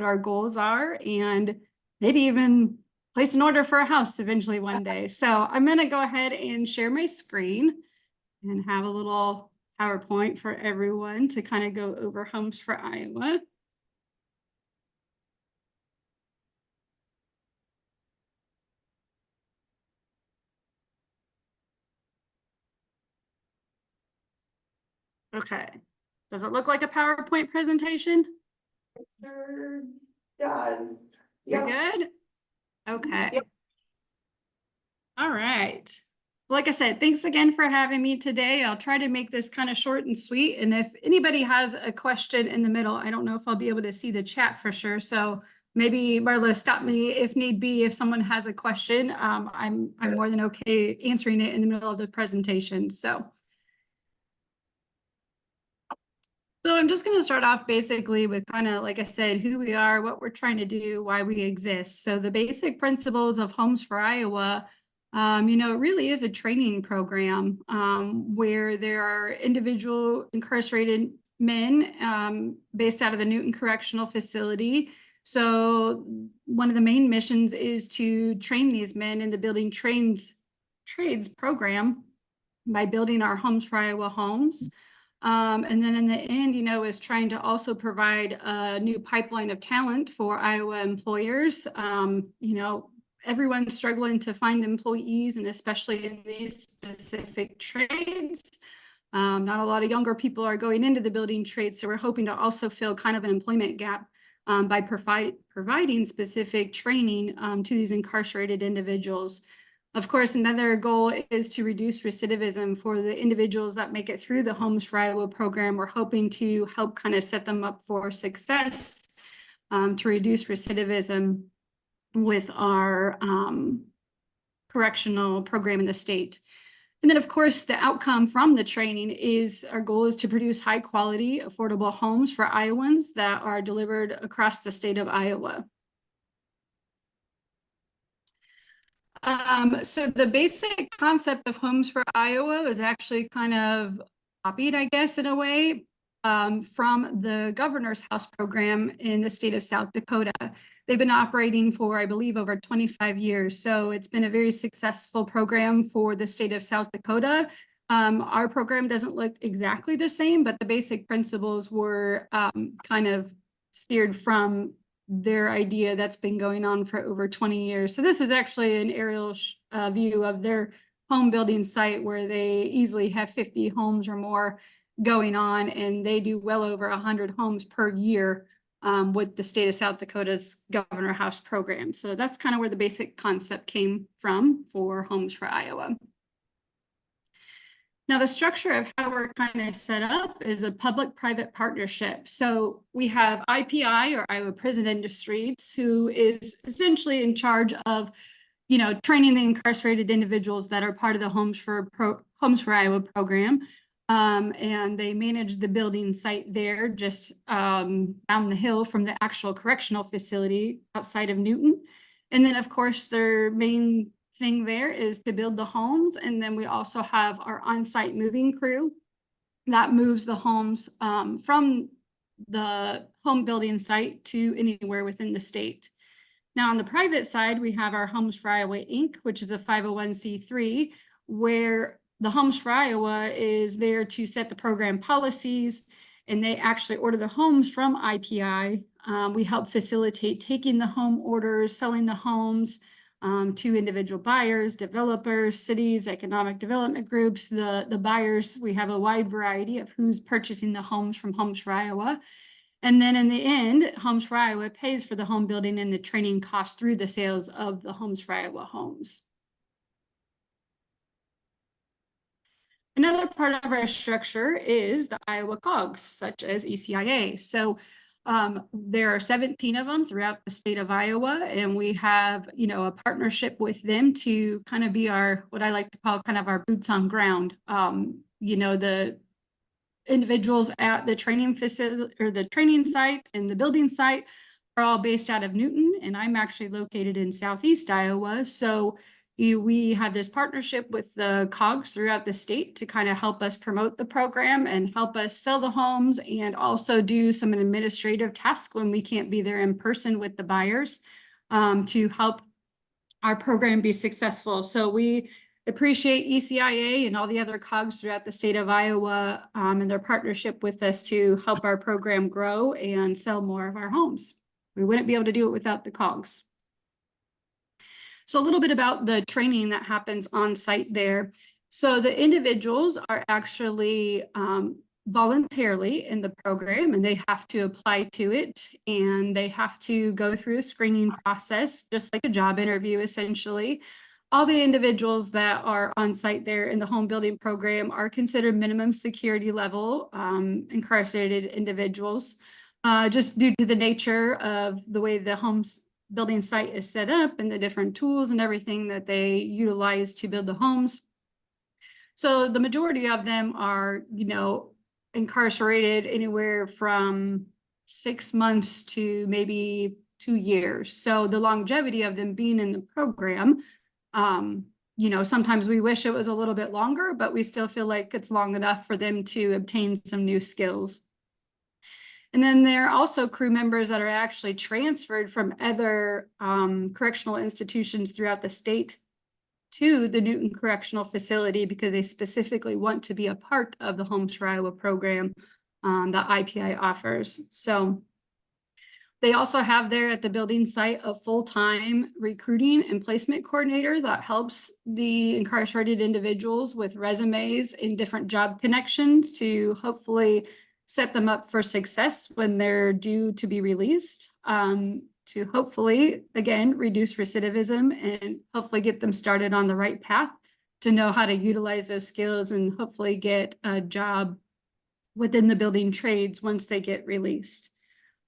our goals are, and maybe even place an order for a house eventually one day. So I'm gonna go ahead and share my screen and have a little PowerPoint for everyone to kind of go over Homes for Iowa. Okay, does it look like a PowerPoint presentation? It sure does. You're good? Okay. Yep. All right. Like I said, thanks again for having me today. I'll try to make this kind of short and sweet. And if anybody has a question in the middle, I don't know if I'll be able to see the chat for sure. So maybe Marla, stop me if need be. If someone has a question, I'm more than okay answering it in the middle of the presentation. So I'm just going to start off basically with kind of, like I said, who we are, what we're trying to do, why we exist. So the basic principles of Homes for Iowa, it really is a training program where there are individual incarcerated men based out of the Newton Correctional Facility. So one of the main missions is to train these men in the building trades program by building our Homes for Iowa homes. And then in the end, is trying to also provide a new pipeline of talent for Iowa employers. Everyone's struggling to find employees, and especially in these specific trades. Not a lot of younger people are going into the building trades, so we're hoping to also fill kind of an employment gap by providing specific training to these incarcerated individuals. Of course, another goal is to reduce recidivism for the individuals that make it through the Homes for Iowa program. We're hoping to help kind of set them up for success to reduce recidivism with our correctional program in the state. And then, of course, the outcome from the training is our goal is to produce high quality, affordable homes for Iowans that are delivered across the state of Iowa. So the basic concept of Homes for Iowa is actually kind of copied, I guess, in a way, from the Governor's House program in the state of South Dakota. They've been operating for, I believe, over 25 years. So it's been a very successful program for the state of South Dakota. Our program doesn't look exactly the same, but the basic principles were kind of steered from their idea that's been going on for over 20 years. So this is actually an aerial view of their home building site where they easily have 50 homes or more going on, and they do well over 100 homes per year with the state of South Dakota's Governor House program. So that's kind of where the basic concept came from for Homes for Iowa. Now, the structure of how we're kind of set up is a public-private partnership. So we have IPI, or Iowa Prison Industries, who is essentially in charge of, training the incarcerated individuals that are part of the Homes for Iowa program. And they manage the building site there just down the hill from the actual correctional facility outside of Newton. And then, of course, their main thing there is to build the homes, and then we also have our on-site moving crew that moves the homes from the home building site to anywhere within the state. Now, on the private side, we have our Homes for Iowa Inc., which is a 501c3, where the Homes for Iowa is there to set the program policies, and they actually order the homes from IPI. We help facilitate taking the home orders, selling the homes to individual buyers, developers, cities, economic development groups. The buyers, we have a wide variety of who's purchasing the homes from Homes for Iowa. And then in the end, Homes for Iowa pays for the home building and the training costs through the sales of the Homes for Iowa homes. Another part of our structure is the Iowa COGS, such as ECIA. So there are 17 of them throughout the state of Iowa, and we have, you know, a partnership with them to kind of be our, what I like to call kind of our boots on ground. You know, the individuals at the training facility or the training site and the building site are all based out of Newton, and I'm actually located in Southeast Iowa. So we have this partnership with the COGS throughout the state to kind of help us promote the program and help us sell the homes, and also do some administrative tasks when we can't be there in person with the buyers to help our program be successful. So we appreciate ECIA and all the other COGS throughout the state of Iowa and their partnership with us to help our program grow and sell more of our homes. We wouldn't be able to do it without the COGS. So a little bit about the training that happens on site there. So the individuals are actually voluntarily in the program, and they have to apply to it, and they have to go through a screening process, just like a job interview, essentially. All the individuals that are on site there in the home building program are considered minimum security level incarcerated individuals, just due to the nature of the way the homes building site is set up and the different tools and everything that they utilize to build the homes. So the majority of them are, you know, incarcerated anywhere from 6 months to maybe 2 years. So the longevity of them being in the program, you know, sometimes we wish it was a little bit longer, but we still feel like it's long enough for them to obtain some new skills. And then there are also crew members that are actually transferred from other correctional institutions throughout the state to the Newton Correctional Facility because they specifically want to be a part of the Homes for Iowa program that IPI offers. So they also have there at the building site a full-time recruiting and placement coordinator that helps the incarcerated individuals with resumes and different job connections to hopefully set them up for success when they're due to be released, to hopefully, again, reduce recidivism and hopefully get them started on the right path to know how to utilize those skills and hopefully get a job within the building trades once they get released.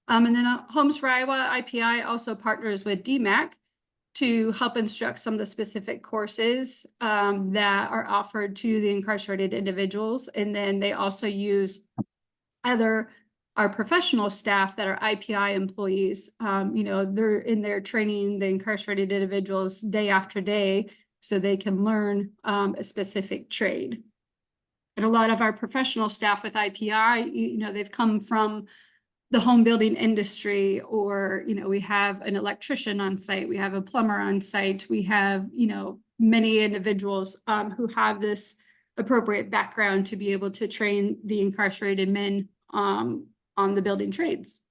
And then Homes for Iowa IPI also partners with DMAC to help instruct some of the specific courses that are offered to the incarcerated individuals. And then they also use our professional staff that are IPI employees. You know, they're in there training the incarcerated individuals day after day so they can learn a specific trade. And a lot of our professional staff with IPI, you know, they've come from the home building industry, or, you know, we have an electrician on site, we have a plumber on site, we have, you know, many individuals who have this appropriate background to be able to train the incarcerated men on the building trades.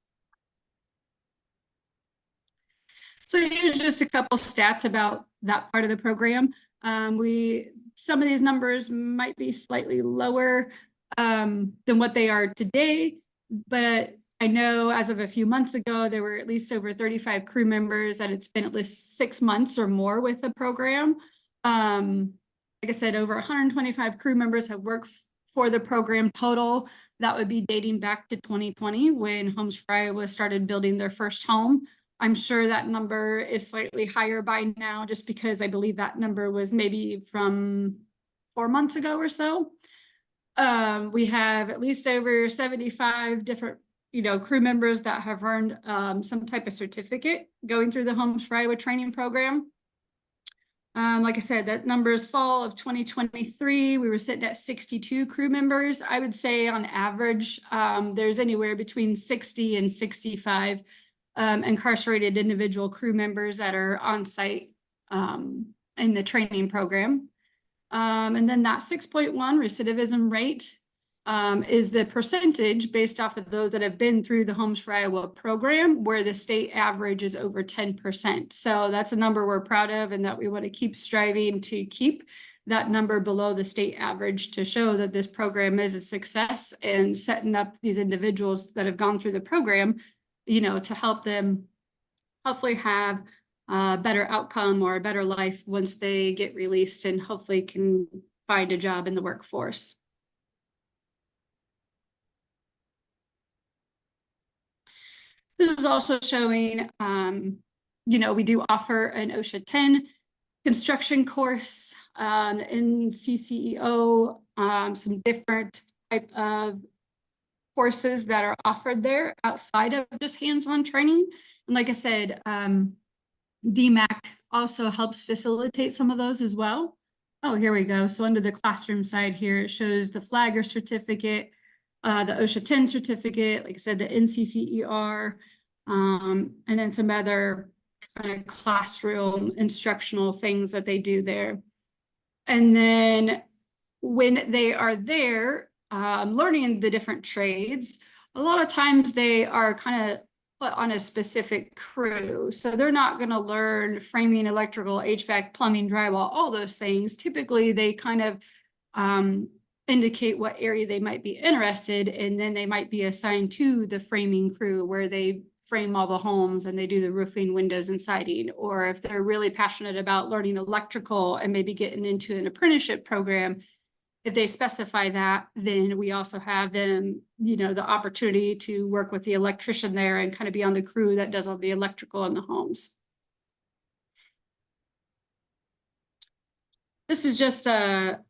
So here's just a couple stats about that part of the program. Some of these numbers might be slightly lower than what they are today, but I know as of a few months ago, there were at least over 35 crew members that had spent at least 6 months or more with the program. Like I said, over 125 crew members have worked for the program total. That would be dating back to 2020 when Homes for Iowa started building their first home. I'm sure that number is slightly higher by now, just because I believe that number was maybe from 4 months ago or so. We have at least over 75 different, you know, crew members that have earned some type of certificate going through the Homes for Iowa training program. Like I said, that number is fall of 2023. We were sitting at 62 crew members. I would say on average, there's anywhere between 60 and 65 incarcerated individual crew members that are on site in the training program. And then that 6.1 recidivism rate is the percentage based off of those that have been through the Homes for Iowa program, where the state average is over 10%. So that's a number we're proud of, and that we want to keep striving to keep that number below the state average to show that this program is a success, and setting up these individuals that have gone through the program, you know, to help them hopefully have a better outcome or a better life once they get released, and hopefully can find a job in the workforce. This is also showing, you know, we do offer an OSHA 10 construction course, in CCEO, some different type of courses that are offered there outside of just hands-on training. And like I said, DMAC also helps facilitate some of those as well. Oh, here we go. So under the classroom side here, it shows the Flagger certificate, the OSHA 10 certificate, like I said, the NCCER, and then some other kind of classroom instructional things that they do there. And then when they are there, learning the different trades, a lot of times they are kind of put on a specific crew. So they're not going to learn framing, electrical, HVAC, plumbing, drywall, all those things. Typically, they kind of indicate what area they might be interested in, and then they might be assigned to the framing crew, where they frame all the homes and they do the roofing, windows, and siding. Or if they're really passionate about learning electrical and maybe getting into an apprenticeship program, if they specify that, then we also have them, you know, the opportunity to work with the electrician there and kind of be on the crew that does all the electrical in the homes. This is just a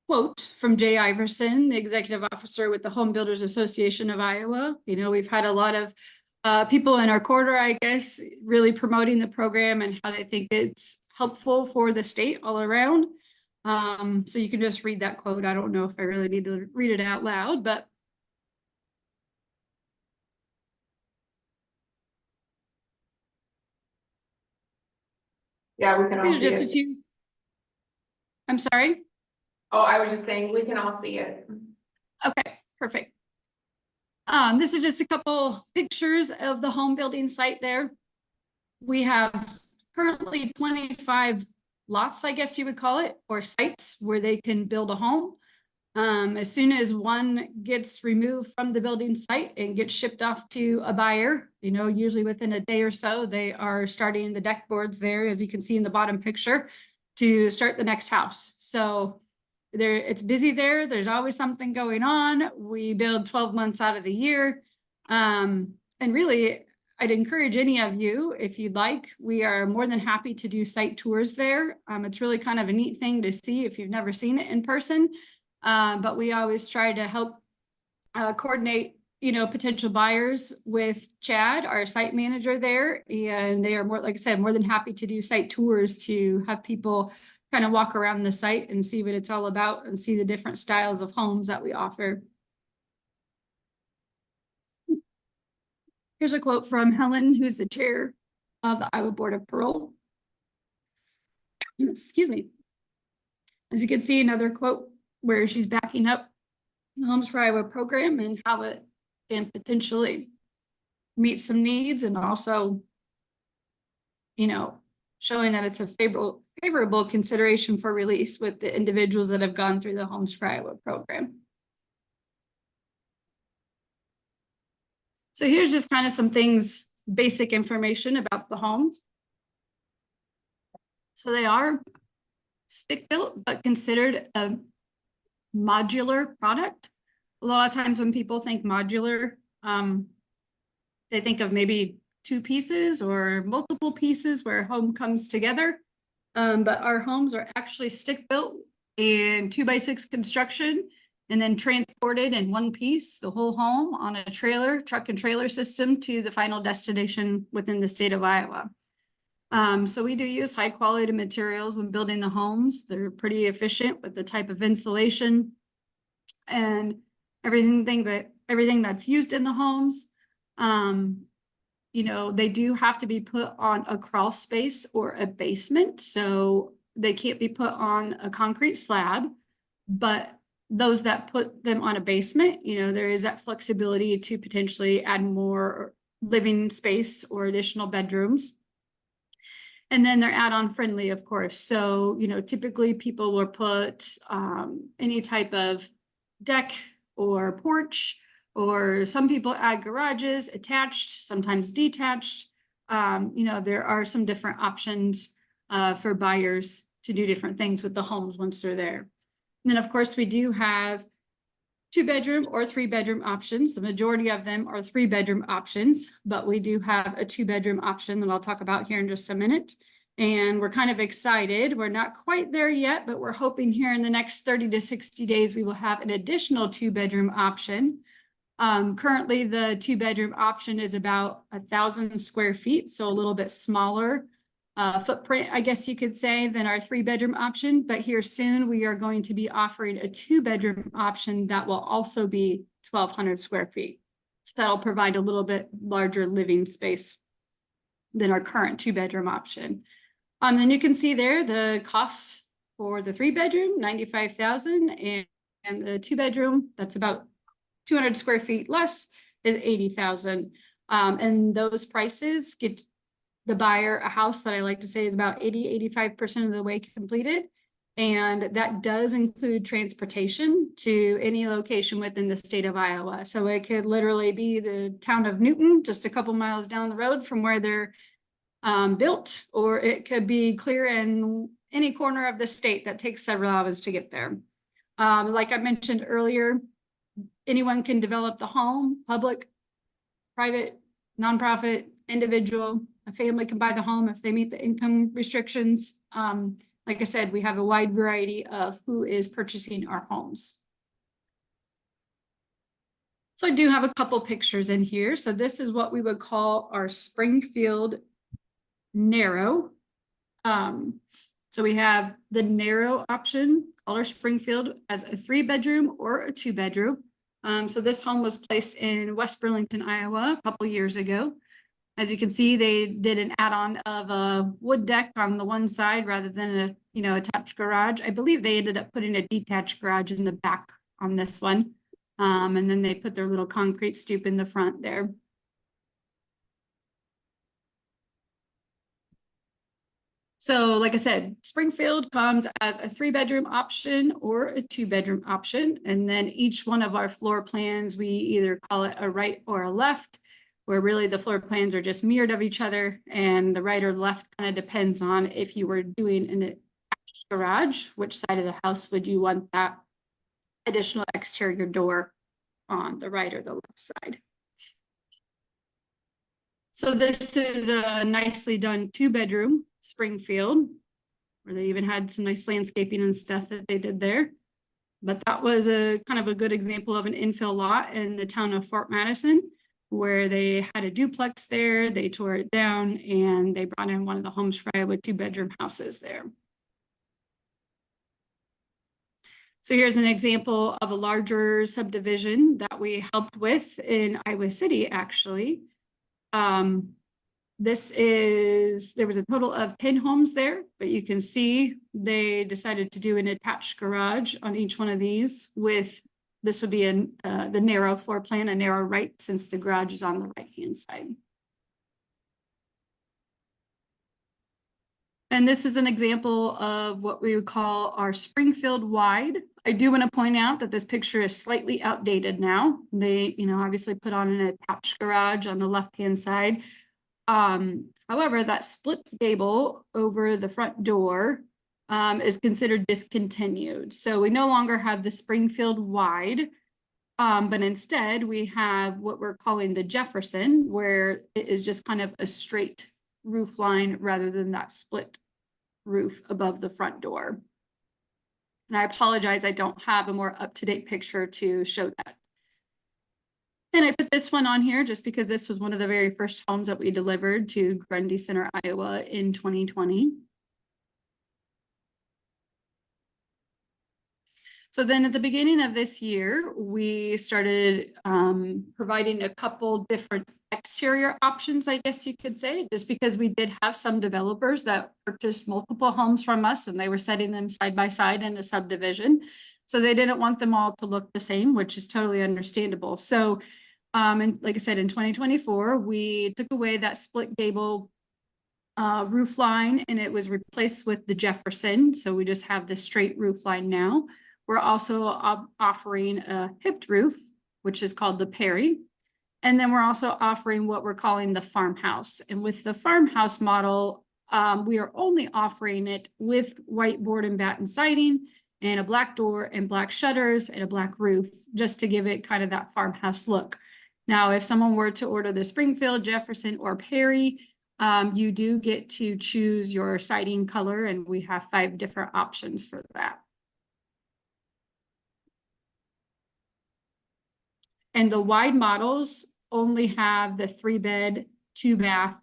quote from Jay Iverson, the executive officer with the Home Builders Association of Iowa. You know, we've had a lot of people in our quarter, I guess, really promoting the program and how they think it's helpful for the state all around. So you can just read that quote. I don't know if I really need to read it out loud, but Yeah, we can all these are see just a it. few. I'm sorry. Oh, I was just saying, we can all see it. Okay, perfect. This is just a couple pictures of the home building site there. We have currently 25 lots, I guess you would call it, or sites where they can build a home. As soon as one gets removed from the building site and gets shipped off to a buyer, you know, usually within a day or so, they are starting the deck boards there, as you can see in the bottom picture, to start the next house. So there, it's busy there. There's always something going on. We build 12 months out of the year. And really, I'd encourage any of you, if you'd like, we are more than happy to do site tours there. It's really kind of a neat thing to see if you've never seen it in person. But we always try to help coordinate, you know, potential buyers with Chad, our site manager there. And they are more, like I said, more than happy to do site tours to have people kind of walk around the site and see what it's all about and see the different styles of homes that we offer. Here's a quote from Helen, who's the chair of the Iowa Board of Parole. Excuse me. As you can see, another quote where she's backing up the Homes for Iowa program and how it can potentially meet some needs, and also, you know, showing that it's a favorable consideration for release with the individuals that have gone through the Homes for Iowa program. So here's just kind of some things, basic information about the homes. So they are stick-built, but considered a modular product. A lot of times when people think modular, they think of maybe 2 pieces or multiple pieces where a home comes together. But our homes are actually stick-built in 2x6 construction, and then transported in one piece, the whole home, on a trailer, truck and trailer system to the final destination within the state of Iowa. So we do use high quality materials when building the homes. They're pretty efficient with the type of insulation and everything that's used in the homes. You know, they do have to be put on a crawl space or a basement. So they can't be put on a concrete slab. But those that put them on a basement, you know, there is that flexibility to potentially add more living space or additional bedrooms. And then they're add-on friendly, of course. So, you know, typically people will put any type of deck or porch, or some people add garages attached, sometimes detached. You know, there are some different options for buyers to do different things with the homes once they're there. And then, of course, we do have 2-bedroom or 3-bedroom options. The majority of them are 3-bedroom options, but we do have a 2-bedroom option that I'll talk about here in just a minute. And we're kind of excited. We're not quite there yet, but we're hoping here in the next 30 to 60 days, we will have an additional 2-bedroom option. Currently, the 2-bedroom option is about 1,000 square feet, so a little bit smaller footprint, I guess you could say, than our 3-bedroom option. But here soon, we are going to be offering a 2-bedroom option that will also be 1,200 square feet. So that'll provide a little bit larger living space than our current 2-bedroom option. Then you can see there the costs for the 3-bedroom, $95,000, and the 2-bedroom, that's about 200 square feet less, is $80,000. And those prices get the buyer a house that I like to say is about 85% of the way completed. And that does include transportation to any location within the state of Iowa. So it could literally be the town of Newton, just a couple miles down the road from where they're built, or it could be clear in any corner of the state that takes several hours to get there. Like I mentioned earlier, anyone can develop the home, public, private, nonprofit, individual. A family can buy the home if they meet the income restrictions. Like I said, we have a wide variety of who is purchasing our homes. So I do have a couple pictures in here. So this is what we would call our Springfield narrow. So we have the narrow option, called our Springfield, as a 3-bedroom or a 2-bedroom. So this home was placed in West Burlington, Iowa, a couple years ago. As you can see, they did an add-on of a wood deck on the one side rather than a, you know, attached garage. I believe they ended up putting a detached garage in the back on this one. And then they put their little concrete stoop in the front there. So like I said, Springfield comes as a 3-bedroom option or a 2-bedroom option. And then each one of our floor plans, we either call it a right or a left, where really the floor plans are just mirrored of each other, and the right or left kind of depends on if you were doing an attached garage, which side of the house would you want that additional exterior door on, the right or the left side. So this is a nicely done 2-bedroom Springfield, where they even had some nice landscaping and stuff that they did there. But that was a kind of a good example of an infill lot in the town of Fort Madison, where they had a duplex there, they tore it down, and they brought in one of the homes for Iowa 2-bedroom houses there. So here's an example of a larger subdivision that we helped with in Iowa City, actually. There was a total of 10 homes there, but you can see they decided to do an attached garage on each one of these with, this would be in the narrow floor plan, a narrow right, since the garage is on the right-hand side. And this is an example of what we would call our Springfield wide. I do want to point out that this picture is slightly outdated now. They, you know, obviously put on an attached garage on the left-hand side. However, that split gable over the front door is considered discontinued. So we no longer have the Springfield wide, but instead we have what we're calling the Jefferson, where it is just kind of a straight roof line rather than that split roof above the front door. And I apologize, I don't have a more up-to-date picture to show that. And I put this one on here just because this was one of the very first homes that we delivered to Grundy Center, Iowa in 2020. So then at the beginning of this year, we started providing a couple different exterior options, I guess you could say, just because we did have some developers that purchased multiple homes from us and they were setting them side by side in a subdivision. So they didn't want them all to look the same, which is totally understandable. So, and like I said, in 2024, we took away that split gable roof line and it was replaced with the Jefferson. So we just have the straight roof line now. We're also offering a hipped roof, which is called the Perry. And then we're also offering what we're calling the farmhouse. And with the farmhouse model, we are only offering it with white board and batten siding and a black door and black shutters and a black roof, just to give it kind of that farmhouse look. Now, if someone were to order the Springfield, Jefferson, or Perry, you do get to choose your siding color, and we have 5 different options for that. And the wide models only have the 3-bed, 2-bath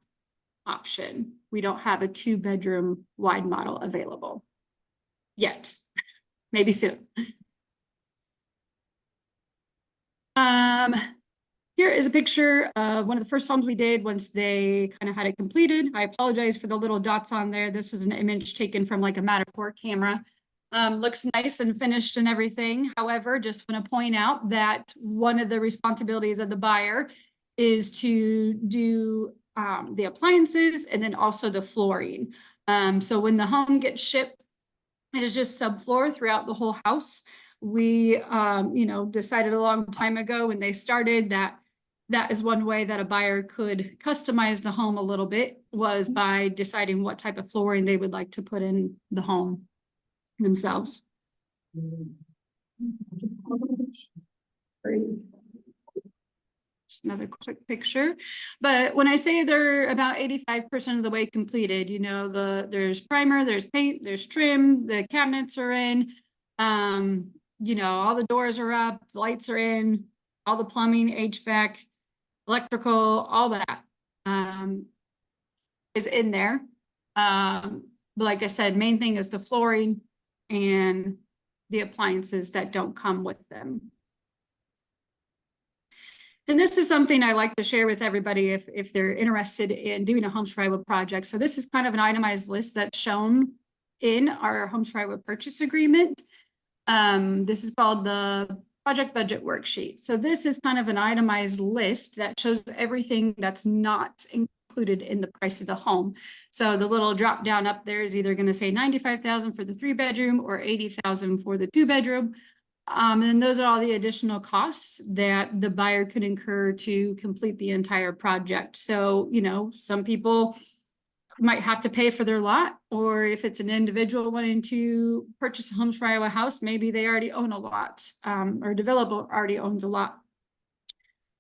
option. We don't have a 2-bedroom wide model available yet. Maybe soon. Here is a picture of one of the first homes we did once they kind of had it completed. I apologize for the little dots on there. This was an image taken from like a Matterport camera. Looks nice and finished and everything. However, just want to point out that one of the responsibilities of the buyer is to do the appliances and then also the flooring. So when the home gets shipped, it is just subfloor throughout the whole house. We, decided a long time ago when they started that is one way that a buyer could customize the home a little bit, was by deciding what type of flooring they would like to put in the home themselves. Just another quick picture. But when I say they're about 85% of the way completed, there's primer, there's paint, there's trim, the cabinets are in, all the doors are up, the lights are in, all the plumbing, HVAC, electrical, all that is in there. But like I said, main thing is the flooring and the appliances that don't come with them. And this is something I like to share with everybody if they're interested in doing a Homes for Iowa project. So this is kind of an itemized list that's shown in our Homes for Iowa purchase agreement. This is called the project budget worksheet. So this is kind of an itemized list that shows everything that's not included in the price of the home. So the little drop down up there is either going to say 95,000 for the 3-bedroom or 80,000 for the 2-bedroom. And those are all the additional costs that the buyer could incur to complete the entire project. So, some people might have to pay for their lot, or if it's an individual wanting to purchase a Homes for Iowa house, maybe they already own a lot, or a developer already owns a lot.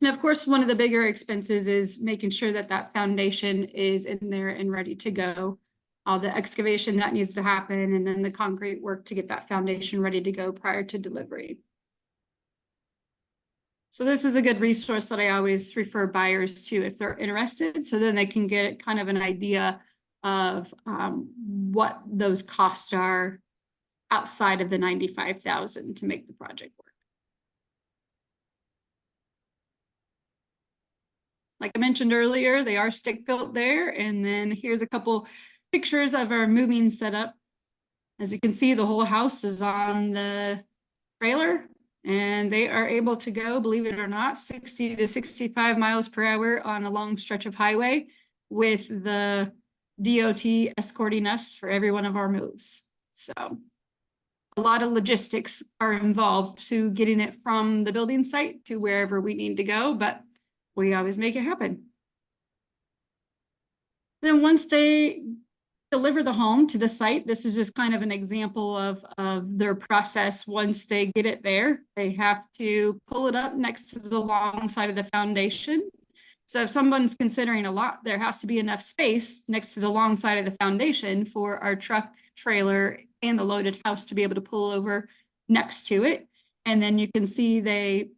And of course, one of the bigger expenses is making sure that that foundation is in there and ready to go. All the excavation that needs to happen, and then the concrete work to get that foundation ready to go prior to delivery. So this is a good resource that I always refer buyers to if they're interested, so then they can get kind of an idea of what those costs are outside of the 95,000 to make the project work. Like I mentioned earlier, they are stick built there, and then here's a couple pictures of our moving setup. As you can see, the whole house is on the trailer, and they are able to go, believe it or not, 60 to 65 miles per hour on a long stretch of highway, with the DOT escorting us for every one of our moves. So a lot of logistics are involved to getting it from the building site to wherever we need to go, but we always make it happen. Then once they deliver the home to the site, this is just kind of an example of their process. Once they get it there, they have to pull it up next to the long side of the foundation. So if someone's considering a lot, there has to be enough space next to the long side of the foundation for our truck, trailer, and the loaded house to be able to pull over next to it. And then you can see they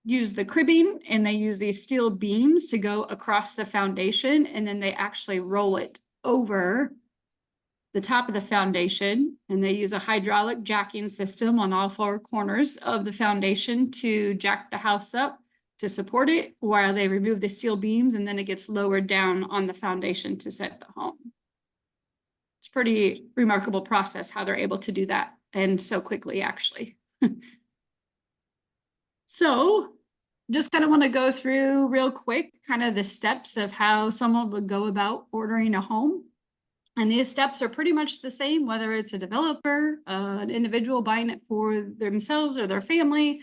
use the cribbing and they use these steel beams to go across the foundation, and then they actually roll it over the top of the foundation, and they use a hydraulic jacking system on all four corners of the foundation to jack the house up to support it while they remove the steel beams, and then it gets lowered down on the foundation to set the home. It's pretty remarkable process how they're able to do that, and so quickly, actually. So just kind of want to go through real quick kind of the steps of how someone would go about ordering a home. And these steps are pretty much the same, whether it's a developer, an individual buying it for themselves or their family,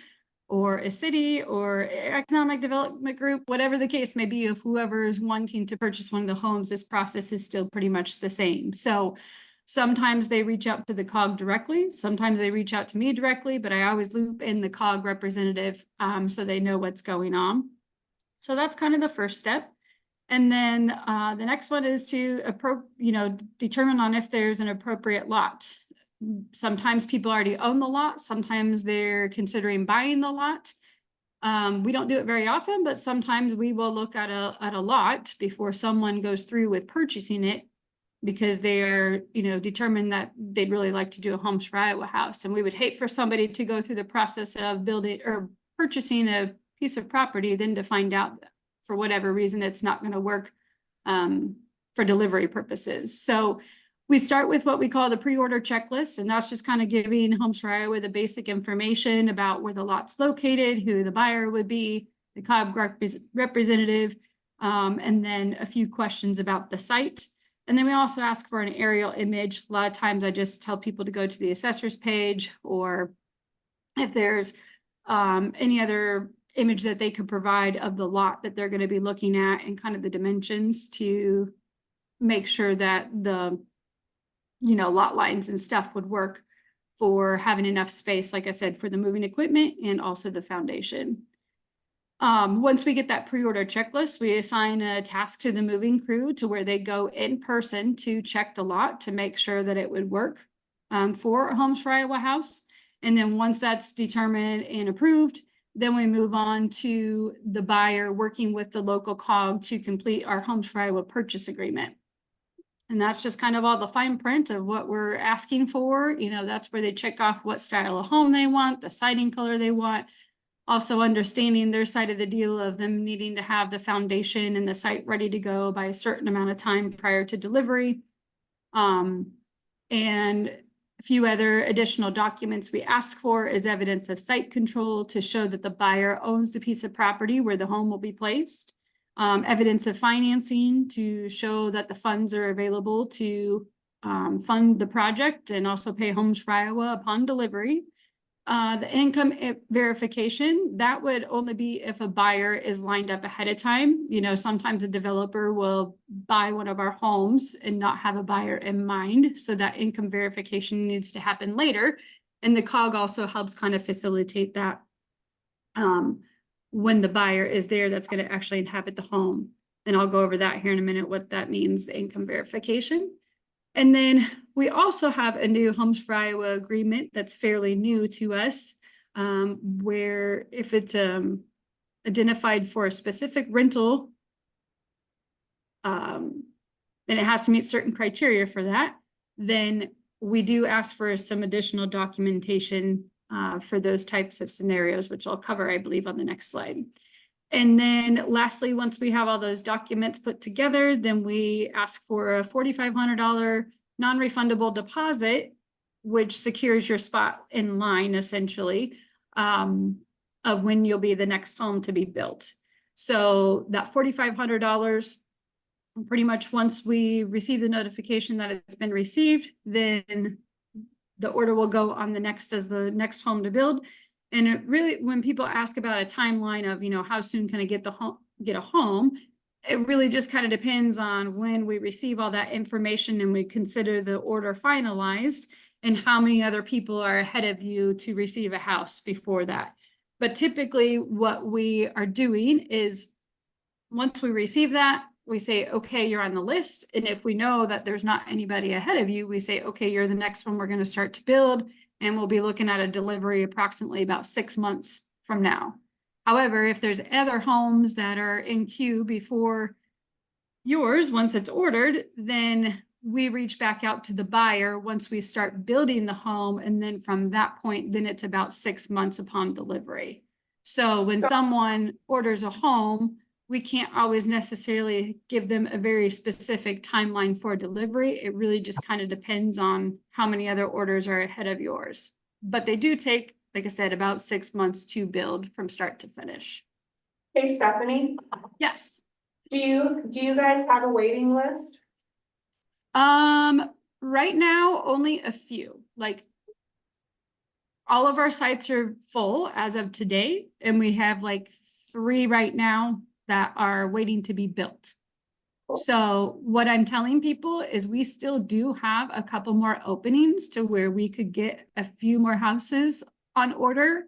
or a city or economic development group, whatever the case may be, of whoever is wanting to purchase one of the homes, this process is still pretty much the same. So sometimes they reach out to the COG directly, sometimes they reach out to me directly, but I always loop in the COG representative so they know what's going on. So that's kind of the first step. And then the next one is to determine on if there's an appropriate lot. Sometimes people already own the lot. Sometimes they're considering buying the lot. We don't do it very often, but sometimes we will look at a lot before someone goes through with purchasing it, because they're, determined that they'd really like to do a Homes for Iowa house. And we would hate for somebody to go through the process of building or purchasing a piece of property, then to find out that for whatever reason, it's not going to work for delivery purposes. So we start with what we call the pre-order checklist, and that's just kind of giving Homes for Iowa the basic information about where the lot's located, who the buyer would be, the COG representative, and then a few questions about the site. And then we also ask for an aerial image. A lot of times I just tell people to go to the assessor's page, or if there's any other image that they could provide of the lot that they're going to be looking at and kind of the dimensions to make sure that the lot lines and stuff would work for having enough space, like I said, for the moving equipment and also the foundation. Once we get that pre-order checklist, we assign a task to the moving crew to where they go in person to check the lot to make sure that it would work for a Homes for Iowa house. And then once that's determined and approved, then we move on to the buyer working with the local COG to complete our Homes for Iowa purchase agreement. And that's just kind of all the fine print of what we're asking for. That's where they check off what style of home they want, the siding color they want. Also understanding their side of the deal of them needing to have the foundation and the site ready to go by a certain amount of time prior to delivery. And a few other additional documents we ask for is evidence of site control to show that the buyer owns the piece of property where the home will be placed. Evidence of financing to show that the funds are available to fund the project and also pay Homes for Iowa upon delivery. The income verification, that would only be if a buyer is lined up ahead of time. Sometimes a developer will buy one of our homes and not have a buyer in mind. So that income verification needs to happen later. And the COG also helps kind of facilitate that when the buyer is there that's going to actually inhabit the home. And I'll go over that here in a minute, what that means, the income verification. And then we also have a new Homes for Iowa agreement that's fairly new to us, where if it's identified for a specific rental, and it has to meet certain criteria for that, then we do ask for some additional documentation for those types of scenarios, which I'll cover, I believe, on the next slide. And then lastly, once we have all those documents put together, then we ask for a $4,500 non-refundable deposit, which secures your spot in line, essentially, of when you'll be the next home to be built. So that $4,500, pretty much once we receive the notification that it's been received, then the order will go on the next home to build. And it really, when people ask about a timeline of, how soon can I get a home, it really just kind of depends on when we receive all that information and we consider the order finalized and how many other people are ahead of you to receive a house before that. But typically what we are doing is once we receive that, we say, okay, you're on the list. And if we know that there's not anybody ahead of you, we say, okay, you're the next one we're going to start to build. And we'll be looking at a delivery approximately about 6 months from now. However, if there's other homes that are in queue before yours, once it's ordered, then we reach back out to the buyer once we start building the home. And then from that point, then it's about 6 months upon delivery. So when someone orders a home, we can't always necessarily give them a very specific timeline for delivery. It really just kind of depends on how many other orders are ahead of yours. But they do take, like I said, about 6 months to build from start to finish. Hey, Stephanie, Yes. do you guys have a waiting list? Right now, only a few, like all of our sites are full as of today, and we have like 3 right now that are waiting to be built. So what I'm telling people is we still do have a couple more openings to where we could get a few more houses on order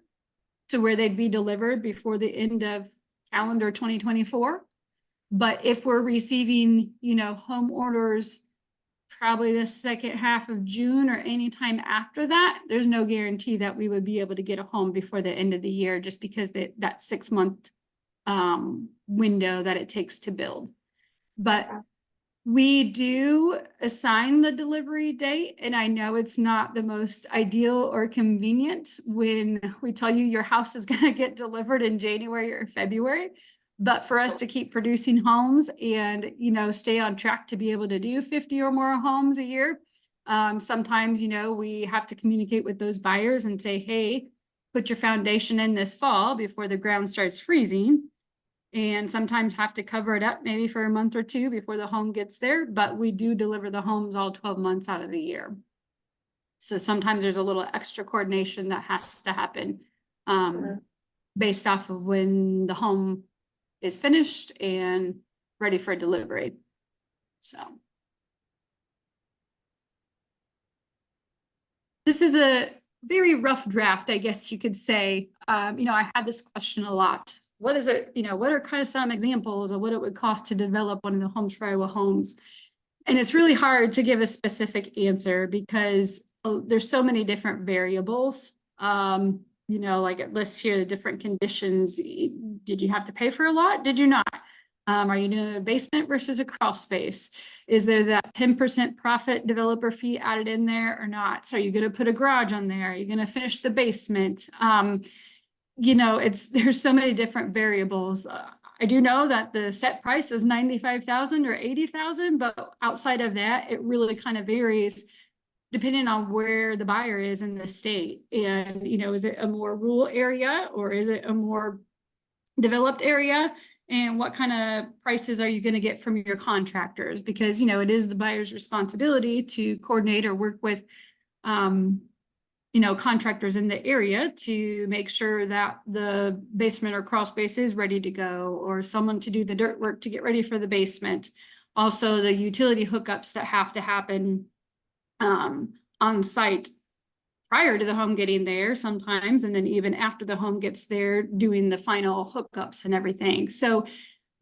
to where they'd be delivered before the end of calendar 2024. But if we're receiving, home orders probably the second half of June or anytime after that, there's no guarantee that we would be able to get a home before the end of the year, just because that 6 month window that it takes to build. But we do assign the delivery date, and I know it's not the most ideal or convenient when we tell you your house is going to get delivered in January or February. But for us to keep producing homes and, stay on track to be able to do 50 or more homes a year, sometimes, we have to communicate with those buyers and say, hey, put your foundation in this fall before the ground starts freezing. And sometimes have to cover it up maybe for a month or 2 before the home gets there. But we do deliver the homes all 12 months out of the year. So sometimes there's a little extra coordination that has to happen based off of when the home is finished and ready for delivery. So this is a very rough draft, I guess you could say. I had this question a lot. What is it, what are kind of some examples of what it would cost to develop one of the Homes for Iowa homes? And it's really hard to give a specific answer because there's so many different variables. Like it lists here the different conditions. Did you have to pay for a lot? Did you not? Are you doing a basement versus a crawl space? Is there that 10% profit developer fee added in there or not? So are you going to put a garage on there? Are you going to finish the basement? There's so many different variables. I do know that the set price is $95,000 or $80,000, but outside of that, it really kind of varies depending on where the buyer is in the state. And, is it a more rural area or is it a more developed area? And what kind of prices are you going to get from your contractors? Because, it is the buyer's responsibility to coordinate or work with, contractors in the area to make sure that the basement or crawl space is ready to go, or someone to do the dirt work to get ready for the basement. Also, the utility hookups that have to happen on site prior to the home getting there sometimes, and then even after the home gets there, doing the final hookups and everything. So,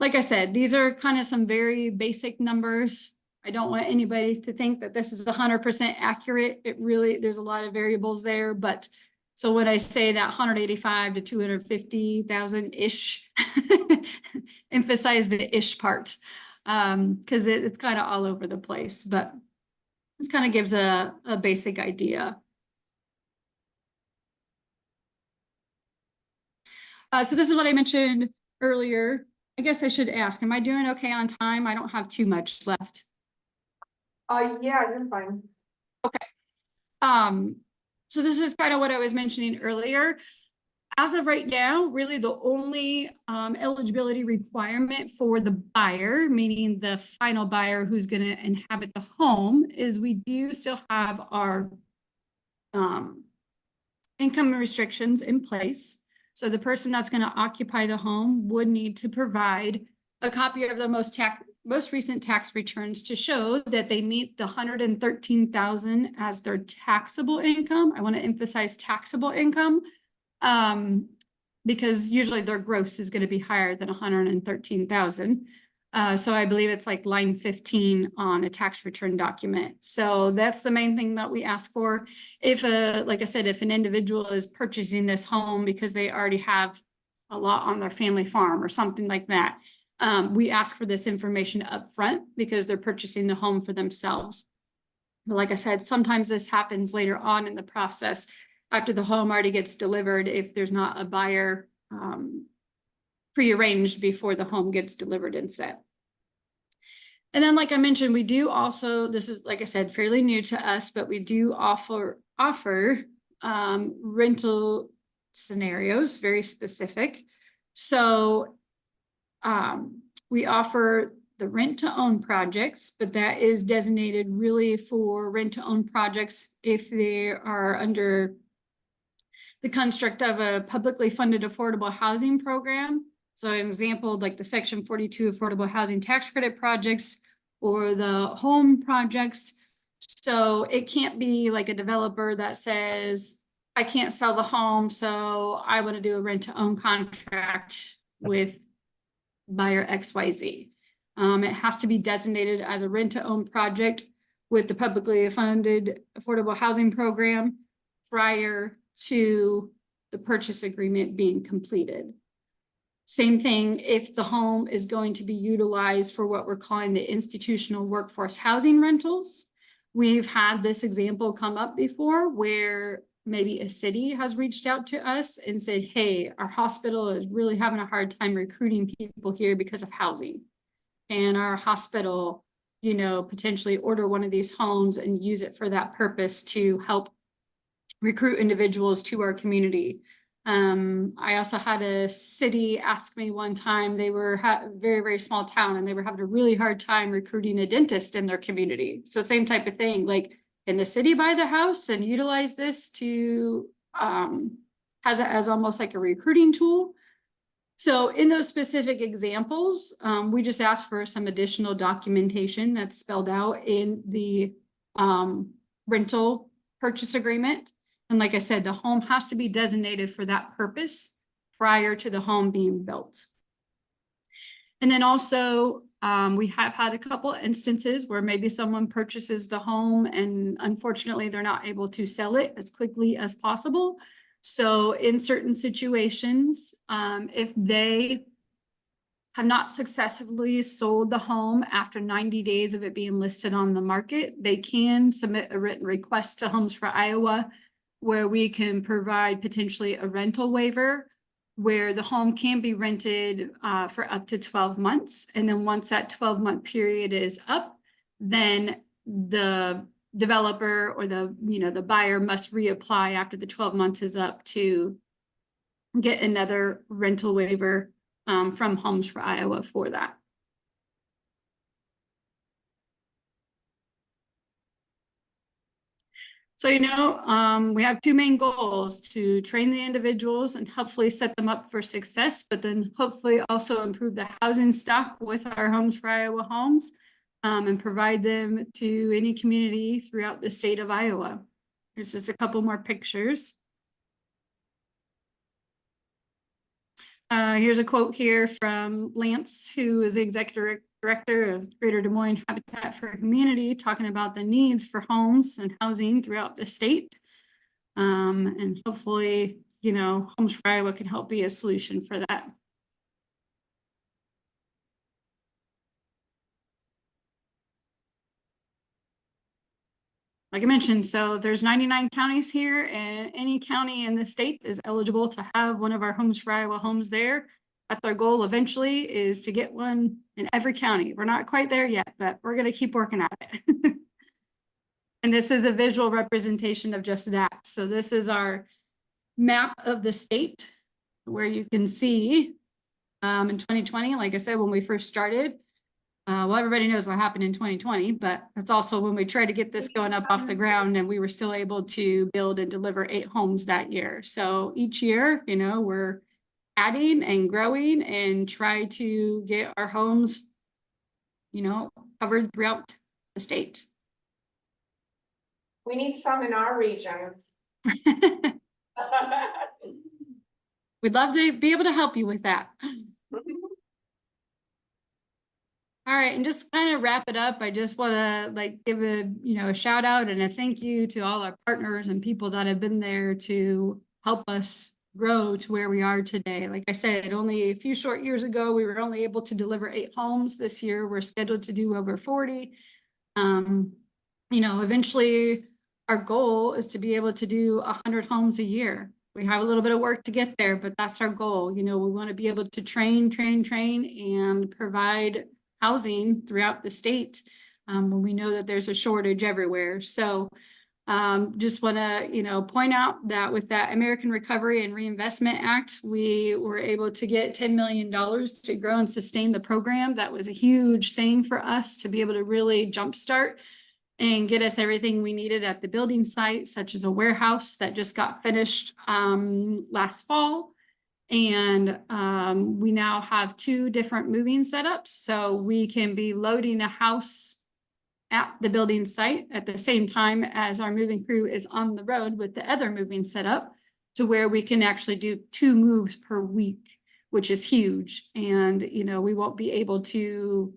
like I said, these are kind of some very basic numbers. I don't want anybody to think that this is 100% accurate. It really, there's a lot of variables there. But so when I say that 185 to 250,000-ish, emphasize the ish part, because it's kind of all over the place. But this kind of gives a basic idea. So this is what I mentioned earlier. I guess I should ask, am I doing okay on time? I don't have too much left. Yeah, you're fine. Okay. So this is kind of what I was mentioning earlier. As of right now, really the only eligibility requirement for the buyer, meaning the final buyer who's going to inhabit the home, is we do still have our income restrictions in place. So the person that's going to occupy the home would need to provide a copy of the most recent tax returns to show that they meet the $113,000 as their taxable income. I want to emphasize taxable income because usually their gross is going to be higher than $113,000. So I believe it's like line 15 on a tax return document. So that's the main thing that we ask for. If like I said, if an individual is purchasing this home because they already have a lot on their family farm or something like that, we ask for this information up front because they're purchasing the home for themselves. But like I said, sometimes this happens later on in the process after the home already gets delivered, if there's not a buyer prearranged before the home gets delivered and set. And then, like I mentioned, we do also, this is, like I said, fairly new to us, but we do offer rental scenarios, very specific. So we offer the rent to own projects, but that is designated really for rent to own projects if they are under the construct of a publicly funded affordable housing program. So an example, like the Section 42 affordable housing tax credit projects or the home projects. So it can't be like a developer that says, I can't sell the home, so I want to do a rent to own contract with buyer XYZ. It has to be designated as a rent to own project with the publicly funded affordable housing program prior to the purchase agreement being completed. Same thing if the home is going to be utilized for what we're calling the institutional workforce housing rentals. We've had this example come up before where maybe a city has reached out to us and said, hey, our hospital is really having a hard time recruiting people here because of housing. And our hospital, you know, potentially order one of these homes and use it for that purpose to help recruit individuals to our community. I also had a city ask me one time, they were very, very small town and they were having a really hard time recruiting a dentist in their community. So same type of thing, like, can the city buy the house and utilize this to, has it as almost like a recruiting tool? So in those specific examples, we just asked for some additional documentation that's spelled out in the rental purchase agreement. And like I said, the home has to be designated for that purpose prior to the home being built. And then also, we have had a couple instances where maybe someone purchases the home and unfortunately they're not able to sell it as quickly as possible. So in certain situations, if they have not successfully sold the home after 90 days of it being listed on the market, they can submit a written request to Homes for Iowa where we can provide potentially a rental waiver where the home can be rented for up to 12 months. And then once that 12-month period is up, then the developer or the buyer must reapply after the 12 months is up to get another rental waiver from Homes for Iowa for that. So, we have two main goals: to train the individuals and hopefully set them up for success, but then hopefully also improve the housing stock with our Homes for Iowa homes and provide them to any community throughout the state of Iowa. There's just a couple more pictures. Here's a quote here from Lance, who is the executive director of Greater Des Moines Habitat for Humanity, talking about the needs for homes and housing throughout the state. And hopefully, Homes for Iowa can help be a solution for that. Like I mentioned, so there's 99 counties here, and any county in the state is eligible to have one of our Homes for Iowa homes there. That's our goal eventually, is to get one in every county. We're not quite there yet, but we're going to keep working at it. And this is a visual representation of just that. So this is our map of the state, where you can see in 2020, like I said, when we first started, well, everybody knows what happened in 2020, but that's also when we tried to get this going up off the ground, and we were still able to build and deliver 8 homes that year. So each year, we're adding and growing and try to get our homes, covered throughout the state. We need some in our region. We'd love to be able to help you with that. All right, and just kind of wrap it up, I just want to give a shout out and a thank you to all our partners and people that have been there to help us grow to where we are today. Like I said, only a few short years ago, we were only able to deliver 8 homes. This year, we're scheduled to do over 40. you know, eventually our goal is to be able to do 100 homes a year. We have a little bit of work to get there, but that's our goal. You know, we want to be able to train, and provide housing throughout the state when we know that there's a shortage everywhere. So just want to, you know, point out that with that American Recovery and Reinvestment Act, we were able to get $10 million to grow and sustain the program. That was a huge thing for us to be able to really jumpstart and get us everything we needed at the building site, such as a warehouse that just got finished last fall. And we now have 2 different moving setups, so we can be loading a house at the building site at the same time as our moving crew is on the road with the other moving setup, to where we can actually do 2 moves per week, which is huge. And, you know, we won't be able to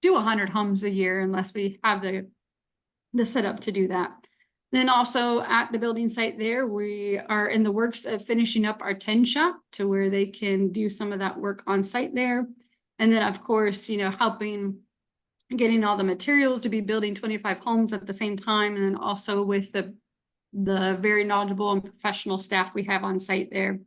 do 100 homes a year unless we have the setup to do that. Then also at the building site there, we are in the works of finishing up our 10 shop to where they can do some of that work on site there. And then of course, you know, helping getting all the materials to be building 25 homes at the same time. And then also with the very knowledgeable and professional staff we have on site there.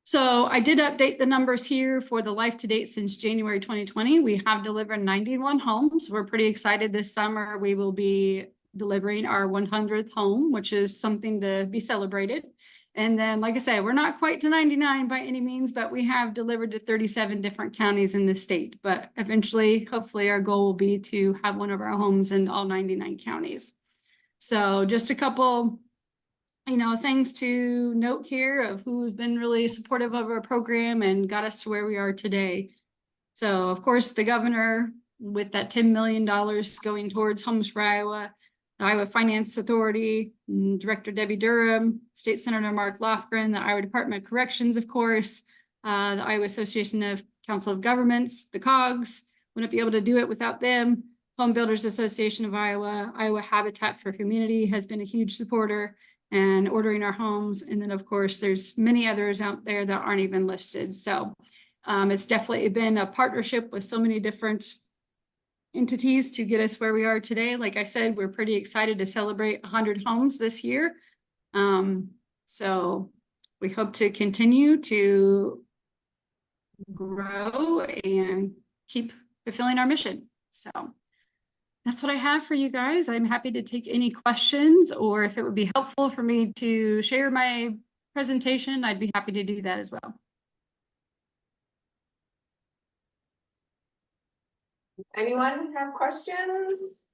So I did update the numbers here for the life to date since January 2020. We have delivered 91 homes. We're pretty excited this summer. We will be delivering our 100th home, which is something to be celebrated. And then, like I said, we're not quite to 99 by any means, but we have delivered to 37 different counties in the state. But eventually, hopefully our goal will be to have one of our homes in all 99 counties. So just a couple, you know, things to note here of who's been really supportive of our program and got us to where we are today. So of course, the governor with that $10 million going towards Homes for Iowa, the Iowa Finance Authority, Director Debbie Durham, State Senator Mark Lofgren, the Iowa Department of Corrections, of course, the Iowa Association of Council of Governments, the COGS, wouldn't be able to do it without them. Home Builders Association of Iowa, Iowa Habitat for Humanity has been a huge supporter and ordering our homes. And then of course, there's many others out there that aren't even listed. So it's definitely been a partnership with so many different entities to get us where we are today. Like I said, we're pretty excited to celebrate 100 homes this year. So we hope to continue to grow and keep fulfilling our mission. So that's what I have for you guys. I'm happy to take any questions, or if it would be helpful for me to share my presentation, I'd be happy to do that as well. Anyone have questions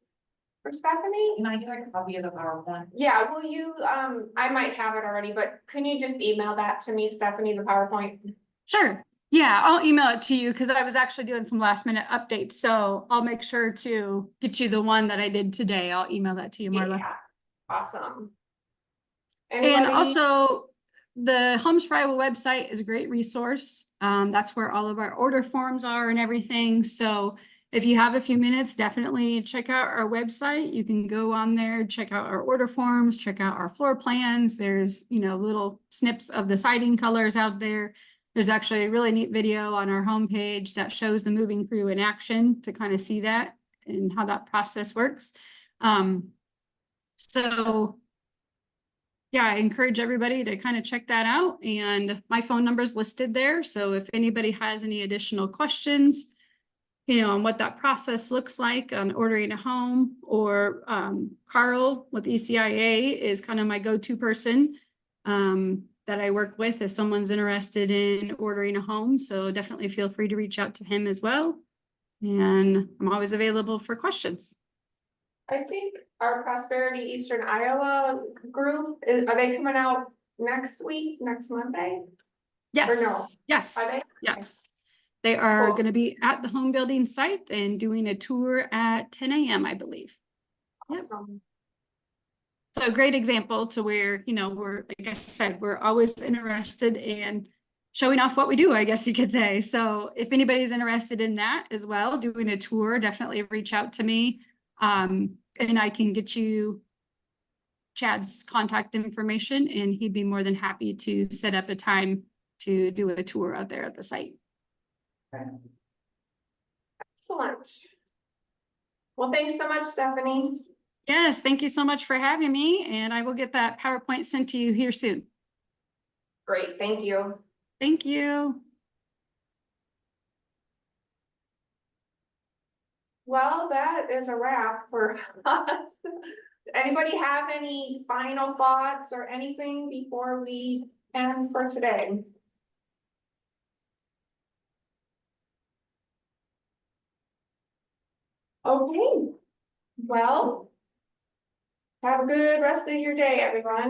for Stephanie? Can I get a copy of the PowerPoint? Yeah, will you, I might have it already, but can you just email that to me, Stephanie, the PowerPoint? Sure. Yeah, I'll email it to you because I was actually doing some last minute updates. So I'll make sure to get you the one that I did today. I'll email that to you, Marla. Yeah, awesome. And also the Homes for Iowa website is a great resource. That's where all of our order forms are and everything. So if you have a few minutes, definitely check out our website. You can go on there, check out our order forms, check out our floor plans. There's, you know, little snips of the siding colors out there. There's actually a really neat video on our homepage that shows the moving crew in action to kind of see that and how that process works. So yeah, I encourage everybody to kind of check that out, and my phone number is listed there. So if anybody has any additional questions, you know, on what that process looks like on ordering a home, or Carl with ECIA is kind of my go-to person that I work with if someone's interested in ordering a home. So definitely feel free to reach out to him as well. And I'm always available for questions. I think our Prosperity Eastern Iowa group, are they coming out next week, next Monday? Yes. Or no? Yes. Are they? Yes. They are Cool. going to be at the home building site and doing a tour at 10 a.m., I believe. Yep. Awesome. So a great example to where, you know, we're, like I said, we're always interested in showing off what we do, I guess you could say. So if anybody's interested in that as well, doing a tour, definitely reach out to me. And I can get you Chad's contact information, and he'd be more than happy to set up a time to do a tour out there at the site. Excellent. Well, thanks so much, Stephanie. Yes, thank you so much for having me, and I will get that PowerPoint sent to you here soon. Great, thank you. Thank you. Well, that is a wrap for us. Anybody have any final thoughts or anything before we end for today? Okay, well, have a good rest of your day, everyone.